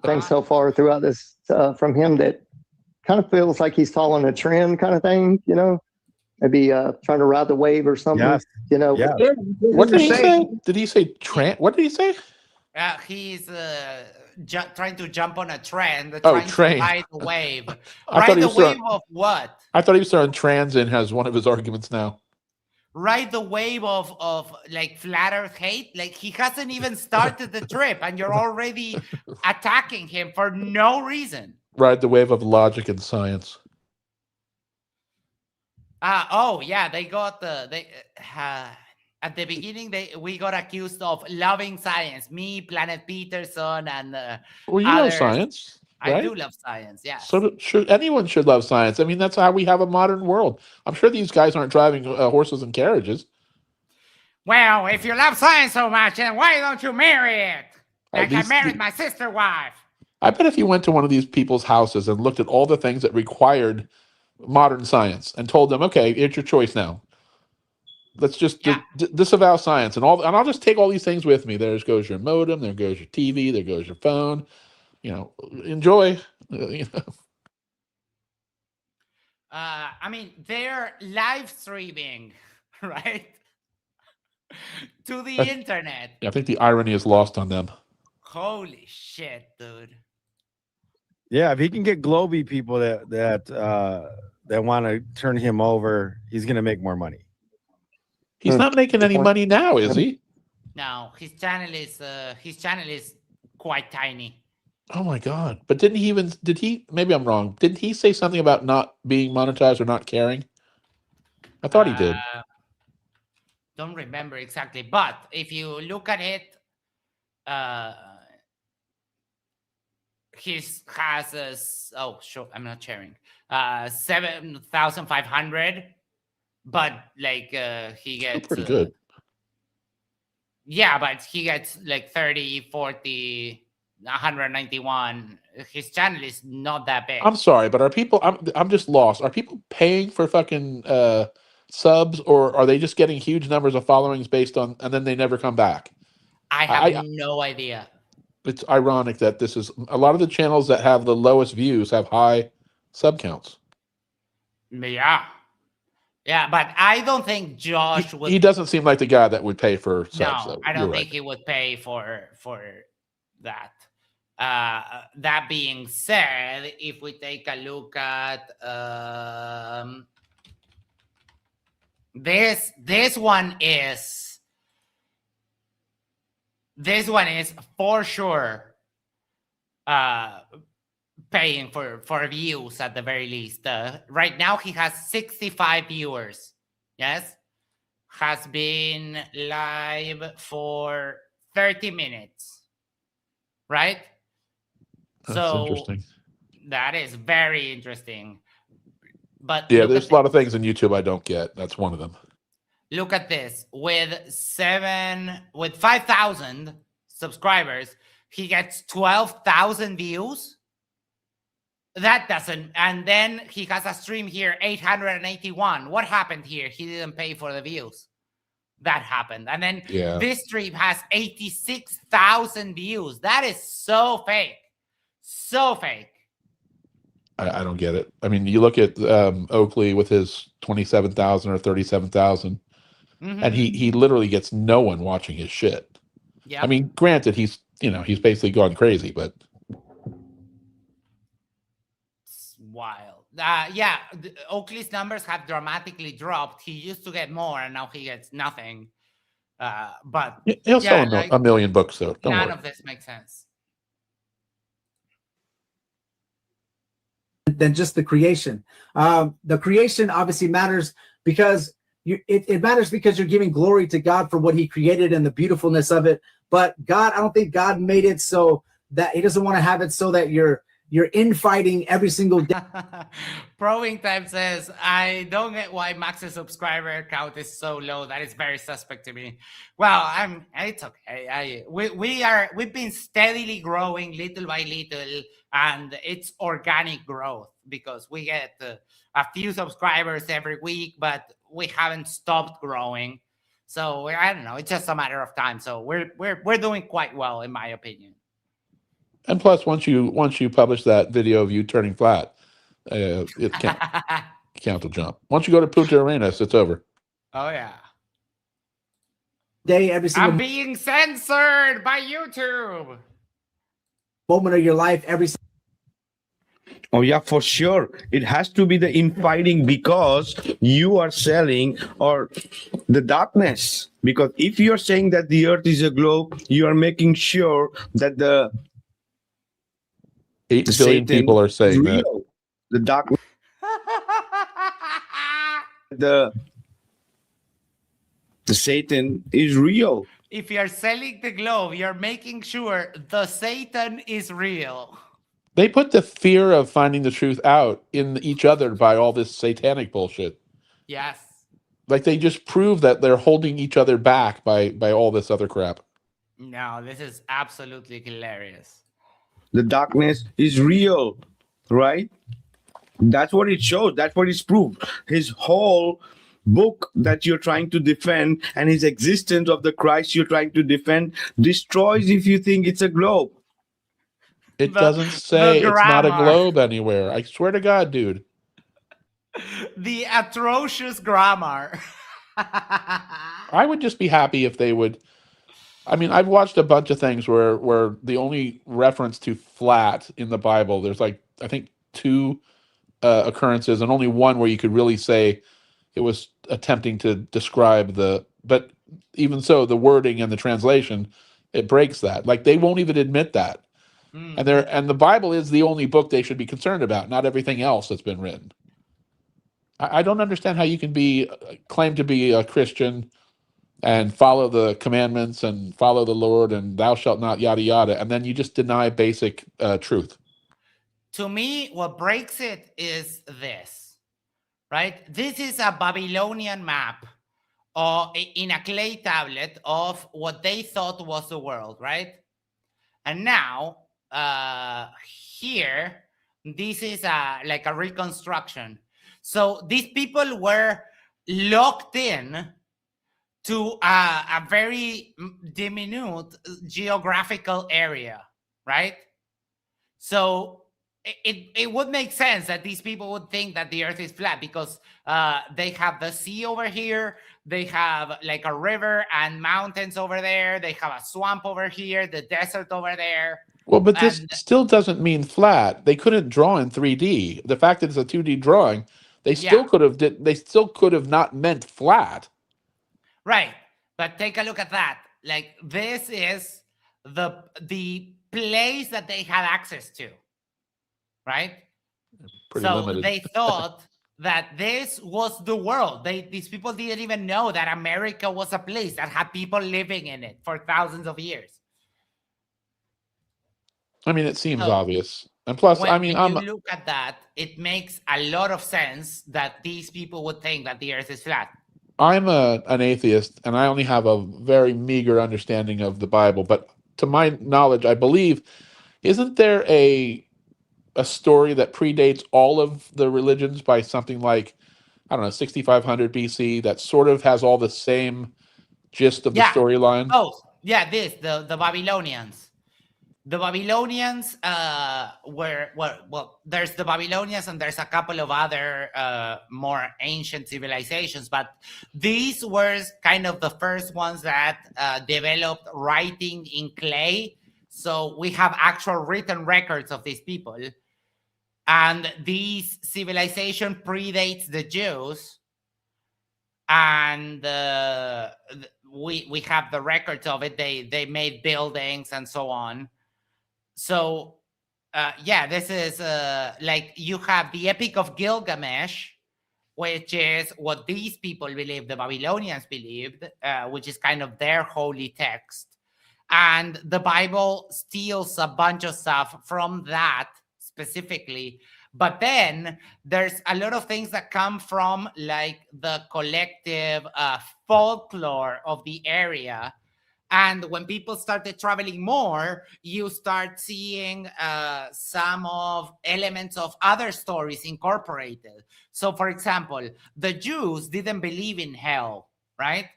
Things so far throughout this from him that kind of feels like he's following a trend kind of thing, you know, maybe trying to ride the wave or something, Yes. you know. Yeah. What did he say? Did he say What did he say? He's trying to jump on a trend, train. to ride the wave. I thought Ride he the was wave throwing- of what? I thought he was throwing trans in as one of his arguments now. Ride the wave of like flat earth hate. Like, he hasn't even started the trip and you're already attacking him for no reason. Ride the wave of logic and science. Oh yeah, they got at the beginning we got accused of loving science. Me, Planet Peterson, and Well, you others. love science, right? I do love science. Yeah. So anyone should love science. I mean, that's how we have a modern world. I'm sure these guys aren't driving horses and carriages. Well, if you love science so much, then why don't you marry it? Like I least married my sister wife. I bet if you went to one of these people's houses and looked at all the things that required modern science and told them, okay, it's your choice now. Let's just disavow science and I'll just take all these things with me. There goes your modem. There goes your TV. There goes your phone. You know, enjoy. You know. I mean, they're live streaming, right? To the internet. I think the irony is lost on them. Holy shit, dude. Yeah, if he can get Globy people that want to turn him over, he's gonna make more money. He's not making any money now, is he? No, his channel is quite tiny. Oh my god! But did he? Maybe I'm wrong. Didn't he say something about not being monetized or not caring? I thought he did. Don't remember exactly, but if you look at it, his has I'm not sharing. 7,500, but like he gets pretty good. Yeah, but he gets like 30, 40, 191. His channel is not that big. I'm sorry, but are people? I'm just lost. Are people paying for fucking subs, or are they just getting huge numbers of followings based on, and then they never come back? I have no idea. It's ironic that this is a lot of the channels that have the lowest views have high sub counts. Yeah, but I don't think Josh would. He doesn't seem like the guy that would pay for subs. No, so I don't you're think he would pay for that. That being said, if we take a look at this one is for sure paying for views at the very least. Right now he has 65 viewers. Yes, has been live for 30 minutes. Right? That's interesting. That is very interesting. But yeah, there's a lot of things on YouTube I don't get. That's one of them. Look at this. With 5,000 subscribers, he gets 12,000 views. That doesn't. And then he has a stream here, 881. What happened here? He didn't pay for the views. That happened. And then this stream has 86,000 views. That is so fake. So fake. I don't get it. I mean, you look at Oakley with his 27,000 or 37,000, and he literally gets no one watching his shit. Yeah. I mean, granted, he's basically gone crazy, but it's wild. Yeah, Oakley's numbers have dramatically dropped. He used to get more, and now he gets nothing. But He'll yeah, sell a million books, though. Don't none worry. of this makes sense. Than just the creation. The creation obviously matters because it matters because you're giving glory to God for what He created and the beautifulness of it. But God, I don't think God made it so that He doesn't want to have it so that you're infighting every single day. Probing Time says, I don't get why Max's subscriber count is so low. That is very suspect to me. Well, it's okay. We've been steadily growing little by little, and it's organic growth because we get a few subscribers every week, but we haven't stopped growing. So I don't know. It's just a matter of time. So we're doing quite well, in my opinion. And plus, once you publish that video of you turning flat, it can't jump. Once you go to Punta Arenas, it's over. Oh yeah. Day every single I'm being censored by YouTube. Moment of your life, every. Oh yeah, for sure. It has to be the infighting because you are selling or the darkness. Because if you're saying that the earth is a globe, you are making sure that the 8 billion people are saying that. The darkness. the Satan is real. If you're selling the globe, you're making sure the Satan is real. They put the fear of finding the truth out in each other by all this satanic bullshit. Yes. Like they just prove that they're holding each other back by all this other crap. No, this is absolutely hilarious. The darkness is real, right? That's what it shows. That's what it's proved. His whole book that you're trying to defend and his existence of the Christ you're trying to defend destroys if you think it's a globe. It doesn't say it's not a globe anywhere. I swear to God, dude. The atrocious grammar. I would just be happy if they would. I mean, I've watched a bunch of things where the only reference to flat in the Bible, there's like, I think 2 occurrences and only one where you could really say it was attempting to describe but even so, the wording and the translation, it breaks that. Like they won't even admit that. And the Bible is the only book they should be concerned about, not everything else that's been written. I don't understand how you can claim to be a Christian and follow the commandments and follow the Lord and thou shalt not yada yada, and then you just deny basic truth. To me, what breaks it is this, right? This is a Babylonian map in a clay tablet of what they thought was the world, right? And now, here, this is like a reconstruction. So these people were locked in to a very diminutive geographical area, right? So it would make sense that these people would think that the earth is flat because they have the sea over here, they have like a river and mountains over there, they have a swamp over here, the desert over there. Well, but this still doesn't mean flat. They couldn't draw in 3D. The fact that it's a 2D drawing, they still could have not meant flat. Right. But take a look at that. Like this is the place that they had access to. Right? Pretty limited. They thought that this was the world. These people didn't even know that America was a place that had people living in it for thousands of years. I mean, it seems obvious. And plus, when you look at that, it makes a lot of sense that these people would think that the earth is flat. I'm an atheist, and I only have a very meager understanding of the Bible. But to my knowledge, I believe, isn't there a story that predates all of the religions by something like, I don't know, 6500 BC that sort of has all the same gist of the storyline? Oh, yeah, the Babylonians. The Babylonians there's the Babylonians and there's a couple of other more ancient civilizations, but these were kind of the first ones that developed writing in clay. So we have actual written records of these people. And this civilization predates the Jews. And we have the records of it. They made buildings and so on. So yeah, this is like you have the Epic of Gilgamesh, which is what these people believe, the Babylonians believed, which is kind of their holy text. And the Bible steals a bunch of stuff from that specifically. But then there's a lot of things that come from like the collective folklore of the area. And when people started traveling more, you start seeing some of elements of other stories incorporated. So, for example, the Jews didn't believe in hell, right?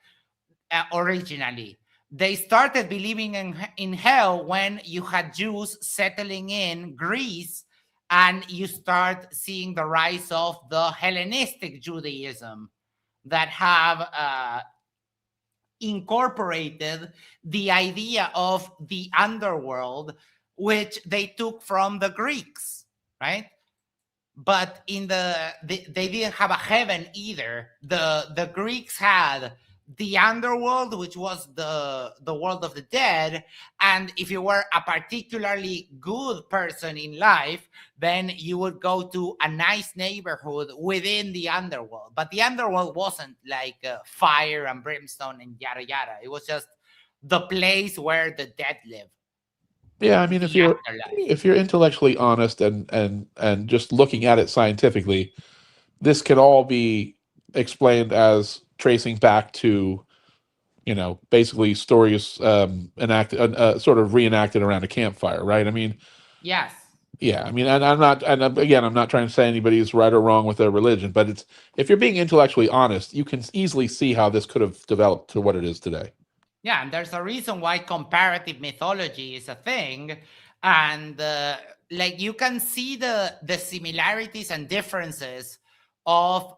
Originally. They started believing in hell when you had Jews settling in Greece, and you start seeing the rise of the Hellenistic Judaism that have incorporated the idea of the underworld, which they took from the Greeks, right? But they didn't have a heaven either. The Greeks had the underworld, which was the world of the dead, and if you were a particularly good person in life, then you would go to a nice neighborhood within the underworld. But the underworld wasn't like fire and brimstone and yada yada. It was just the place where the dead live. Yeah, I mean, if you're intellectually honest and just looking at it scientifically, this can all be explained as tracing back to, basically stories enacted, sort of reenacted around a campfire, right? I mean, yes. Yeah, I mean, and I'm not trying to say anybody's right or wrong with their religion, but if you're being intellectually honest, you can easily see how this could have developed to what it is today. Yeah, and there's a reason why comparative mythology is a thing, and like you can see the similarities and differences of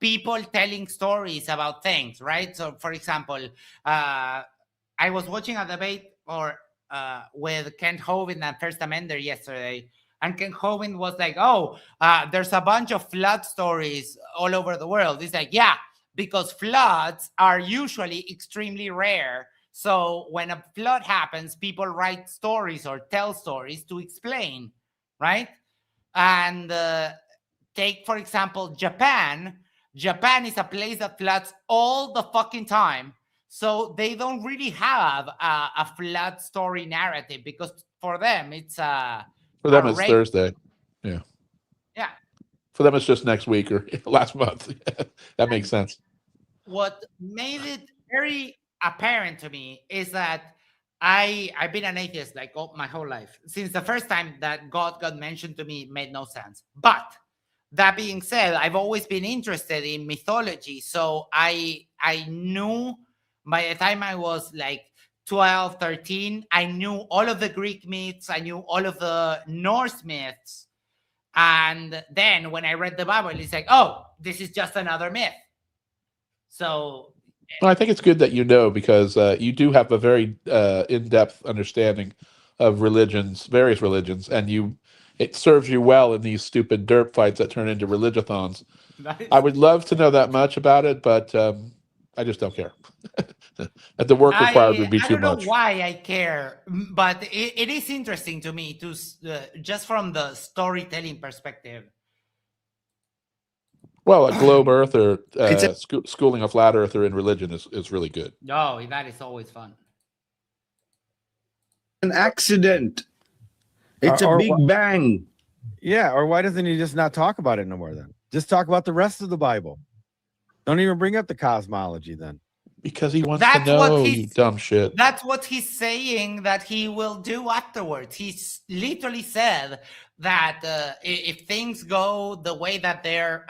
people telling stories about things, right? So, for example, I was watching a debate with Kent Hovind and First Amender yesterday, and Kent Hovind was like, "Oh, there's a bunch of flood stories all over the world." He's like, "Yeah, because floods are usually extremely rare. So when a flood happens, people write stories or tell stories to explain, right?" And take, for example, Japan. Japan is a place that floods all the fucking time. So they don't really have a flood story narrative, because for them, it's for them, it's Thursday. Yeah. Yeah. For them, it's just next week or last month. That makes sense. What made it very apparent to me is that I've been an atheist like my whole life. Since the first time that God got mentioned to me, it made no sense. But that being said, I've always been interested in mythology. So I knew by the time I was like 12, 13, I knew all of the Greek myths. I knew all of the Norse myths. And then when I read the Bible, it's like, oh, this is just another myth. So well, I think it's good that because you do have a very in-depth understanding of various religions, and it serves you well in these stupid derp fights that turn into religiothons. Nice. I would love to know that much about it, but I just don't care. That the work required would be too much. I don't know why I care, but it is interesting to me to just from the storytelling perspective. Well, a globe earther, schooling a flat earther in religion is really good. No, that is always fun. An accident. It's a big bang. Yeah, or why doesn't he just not talk about it no more then? Just talk about the rest of the Bible. Don't even bring up the cosmology then. Because he wants to know, you dumb shit. That's what he's saying that he will do afterwards. He's literally said that if things go the way that they're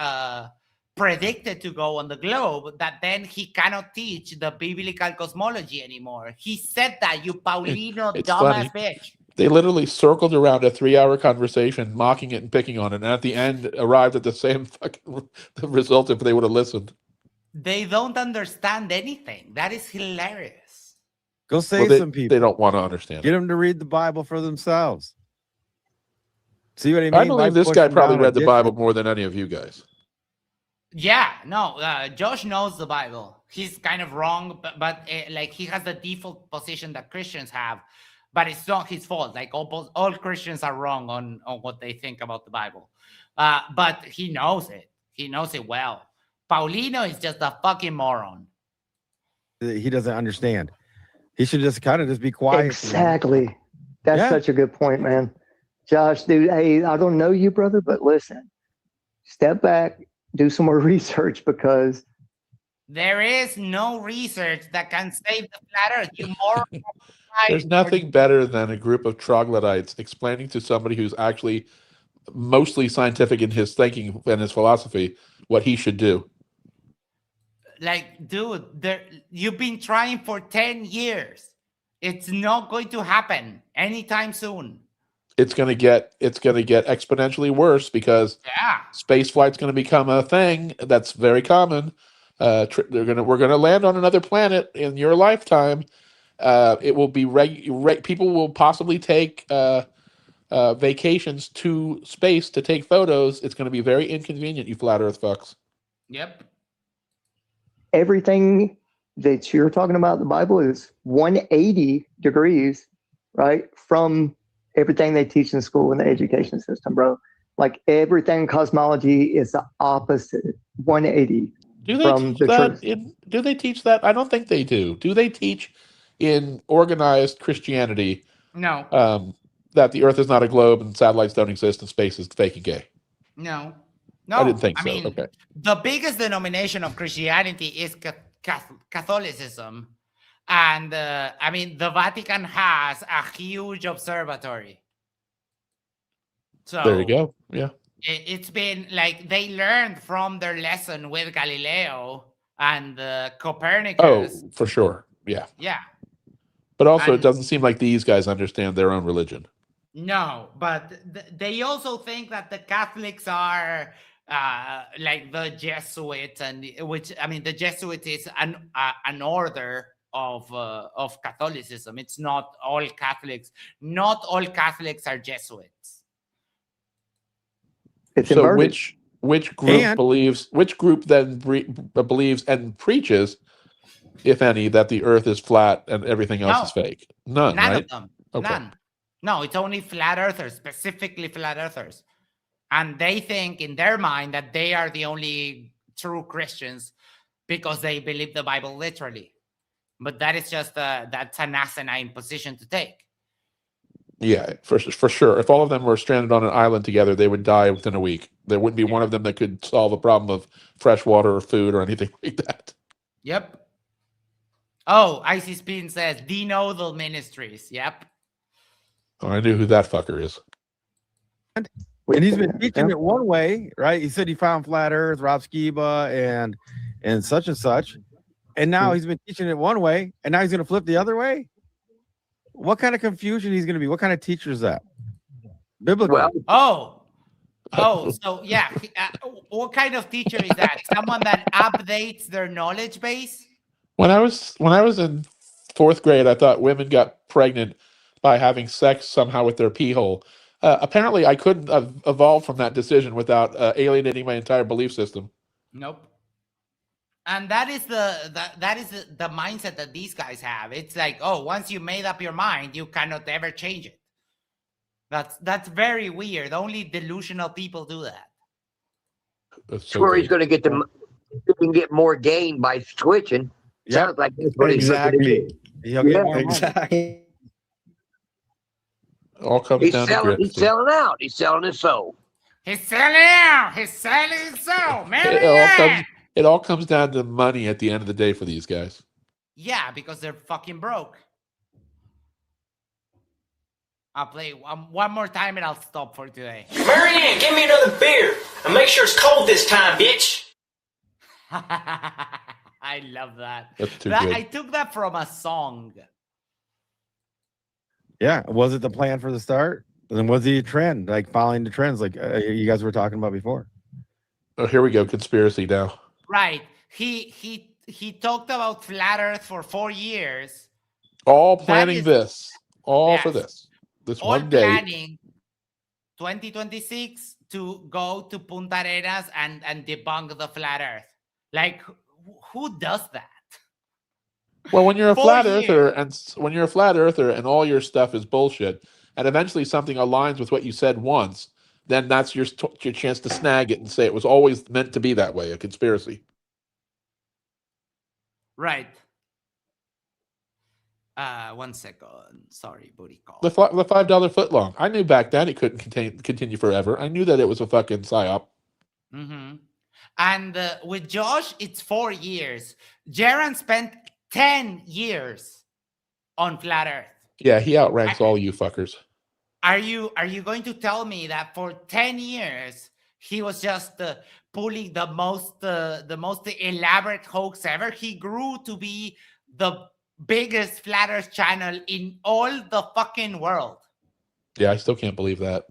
predicted to go on the globe, that then he cannot teach the biblical cosmology anymore. He said that, you Paulino dumbass bitch. They literally circled around a 3-hour conversation, mocking it and picking on it, and at the end arrived at the same fucking result if they would have listened. They don't understand anything. That is hilarious. Go save some people. They don't want to understand. Get them to read the Bible for themselves. See what I mean? I believe this guy probably read the Bible Bible. more than any of you guys. Yeah, no, Josh knows the Bible. He's kind of wrong, but like he has the default position that Christians have, but it's not his fault. Like all Christians are wrong on what they think about the Bible. But he knows it. He knows it well. Paulino is just a fucking moron. He doesn't understand. He should just kind of just be quiet. Exactly. That's such a good point, man. Josh, dude, hey, I don't know you, brother, but listen, step back, do some more research, because there is no research that can save the flat earth. You moron. There's nothing better than a group of troglodytes explaining to somebody who's actually mostly scientific in his thinking and his philosophy what he should do. Like, dude, you've been trying for 10 years. It's not going to happen anytime soon. It's going to get exponentially worse because space flight's going to become a thing that's very common. We're going to land on another planet in your lifetime. It will be people will possibly take vacations to space to take photos. It's going to be very inconvenient, you flat Earth fucks. Yep. everything that you're talking about in the Bible is 180 degrees, right, from everything they teach in school in the education system, bro. Like everything cosmology is the opposite, 180. Do they teach that? Do they teach that? I don't think they do. Do they teach in organized Christianity? No. That the Earth is not a globe and satellites don't exist and space is fake and gay. No. I didn't think so. mean, okay. The biggest denomination of Christianity is Catholicism. And I mean, the Vatican has a huge observatory. So there you go. Yeah. It's been like they learned from their lesson with Galileo and Copernicus. Oh, for sure. Yeah. Yeah. But also, it doesn't seem like these guys understand their own religion. No, but they also think that the Catholics are like the Jesuits, and which I mean, the Jesuits is an order of Catholicism. It's not all Catholics. Not all Catholics are Jesuits. So which group believes? Which group then believes and preaches, if any, that the Earth is flat and everything else is fake? None right? Of them. Okay. None. No, it's only flat earthers, specifically flat earthers. And they think in their mind that they are the only true Christians because they believe the Bible literally. But that is just that's an asinine position to take. Yeah, for sure. If all of them were stranded on an island together, they would die within a week. There wouldn't be one of them that could solve a problem of fresh water or food or anything like that. Yep. Oh, Icy Spin says, the Nodal Ministries. Yep. Oh, I knew who that fucker is. And he's been teaching it one way, right? He said he found flat Earth, Rob Skiba, and such and such. And now he's been teaching it one way, and now he's going to flip the other way. What kind of confusion he's going to be? What kind of teacher is that? Biblical. Well, so yeah. What kind of teacher is that? Someone that updates their knowledge base? When I was in fourth grade, I thought women got pregnant by having sex somehow with their pee hole. Apparently, I couldn't have evolved from that decision without alienating my entire belief system. Nope. And that is the mindset that these guys have. It's like, oh, once you made up your mind, you cannot ever change it. That's very weird. Only delusional people do that. That's where he's going to get he can get more gain by switching. Yeah, sounds like that's what exactly. He'll get more exactly. All comes down to he's selling out. He's selling his soul. He's selling out. He's selling his soul. Man. It all comes down to money at the end of the day for these guys. Yeah, because they're fucking broke. I'll play one more time and I'll stop for today. Marianne, give me another beer. And make sure it's cold this time, bitch. I love that. That's too good. I took that from a song. Yeah. Was it the plan for the start? And then was he a trend, like following the trends like you guys were talking about before? Oh, here we go. Conspiracy now. Right. He talked about flat Earth for 4 years. All planning this. All for this. This all one day. planning 2026 to go to Punta Arenas and debunk the flat Earth. Like, who does that? Well, when you're a 4 flat years. earther and all your stuff is bullshit, and eventually something aligns with what you said once, then that's your chance to snag it and say it was always meant to be that way, a conspiracy. Right. 1 second. Sorry, booty call. The $5 footlong. I knew back then it couldn't continue forever. I knew that it was a fucking psyop. Mm-hmm. And with Josh, it's 4 years. Jaron spent 10 years on flat Earth. Yeah, he outranks all you fuckers. Are you going to tell me that for 10 years he was just pulling the most elaborate hoax ever? He grew to be the biggest flat Earth channel in all the fucking world. Yeah, I still can't believe that.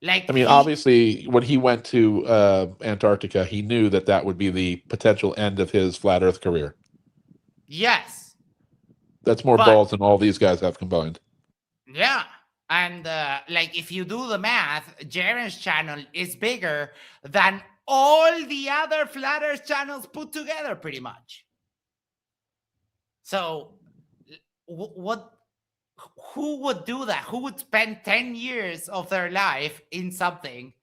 Like, I mean, obviously, when he went to Antarctica, he knew that would be the potential end of his flat Earth career. Yes. That's more balls than all these guys have combined. Yeah. And like, if you do the math, Jaren's channel is bigger than all the other flat Earth channels put together, pretty much. So, who would do that? Who would spend 10 years of their life in something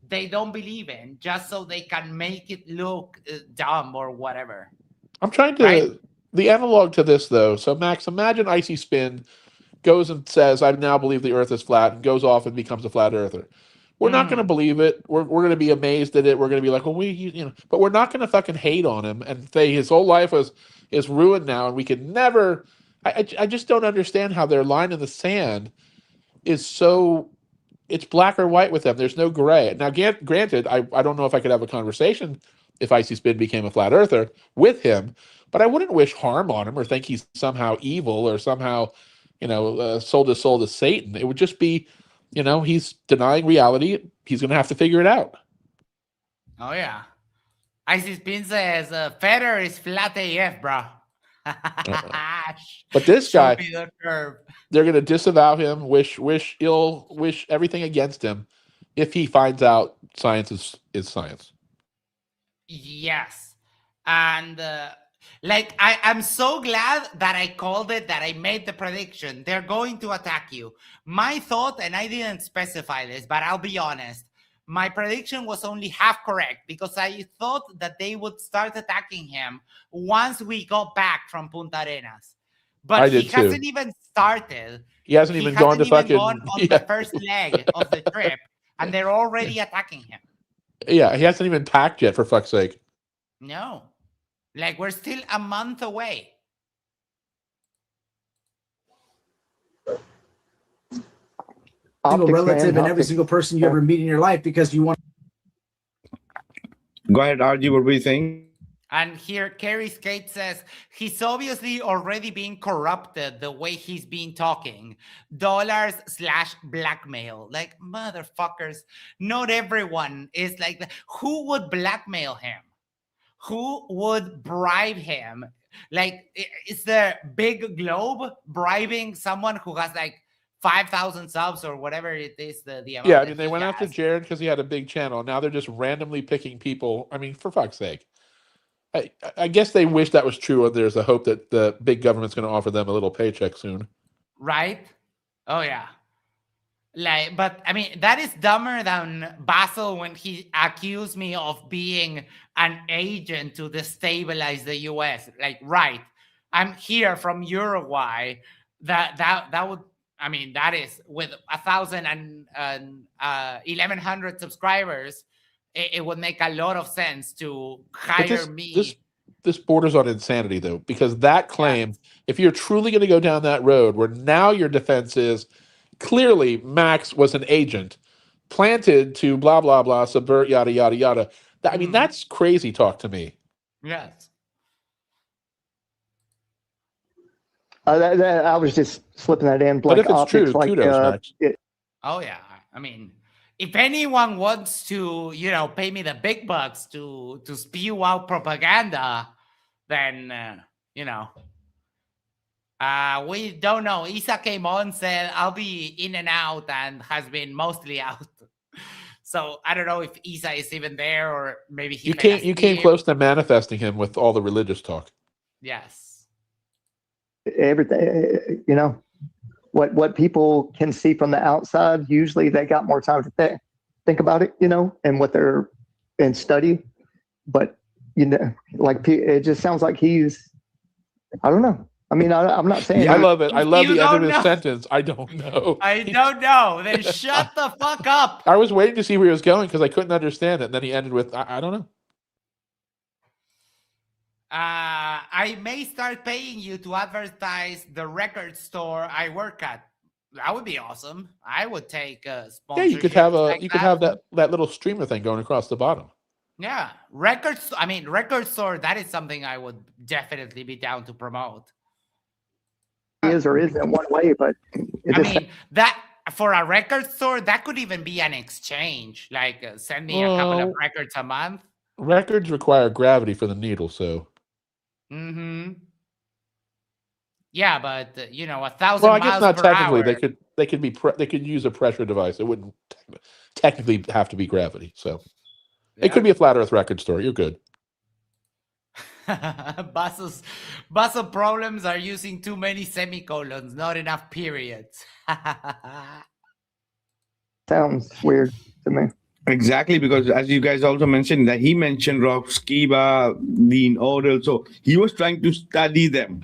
they don't believe in just so they can make it look dumb or whatever? I'm trying to... The analog to this, though. So, Max, imagine Icy Spin goes and says, I now believe the Earth is flat, and goes off and becomes a flat earther. We're not going to believe it. We're going to be amazed at it. We're going to be like, well, but we're not going to fucking hate on him and say his whole life is ruined now, and we could never... I just don't understand how their line in the sand is so... It's black or white with them. There's no gray. Now, granted, I don't know if I could have a conversation if Icy Spin became a flat earther with him, but I wouldn't wish harm on him or think he's somehow evil or somehow, sold his soul to Satan. It would just be, he's denying reality. He's going to have to figure it out. Oh, yeah. Icy Spin says, Federer is flat AF, bro. But this guy, the curve. They're going to disavow him, wish everything against him if he finds out science is science. Yes. And I'm so glad that I called it, that I made the prediction. They're going to attack you. My thought, and I didn't specify this, but I'll be honest, my prediction was only half correct because I thought that they would start attacking him once we got back from Punta Arenas. But he hasn't even started. He hasn't even gone to fucking... on the first leg of the trip, and they're already attacking him. Yeah, he hasn't even packed yet, for fuck's sake. No. We're still a month away. Single relative and every single person you ever meet in your life because you want. Go ahead, RG. What were you saying? And here, Carrie Skate says, he's obviously already being corrupted the way he's been talking. $/blackmail. Like, motherfuckers, not everyone is like that. Who would blackmail him? Who would bribe him? Like, is there Big Globe bribing someone who has 5,000 subs or whatever it is? The amount. Yeah, I mean, they went after Jared because he had a big channel. Now they're just randomly picking people. I mean, for fuck's sake. I guess they wish that was true, and there's a hope that the big government's going to offer them a little paycheck soon. Right? Oh, yeah. But I mean, that is dumber than Basil when he accused me of being an agent to destabilize the US. Right. I'm here from Uruguay. That would, I mean, that is with 1,000 and 1,100 subscribers. It would make a lot of sense to hire me. This borders on insanity, though, because that claim, if you're truly going to go down that road where now your defense is clearly Max was an agent planted to blah, blah, blah, subvert, yada, yada, yada. I mean, that's crazy talk to me. Yes. I was just slipping that in. But if it's true, kudos, Max. Oh, yeah. I mean, if anyone wants to, pay me the big bucks to spew out propaganda, then, We don't know. Isa came on, said I'll be in and out, and has been mostly out. So I don't know if Isa is even there, or maybe he you came close to manifesting him with all the religious talk. Yes. Everything, you know, what people can see from the outside, usually they got more time to think about it, you know, and what they're and study. But you know, like it just sounds like he's, I don't know. I mean, I'm not saying. I love it. I love the end of his sentence. I don't know. I don't know. Then shut the fuck up. I was waiting to see where he was going because I couldn't understand it. And then he ended with, I don't know. I may start paying you to advertise the record store I work at. That would be awesome. I would take a sponsorship. Yeah, you could have that little streamer thing going across the bottom. Yeah, record store. That is something I would definitely be down to promote. Is or isn't one way, but I mean that for a record store, that could even be an exchange, like send me a couple of records a month. Records require gravity for the needle, so. Yeah, but you know, 1,000 Well, I miles guess not per technically. hour. They could use a pressure device. It wouldn't technically have to be gravity. So it could be a flat Earth record store. You're good. Basso problems are using too many semicolons, not enough periods. Sounds weird to me. Exactly, because as you guys also mentioned, that he mentioned Rob Skiba, Dean Odell, so he was trying to study them,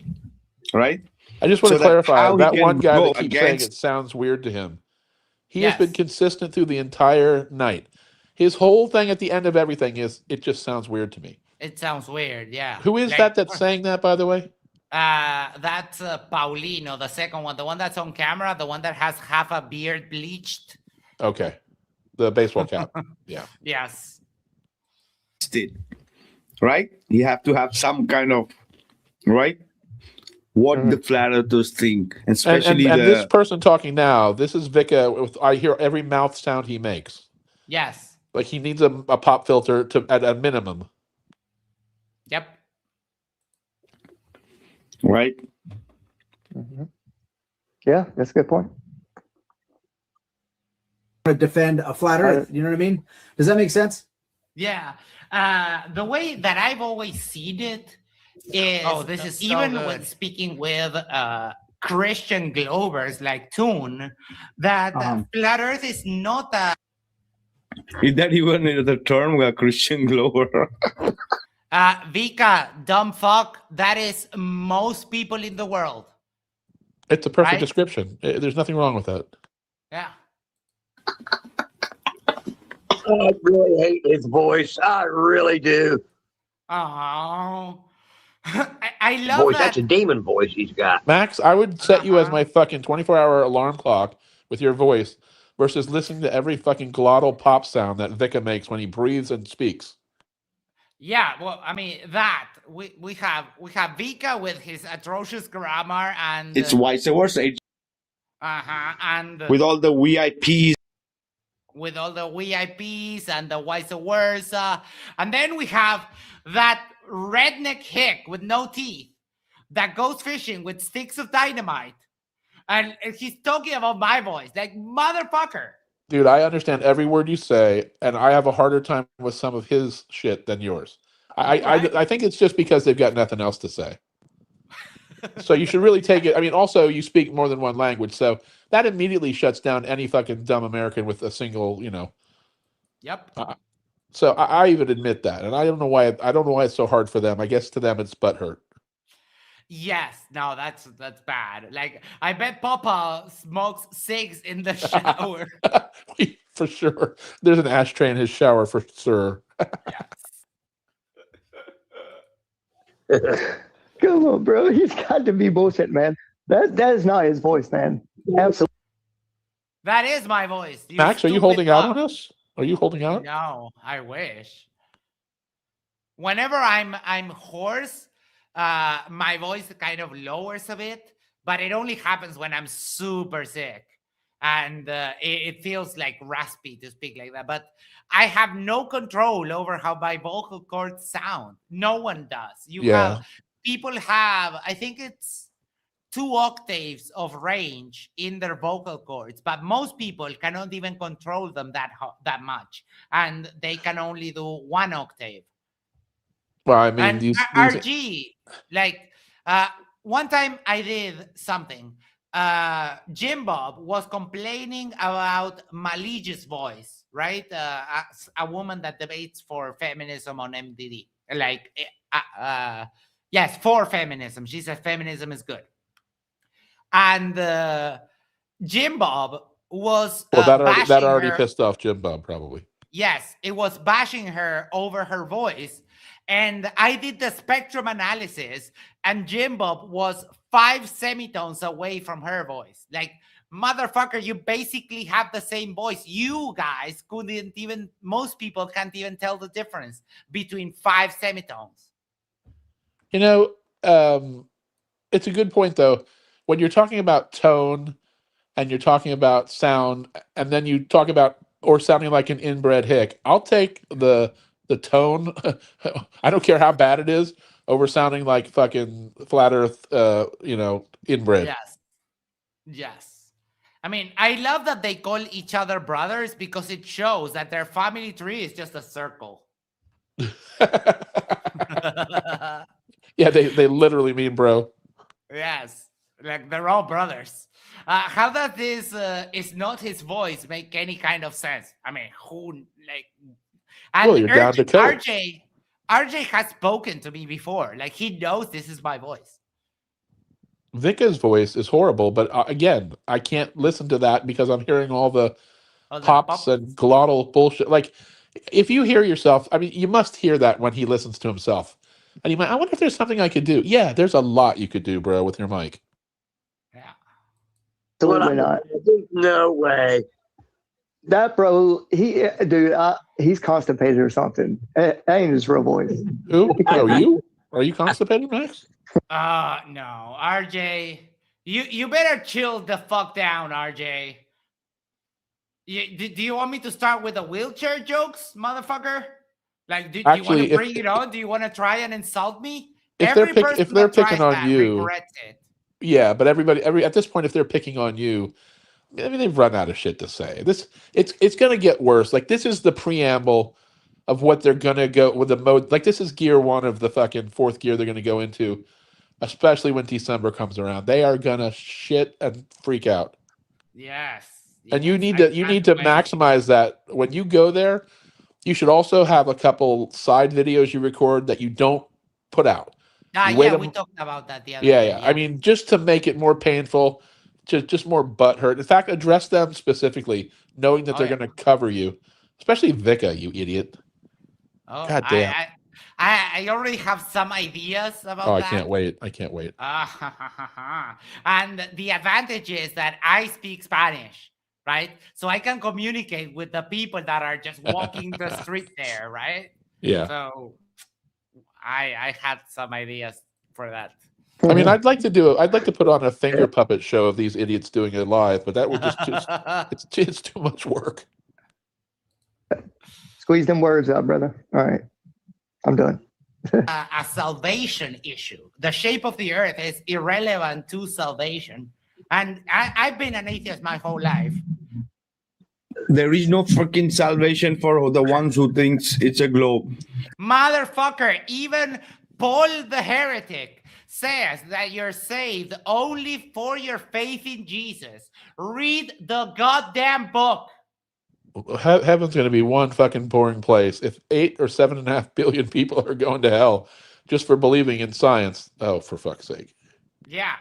right? I just want to clarify that one guy that keeps saying against... it sounds weird to him. He has been consistent through the entire night. His whole thing at the end of everything is, it just sounds weird to me. It sounds weird, yeah. Who is that's saying that, by the way? That's Paulino, the second one, the one that's on camera, the one that has half a beard bleached. Okay, the baseball cap. Yeah. Yes. Right? You have to have some kind of what the flat earthers think, especially and this person talking now. This is Vikka. I hear every mouth sound he makes. Yes. Like he needs a pop filter at a minimum. Yep. Right. Yeah, that's a good point. To defend a flat Earth, you know what I mean? Does that make sense? Yeah. The way that I've always seen it is, this is even when speaking with Christian Glovers like Toon, that flat Earth is not a. Is that even the term, Christian Glover? Vikka, dumb fuck, that is most people in the world. It's a perfect description. There's nothing wrong with that. Yeah. I really hate his voice. I really do. Oh. I love voice. that. That's a demon voice he's got. Max, I would set you as my fucking 24-hour alarm clock with your voice versus listening to every fucking glottal pop sound that Vikka makes when he breathes and speaks. Yeah, well, I mean that we have Vikka with his atrocious grammar and it's vice versa. And with all the VIPs. With all the VIPs and the vice versa, and then we have that redneck hick with no teeth that goes fishing with sticks of dynamite, and he's talking about my voice, like motherfucker. Dude, I understand every word you say, and I have a harder time with some of his shit than yours. I think it's just because they've got nothing else to say. So you should really take it. I mean, also, you speak more than one language, so that immediately shuts down any fucking dumb American with a single, you know. Yep. So I even admit that, and I don't know why. I don't know why it's so hard for them. I guess to them it's butthurt. Yes, no, that's bad. Like, I bet Papa smokes cigs in the shower. For sure. There's an ashtray in his shower for sure. Come on, bro. He's got to be bullshit, man. That is not his voice, man. Absolutely. That is my voice. Max, are you holding out on us? Are you holding out? No, I wish. Whenever I'm hoarse, my voice kind of lowers a bit, but it only happens when I'm super sick. And it feels like raspy to speak like that. But I have no control over how my vocal cords sound. No one does. People have, I think it's 2 octaves of range in their vocal cords, but most people cannot even control them that much, and they can only do 1 octave. Well, I mean, And these RG, like one time I did something. Jim Bob was complaining about Malige's voice, right? A woman that debates for feminism on MDD. Like, yes, for feminism. She said feminism is good. And Jim Bob was that bashing already her. pissed off Jim Bob, probably. Yes, it was bashing her over her voice. And I did the spectrum analysis, and Jim Bob was 5 semitones away from her voice. Like, motherfucker, you basically have the same voice. You guys couldn't even, most people can't even tell the difference between 5 semitones. You know, it's a good point, though. When you're talking about tone and you're talking about sound, and then you talk about or sounding like an inbred hick, I'll take the tone. I don't care how bad it is, over sounding like fucking flat earth, inbred. Yes. I mean, I love that they call each other brothers because it shows that their family tree is just a circle. Yeah, they literally mean bro. Yes, like they're all brothers. How does this is not his voice make any kind of sense? I mean, who like? And Well, you're down to code. RJ has spoken to me before. Like, he knows this is my voice. Vikka's voice is horrible, but again, I can't listen to that because I'm hearing all the pops and glottal bullshit. Like, if you hear yourself, I mean, you must hear that when he listens to himself. And you might, I wonder if there's something I could do. Yeah, there's a lot you could do, bro, with your mic. Absolutely not. No way. That bro, he's constipated or something. That ain't his real voice. Who? Oh, you? Are you constipated, Max? No, RJ, you better chill the fuck down, RJ. Do you want me to start with the wheelchair jokes, motherfucker? Like, do you want to bring it on? Do you want to try and insult me? If they're picking on you, regrets it. Yeah, but at this point, if they're picking on you, I mean, they've run out of shit to say. It's gonna get worse. Like, this is the preamble of what they're gonna go with the mode. Like, this is gear 1 of the fucking 4th gear they're gonna go into, especially when December comes around. They are gonna shit and freak out. Yes. And you need to maximize that. When you go there, you should also have a couple side videos you record that you don't put out. We talked about that the other day. Yeah. I mean, just to make it more painful, just more butthurt. In fact, address them specifically, knowing that they're going to cover you, especially Vikka, you idiot. Oh, God damn. I already have some ideas about that. I can't wait. And the advantage is that I speak Spanish, right? So I can communicate with the people that are just walking the street there, right? Yeah. So I had some ideas for that. I mean, I'd like to put on a finger puppet show of these idiots doing it live, but that would it's too much work. Squeeze them words out, brother. All right, I'm done. A salvation issue. The shape of the earth is irrelevant to salvation. And I've been an atheist my whole life. There is no fucking salvation for the ones who thinks it's a globe. Motherfucker, even Paul the heretic says that you're saved only for your faith in Jesus. Read the goddamn book. Heaven's going to be one fucking boring place. If 8 or 7.5 billion people are going to hell just for believing in science, oh, for fuck's sake. Yeah.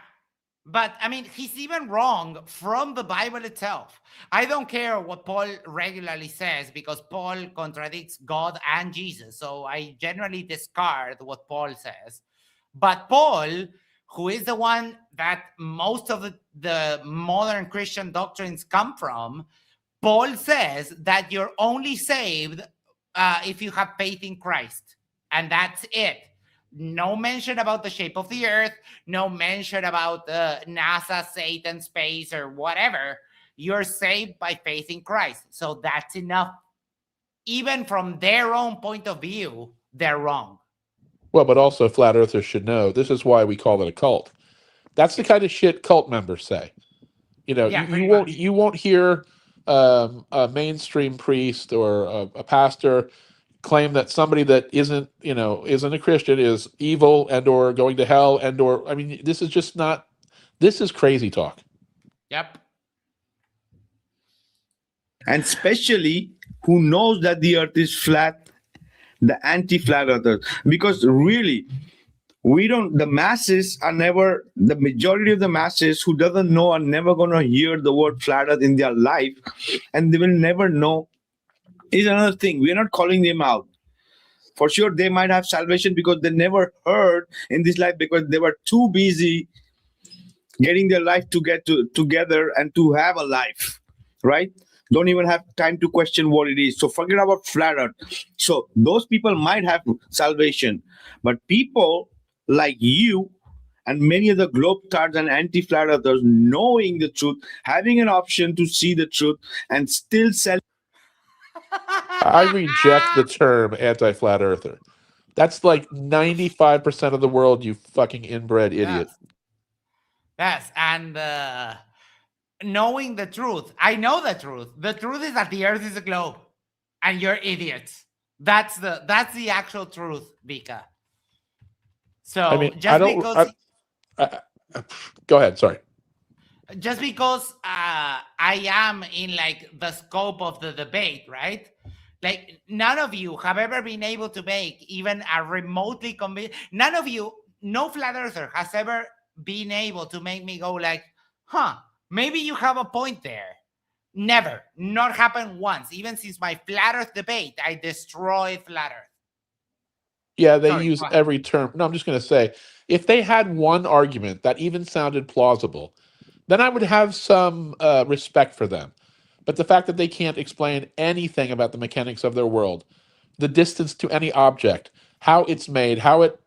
But, I mean, he's even wrong from the Bible itself. I don't care what Paul regularly says because Paul contradicts God and Jesus. So I generally discard what Paul says. But Paul, who is the one that most of the modern Christian doctrines come from, Paul says that you're only saved if you have faith in Christ. And that's it. No mention about the shape of the earth. No mention about NASA, Satan, space, or whatever. You're saved by faith in Christ. So that's enough. Even from their own point of view, they're wrong. Well, but also flat earthers should know this is why we call it a cult. That's the kind of shit cult members say. You know, Yeah, you won't hear a mainstream priest or a pastor claim that somebody that isn't a Christian is evil and or going to hell and or I mean this is just not. This is crazy talk. Yep. And especially who knows that the earth is flat, the anti-flat earthers. Because really, the masses are never, the majority of the masses who doesn't know are never going to hear the word flat earth in their life, and they will never know. Is another thing. We're not calling them out. For sure, they might have salvation because they never heard in this life because they were too busy getting their life to get together and to have a life, right? Don't even have time to question what it is. So forget about flat earth. So those people might have salvation, but people like you and many of the globetrotters and anti-flat earthers knowing the truth, having an option to see the truth and still sell. I reject the term anti-flat earther. That's like 95% of the world, you fucking inbred idiot. Yes, and knowing the truth. I know the truth. The truth is that the earth is a globe and you're idiots. That's the actual truth, Vikka. So I mean, just because go ahead, sorry. Just because I am in like the scope of the debate, right? Like none of you have ever been able to make even a remotely none of you, no flat earther has ever been able to make me go like, maybe you have a point there. Never. Not happened once. Even since my flat earth debate, I destroyed flat earth. Yeah, they use every term. No, I'm just going to say, if they had one argument that even sounded plausible, then I would have some respect for them. But the fact that they can't explain anything about the mechanics of their world, the distance to any object, how it's made, how it,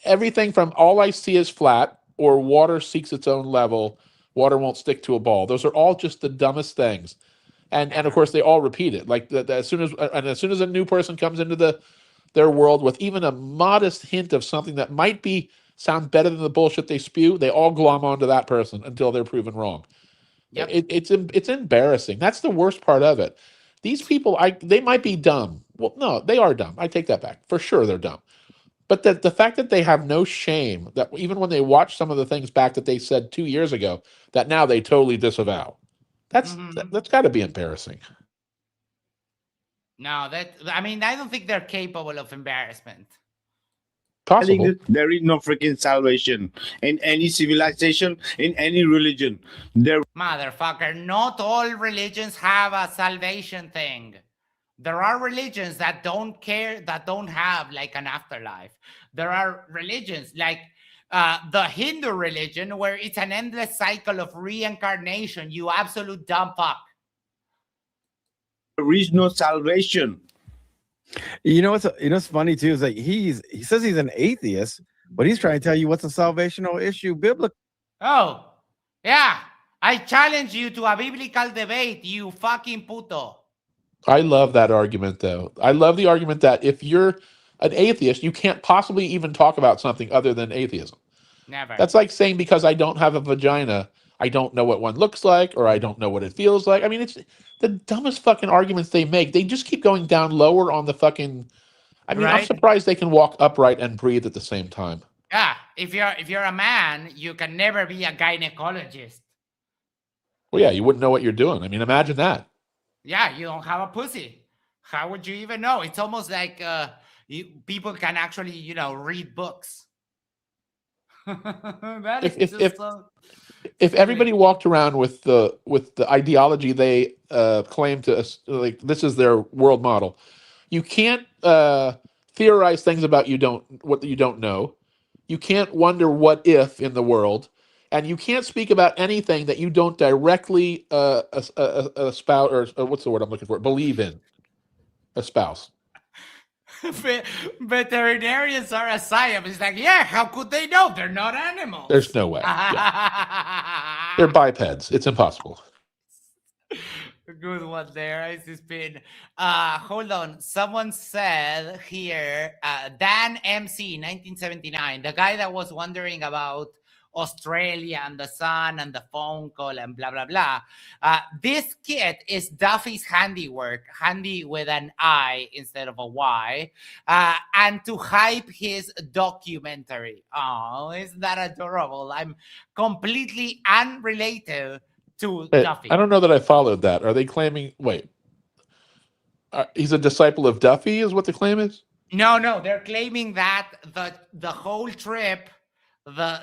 everything from all I see is flat or water seeks its own level, water won't stick to a ball. Those are all just the dumbest things. And of course, they all repeat it. Like as soon as a new person comes into their world with even a modest hint of something that might sound better than the bullshit they spew, they all glom onto that person until they're proven wrong. Yep. It's embarrassing. That's the worst part of it. These people, they might be dumb. Well, no, they are dumb. I take that back. For sure, they're dumb. But the fact that they have no shame, that even when they watch some of the things back that they said 2 years ago, that now they totally disavow. That's got to be embarrassing. No, I don't think they're capable of embarrassment. Possible. There is no freaking salvation in any civilization, in any religion. Motherfucker, not all religions have a salvation thing. There are religions that don't care, that don't have like an afterlife. There are religions like the Hindu religion where it's an endless cycle of reincarnation. You absolute dumb fuck. There is no salvation. What's funny too is like he says he's an atheist, but he's trying to tell you what's a salvational issue biblically. Oh, yeah. I challenge you to a biblical debate, you fucking puto. I love that argument, though. I love the argument that if you're an atheist, you can't possibly even talk about something other than atheism. Never. That's like saying because I don't have a vagina, I don't know what one looks like, or I don't know what it feels like. I mean, it's the dumbest fucking arguments they make. They just keep going down lower on the fucking. I mean, right? I'm surprised they can walk upright and breathe at the same time. Yeah, if you're a man, you can never be a gynecologist. Well, yeah, you wouldn't know what you're doing. I mean, imagine that. Yeah, you don't have a pussy. How would you even know? It's almost like people can actually, read books. If everybody walked around with the ideology they claim to, like this is their world model, you can't theorize things about what you don't know. You can't wonder what if in the world. And you can't speak about anything that you don't directly espouse, or what's the word I'm looking for? Believe in. Espouse. Veterinarians are a science. It's like, yeah, how could they know? They're not animals. There's no way. Yeah. They're bipeds. It's impossible. Good one there. It's been. Hold on. Someone said here, Dan MC 1979, the guy that was wondering about Australia and the sun and the phone call and blah, blah, blah. This kit is Duffy's handiwork, handy with an I instead of a Y, and to hype his documentary. Oh, isn't that adorable? I'm completely unrelated to Duffy. I don't know that I followed that. Are they claiming? Wait, he's a disciple of Duffy, is what the claim is? No, they're claiming that the whole trip,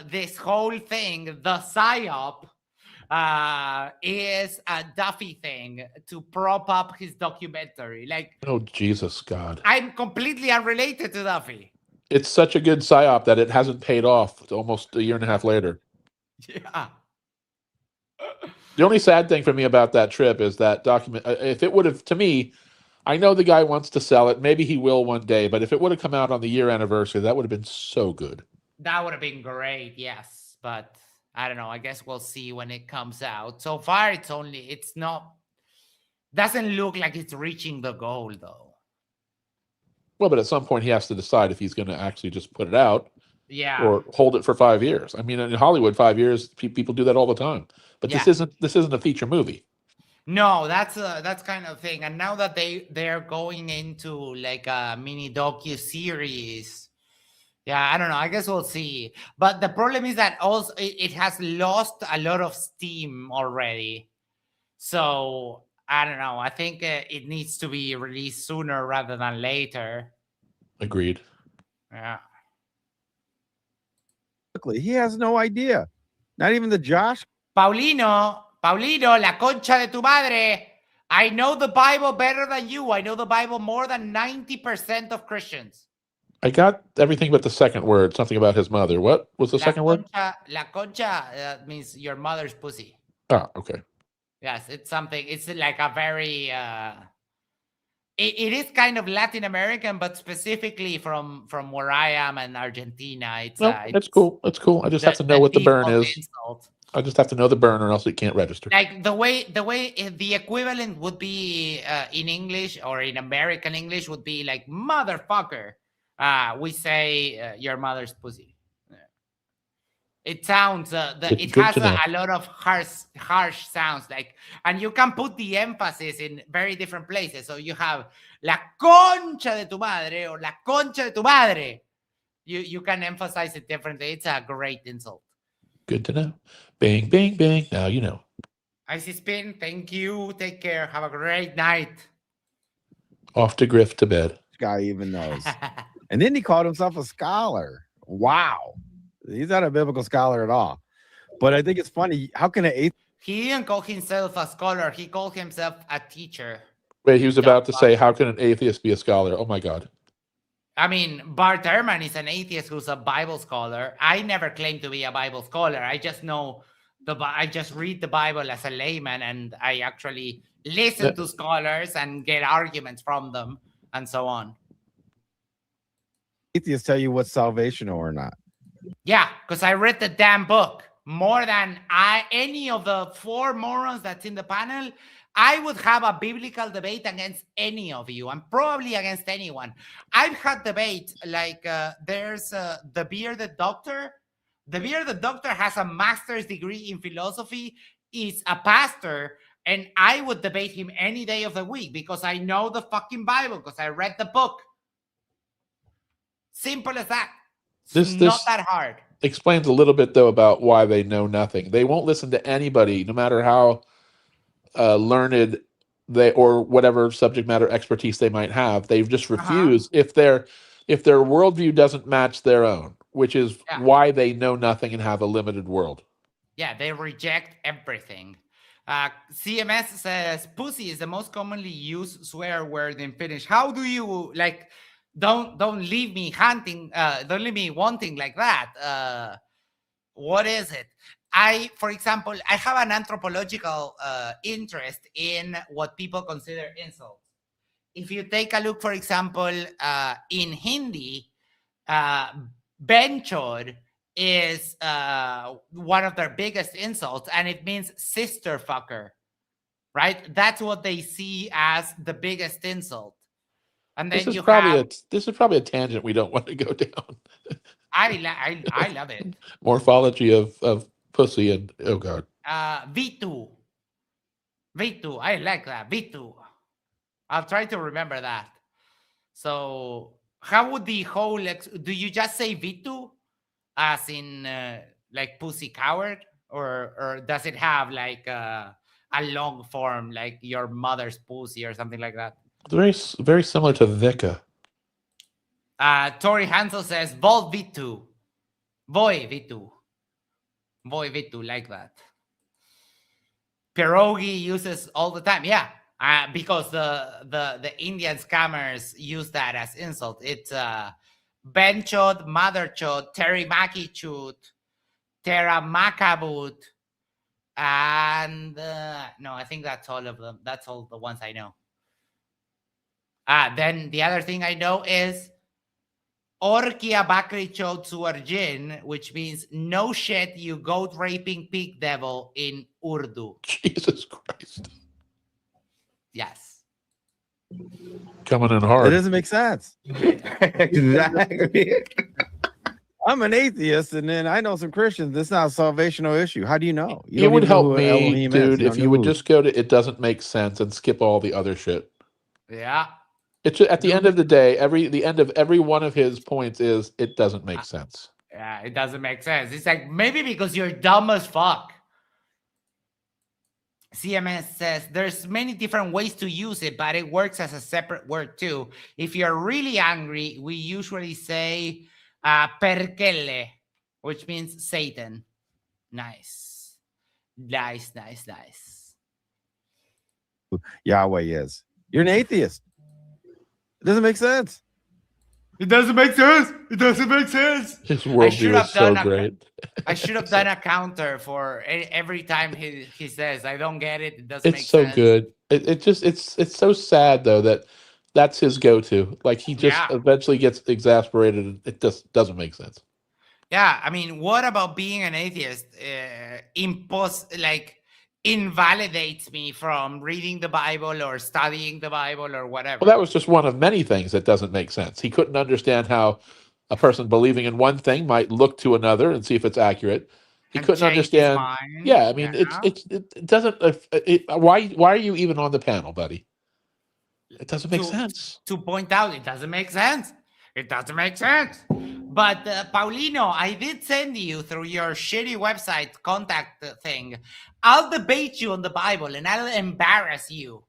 this whole thing, the psyop, is a Duffy thing to prop up his documentary. Like, Oh, Jesus, God. I'm completely unrelated to Duffy. It's such a good psyop that it hasn't paid off almost a year and a half later. Yeah. The only sad thing for me about that trip is that document. If it would have, to me, I know the guy wants to sell it. Maybe he will one day. But if it would have come out on the year anniversary, that would have been so good. That would have been great, yes. But I don't know. I guess we'll see when it comes out. So far, doesn't look like it's reaching the goal, though. Well, but at some point he has to decide if he's going to actually just put it out, Yeah, or hold it for 5 years. I mean, in Hollywood, 5 years, people do that all the time. But Yeah. this isn't a feature movie. No, that's kind of thing. And now that they're going into like a mini docu series, yeah, I don't know. I guess we'll see. But the problem is that also it has lost a lot of steam already. So I don't know. I think it needs to be released sooner rather than later. Agreed. Yeah. He has no idea. Not even the Josh. Paulino, la concha de tu madre. I know the Bible better than you. I know the Bible more than 90% of Christians. I got everything but the second word, something about his mother. What was the second word? La concha means your mother's pussy. Ah, okay. Yes, it's something. It's like a very. It is kind of Latin American, but specifically from where I am in Argentina. It's It's cool. It's cool. I just have to know what the burn is. Insult. I just have to know the burn, or else it can't register. Like the way the equivalent would be in English or in American English would be like motherfucker. We say your mother's pussy. It sounds it has a lot of harsh sounds, like, and you can put the emphasis in very different places. So you have la concha de tu madre or la concha de tu madre. You can emphasize it differently. It's a great insult. Good to know. Bang, bang, bang. Now you know. Icy Spin, thank you. Take care. Have a great night. Off to Griff to bed. This guy even knows. And then he called himself a scholar. Wow. He's not a biblical scholar at all. But I think it's funny. How can an atheist? He didn't call himself a scholar. He called himself a teacher. Wait, he was about to say, how can an atheist be a scholar? Oh, my God. I mean, Bart Ehrman is an atheist who's a Bible scholar. I never claimed to be a Bible scholar. I just know I just read the Bible as a layman, and I actually listen to scholars and get arguments from them and so on. Atheists tell you what's salvational or not. Yeah, because I read the damn book more than any of the 4 morons that's in the panel. I would have a biblical debate against any of you, and probably against anyone. I've had debates like there's the Bearded Doctor. The Bearded Doctor has a master's degree in philosophy, is a pastor, and I would debate him any day of the week because I know the fucking Bible, because I read the book. Simple as that. It's not that hard. Explains a little bit, though, about why they know nothing. They won't listen to anybody, no matter how learned they or whatever subject matter expertise they might have. They've just refused if their worldview doesn't match their own, which is why they know nothing and have a limited world. Yeah, they reject everything. CMS says pussy is the most commonly used swear word in Finnish. How do you like? Don't leave me hunting. Don't leave me wanting like that. What is it? For example, I have an anthropological interest in what people consider insults. If you take a look, for example, in Hindi, benchod is one of their biggest insults, and it means sister fucker, right? That's what they see as the biggest insult. And then This is probably a tangent we don't want to go down. I love it. Morphology of pussy and oh god. V2. I like that. V2. I'll try to remember that. So how would the whole do you just say V2 as in like pussy coward, or does it have like a long form like your mother's pussy or something like that? It's very similar to Vikka. Tori Hansel says Volt V2. Voy V2. Voy V2, like that. Pierogi uses all the time. Yeah. Because the Indian scammers use that as insult. It's benchod, motherchod, terimaki chut, teramakabut, and no, I think that's all of them. That's all the ones I know. Then the other thing I know is Orkia Bakri Chod Suarjin, which means no shit, you goat raping pig devil in Urdu. Jesus Christ. Yes. Coming in hard. It doesn't make sense. Exactly. I'm an atheist, and then I know some Christians. It's not a salvational issue. How do you know? You It don't would even know help who me, Elohim is. dude, You if don't you know would who- just go to It Doesn't Make Sense and skip all the other shit. Yeah. It's just, at the end of the day, the end of every one of his points is it doesn't make sense. Yeah, it doesn't make sense. It's like maybe because you're dumb as fuck. CMS says there's many different ways to use it, but it works as a separate word too. If you're really angry, we usually say perkele, which means Satan. Nice. Yahweh is. You're an atheist. It doesn't make sense. It doesn't make sense. It doesn't make sense. His worldview is so great. I should have done a counter for every time he says, I don't get it. It doesn't make It's so sense. good. It's so sad though that that's his go-to. Like he just eventually gets exasperated. And it just doesn't make sense. Yeah, I mean, what about being an atheist invalidates me from reading the Bible or studying the Bible or whatever? Well, that was just one of many things that doesn't make sense. He couldn't understand how a person believing in one thing might look to another and see if it's accurate. He couldn't understand. Yeah, I mean, it doesn't. Why are you even on the panel, buddy? It doesn't make sense. To point out, it doesn't make sense. It doesn't make sense. But Paulino, I did send you through your shitty website contact thing. I'll debate you on the Bible and I'll embarrass you.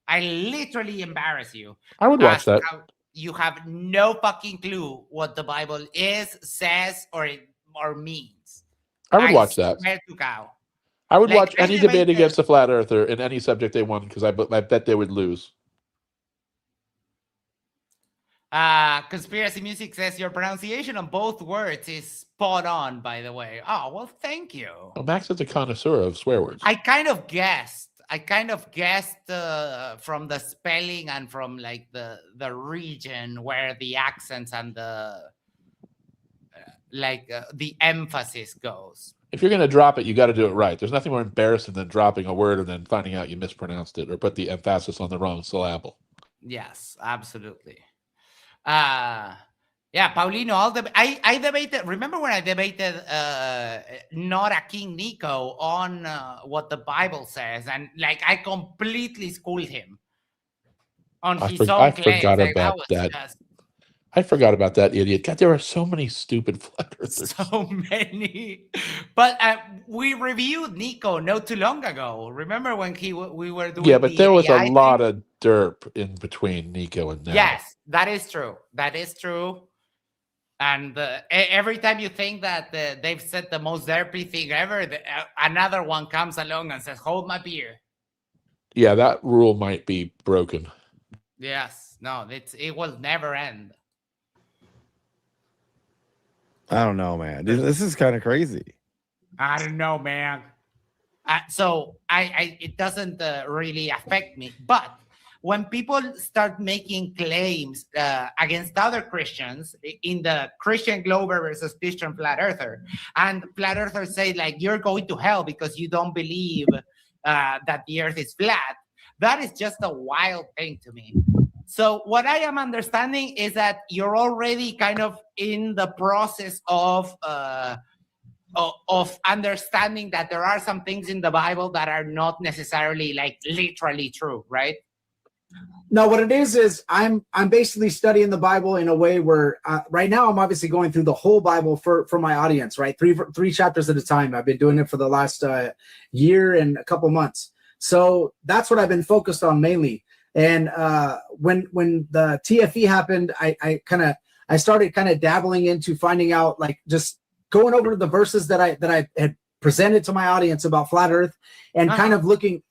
I literally embarrass you. I would watch that. You have no fucking clue what the Bible is, says, or means. I would watch that. Swear to cow. I would watch I any debate against a flat earther in any subject they won because I bet they would lose. Conspiracy Music says your pronunciation on both words is spot on, by the way. Oh, well, thank you. Well, Max is a connoisseur of swear words. I kind of guessed from the spelling and from like the region where the accents and the the emphasis goes. If you're going to drop it, you got to do it right. There's nothing more embarrassing than dropping a word and then finding out you mispronounced it or put the emphasis on the wrong syllable. Yes, absolutely. Yeah, Paulino, I debated. Remember when I debated not a King Nico on what the Bible says, and like I completely schooled him on his own claims. I forgot about that idiot. God, there are so many stupid flat earthers. So many. But we reviewed Nico not too long ago. Remember when we were doing? Yeah, but there was AI a lot of derp in between Nico and now. Yes, that is true. That is true. And every time you think that they've said the most derpy thing ever, another one comes along and says, "Hold my beer." Yeah, that rule might be broken. Yes. No, it will never end. I don't know, man. This is kind of crazy. I don't know, man. So it doesn't really affect me. But when people start making claims against other Christians in the Christian Glober versus Christian Flat Earther, and Flat Earthers say like you're going to hell because you don't believe that the Earth is flat, that is just a wild thing to me. So what I am understanding is that you're already kind of in the process of understanding that there are some things in the Bible that are not necessarily like literally true, right? No, what it is I'm basically studying the Bible in a way where right now I'm obviously going through the whole Bible for my audience, right? Three chapters at a time. I've been doing it for the last year and a couple months. So that's what I've been focused on mainly. And when the TFE happened, I started kind of dabbling into finding out, like, just going over the verses that I had presented to my audience about flat Earth, and kind of looking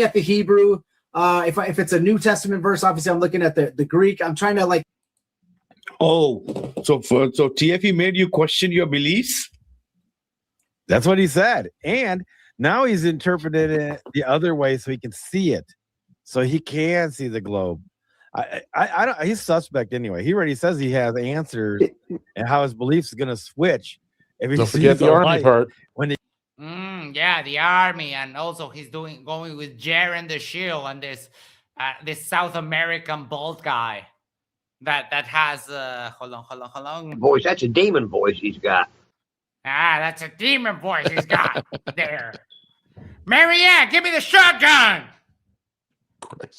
at the Hebrew. If it's a New Testament verse, obviously I'm looking at the Greek. I'm trying to like. Oh, so TFE made you question your beliefs? That's what he said, and now he's interpreted it the other way so he can see it, so he can see the globe. I don't. He's suspect anyway. He already says he has answers and how his beliefs is going to switch if he Don't sees forget the army part. when he. Yeah, the army, and also he's going with Jaren the Shield and this South American bald guy that has hold on. Voice, that's a demon voice he's got. That's a demon voice he's got there. Marianne, give me the shotgun.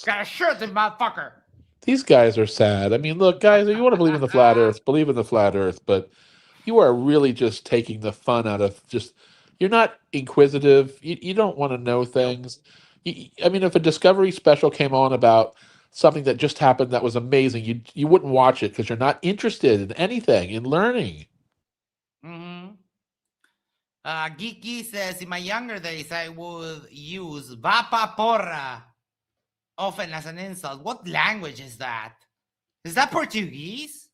Got a shirt, this motherfucker. These guys are sad. I mean, look, guys, if you want to believe in the flat Earth, believe in the flat Earth, but you are really just taking the fun out of just. You're not inquisitive. You don't want to know things. I mean, if a Discovery special came on about something that just happened that was amazing, you wouldn't watch it because you're not interested in anything, in learning. Geeky says, in my younger days, I would use Vapa Porra often as an insult. What language is that? Is that Portuguese?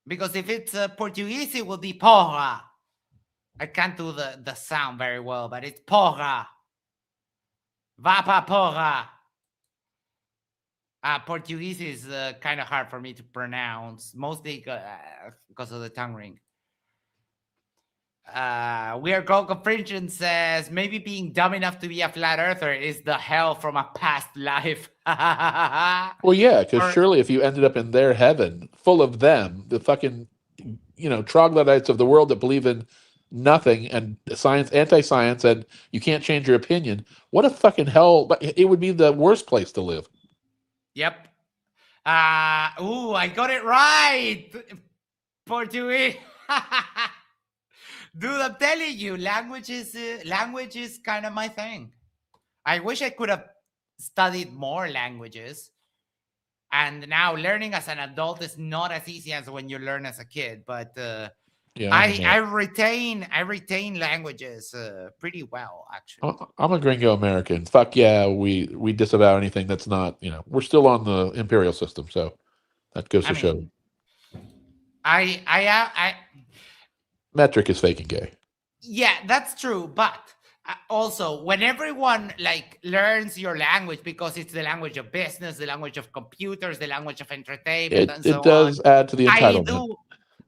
Because if it's Portuguese, it will be porra. I can't do the sound very well, but it's porra. Vapa porra. Portuguese is kind of hard for me to pronounce, mostly because of the tongue ring. Weird Coco Fringeon says, maybe being dumb enough to be a flat earther is the hell from a past life. Well, yeah, because surely if you ended up in their heaven, full of them, the fucking, troglodytes of the world that believe in nothing and science, anti-science, and you can't change your opinion, what a fucking hell. It would be the worst place to live. Yep. I got it right. Portuguese. Dude, I'm telling you, language is kind of my thing. I wish I could have studied more languages. And now learning as an adult is not as easy as when you learn as a kid. But I retain languages pretty well, actually. I'm a gringo American. Fuck yeah, we disavow anything that's not, we're still on the imperial system, so that goes to show. Metric is fake and gay. Yeah, that's true. But also, when everyone learns your language because it's the language of business, the language of computers, the language of entertainment, and so on, it does add to the entitlement.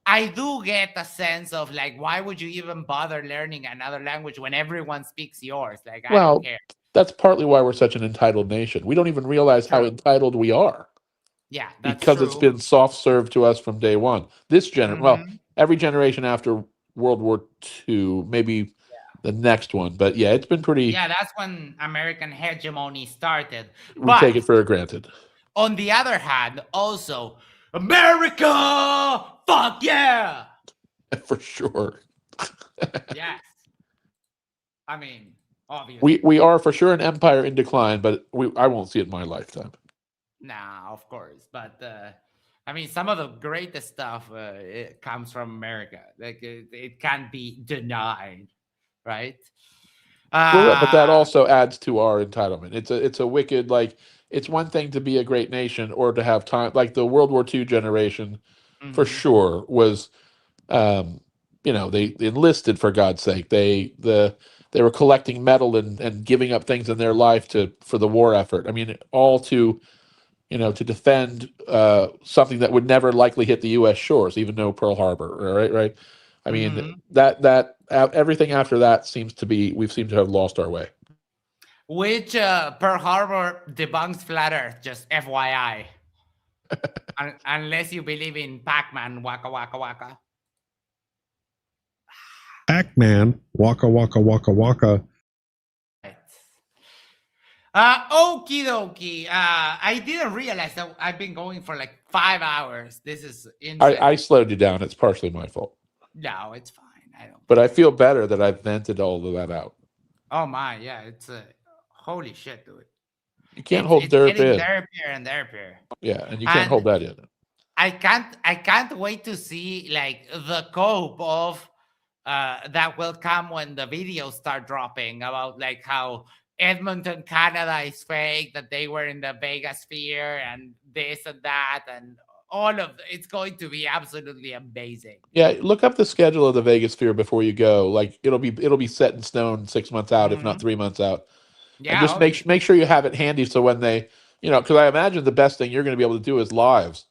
I do get a sense of why would you even bother learning another language when everyone speaks yours? I don't care. That's partly why we're such an entitled nation. We don't even realize how entitled we are. Yeah, that's because true. It's been soft served to us from day one. This every generation after World War II, maybe the next one, but yeah, it's been pretty. Yeah, that's when American hegemony started. We take it for granted. On the other hand, also, America, fuck yeah, for sure. Yes, I mean, obviously, we are for sure an empire in decline, but I won't see it in my lifetime. Nah, of course, but I mean, some of the greatest stuff it comes from America. It can't be denied, right? But that also adds to our entitlement. It's a wicked, it's one thing to be a great nation or to have time. Like the World War II generation, for sure, was, they enlisted for God's sake. They were collecting metal and giving up things in their life for the war effort. I mean, all to defend something that would never likely hit the U.S. shores, even though Pearl Harbor, right? I mean, that everything after that we seem to have lost our way. Which Pearl Harbor debunks flat Earth, just FYI. Unless you believe in Pac-Man, waka waka waka. Pac-Man, waka waka waka waka. Okie dokie. I didn't realize that I've been going for like 5 hours. This is insane. I slowed you down. It's partially my fault. No, it's fine. I don't. But I feel better that I've vented all of that out. Oh my, yeah. It's holy shit, dude. You can't hold derp in. Derp here and derp here. Yeah, and you can't hold that in. I can't wait to see like the cope of that will come when the videos start dropping about like how Edmonton, Canada is fake, that they were in the Vegas sphere and this and that and all of it's going to be absolutely amazing. Yeah, look up the schedule of the Vegas sphere before you go. Like it'll be set in stone 6 months out, if not 3 months out. Yeah, and just make sure you have it handy so when they, because I imagine the best thing you're going to be able to do is lives,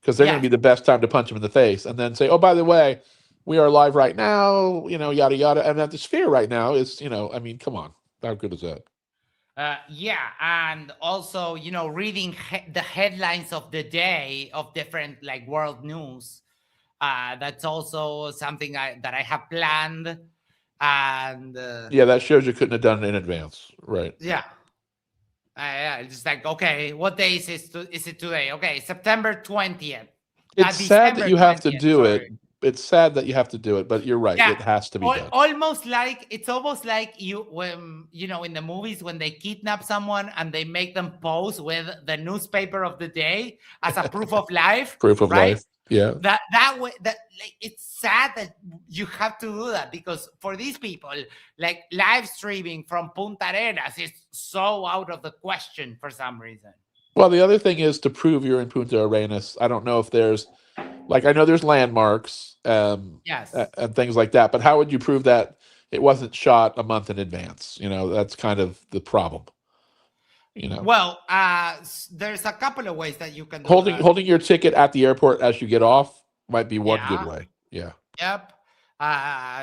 because they're going to be the best time to punch them in the face, and then say, oh, by the way, we are live right now, yada yada, and that the sphere right now is, I mean, come on, how good is that? Yeah, and also, reading the headlines of the day of different like world news. That's also something that I have planned. And yeah, that shows you couldn't have done it in advance, right? Yeah. It's just like, okay, what day is it today? Okay, September 20th. It's sad that you have to do it. It's sad that you have to do it, but you're right. Yeah. It has to be done. It's almost like when in the movies when they kidnap someone and they make them pose with the newspaper of the day as a proof of life. Proof of life. Yeah. That way it's sad that you have to do that, because for these people, like live streaming from Punta Arenas is so out of the question for some reason. Well, the other thing is to prove you're in Punta Arenas. I don't know if there's I know there's landmarks yes, and things like that, but how would you prove that it wasn't shot a month in advance? That's kind of the problem. Well, there's a couple of ways that you can do holding your ticket at the airport as you get off might be one good way. Yeah. Yep.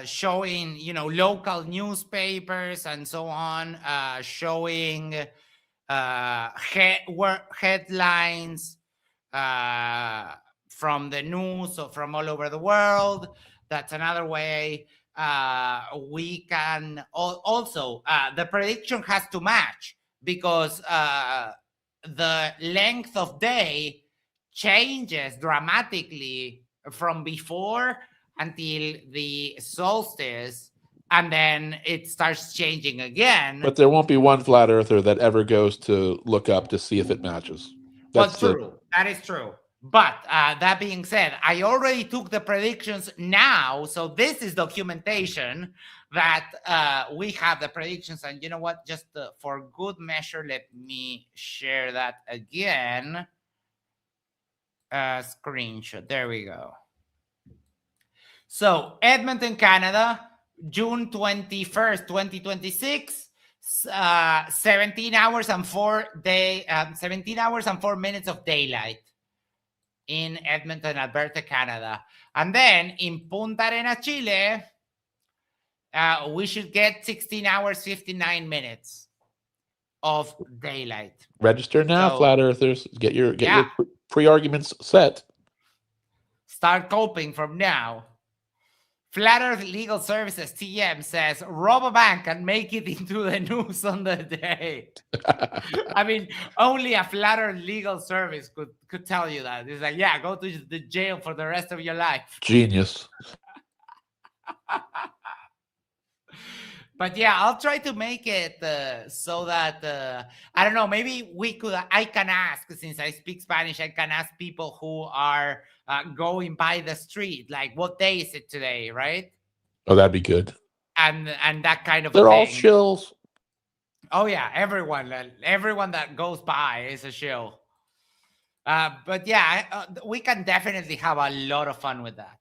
Showing local newspapers and so on. Showing headlines from the news or from all over the world. That's another way. We can also the prediction has to match, because the length of day changes dramatically from before until the solstice, and then it starts changing again. But there won't be one flat earther that ever goes to look up to see if it matches. That's true. That is true. But that being said, I already took the predictions now, so this is documentation that we have the predictions. And you know what? Just for good measure, let me share that again. Screenshot. There we go. So Edmonton, Canada, June 21st, 2026. 17 hours and 4 minutes of daylight in Edmonton, Alberta, Canada. And then in Punta Arenas, Chile, we should get 16 hours, 59 of daylight. Register now, flat earthers. Get your pre-arguments set. Start coping from now. Flat Earth Legal Services, TM, says rob a bank and make it into the news on the day. I mean, only a Flat Earth Legal Service could tell you that. It's like, yeah, go to the jail for the rest of your life. Genius. But yeah, I'll try to make it so that, I don't know, maybe I can ask, since I speak Spanish, I can ask people who are going by the street, like, what day is it today, right? Oh, that'd be good. And that kind of They're thing. all shills. Oh yeah, everyone that goes by is a shill. But yeah, we can definitely have a lot of fun with that.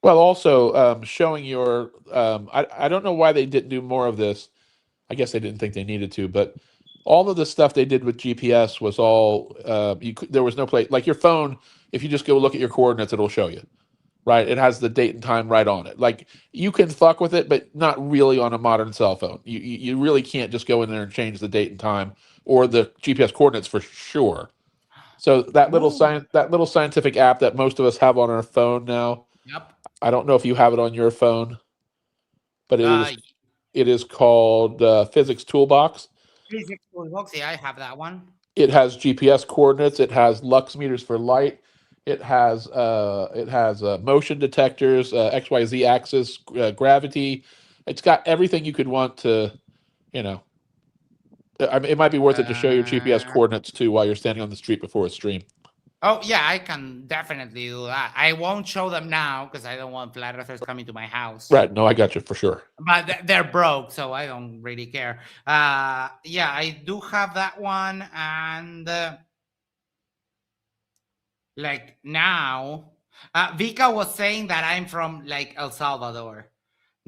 Well, also showing your, I don't know why they didn't do more of this. I guess they didn't think they needed to, but all of the stuff they did with GPS was all, there was no place, like your phone, if you just go look at your coordinates, it'll show you, right? It has the date and time right on it. Like you can fuck with it, but not really on a modern cell phone. You really can't just go in there and change the date and time or the GPS coordinates for sure. So that little scientific app that most of us have on our phone now. Yep. I don't know if you have it on your phone, but it is called Physics Toolbox. Physics Toolbox, yeah, I have that one. It has GPS coordinates. It has lux meters for light. It has motion detectors, XYZ axis, gravity. It's got everything you could want to, you know. I mean, it might be worth it to show your GPS coordinates too while you're standing on the street before a stream. Oh yeah, I can definitely do that. I won't show them now because I don't want flat earthers coming to my house. Right. No, I got you for sure. But they're broke, so I don't really care. Yeah, I do have that one, and like now, Vikka was saying that I'm from like El Salvador.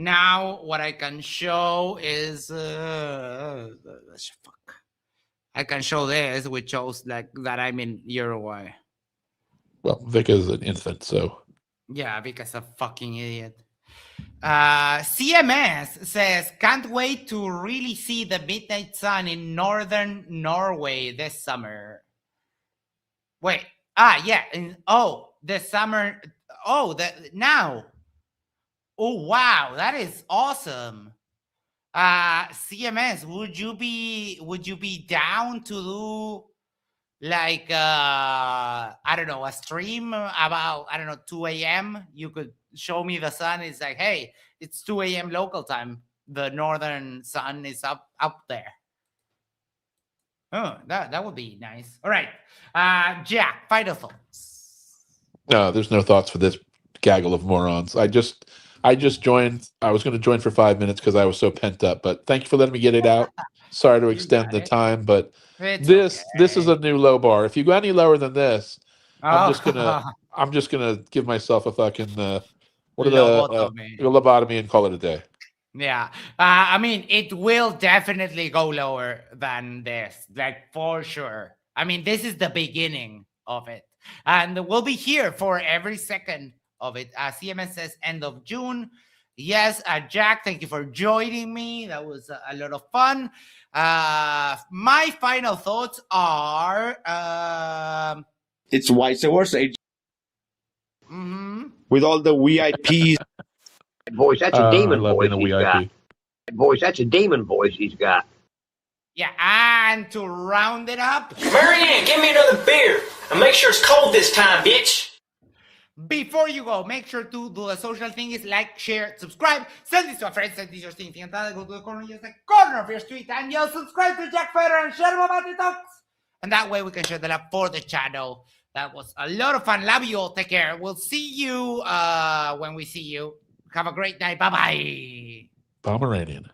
Now, what I can show is I can show this, which shows like that I'm in Uruguay. Well, Vikka is an infant, so. Yeah, Vikka's a fucking idiot. CMS says, can't wait to really see the midnight sun in northern Norway this summer. Wait, yeah, this summer. Now. Oh, wow, that is awesome. CMS, would you be down to do like I don't know, a stream about 2 a.m. You could show me the sun. It's like, hey, it's 2 a.m. local time. The northern sun is up there. Oh, that would be nice. All right, Jack, final thoughts. No, there's no thoughts for this gaggle of morons. I just joined. I was going to join for 5 minutes because I was so pent up. But thank you for letting me get it out. Sorry to extend the time, but this is a new low bar. If you go any lower than this, I'm just gonna give myself a fucking lobotomy and call it a day. Yeah, I mean, it will definitely go lower than this, like for sure. I mean, this is the beginning of it, and we'll be here for every second of it. CMS says end of June. Yes, Jack, thank you for joining me. That was a lot of fun. My final thoughts are it's vice versa. With all the VIPs. Voice, that's a demon voice he's got. Voice, that's a demon voice he's got. Yeah, and to round it up, Marianne, give me another beer. And make sure it's cold this time, bitch. Before you go, make sure to do the social thing is like, share, subscribe, send this to a friend, send this to your thing, go to the corner, just the corner of your street, and you'll subscribe to Jack Fighter and Yerba Talks. And that way we can share the love for the channel. That was a lot of fun. Love you all. Take care. We'll see you when we see you. Have a great night. Bye-bye. Pomeranian.